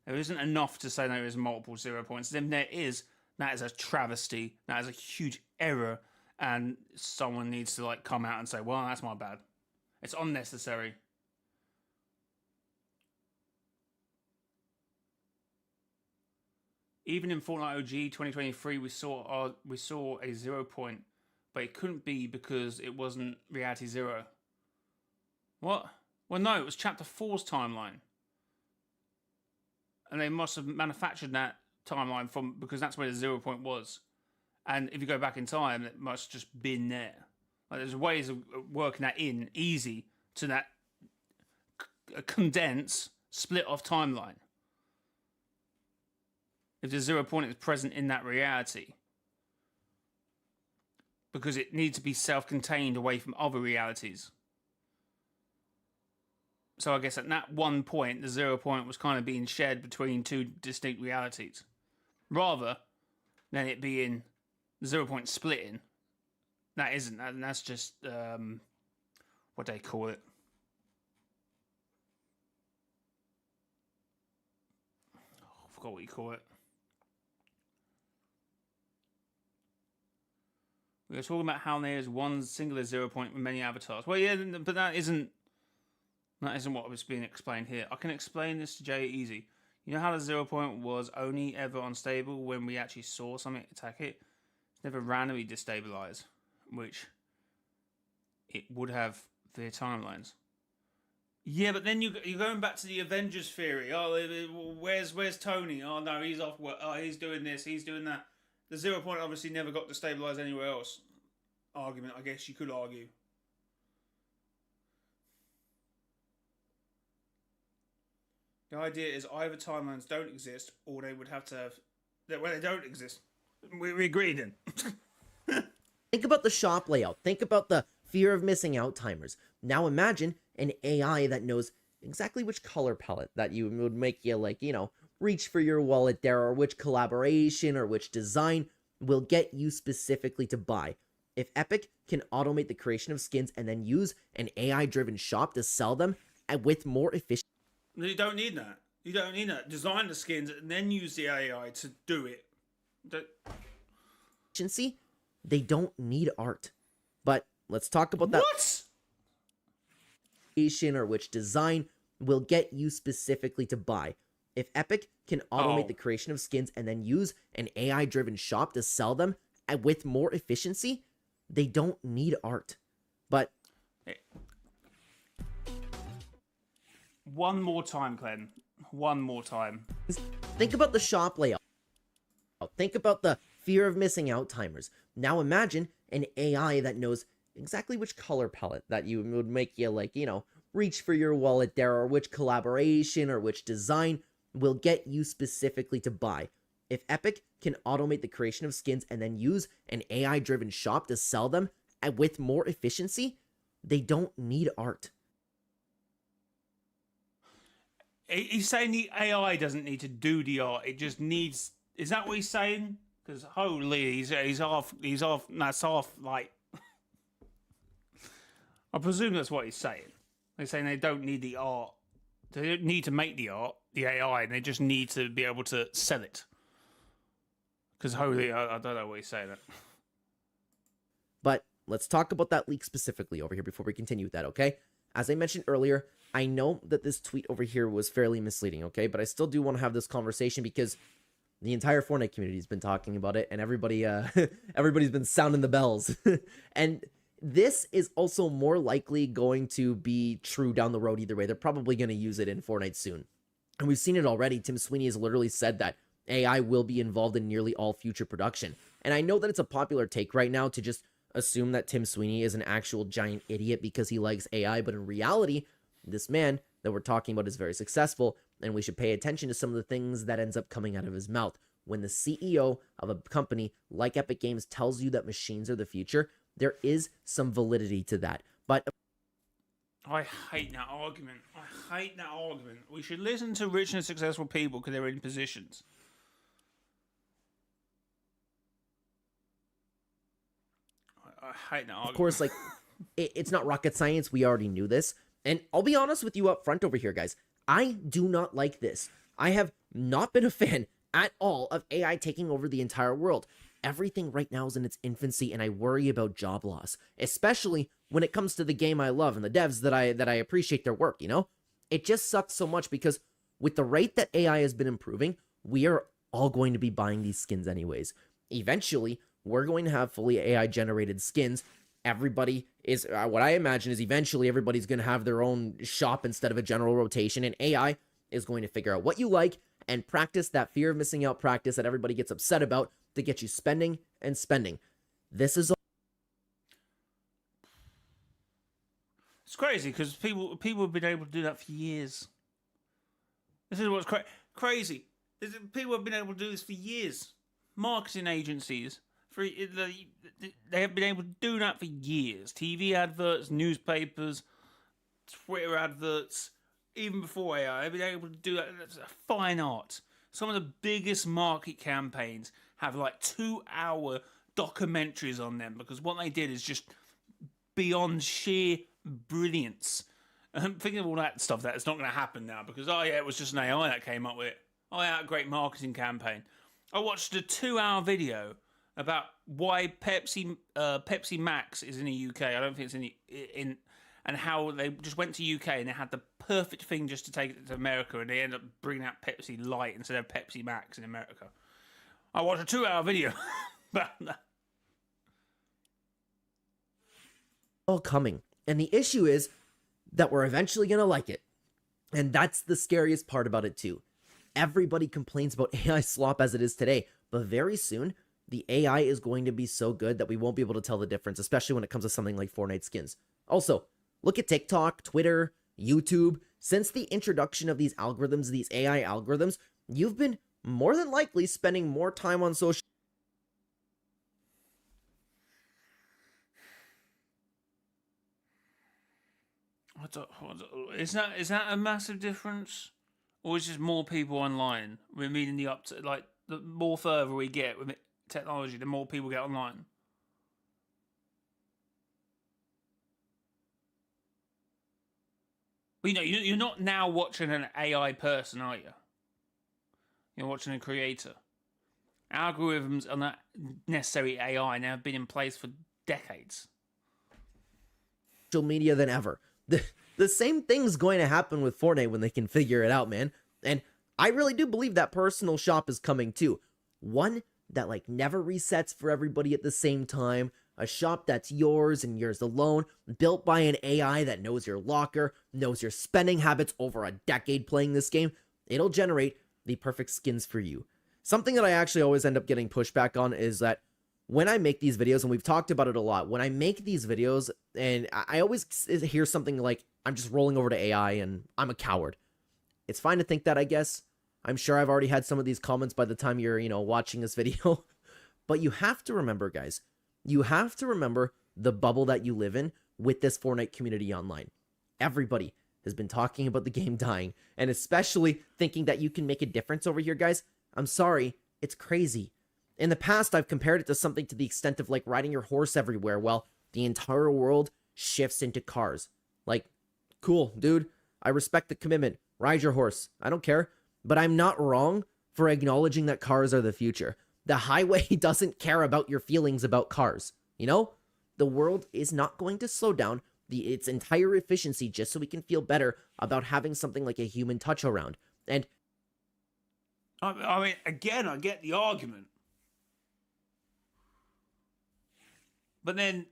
there isn't enough to say there is multiple 0 points. Then there is, that is a travesty. That is a huge error, and someone needs to like come out and say, well, that's my bad. It's unnecessary. Even in Fortnite OG 2023, we saw a 0 point, but it couldn't be because it wasn't Reality Zero. What? Well, no, it was Chapter 4's timeline, and they must have manufactured that timeline from because that's where the 0 point was. And if you go back in time, it must just been there. Like, there's ways of working that in easy to that condense, split off timeline. If the 0 point is present in that reality, because it needs to be self-contained away from other realities. So I guess at that one point, the 0 point was kind of being shared between two distinct realities, rather than it being 0 point splitting. That isn't. That's just what they call it. Oh, I forgot what you call it. We were talking about how there is one singular 0 point with many avatars. Well, yeah, but that isn't what was being explained here. I can explain this to Jay easy. You know how the 0 point was only ever unstable when we actually saw something attack it? It's never randomly destabilized, which it would have for the timelines. Yeah, but then you're going back to the Avengers theory. Oh, where's Tony? Oh no, he's off work. Oh, he's doing this, he's doing that. The 0 point obviously never got destabilized anywhere else. Argument, I guess you could argue. The idea is either timelines don't exist, or they would have to have. Well, they don't exist. We agree then. Think about the shop layout. Think about the fear of missing out timers. Now imagine an AI that knows exactly which color palette that you would make you like, reach for your wallet there, or which collaboration or which design will get you specifically to buy. If Epic can automate the creation of skins and then use an AI-driven shop to sell them with more efficiency. You don't need that. You don't need that. Design the skins and then use the AI to do it. They don't need art. But let's talk about that. What? Or which design will get you specifically to buy. If Epic can automate the creation of skins and then use an AI-driven shop to sell them with more efficiency, they don't need art. But one more time, Glenn. One more time. Think about the shop layout. Think about the fear of missing out timers. Now imagine an AI that knows exactly which color palette that you would make you like, reach for your wallet there, or which collaboration or which design will get you specifically to buy. If Epic can automate the creation of skins and then use an AI-driven shop to sell them with more efficiency, they don't need art. He's saying the AI doesn't need to do the art. It just needs. Is that what he's saying? Because holy, he's off. That's off. Like, I presume that's what he's saying. They're saying they don't need the art. They don't need to make the art, the AI, and they just need to be able to sell it. Because holy, I don't know what he's saying. But let's talk about that leak specifically over here before we continue with that, okay? As I mentioned earlier, I know that this tweet over here was fairly misleading, okay? But I still do want to have this conversation because the entire Fortnite community has been talking about it, and everybody, everybody's been sounding the bells. And this is also more likely going to be true down the road either way. They're probably going to use it in Fortnite soon. And we've seen it already. Tim Sweeney has literally said that AI will be involved in nearly all future production. And I know that it's a popular take right now to just assume that Tim Sweeney is an actual giant idiot because he likes AI, but in reality, this man that we're talking about is very successful, and we should pay attention to some of the things that ends up coming out of his mouth. When the CEO of a company like Epic Games tells you that machines are the future, there is some validity to that. But I hate that argument. We should listen to rich and successful people because they're in positions. I hate that argument. of course, like, it's not rocket science. We already knew this. And I'll be honest with you up front over here, guys. I do not like this. I have not been a fan at all of AI taking over the entire world. Everything right now is in its infancy, and I worry about job loss, especially when it comes to the game I love and the devs that I appreciate their work, you know? It just sucks so much because with the rate that AI has been improving, we are all going to be buying these skins anyways. Eventually, we're going to have fully AI-generated skins. Everybody is, what I imagine is eventually everybody's going to have their own shop instead of a general rotation, and AI is going to figure out what you like and practice that fear of missing out practice that everybody gets upset about to get you spending and spending. This is It's crazy because people have been able to do that for years. This is what's crazy. People have been able to do this for years. Marketing agencies, they have been able to do that for years. TV adverts, newspapers, Twitter adverts, even before AI, they've been able to do that. That's a fine art. Some of the biggest market campaigns have like 2-hour documentaries on them because what they did is just beyond sheer brilliance. I'm thinking of all that stuff that's not going to happen now because, oh yeah, it was just an AI that came up with it. Oh yeah, a great marketing campaign. I watched a 2-hour video about why Pepsi Max is in the UK. I don't think it's and how they just went to UK and they had the perfect thing just to take it to America, and they ended up bringing out Pepsi Light instead of Pepsi Max in America. I watched a 2-hour video about that. all coming. And the issue is that we're eventually going to like it. And that's the scariest part about it too. Everybody complains about AI slop as it is today, but very soon, the AI is going to be so good that we won't be able to tell the difference, especially when it comes to something like Fortnite skins. Also, look at TikTok, Twitter, YouTube. Since the introduction of these algorithms, these AI algorithms, you've been more than likely spending more time on social. Is that a massive difference, or is just more people online? We're meaning the more further we get with technology, the more people get online. But you're not now watching an AI person, are you? You're watching a creator. Algorithms are not necessarily AI, and they have been in place for decades. Social media than ever. The same thing's going to happen with Fortnite when they can figure it out, man. And I really do believe that personal shop is coming too. One that never resets for everybody at the same time. A shop that's yours and yours alone, built by an AI that knows your locker, knows your spending habits over a decade playing this game. It'll generate the perfect skins for you. Something that I actually always end up getting pushback on is that when I make these videos, and we've talked about it a lot, when I make these videos, and I always hear something like, I'm just rolling over to AI and I'm a coward. It's fine to think that, I guess. I'm sure I've already had some of these comments by the time you're, watching this video. But you have to remember, guys, you have to remember the bubble that you live in with this Fortnite community online. Everybody has been talking about the game dying, and especially thinking that you can make a difference over here, guys. I'm sorry, it's crazy. In the past, I've compared it to something to the extent of riding your horse everywhere while the entire world shifts into cars. Cool, dude. I respect the commitment. Ride your horse. I don't care. But I'm not wrong for acknowledging that cars are the future. The highway doesn't care about your feelings about cars. You know, the world is not going to slow down its entire efficiency just so we can feel better about having something like a human touch around. And I mean, again, I get the argument. But then,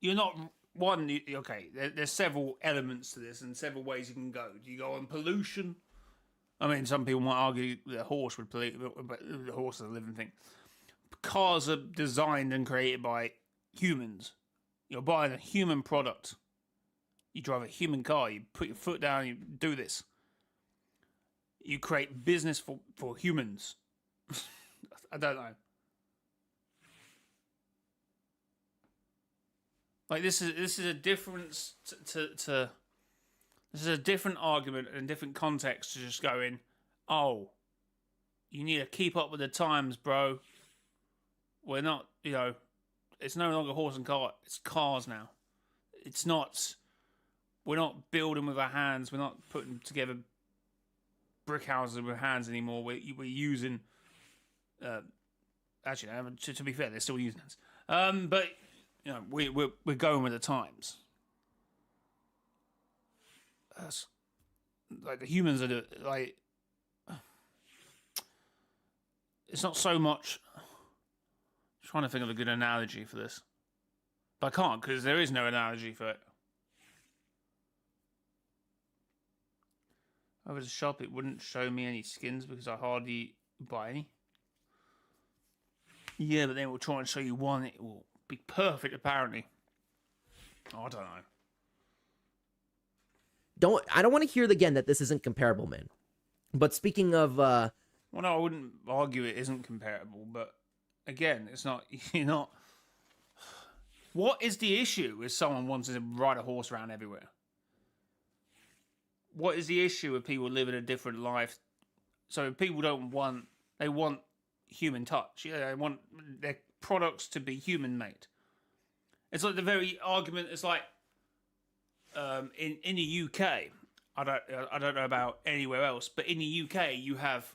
you're not, okay, there's several elements to this and several ways you can go. Do you go on pollution? I mean, some people might argue that a horse would pollute, but the horse is a living thing. Cars are designed and created by humans. You're buying a human product. You drive a human car. You put your foot down. You do this. You create business for humans. I don't know. Like this is a difference to this is a different argument and different context to just going, oh, you need to keep up with the times, bro. We're not, it's no longer horse and cart. It's cars now. It's not. We're not building with our hands. We're not putting together brick houses with hands anymore. We're using. Actually, to be fair, they're still using hands. But we're going with the times. That's, like the humans are like. It's not so much. I'm trying to think of a good analogy for this, but I can't because there is no analogy for it. If I was a shop, it wouldn't show me any skins because I hardly buy any. Yeah, but then we'll try and show you one. It will be perfect, apparently. Oh, I don't know. I don't want to hear again that this isn't comparable, man. But speaking of, well, no, I wouldn't argue it isn't comparable, but again, it's not. You're not. What is the issue with someone wanting to ride a horse around everywhere? What is the issue with people living a different life? So people they want human touch. They want their products to be human made. It's like the very argument. It's like in the UK. I don't know about anywhere else, but in the UK you have,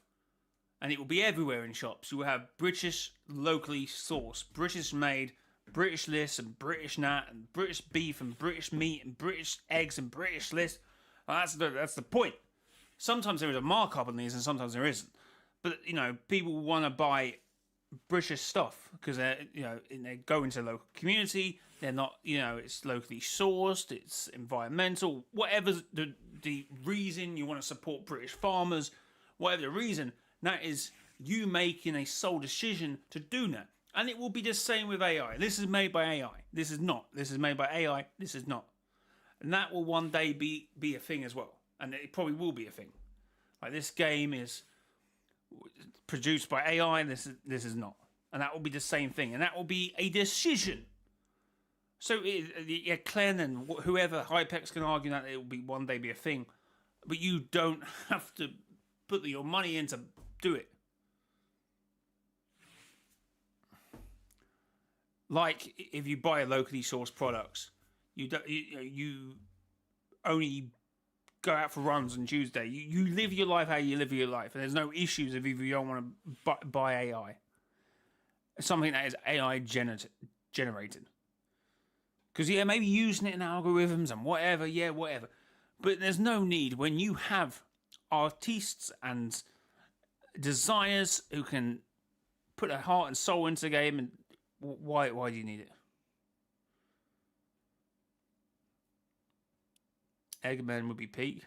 and it will be everywhere in shops. You will have British locally sourced, British made, British this and British that, and British beef and British meat and British eggs and British this. Well, that's the point. Sometimes there is a markup on these, and sometimes there isn't. But people want to buy British stuff because they go into the local community. They're not, it's locally sourced. It's environmental. Whatever the reason you want to support British farmers, whatever the reason, that is you making a sole decision to do that. And it will be the same with AI. This is made by AI. This is not. This is made by AI. This is not. And that will one day be a thing as well. And it probably will be a thing. Like this game is produced by AI and this is not. And that will be the same thing. And that will be a decision. So Clen and whoever, Hypex can argue that it will be one day be a thing. But you don't have to put your money in to do it. Like if you buy locally sourced products, you only go out for runs on Tuesday. You live your life how you live your life, and there's no issues if you don't want to buy AI. It's something that is AI generated. Because maybe using it in algorithms and whatever, whatever. But there's no need when you have artists and designers who can put their heart and soul into the game. And why do you need it? Eggman would be peak.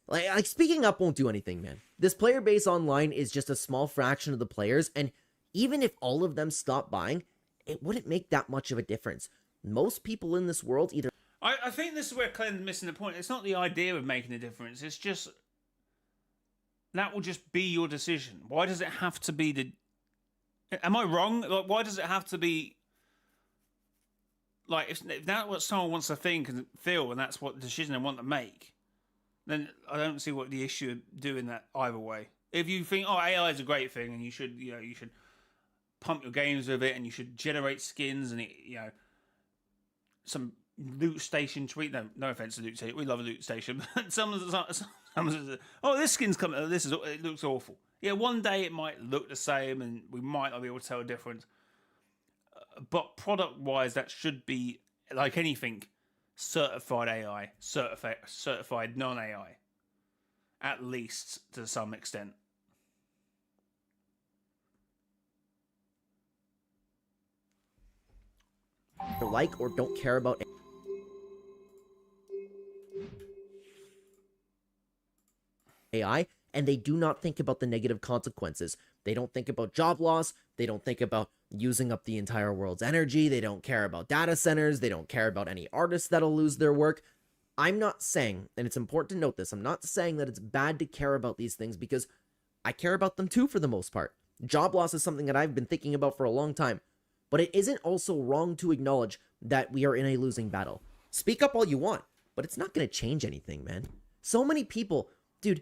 Like speaking up won't do anything, man. This player base online is just a small fraction of the players, and even if all of them stop buying, it wouldn't make that much of a difference. Most people in this world either... I think this is where Clen's missing the point. It's not the idea of making a difference. It's just... That will just be your decision. Why does it have to be the... Am I wrong? Like, why does it have to be... Like, if that's what someone wants to think and feel, and that's what decision they want to make, then I don't see what the issue of doing that either way. If you think, AI is a great thing, and you should pump your games with it, and you should generate skins, and some loot station tweet. No offense to loot station. We love a loot station. But someone's oh, this skin's coming. It looks awful. Yeah, one day it might look the same, and we might not be able to tell a difference. But product-wise, that should be like anything, certified AI, certified non-AI, at least to some extent. Like or don't care about AI, and they do not think about the negative consequences. They don't think about job loss. They don't think about using up the entire world's energy. They don't care about data centers. They don't care about any artists that'll lose their work. I'm not saying, and it's important to note this, I'm not saying that it's bad to care about these things, because I care about them too for the most part. Job loss is something that I've been thinking about for a long time. But it isn't also wrong to acknowledge that we are in a losing battle. Speak up all you want, but it's not going to change anything, man. So many people, dude,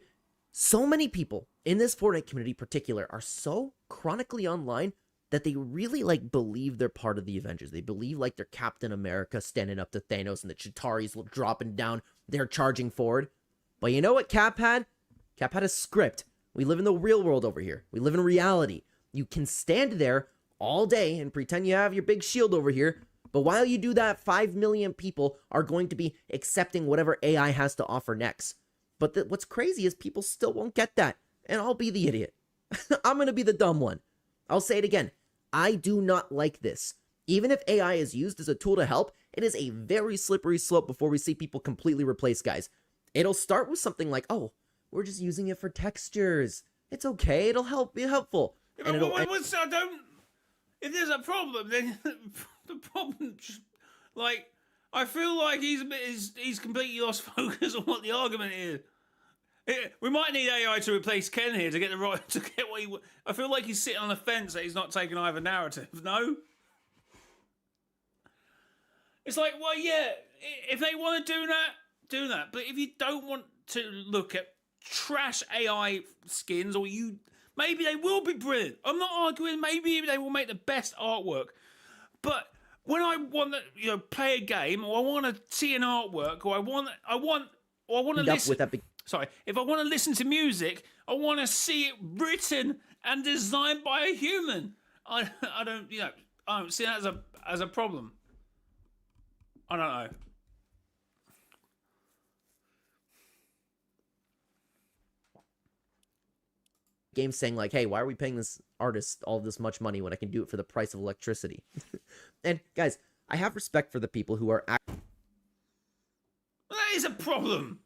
so many people in this Fortnite community in particular are so chronically online that they really, like, believe they're part of the Avengers. They believe, like, they're Captain America standing up to Thanos and the Chitauri's dropping down, they're charging forward. But you know what Cap had? Cap had a script. We live in the real world over here. We live in reality. You can stand there all day and pretend you have your big shield over here, but while you do that, 5 million people are going to be accepting whatever AI has to offer next. But what's crazy is people still won't get that, and I'll be the idiot. I'm going to be the dumb one. I'll say it again. I do not like this. Even if AI is used as a tool to help, it is a very slippery slope before we see people completely replace guys. It'll start with something like, oh, we're just using it for textures. It's okay. It'll help be helpful. Yeah, and if there's a problem, then the problem just, like, I feel like he's completely lost focus on what the argument is. We might need AI to replace Ken here to get the right to get what he. I feel like he's sitting on the fence that he's not taking either narrative. No, it's like, well, yeah, if they want to do that. But if you don't want to look at trash AI skins, or maybe they will be brilliant. I'm not arguing. Maybe they will make the best artwork, but when I want to, play a game, or I want to see an artwork, or I want to listen. Sorry, if I want to listen to music, I want to see it written and designed by a human. I don't see that as a problem. I don't know. Game saying like, hey, why are we paying this artist all this much money when I can do it for the price of electricity? And guys, I have respect for the people who are that is a problem.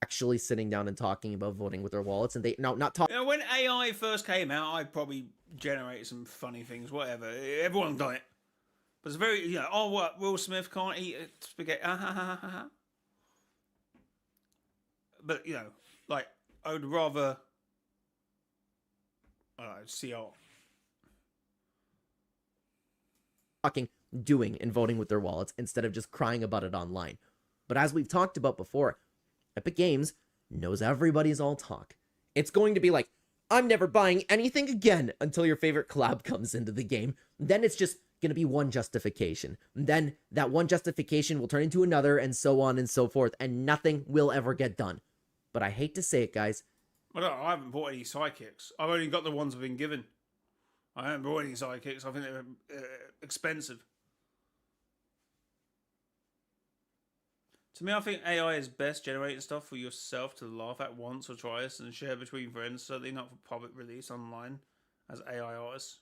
Actually sitting down and talking about voting with their wallets, and they not talking. When AI first came out, I probably generated some funny things, whatever. Everyone's done it. But it's very, oh, what, Will Smith can't eat spaghetti. But, like, I would rather, I don't know, see art. Talking, doing, and voting with their wallets instead of just crying about it online. But as we've talked about before, Epic Games knows everybody's all talk. It's going to be like, I'm never buying anything again until your favorite collab comes into the game. Then it's just going to be one justification. Then that one justification will turn into another, and so on and so forth, and nothing will ever get done. But I hate to say it, guys. Well, I haven't bought any sidekicks. I've only got the ones I've been given. I haven't bought any sidekicks. I think they're expensive. To me, I think AI is best generating stuff for yourself to laugh at once or twice and share between friends, certainly not for public release online as AI artists.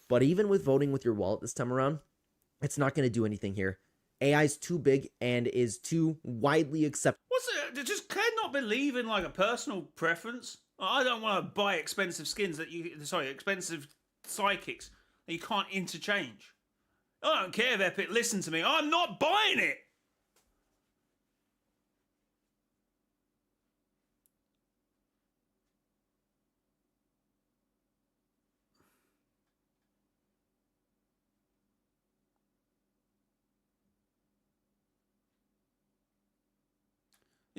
But even with voting with your wallet this time around, it's not going to do anything here. AI is too big and is too widely accepted. What's it? Just cannot believe in like a personal preference. I don't want to buy expensive skins expensive sidekicks that you can't interchange. I don't care if Epic listen to me. I'm not buying it.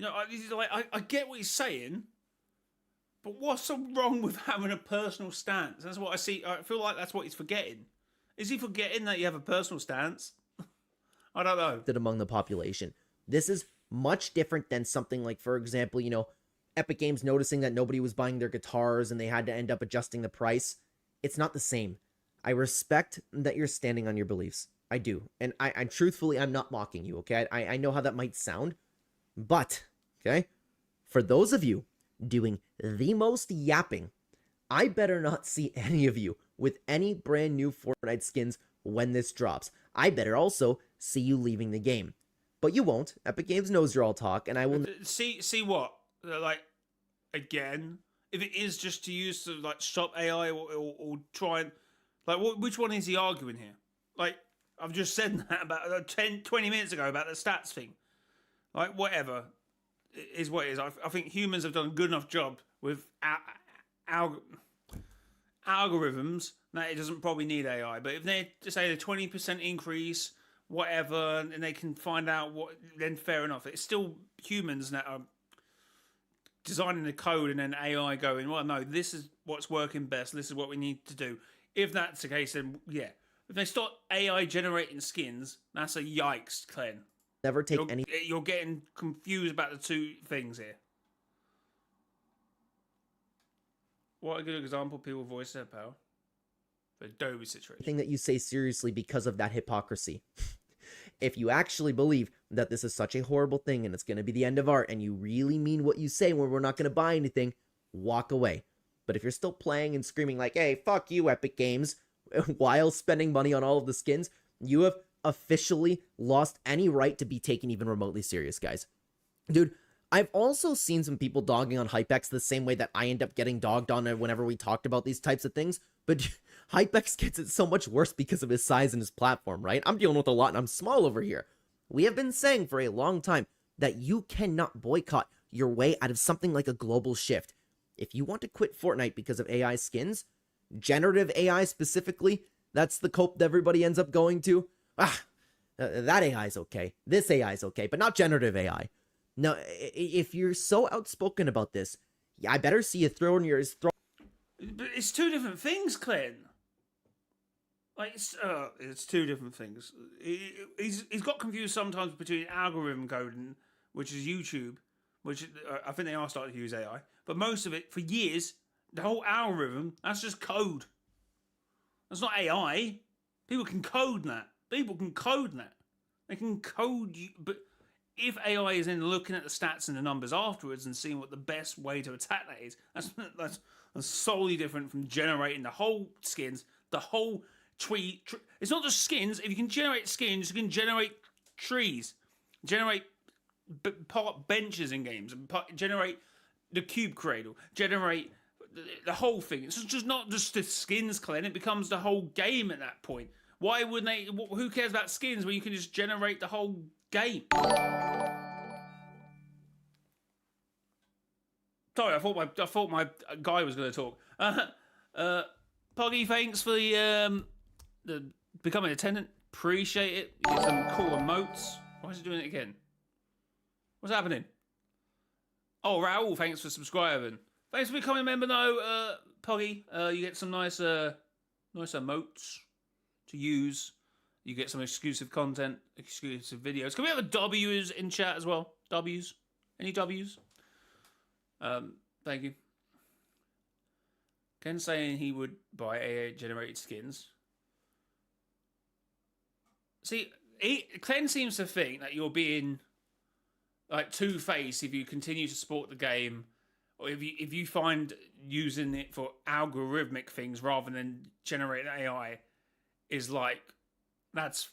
I get what he's saying, but what's so wrong with having a personal stance? That's what I see. I feel like that's what he's forgetting. Is he forgetting that you have a personal stance? I don't know. Among the population. This is much different than something like, for example, Epic Games noticing that nobody was buying their guitars and they had to end up adjusting the price. It's not the same. I respect that you're standing on your beliefs. I do. And I truthfully, I'm not mocking you, okay? I know how that might sound, but, okay? For those of you doing the most yapping, I better not see any of you with any brand new Fortnite skins when this drops. I better also see you leaving the game. But you won't. Epic Games knows you're all talk, and I will... See what? Like, again, if it is just to use to, like, stop AI or try and... Like, which one is he arguing here? Like, I've just said that about 20 minutes ago about the stats thing. Like, whatever. It is what it is. I think humans have done a good enough job with algorithms that it doesn't probably need AI. But if they say a 20% increase, whatever, and they can find out what, then fair enough. It's still humans that are designing the code and then AI going, well, no, this is what's working best. This is what we need to do. If that's the case, then yeah. If they start AI generating skins, that's a yikes, Clen. Never take any... You're getting confused about the two things here. What a good example people voice their power. The Adobe situation. Thing that you say seriously because of that hypocrisy. If you actually believe that this is such a horrible thing and it's going to be the end of art and you really mean what you say when we're not going to buy anything, walk away. But if you're still playing and screaming like, hey, fuck you, Epic Games, while spending money on all of the skins, you have officially lost any right to be taken even remotely serious, guys. Dude, I've also seen some people dogging on Hypex the same way that I end up getting dogged on it whenever we talked about these types of things, but Hypex gets it so much worse because of his size and his platform, right? I'm dealing with a lot and I'm small over here. We have been saying for a long time that you cannot boycott your way out of something like a global shift. If you want to quit Fortnite because of AI skins, generative AI specifically, that's the cope that everybody ends up going to. That AI is okay. This AI is okay, but not generative AI. Now, if you're so outspoken about this, I better see you throwing yours. But it's two different things, Clen. Like, it's two different things. He's got confused sometimes between algorithm coding, which is YouTube, which I think they are starting to use AI. But most of it, for years, the whole algorithm, that's just code. That's not AI. People can code that. People can code that. They can code you. But if AI is then looking at the stats and the numbers afterwards and seeing what the best way to attack that is, that's solely different from generating the whole skins, the whole tree. It's not just skins. If you can generate skins, you can generate trees, generate benches in games, generate the cube cradle, generate the whole thing. It's just not just the skins, Clen. It becomes the whole game at that point. Why wouldn't they? Who cares about skins when you can just generate the whole game? Sorry, I thought my guy was going to talk. Poggy, thanks for the becoming a tenant. Appreciate it. You get some cool emotes. Why is he doing it again? What's happening? Oh, Raul, thanks for subscribing. Thanks for becoming a member, though, Poggy. You get some nice emotes to use. You get some exclusive content, exclusive videos. Can we have a W's in chat as well? W's? Any W's? Thank you. Ken saying he would buy AI-generated skins. See, Ken seems to think that you're being like two-faced if you continue to support the game, or if you find using it for algorithmic things rather than generating AI is like that's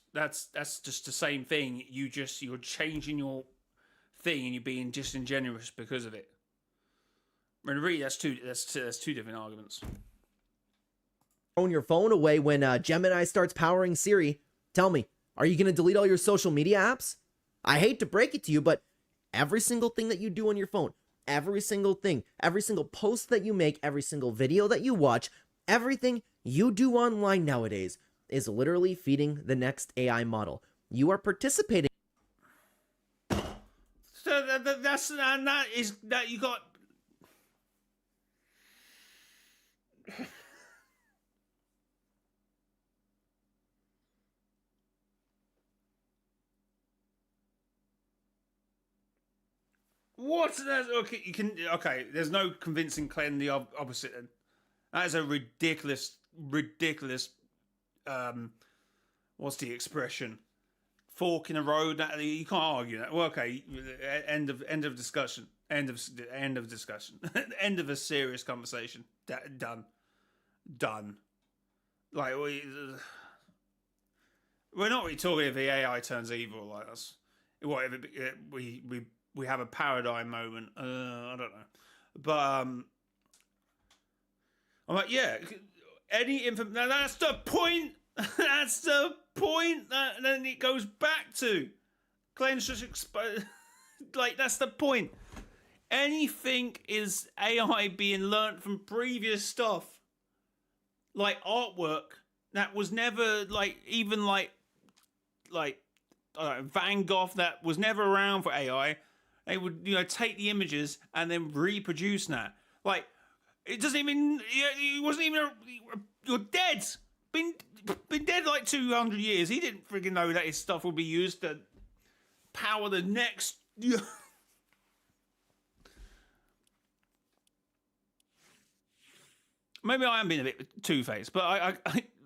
just the same thing. You're changing your thing and you're being disingenuous because of it. I mean, really, that's two different arguments. Throwing your phone away when Gemini starts powering Siri. Tell me, are you going to delete all your social media apps? I hate to break it to you, but every single thing that you do on your phone, every single thing, every single post that you make, every single video that you watch, everything you do online nowadays is literally feeding the next AI model. You are participating. So that you got. what? Okay, you can. Okay, there's no convincing Glenn the opposite. Then that is a ridiculous. What's the expression? Fork in the road. That you can't argue that. Well, okay. End of discussion. End of discussion. End of a serious conversation. Done. Like we're not really talking if the AI turns evil like us. Whatever. We have a paradigm moment. I don't know, but I'm like, yeah. Now that's the point. That's the point. That then it goes back to Glenn's just like that's the point. Anything is AI being learnt from previous stuff, like artwork that was never like even like Van Gogh that was never around for AI. They would take the images and then reproduce that. Like it doesn't even. He wasn't even. You're dead. Been dead like 200 years. He didn't freaking know that his stuff would be used to power the next. Maybe I am being a bit two-faced, but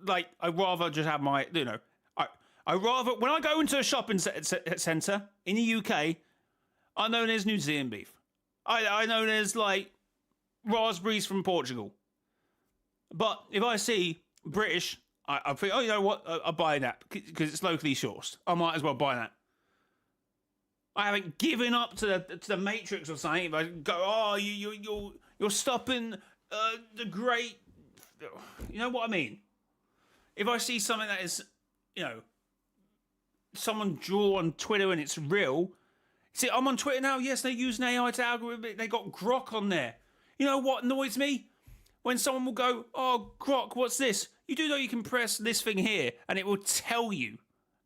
I'd rather just have my, I rather, when I go into a shopping centre in the UK, I know there's New Zealand beef. I know there's, like, raspberries from Portugal. But if I see British, I think, oh, you know what, I'll buy that, because it's locally sourced. I might as well buy that. I haven't given up to the Matrix or something. If I go, oh, you're stopping the great... You know what I mean? If I see something that is, someone draw on Twitter and it's real... See, I'm on Twitter now. Yes, they use an AI to algorithm. They got Grok on there. You know what annoys me? When someone will go, oh, Grok, what's this? You do know you can press this thing here and it will tell you.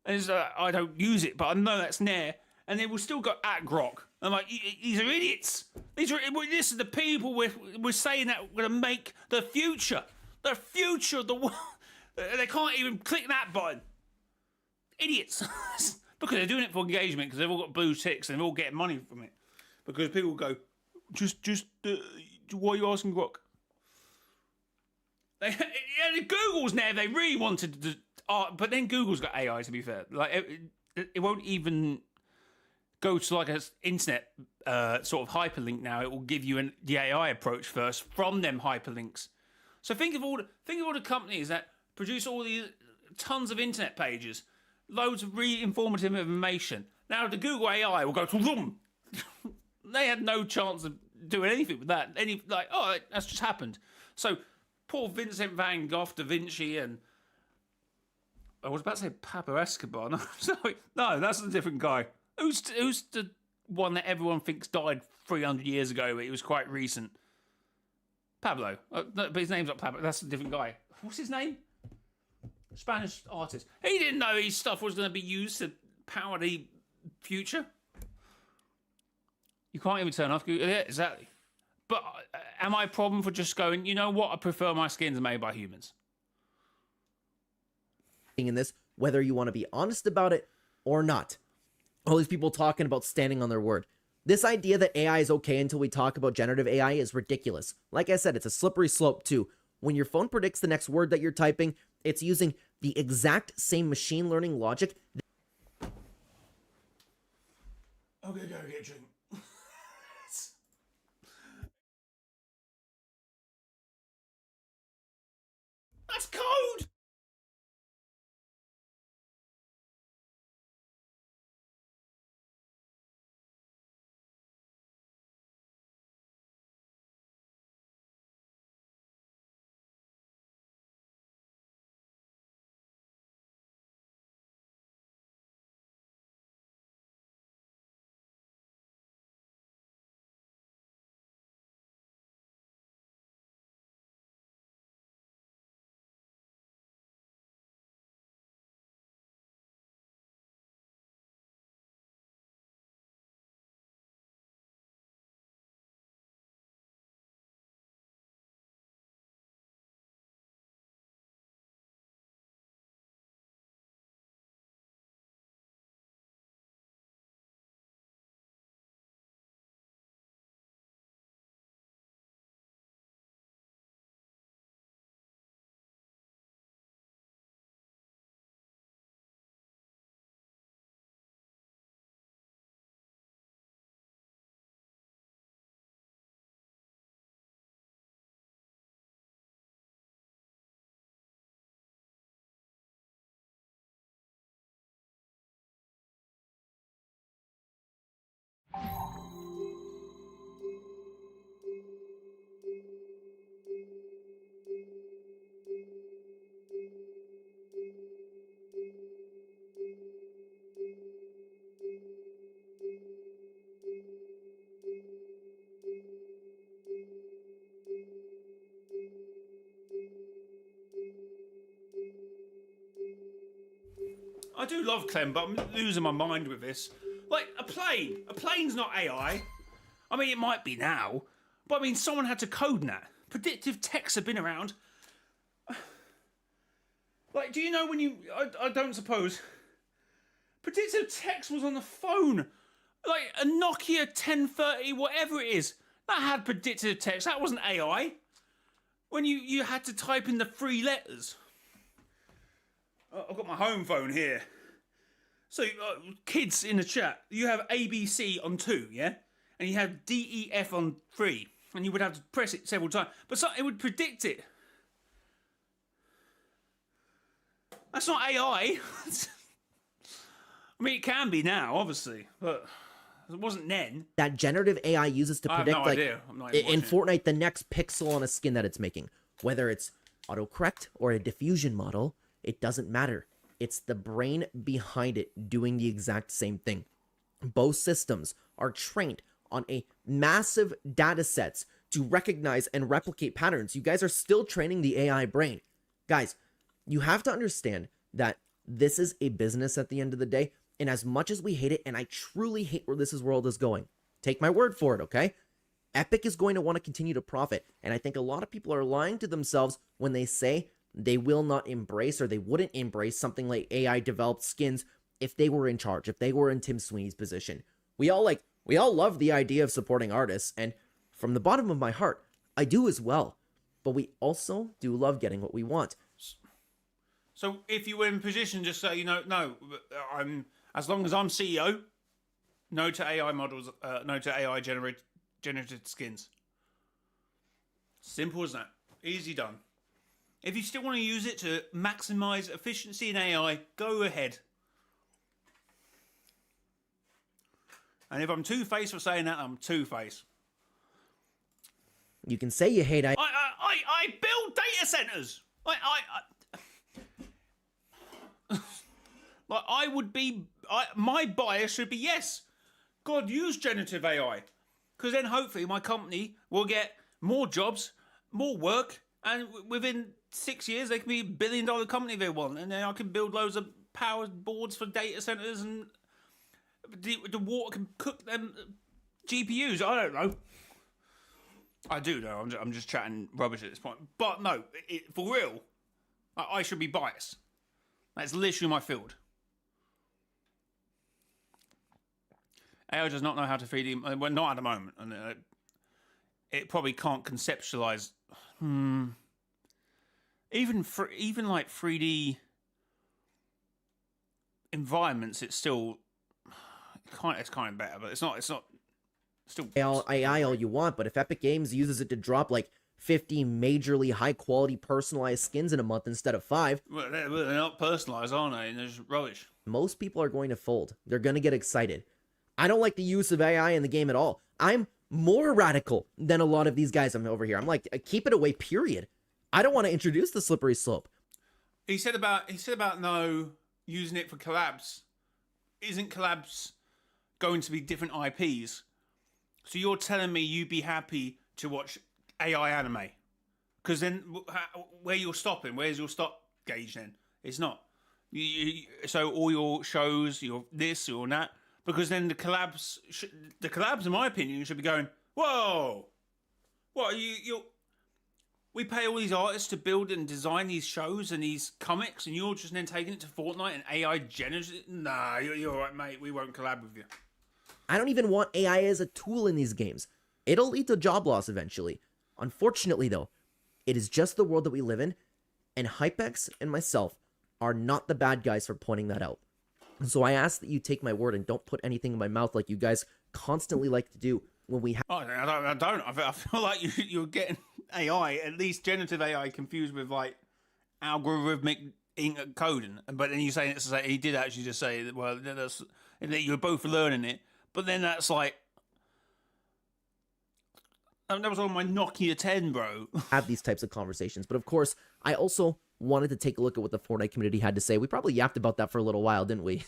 And it's, I don't use it, but I know that's there. And they will still go at Grok. I'm like, these are idiots. This is the people we're saying that we're going to make the future. The future of the world. They can't even click that button. Idiots. Because they're doing it for engagement, because they've all got blue ticks and they're all getting money from it. Because people go, why are you asking Grok? Google's there. They really wanted to, but then Google's got AI. To be fair, like it won't even go to like an internet sort of hyperlink now. It will give you the AI approach first from them hyperlinks. So think of all the companies that produce all these tons of internet pages. Loads of really informative information. Now the Google AI will go to them. They had no chance of doing anything with that. That's just happened. So poor Vincent van Gogh, Da Vinci, and I was about to say Pablo Escobar. No, sorry, no, that's a different guy. Who's the one that everyone thinks died 300 years ago, but he was quite recent? Pablo. No, but his name's not Pablo. That's a different guy. What's his name? Spanish artist. He didn't know his stuff was going to be used to power the future. You can't even turn off Google. Yeah, exactly. But am I a problem for just going, you know what? I prefer my skins made by humans. In this, whether you want to be honest about it or not. All these people talking about standing on their word. This idea that AI is okay until we talk about generative AI is ridiculous. Like I said, it's a slippery slope too. When your phone predicts the next word that you're typing, it's using the exact same machine learning logic. Okay, go get a drink. That's code! do love Clem, but I'm losing my mind with this. Like, a plane. A plane's not AI. I mean, it might be now, but I mean, someone had to code that. Predictive texts have been around. Like, do you know when you... I don't suppose... Predictive text was on the phone. Like, a Nokia 1030, whatever it is. That had predictive text. That wasn't AI. When you had to type in the 3 letters. I've got my home phone here. So, kids in the chat, you have ABC on 2, yeah? And you have DEF on 3. And you would have to press it several times. But it would predict it. That's not AI. I mean, it can be now, obviously. But it wasn't then. That generative AI uses to predict, I have no idea. I'm not even in watching Fortnite, the next pixel on a skin that it's making. Whether it's autocorrect or a diffusion model, it doesn't matter. It's the brain behind it doing the exact same thing. Both systems are trained on a massive data sets to recognize and replicate patterns. You guys are still training the AI brain. Guys, you have to understand that this is a business at the end of the day. And as much as we hate it, and I truly hate where this world is going, take my word for it, okay? Epic is going to want to continue to profit. And I think a lot of people are lying to themselves when they say they will not embrace, or they wouldn't embrace, something like AI developed skins if they were in charge, if they were in Tim Sweeney's position. We all love the idea of supporting artists, and from the bottom of my heart, I do as well. But we also do love getting what we want. So if you were in position, just say, no, as long as I'm CEO, no to AI models, no to AI generated skins. Simple as that. Easy done. If you still want to use it to maximize efficiency in AI, go ahead. And if I'm two-faced for saying that, I'm two-faced. You can say you hate AI. I build data centers. My bias should be yes. God, use generative AI, because then hopefully my company will get more jobs, more work, and within 6 years they can be $1 billion company if they want, and then I can build loads of power boards for data centers, and the water can cook them GPUs. I don't know. I do know. I'm just chatting rubbish at this point. But no, for real, I should be biased. That's literally my field. AI does not know how to 3D. Well, not at the moment, and it probably can't conceptualize. Even like 3D environments, it's still it's kind of better, but it's not still AI all you want. But if Epic Games uses it to drop like 50 majorly high quality personalized skins in a month instead of 5, well, they're not personalized, are they? And they're just rubbish. Most people are going to fold. They're going to get excited. I don't like the use of AI in the game at all. I'm more radical than a lot of these guys I'm over here. I'm like, keep it away, period. I don't want to introduce the slippery slope. He said about no using it for collabs. Isn't collabs going to be different IPs? So you're telling me you'd be happy to watch AI anime? Because then where you're stopping, where's your stop gauge then? It's not. So all your shows, your this, your that. Because then the collabs, in my opinion, should be going, whoa, what we pay all these artists to build and design these shows and these comics, and you're just then taking it to Fortnite and AI generated. Nah, you're all right, mate. We won't collab with you. I don't even want AI as a tool in these games. It'll lead to job loss eventually. Unfortunately, though, it is just the world that we live in, and Hypex and myself are not the bad guys for pointing that out. So I ask that you take my word and don't put anything in my mouth like you guys constantly like to do when we have... Oh, I don't. I feel like you're getting AI, at least generative AI, confused with like algorithmic coding. But then you're saying it's like, he did actually just say that, well, that you're both learning it. But then that's like... that was on my Nokia 10, bro. Have these types of conversations. But of course, I also wanted to take a look at what the Fortnite community had to say. We probably yapped about that for a little while, didn't we?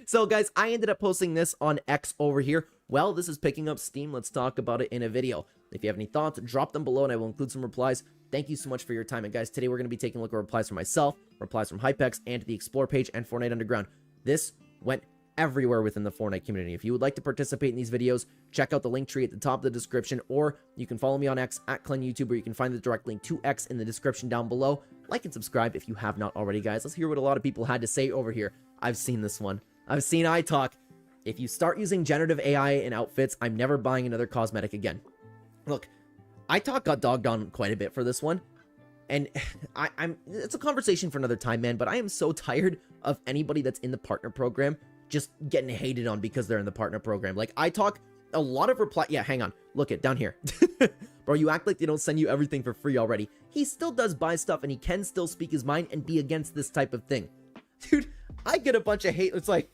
So guys, I ended up posting this on X over here. Well, this is picking up steam. Let's talk about it in a video. If you have any thoughts, drop them below and I will include some replies. Thank you so much for your time. And guys, today we're going to be taking a look at replies from myself, replies from Hypex, and the Explore page and Fortnite Underground. This went everywhere within the Fortnite community. If you would like to participate in these videos, check out the link tree at the top of the description, or you can follow me on X at ClenYouTube, or you can find the direct link to X in the description down below. Like and subscribe if you have not already, guys. Let's hear what a lot of people had to say over here. I've seen this one. I've seen iTalk. If you start using generative AI in outfits, I'm never buying another cosmetic again. Look, iTalk got dogged on quite a bit for this one. And it's a conversation for another time, man, but I am so tired of anybody that's in the partner program just getting hated on because they're in the partner program. Like, iTalk, a lot of reply. Yeah, hang on. Look it down here. Bro, you act like they don't send you everything for free already. He still does buy stuff and he can still speak his mind and be against this type of thing. Dude, I get a bunch of hate. It's like,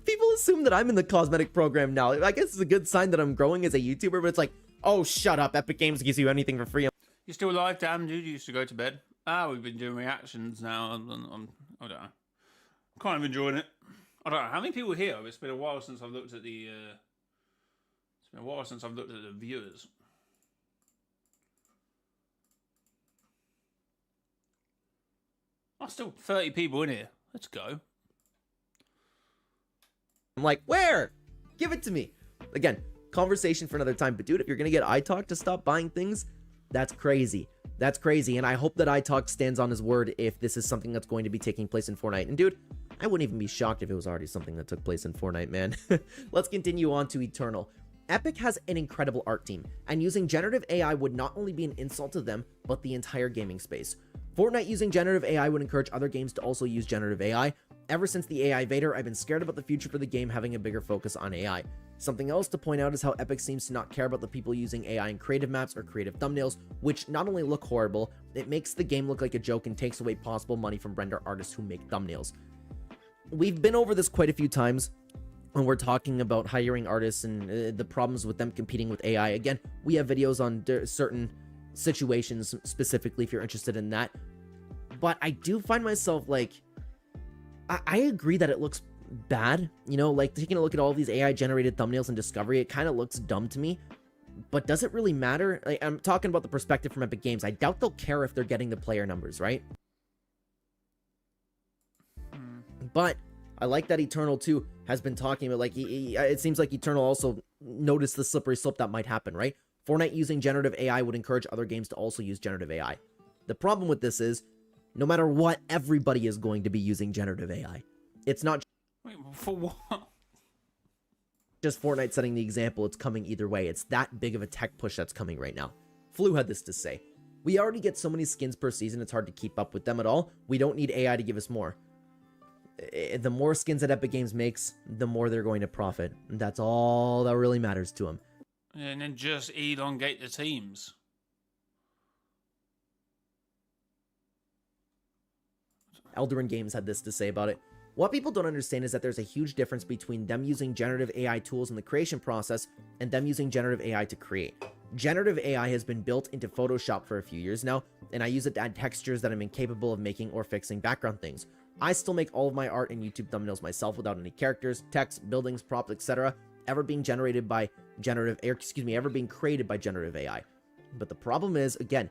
people assume that I'm in the cosmetic program now. I guess it's a good sign that I'm growing as a YouTuber, but it's like, oh, shut up. Epic Games gives you anything for free. You still alive, damn dude? You used to go to bed. We've been doing reactions now. I don't know. Kind of enjoying it. I don't know how many people are here. It's been a while since I've looked at the. It's been a while since I've looked at the viewers. Oh, still 30 people in here. Let's go. I'm like, where? Give it to me. Again, conversation for another time. But dude, if you're gonna get iTalk to stop buying things, that's crazy. That's crazy. And I hope that iTalk stands on his word if this is something that's going to be taking place in Fortnite. And dude, I wouldn't even be shocked if it was already something that took place in Fortnite, man. Let's continue on to Eternal. Epic has an incredible art team, and using generative AI would not only be an insult to them, but the entire gaming space. Fortnite using generative AI would encourage other games to also use generative AI. Ever since the AI Vader, I've been scared about the future for the game having a bigger focus on AI. Something else to point out is how Epic seems to not care about the people using AI in creative maps or creative thumbnails, which not only look horrible, it makes the game look like a joke and takes away possible money from render artists who make thumbnails. We've been over this quite a few times when we're talking about hiring artists and the problems with them competing with AI. Again, we have videos on certain situations specifically if you're interested in that. But I do find myself like, I agree that it looks bad, you know, like taking a look at all these AI generated thumbnails in Discovery, it kind of looks dumb to me, but does it really matter? Like, I'm talking about the perspective from Epic Games. I doubt they'll care if they're getting the player numbers, right? But I like that Eternal too has been talking about, like, it seems like Eternal also noticed the slippery slope that might happen, right? Fortnite using generative AI would encourage other games to also use generative AI. The problem with this is, no matter what, everybody is going to be using generative AI. It's not Wait, for what? just Fortnite setting the example, it's coming either way. It's that big of a tech push that's coming right now. Flu had this to say. We already get so many skins per season, it's hard to keep up with them at all. We don't need AI to give us more. The more skins that Epic Games makes, the more they're going to profit. That's all that really matters to them. And then just elongate the teams. Eldorin Games had this to say about it. What people don't understand is that there's a huge difference between them using generative AI tools in the creation process and them using generative AI to create. Generative AI has been built into Photoshop for a few years now, and I use it to add textures that I'm incapable of making or fixing background things. I still make all of my art and YouTube thumbnails myself without any characters, text, buildings, props, etc. ever being created by generative AI. But the problem is, again,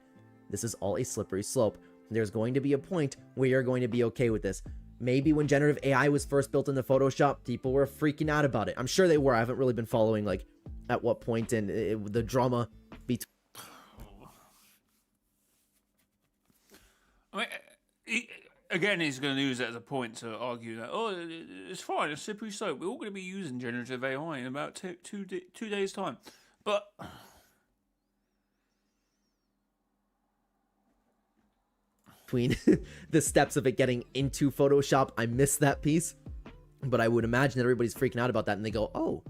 this is all a slippery slope. There's going to be a point where you're going to be okay with this. Maybe when generative AI was first built into Photoshop, people were freaking out about it. I'm sure they were. I haven't really been following, like, at what point and the drama between. I mean, again, he's going to use it as a point to argue that, oh, it's fine, it's slippery slope. We're all going to be using generative AI in about two days' time. But between the steps of it getting into Photoshop, I missed that piece. But I would imagine that everybody's freaking out about that and they go, oh,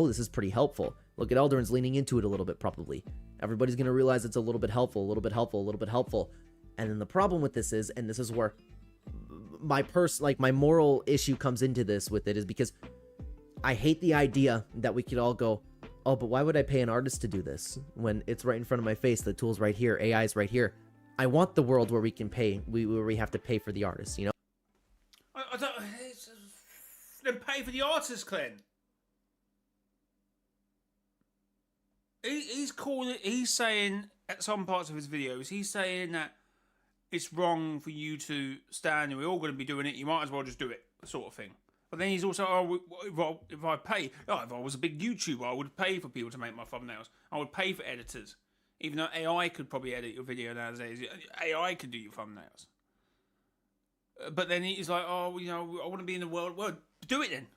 this is pretty helpful. Look at Eldorin's leaning into it a little bit probably. Everybody's going to realize it's a little bit helpful, a little bit helpful, a little bit helpful. And then the problem with this is, and this is where my moral issue comes into this with it, is because I hate the idea that we could all go, oh, but why would I pay an artist to do this when it's right in front of my face? The tool's right here, AI is right here. I want the world where we can pay, where we have to pay for the artist, you know? I don't. Then pay for the artist, Clint. he's saying at some parts of his videos, he's saying that it's wrong for you to stand and we're all going to be doing it. You might as well just do it, sort of thing. But then he's also, if I pay, if I was a big YouTuber, I would pay for people to make my thumbnails. I would pay for editors. Even though AI could probably edit your video nowadays, AI could do your thumbnails. But then he's like, oh, you know, I want to be in the world. Well, do it then.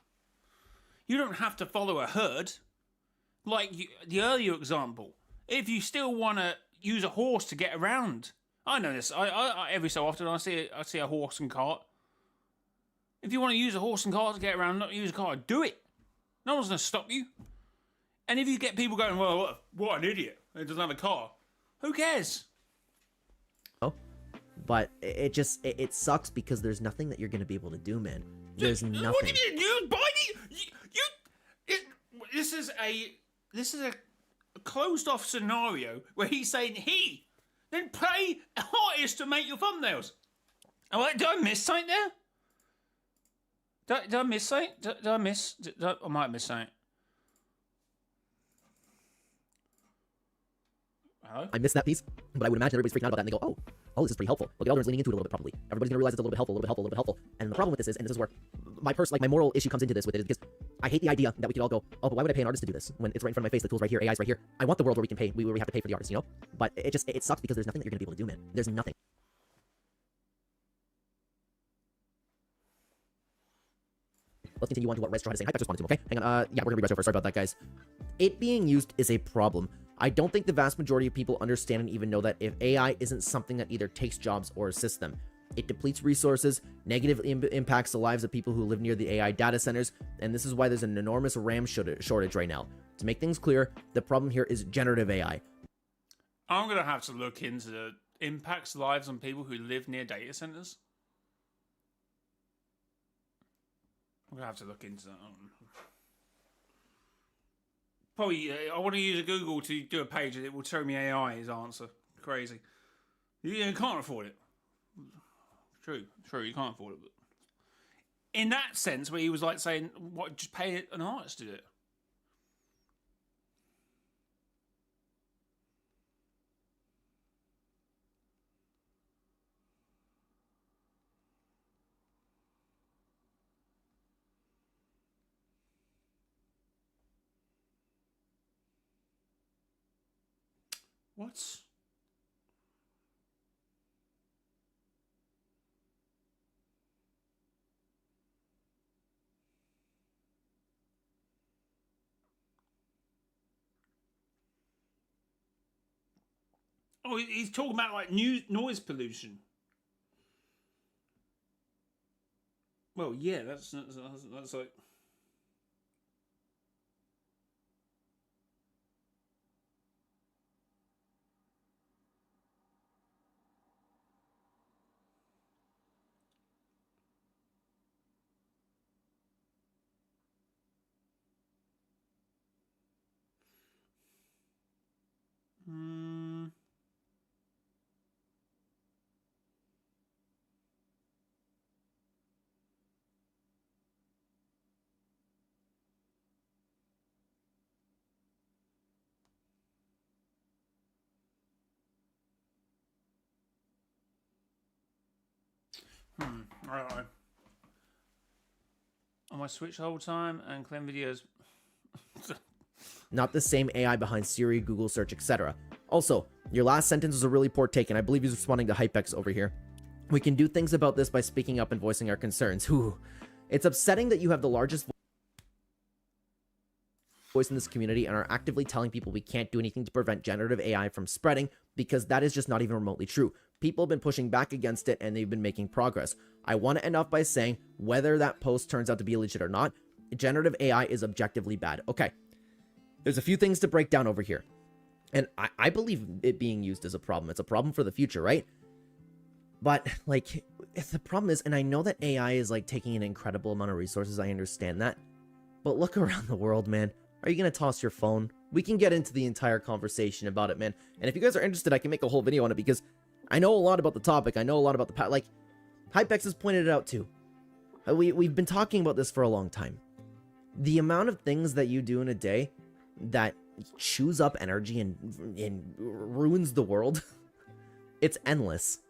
You don't have to follow a herd. Like the earlier example, if you still want to use a horse to get around, I know this. I every so often I see a horse and cart. If you want to use a horse and cart to get around, not use a car, do it. No one's going to stop you. And if you get people going, well, what an idiot, it doesn't have a car, who cares? Oh, but it sucks because there's nothing that you're going to be able to do, man. There's nothing. What do you do? This is a closed off scenario where he's saying then pay artists to make your thumbnails. Oh, wait, did I miss something there? Did I miss something? I might have missed something. Hello? I missed that piece, but I would imagine everybody's freaking out about that and they go, oh, this is pretty helpful. Look at others leaning into it a little bit, probably. Everybody's gonna realize it's a little bit helpful. And the problem with this is, and this is where my moral issue comes into this with it, is because I hate the idea that we could all go, oh, but why would I pay an artist to do this when it's right in front of my face? The tool's right here, AI's right here. I want the world where we can pay, where we have to pay for the artist, you know? But it sucks because there's nothing that you're gonna be able to do, man. There's nothing. Let's continue on to what Res tried to say. Hype responded to him, okay? Hang on, yeah, we're gonna be Res over. Sorry about that, guys. It being used is a problem. I don't think the vast majority of people understand and even know that if AI isn't something that either takes jobs or assists them. It depletes resources, negatively impacts the lives of people who live near the AI data centers, and this is why there's an enormous RAM shortage right now. To make things clear, the problem here is generative AI. I'm gonna have to look into the impacts lives on people who live near data centers. I'm gonna have to look into that. Probably, I want to use a Google to do a page and it will show me AI's answer. Crazy. You can't afford it. True, you can't afford it. But in that sense, where he was like saying, "What? Just pay an artist to do it." What? Oh, he's talking about like noise pollution. Well, yeah, that's like. I don't know. On my Switch the whole time and claim videos. Not the same AI behind Siri, Google search, etc. Also, your last sentence was a really poor take, and I believe he's responding to Hypex over here. We can do things about this by speaking up and voicing our concerns. Whew. It's upsetting that you have the largest voice in this community and are actively telling people we can't do anything to prevent generative AI from spreading, because that is just not even remotely true. People have been pushing back against it and they've been making progress. I want to end off by saying, whether that post turns out to be legit or not, generative AI is objectively bad. Okay, there's a few things to break down over here. And I believe it being used is a problem. It's a problem for the future, right? But, like, if the problem is, and I know that AI is, like, taking an incredible amount of resources, I understand that. But look around the world, man. Are you going to toss your phone? We can get into the entire conversation about it, man. And if you guys are interested, I can make a whole video on it, because I know a lot about the topic. I know a lot about the... Like, Hypex has pointed it out, too. We've been talking about this for a long time. The amount of things that you do in a day that chews up energy and ruins the world. It's endless.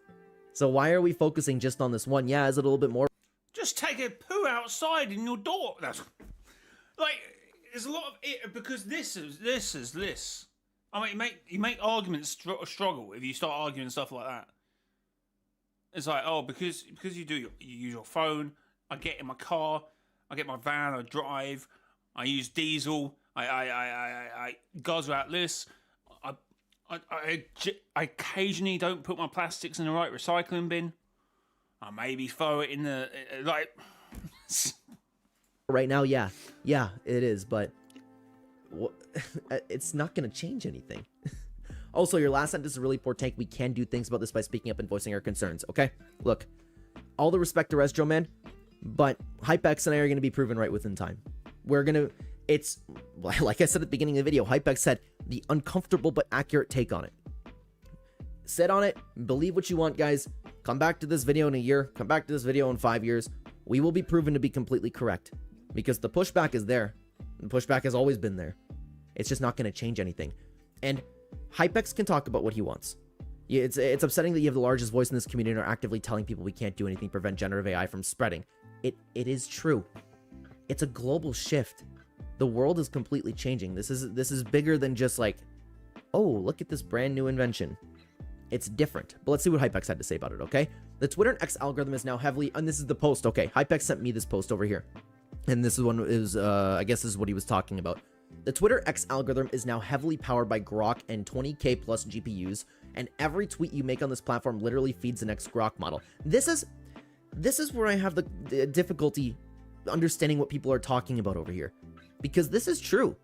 So why are we focusing just on this one? Yeah, is it a little bit more? Just take a poo outside in your door. That's like there's a lot of it because this. I mean, you make arguments struggle if you start arguing stuff like that. It's like, oh, because you use your phone. I get in my car, I get my van, I drive, I use diesel, I guzzle out this. I occasionally don't put my plastics in the right recycling bin. I maybe throw it in the like. Right now, yeah, it is, but it's not gonna change anything. Also, your last sentence is really poor take. We can do things about this by speaking up and voicing our concerns. Okay, look, all the respect to Restro Man, but Hypex and I are gonna be proven right within time. It's like I said at the beginning of the video. Hypex said the uncomfortable but accurate take on it. Sit on it, believe what you want, guys. Come back to this video in a year, come back to this video in 5 years. We will be proven to be completely correct because the pushback is there. The pushback has always been there. It's just not going to change anything. And Hypex can talk about what he wants. Yeah, it's upsetting that you have the largest voice in this community and are actively telling people we can't do anything to prevent generative AI from spreading. It is true. It's a global shift. The world is completely changing. This is bigger than just like, oh, look at this brand new invention. It's different. But let's see what Hypex had to say about it, okay? The Twitter and X algorithm is now heavily, and this is the post, okay? Hypex sent me this post over here. And this is one is, I guess this is what he was talking about. The Twitter X algorithm is now heavily powered by Grok and 20K plus GPUs, and every tweet you make on this platform literally feeds the next Grok model. This is where I have the difficulty understanding what people are talking about over here. Because this is true.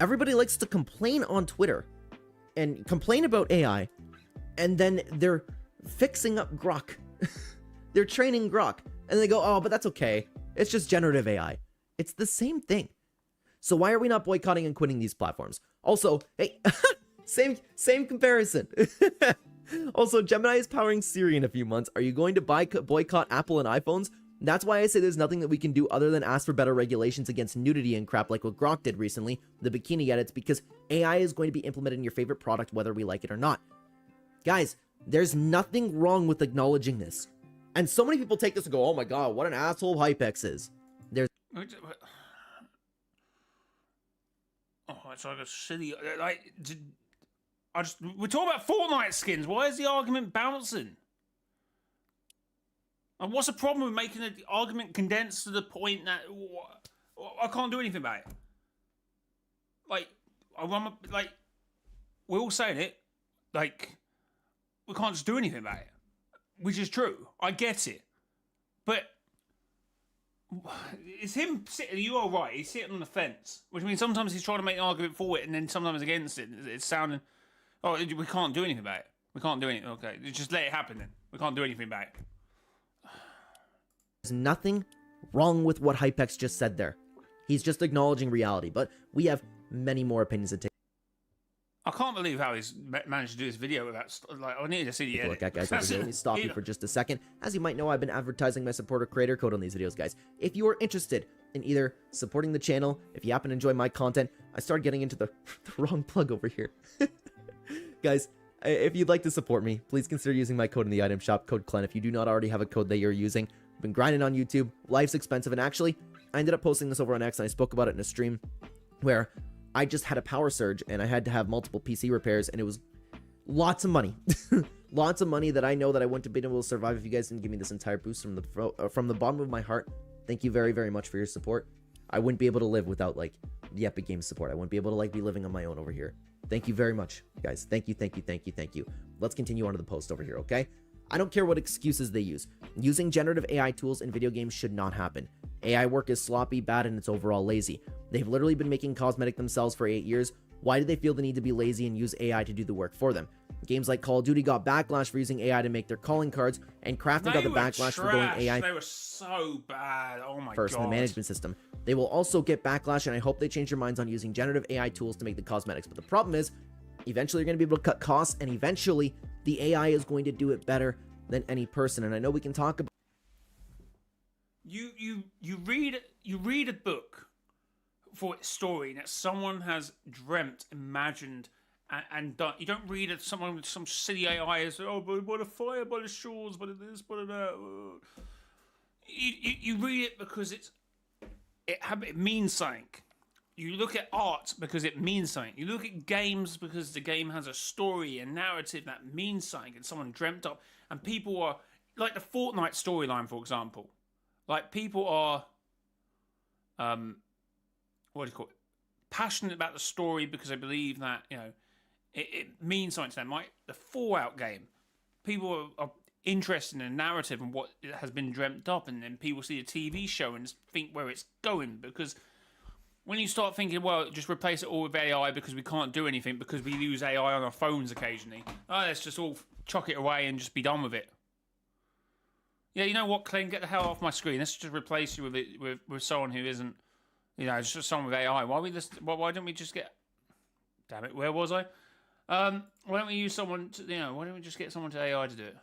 Everybody likes to complain on Twitter and complain about AI, and then they're fixing up Grok. They're training Grok, and they go, oh, but that's okay. It's just generative AI. It's the same thing. So why are we not boycotting and quitting these platforms? Also, hey, same comparison. Also, Gemini is powering Siri in a few months. Are you going to boycott Apple and iPhones? That's why I say there's nothing that we can do other than ask for better regulations against nudity and crap like what Grok did recently, the bikini edits, because AI is going to be implemented in your favorite product whether we like it or not. Guys, there's nothing wrong with acknowledging this. And so many people take this and go, oh my god, what an asshole Hypex is. There's... Oh, it's like a silly... we're talking about Fortnite skins. Why is the argument bouncing? And what's the problem with making the argument condensed to the point that I can't do anything about it? Like, we're all saying it. Like, we can't just do anything about it, which is true. I get it, but it's him sitting. You are right. He's sitting on the fence, which means sometimes he's trying to make an argument for it, and then sometimes against it. It's sounding, oh, we can't do anything about it. We can't do anything. Okay, just let it happen then. We can't do anything about it. There's nothing wrong with what Hypex just said there. He's just acknowledging reality, but we have many more opinions to take. I can't believe how he's managed to do this video without, like, I need to see the edit. Look at guys over here. Let me stop you for just a second. As you might know, I've been advertising my supporter creator code on these videos, guys. If you are interested in either supporting the channel, if you happen to enjoy my content, I started getting into the wrong plug over here. Guys, if you'd like to support me, please consider using my code in the item shop, code CLEN, if you do not already have a code that you're using. I've been grinding on YouTube. Life's expensive, and actually, I ended up posting this over on X, and I spoke about it in a stream where I just had a power surge, and I had to have multiple PC repairs, and it was lots of money. Lots of money that I know that I wouldn't have been able to survive if you guys didn't give me this entire boost from the bottom of my heart. Thank you very, very much for your support. I wouldn't be able to live without, like, the Epic Games support. I wouldn't be able to, like, be living on my own over here. Thank you very much, guys. Thank you, thank you, thank you, thank you. Let's continue on to the post over here, okay? I don't care what excuses they use. Using generative AI tools in video games should not happen. AI work is sloppy, bad, and it's overall lazy. They've literally been making cosmetic themselves for 8 years. Why do they feel the need to be lazy and use AI to do the work for them? Games like Call of Duty got backlash for using AI to make their calling cards, and Crafting got the backlash for going AI They were so bad. Oh my god. First in the management system. They will also get backlash, and I hope they change their minds on using generative AI tools to make the cosmetics. But the problem is, eventually you're going to be able to cut costs, and eventually the AI is going to do it better than any person. And I know we can talk about you read a book for its story, that someone has dreamt, imagined, and done. You don't read it, someone with some silly AI is, oh, but what a fire by the shores, but this, but that. You read it because it means something. You look at art because it means something. You look at games because the game has a story and narrative that means something, and someone dreamt up. And people are like the Fortnite storyline, for example. Like people are, what do you call it? Passionate about the story because they believe that it means something to them. Like the Fallout game, people are interested in the narrative and what has been dreamt up, and then people see a TV show and think where it's going, because when you start thinking, well, just replace it all with AI because we can't do anything because we use AI on our phones occasionally. Oh, let's just all chuck it away and just be done with it. Yeah, you know what, Clint? Get the hell off my screen. Let's just replace you with someone who isn't, it's just someone with AI. Why don't we just get? Damn it, where was I? Why don't we use someone to, why don't we just get someone to AI to do it?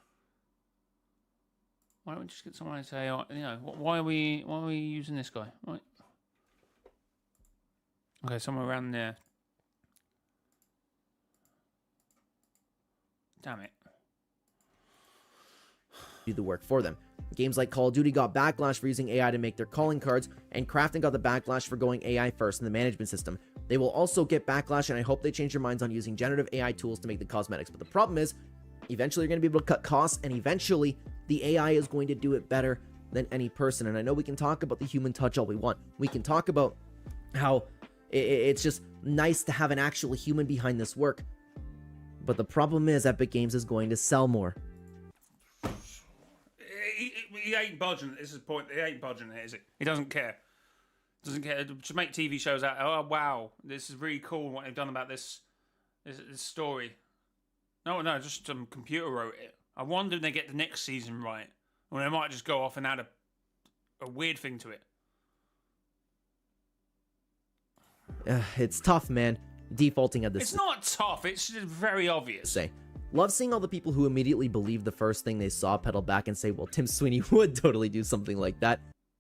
Why don't we just get someone to AI? Why are we using this guy? Right. Okay, somewhere around there. Damn it. Do the work for them. Games like Call of Duty got backlash for using AI to make their calling cards, and Crafting got the backlash for going AI first in the management system. They will also get backlash, and I hope they change their minds on using generative AI tools to make the cosmetics. But the problem is, eventually you're going to be able to cut costs, and eventually the AI is going to do it better than any person. And I know we can talk about the human touch all we want. We can talk about how it's just nice to have an actual human behind this work. But the problem is Epic Games is going to sell more. He ain't budging. This is the point. He ain't budging it, is it? He doesn't care. Doesn't care. To make TV shows out. Oh wow, this is really cool what they've done about this story. No, just some computer wrote it. I wonder if they get the next season right, or they might just go off and add a weird thing to it. It's tough, man. Defaulting at this. It's not tough. It's just very obvious. Love seeing all the people who immediately believe the first thing they saw pedal back and say, well, Tim Sweeney would totally do something like that.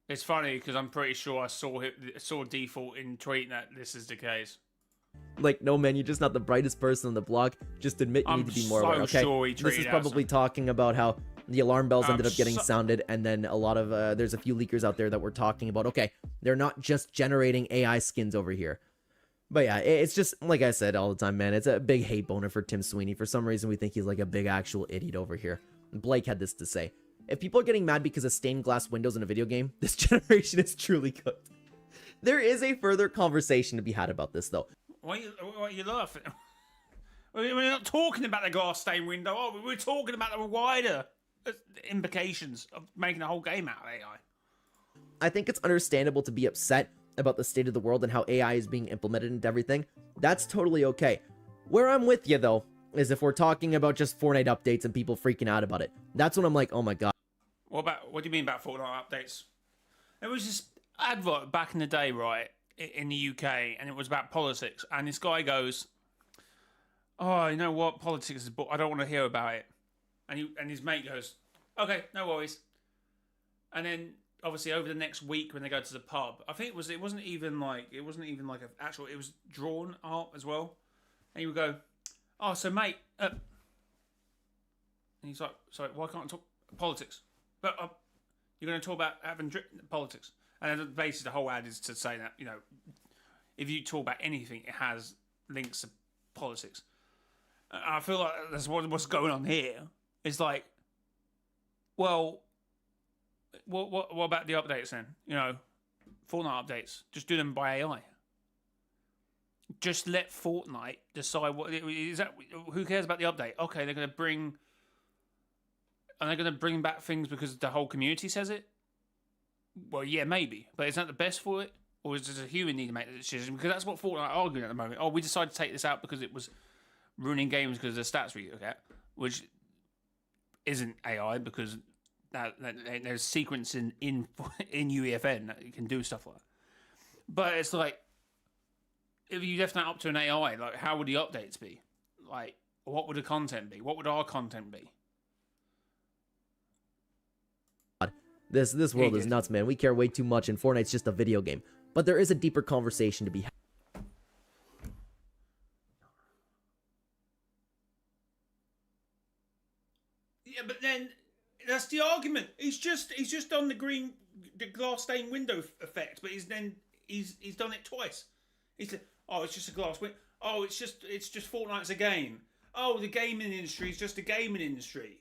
It's funny because I'm pretty sure I saw default in tweeting that this is the case. Like, no, man, you're just not the brightest person on the block. Just admit you need to be more aware, okay? Sure he this is probably talking about how the alarm bells ended up getting sounded, and then a lot of, there's a few leakers out there that were talking about, okay, they're not just generating AI skins over here. But yeah, it's just, like I said all the time, man, it's a big hate boner for Tim Sweeney. For some reason, we think he's like a big actual idiot over here. Blake had this to say. If people are getting mad because of stained glass windows in a video game, this generation is truly cooked. There is a further conversation to be had about this, though. Why are you laughing? We're not talking about the glass stained window. Oh, we're talking about the wider implications of making a whole game out of AI. I think it's understandable to be upset about the state of the world and how AI is being implemented into everything. That's totally okay. Where I'm with you, though, is if we're talking about just Fortnite updates and people freaking out about it. That's when I'm like, oh my god. What do you mean about Fortnite updates? There was this advert back in the day, right, in the UK, and it was about politics. And this guy goes, oh, you know what? Politics is I don't want to hear about it. And his mate goes, okay, no worries. And then obviously over the next week when they go to the pub, I think it wasn't even like an actual, it was drawn art as well. And you would go, oh, so mate, and he's like, sorry, why can't I talk politics? But you're going to talk about having politics. And then basically the whole ad is to say that, if you talk about anything, it has links to politics. And I feel like that's what's going on here. It's like, well, what about the updates then? Fortnite updates. Just do them by AI. Just let Fortnite decide what is that. Who cares about the update? Okay, they're going to bring. Are they going to bring back things because the whole community says it? Well, yeah, maybe. But is that the best for it? Or is it a human need to make the decision? Because that's what Fortnite are arguing at the moment. Oh, we decided to take this out because it was ruining games because of the stats we look at, which isn't AI because there's sequencing in UEFN that you can do stuff like that. But it's like, if you left that up to an AI, like, how would the updates be? Like, what would the content be? What would our content be? This world is nuts, man. We care way too much, and Fortnite's just a video game. but there is a deeper conversation to be had. Yeah, but then that's the argument. He's just done the glass stained window effect, but he's done it twice. He's like, oh, it's just a glass window. Oh, it's just Fortnite's a game. Oh, the gaming industry is just a gaming industry.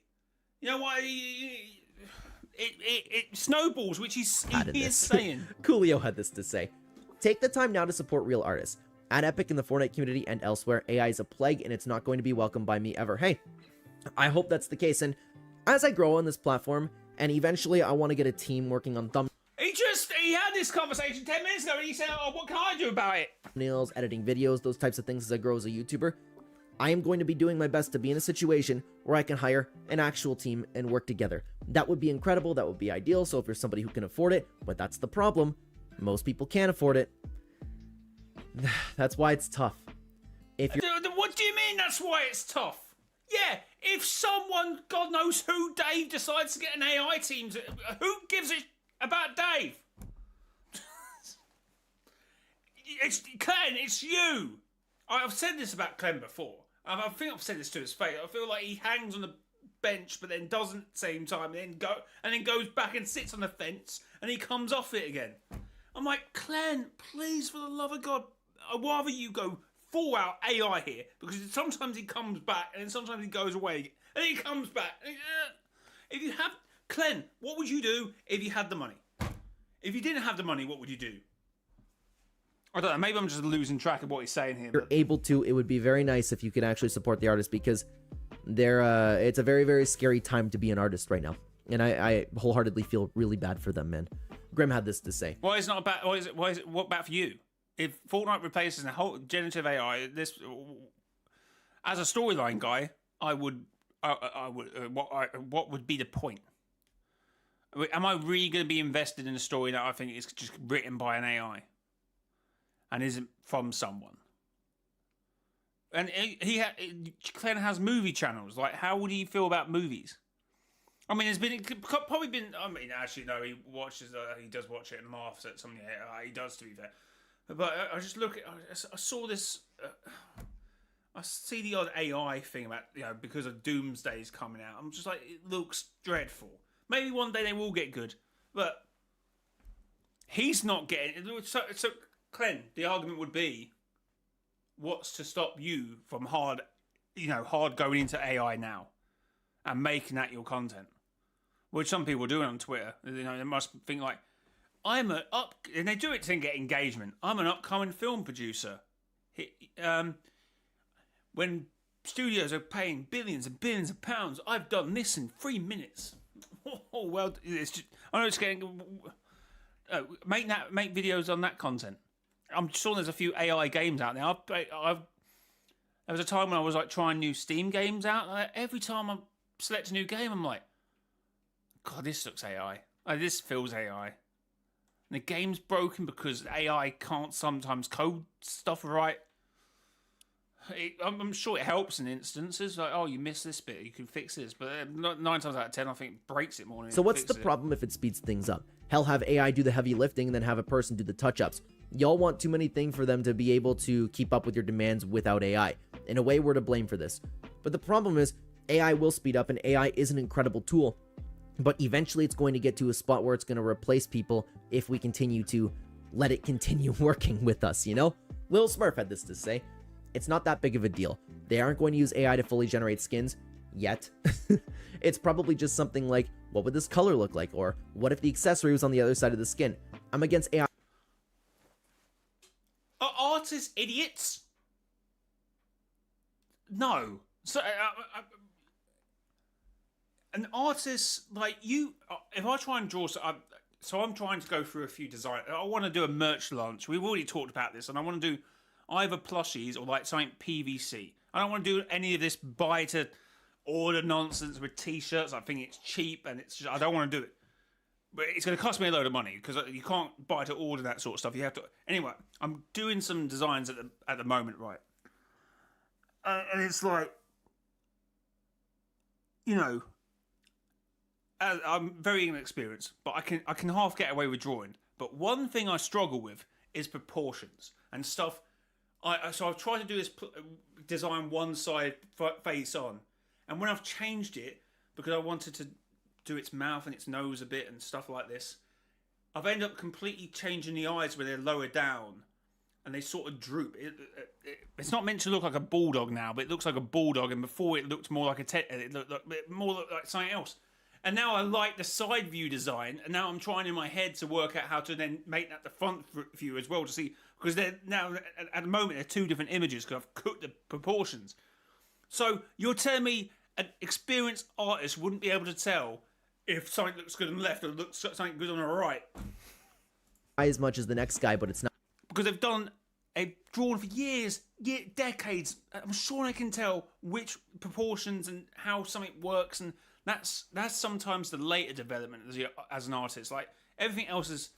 You know what? It snowballs, which he is saying. Coolio had this to say. Take the time now to support real artists. At Epic, in the Fortnite community, and elsewhere, AI is a plague, and it's not going to be welcomed by me ever. Hey, I hope that's the case, and as I grow on this platform, and eventually I want to get a team working on He had this conversation 10 minutes ago, and he said, oh, what can I do about it? thumbnails, editing videos, those types of things as I grow as a YouTuber. I am going to be doing my best to be in a situation where I can hire an actual team and work together. That would be incredible, that would be ideal, so if you're somebody who can afford it, but that's the problem. Most people can't afford it. That's why it's tough. If you're What do you mean that's why it's tough? Yeah, if someone, God knows who, Dave, decides to get an AI team, who gives it about Dave? It's Clem, it's you. I've said this about Clem before. I think I've said this to his face. I feel like he hangs on the bench, but then doesn't at the same time, and then goes back and sits on the fence, and he comes off it again. I'm like, Clem, please, for the love of God, I'd rather you go full out AI here, because sometimes he comes back, and then sometimes he goes away, and he comes back. If you have Clem, what would you do if you had the money? If you didn't have the money, what would you do? I don't know, maybe I'm just losing track of what he's saying here. you're able to, it would be very nice if you could actually support the artist, because it's a very, very scary time to be an artist right now. And I wholeheartedly feel really bad for them, man. Grim had this to say. Why is it not bad? What bad for you? If Fortnite replaces a whole generative AI, this as a storyline guy, what would be the point? Am I really going to be invested in a story that I think is just written by an AI and isn't from someone? And Glenn has movie channels. Like, how would he feel about movies? I mean, probably been. I mean, actually, no. He watches. He does watch it and laughs at something. He does, to be fair. But I just look at. I saw this. I see the odd AI thing about because of Doomsday's coming out. I'm just like, it looks dreadful. Maybe one day they will get good, but he's not getting. So Clen, the argument would be, what's to stop you from hard going into AI now and making that your content? Which some people are doing on Twitter. They must think like, and they do it to get engagement. I'm an upcoming film producer. When studios are paying billions and billions of pounds, I've done this in 3 minutes. Oh well, it's just, I know it's getting. Make videos on that content. I'm sure there's a few AI games out there. There was a time when I was like trying new Steam games out. Like, every time I select a new game, I'm like, God, this looks AI. This feels AI. And the game's broken because AI can't sometimes code stuff right. I'm sure it helps in instances. Like, oh, you missed this bit, you can fix this. But 9 times out of 10, I think it breaks it more than So what's the problem if it speeds things up? Hell, have AI do the heavy lifting and then have a person do the touch-ups. Y'all want too many things for them to be able to keep up with your demands without AI. In a way, we're to blame for this. But the problem is, AI will speed up, and AI is an incredible tool. But eventually it's going to get to a spot where it's going to replace people if we continue to let it continue working with us, you know? Lil Smurf had this to say. It's not that big of a deal. They aren't going to use AI to fully generate skins yet. It's probably just something like, what would this color look like? Or what if the accessory was on the other side of the skin? I'm against AI. Are artists idiots? No. So, an artist like you, if I try and draw, so I'm trying to go through a few designs. I want to do a merch launch. We've already talked about this, and I want to do either plushies or like something PVC. I don't want to do any of this buy to order nonsense with t-shirts. I think it's cheap, and I don't want to do it. But it's going to cost me a load of money because you can't buy to order that sort of stuff. You have to. Anyway, I'm doing some designs at the moment, right? And it's like, I'm very inexperienced, but I can half get away with drawing. But one thing I struggle with is proportions and stuff. So I've tried to do this design one side face on, and when I've changed it because I wanted to do its mouth and its nose a bit and stuff like this, I've ended up completely changing the eyes where they're lower down and they sort of droop. It's not meant to look like a bulldog now, but it looks like a bulldog, and before it looked more like it looked like something else. And now I like the side view design, and now I'm trying in my head to work out how to then make that the front view as well to see, because they're now at the moment they're two different images because I've cooked the proportions. So you're telling me an experienced artist wouldn't be able to tell if something looks good on the left or looks something good on the right? As much as the next guy, but it's not. Because they've drawn for years, decades. I'm sure they can tell which proportions and how something works, and that's sometimes the later development as an artist. Like everything else is,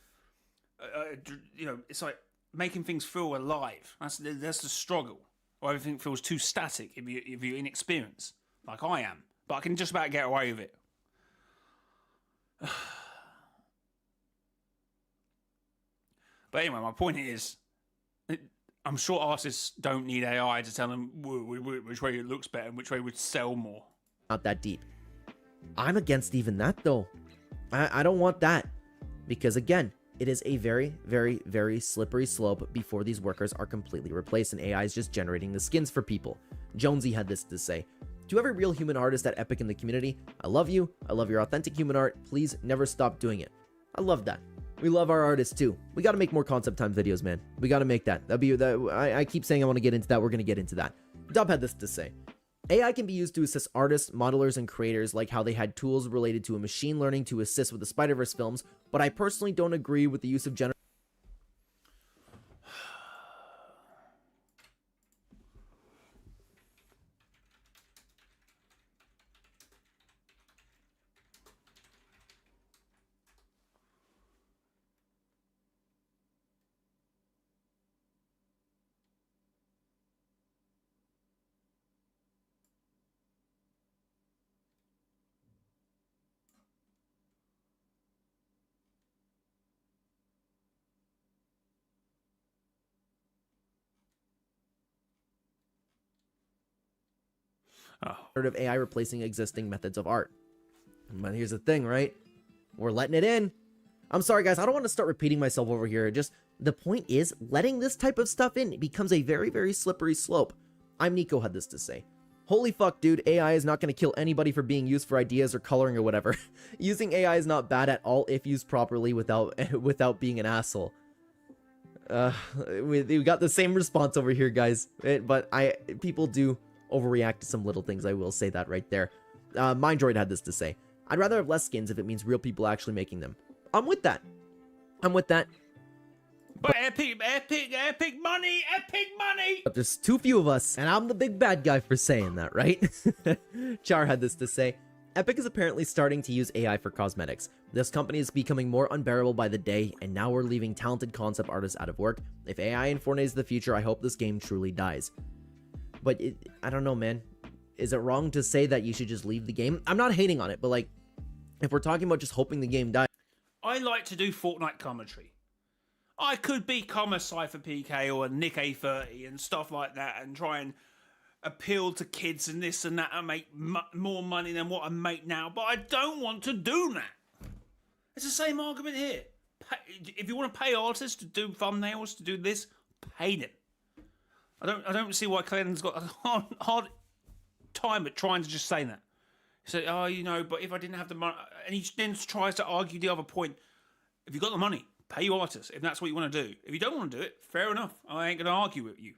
it's like making things feel alive. That's the struggle. Or everything feels too static if you're inexperienced, like I am. But I can just about get away with it. But anyway, my point is, I'm sure artists don't need AI to tell them which way it looks better and which way would sell more. Not that deep. I'm against even that, though. I don't want that. Because, again, it is a very, very, very slippery slope before these workers are completely replaced and AI is just generating the skins for people. Jonesy had this to say: to every real human artist at Epic in the community, I love you. I love your authentic human art. Please never stop doing it. I love that. We love our artists too. We got to make more concept time videos, man. We got to make that. I keep saying I want to get into that. We're going to get into that. Dub had this to say: AI can be used to assist artists, modelers, and creators, like how they had tools related to a machine learning to assist with the Spider-Verse films, but I personally don't agree with the use of generative. AI replacing existing methods of art. But here's the thing, right? We're letting it in. I'm sorry, guys. I don't want to start repeating myself over here. Just the point is, letting this type of stuff in becomes a very, very slippery slope. I'm Nico had this to say: holy fuck, dude. AI is not going to kill anybody for being used for ideas or coloring or whatever. Using AI is not bad at all if used properly without being an asshole. We got the same response over here, guys. But people do overreact to some little things. I will say that right there. Mindroid had this to say: I'd rather have less skins if it means real people actually making them. I'm with that. But epic money! But there's too few of us, and I'm the big bad guy for saying that, right? Char had this to say: Epic is apparently starting to use AI for cosmetics. This company is becoming more unbearable by the day, and now we're leaving talented concept artists out of work. If AI in Fortnite is the future, I hope this game truly dies. But I don't know, man. Is it wrong to say that you should just leave the game? I'm not hating on it, but like, if we're talking about just hoping the game dies. I like to do Fortnite commentary. I could be Cypher PK or Nick A30 and stuff like that and try and appeal to kids and this and that and make more money than what I make now, but I don't want to do that. It's the same argument here. If you want to pay artists to do thumbnails, to do this, pay them. I don't see why Clayton's got a hard time at trying to just say that. He said, but if I didn't have the money, and he then tries to argue the other point. If you got the money, pay your artists if that's what you want to do. If you don't want to do it, fair enough. I ain't gonna argue with you.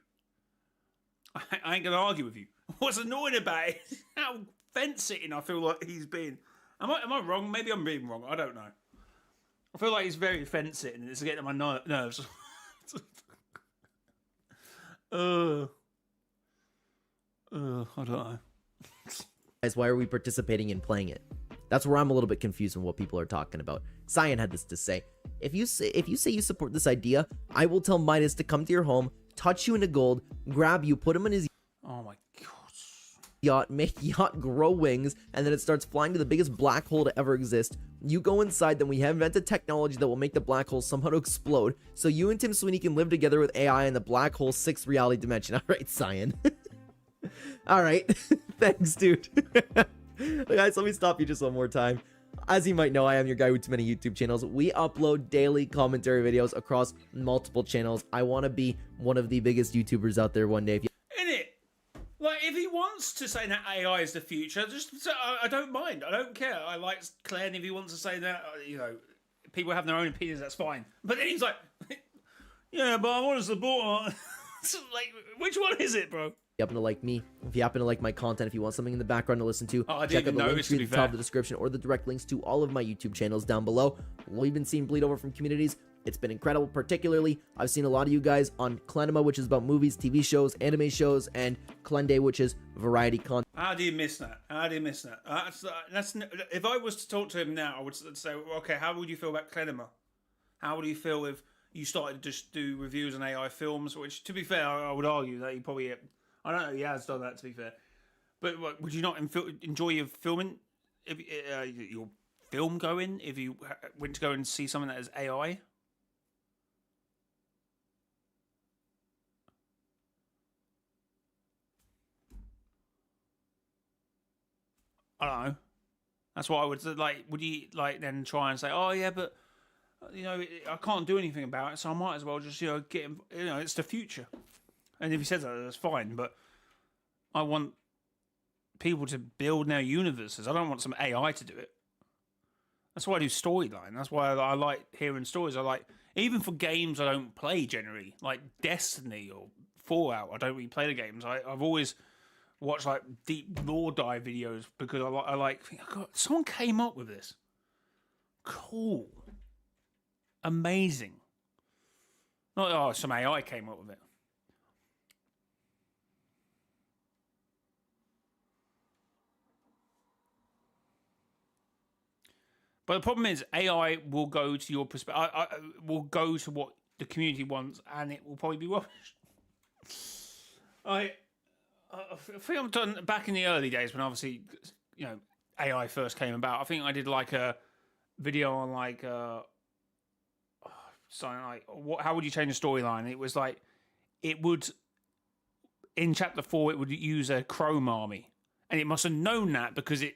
I ain't gonna argue with you. What's annoying about it is how fence-sitting I feel like he's been. Am I wrong? Maybe I'm being wrong. I don't know. I feel like he's very fence-sitting and it's getting on my nerves. I don't know. Guys, why are we participating in playing it? That's where I'm a little bit confused on what people are talking about. Cyan had this to say: if you say you support this idea, I will tell Midas to come to your home, touch you into gold, grab you, put him in his... Oh my god. yacht, make yacht grow wings, and then it starts flying to the biggest black hole to ever exist. You go inside, then we have invented technology that will make the black hole somehow to explode, so you and Tim Sweeney can live together with AI in the black hole's 6th reality dimension. Alright, Cyan. Alright. Thanks, dude. Guys, let me stop you just one more time. As you might know, I am your guy with too many YouTube channels. We upload daily commentary videos across multiple channels. I want to be one of the biggest YouTubers out there one day. If you Innit? Like, if he wants to say that AI is the future, just I don't mind. I don't care. I like Glenn if he wants to say that. You know, people have their own opinions. That's fine. But then he's like, yeah, but I want to support. So, like, which one is it, bro? If you happen to like me, if you happen to like my content, if you want something in the background to listen to, I check didn't out the even link notice, tree to at be the top of fair. the description or the direct links to all of my YouTube channels down below. We've been seeing bleed over from communities. It's been incredible. Particularly, I've seen a lot of you guys on Clenema, which is about movies, TV shows, anime shows, and Clende, which is variety content. How do you miss that? How do you miss that? That's if I was to talk to him now, I would say, okay, how would you feel about Clenema? How would you feel if you started to just do reviews on AI films? Which, to be fair, I would argue that he probably, I don't know, he has done that, to be fair. But what, would you not enjoy your filming, if your film going, if you went to go and see something that is AI? I don't know. That's what I would like. Would you like then try and say, "Oh yeah, but you know, I can't do anything about it, so I might as well just get him. You know, it's the future." And if he says that, that's fine. But I want people to build their universes. I don't want some AI to do it. That's why I do storyline. That's why I like hearing stories. I like, even for games I don't play generally, like Destiny or Fallout. I don't really play the games. I've always watched like deep lore dive videos because I like. God, someone came up with this. Cool, amazing. Not some AI came up with it. But the problem is, AI will go to your perspective. Will go to what the community wants, and it will probably be rubbish. I think I've done back in the early days when obviously, you know, AI first came about. I think I did like a video on like something like how would you change a storyline? It was like it would in chapter 4 it would use a Chrome army, and it must have known that because it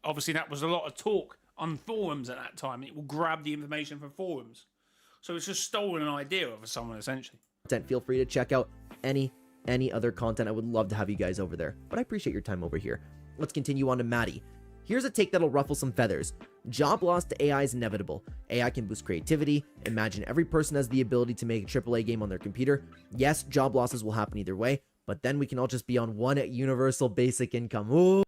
obviously that was a lot of talk on forums at that time. It will grab the information from forums, so it's just stolen an idea of someone essentially. Feel free to check out any other content. I would love to have you guys over there, but I appreciate your time over here. Let's continue on to Maddie. Here's a take that'll ruffle some feathers. Job loss to AI is inevitable. AI can boost creativity. Imagine every person has the ability to make a AAA game on their computer. Yes, job losses will happen either way, but then we can all just be on one universal basic income. Ooh.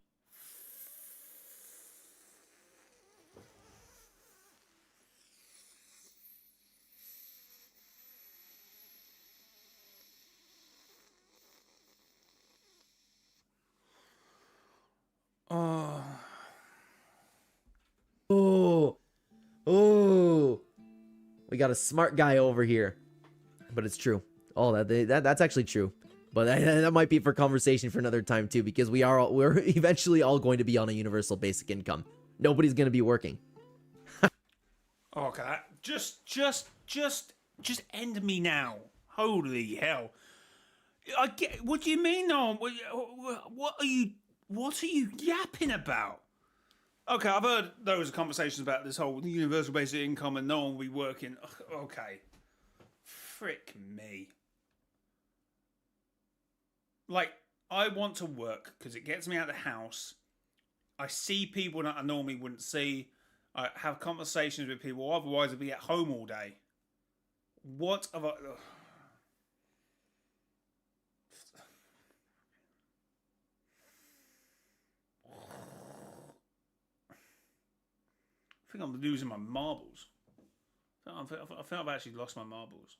Oh, we got a smart guy over here, but it's true. Oh, that's actually true, but that might be for conversation for another time too, because we're eventually all going to be on a universal basic income. Nobody's going to be working. Okay, just end me now. Holy hell! I get. What do you mean, no? What are you yapping about? Okay, I've heard those conversations about this whole universal basic income and no one will be working. Okay, frick me. Like, I want to work because it gets me out of the house. I see people that I normally wouldn't see. I have conversations with people. Otherwise, I'd be at home all day. What have I... Ugh. I think I'm losing my marbles. I think I've actually lost my marbles.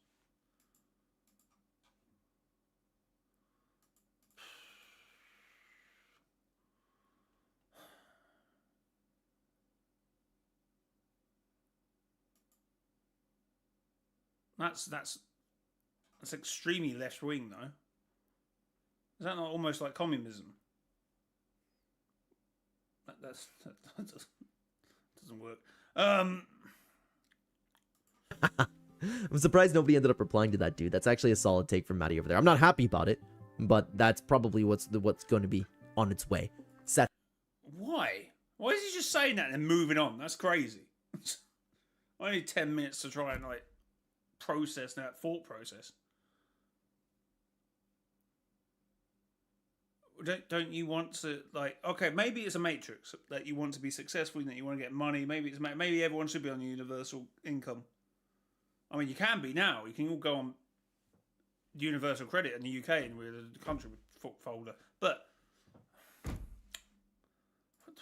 That's extremely left wing, though. Is that not almost like communism? That doesn't work. I'm surprised nobody ended up replying to that, dude. That's actually a solid take from Maddie over there. I'm not happy about it, but that's probably what's going to be on its way. Seth. Why? Why is he just saying that and then moving on? That's crazy. I need 10 minutes to try and like process that thought process. Don't you want to, like, okay, maybe it's a matrix that you want to be successful, that you want to get money. Maybe everyone should be on universal income. I mean, you can be now. You can all go on universal credit in the UK and we're the country folder. But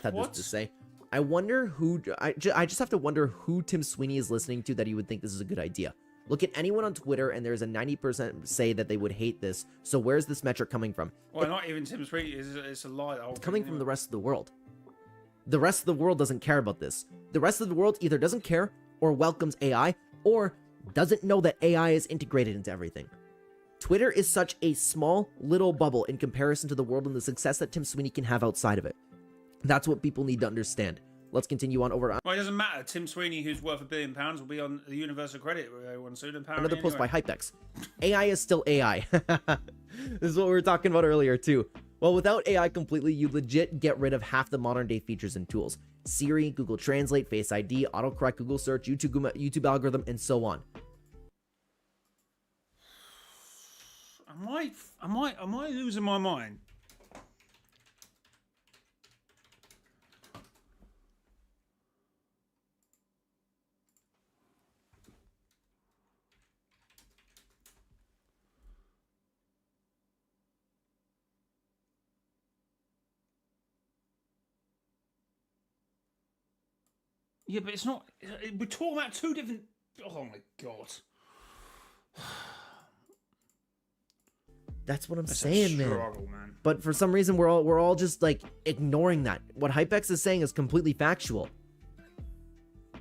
Had this to say, I wonder who. I just have to wonder who Tim Sweeney is listening to that he would think this is a good idea. Look at anyone on Twitter, and there's a 90% say that they would hate this. So where's this metric coming from? Well, not even Tim Sweeney. It's a lie. It's coming from the rest of the world. The rest of the world doesn't care about this. The rest of the world either doesn't care or welcomes AI or doesn't know that AI is integrated into everything. Twitter is such a small little bubble in comparison to the world and the success that Tim Sweeney can have outside of it. That's what people need to understand. Let's continue on over. Well, it doesn't matter. Tim Sweeney, who's worth £1 billion, will be on the universal credit one soon. Another post by Hypex. AI is still AI. This is what we were talking about earlier too. Well, without AI completely, you legit get rid of half the modern day features and tools. Siri, Google Translate, Face ID, autocorrect, Google Search, YouTube algorithm, and so on. Am I losing my mind? Yeah, but it's not. We're talking about two different. Oh my god. That's what I'm That's saying, a struggle, man. But for some reason, we're all just like ignoring that. What Hypex is saying is completely factual.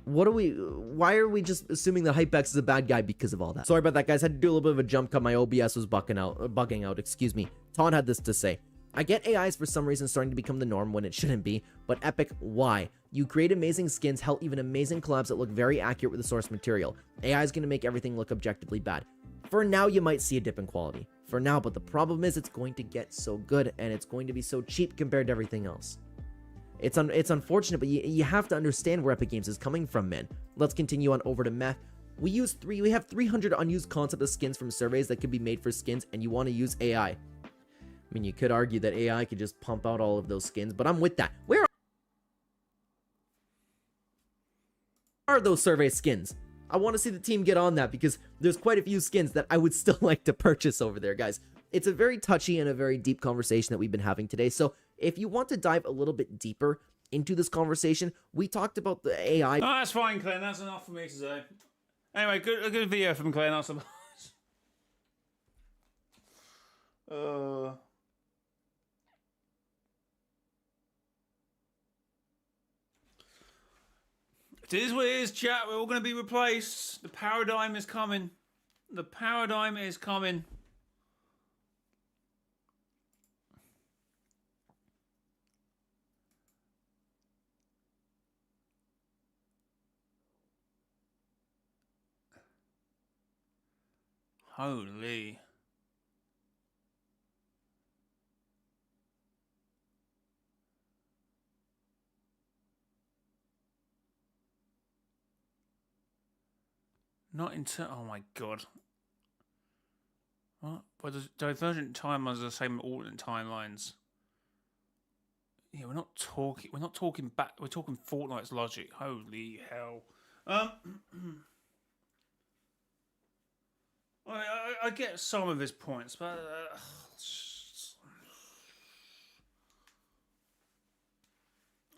Why are we just assuming that Hypex is a bad guy because of all that? Sorry about that, guys. Had to do a little bit of a jump cut. My OBS was bugging out. Excuse me. Ton had this to say. I get AIs for some reason starting to become the norm when it shouldn't be, but Epic, why? You create amazing skins, hell, even amazing collabs that look very accurate with the source material. AI is going to make everything look objectively bad. For now, you might see a dip in quality. For now, but the problem is it's going to get so good, and it's going to be so cheap compared to everything else. It's unfortunate, but you have to understand where Epic Games is coming from, man. Let's continue on over to Meth. We have 300 unused concept of skins from surveys that could be made for skins, and you want to use AI. I mean, you could argue that AI could just pump out all of those skins, but I'm with that. Where are those survey skins? I want to see the team get on that because there's quite a few skins that I would still like to purchase over there, guys. It's a very touchy and a very deep conversation that we've been having today. So if you want to dive a little bit deeper into this conversation, we talked about the AI. Oh, that's fine, Glenn. That's enough for me to say. Anyway, a good video from Glenn, I suppose. It is what it is, chat. We're all going to be replaced. The paradigm is coming. The paradigm is coming. Holy. Not into. Oh my god. What? But the divergent timelines are the same alternate timelines. Yeah, we're not talking back. We're talking Fortnite's logic. Holy hell. I get some of his points, but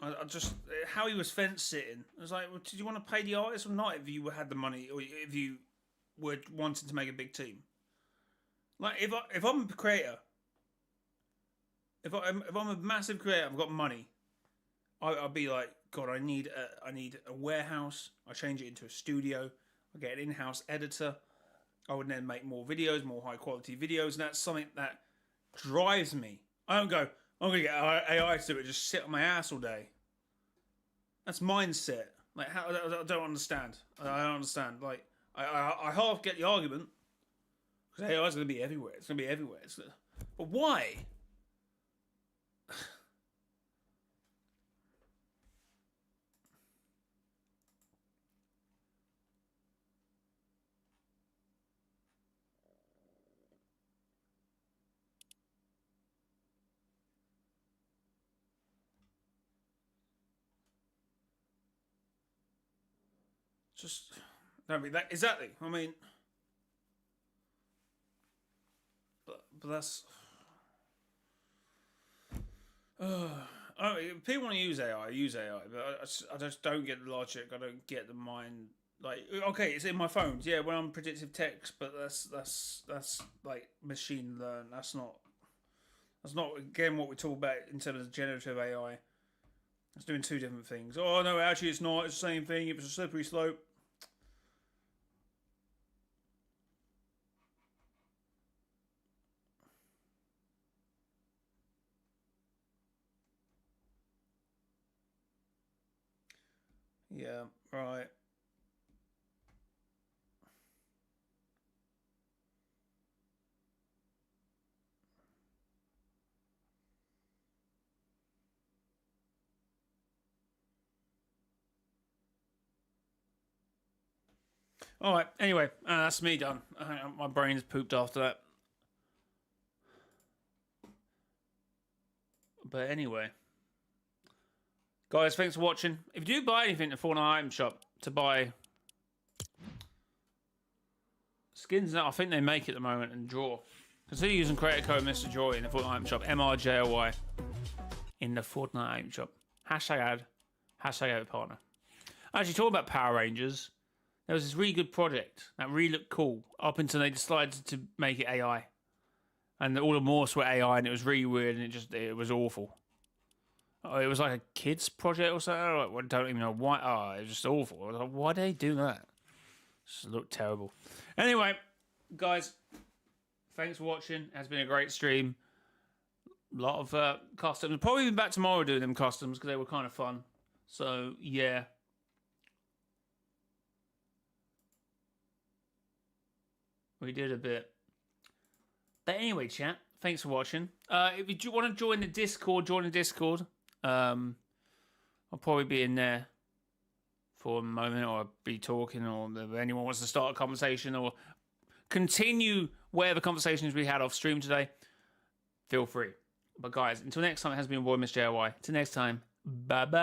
I just how he was fence sitting. I was like, well, did you want to pay the artist or not? If you had the money, or if you were wanting to make a big team, like if I'm a creator, if I'm a massive creator, I've got money, I'll be like, God, I need a warehouse. I change it into a studio. I get an in-house editor. I would then make more videos, more high quality videos, and that's something that drives me. I don't go, I'm gonna get AI to do it, just sit on my ass all day. That's mindset. Like, how I don't understand. I don't understand. Like, I half get the argument because AI is going to be everywhere. It's going to be everywhere. But why? Just don't be that exactly. I mean, but that's. I mean, people want to use AI, but I just don't get the logic. I don't get the mind. Like, okay, it's in my phones, yeah. When I'm predictive text, but that's like machine learn. That's not again what we talk about in terms of generative AI. It's doing two different things. Oh no, actually, it's not. It's the same thing. It was a slippery slope. Yeah, right. All right. Anyway, that's me done. My brain's pooped after that. But anyway, guys, thanks for watching. If you do buy anything at the Fortnite item shop to buy skins, that I think they make at the moment and draw. Consider using creator code Mr. Joy in the Fortnite item shop, mrjayowhy in the Fortnite item shop. Hashtag ad, hashtag partner. Actually, talking about Power Rangers, there was this really good project that really looked cool up until they decided to make it AI. And all the morphs were AI, and it was really weird, and it was awful. It was like a kids project or something. I don't even know why. Oh, it was just awful. I was like, why did they do that? It just looked terrible. Anyway, guys, thanks for watching. It has been a great stream. A lot of customs. Probably be back tomorrow doing them customs because they were kind of fun. So yeah. We did a bit. But anyway, chat, thanks for watching. If you do want to join the Discord, join the Discord. I'll probably be in there for a moment, or I'll be talking, or if anyone wants to start a conversation or continue whatever conversations we had off stream today, feel free. But guys, until next time, it has been your boy, mrjayowhy. Until next time, bye-bye.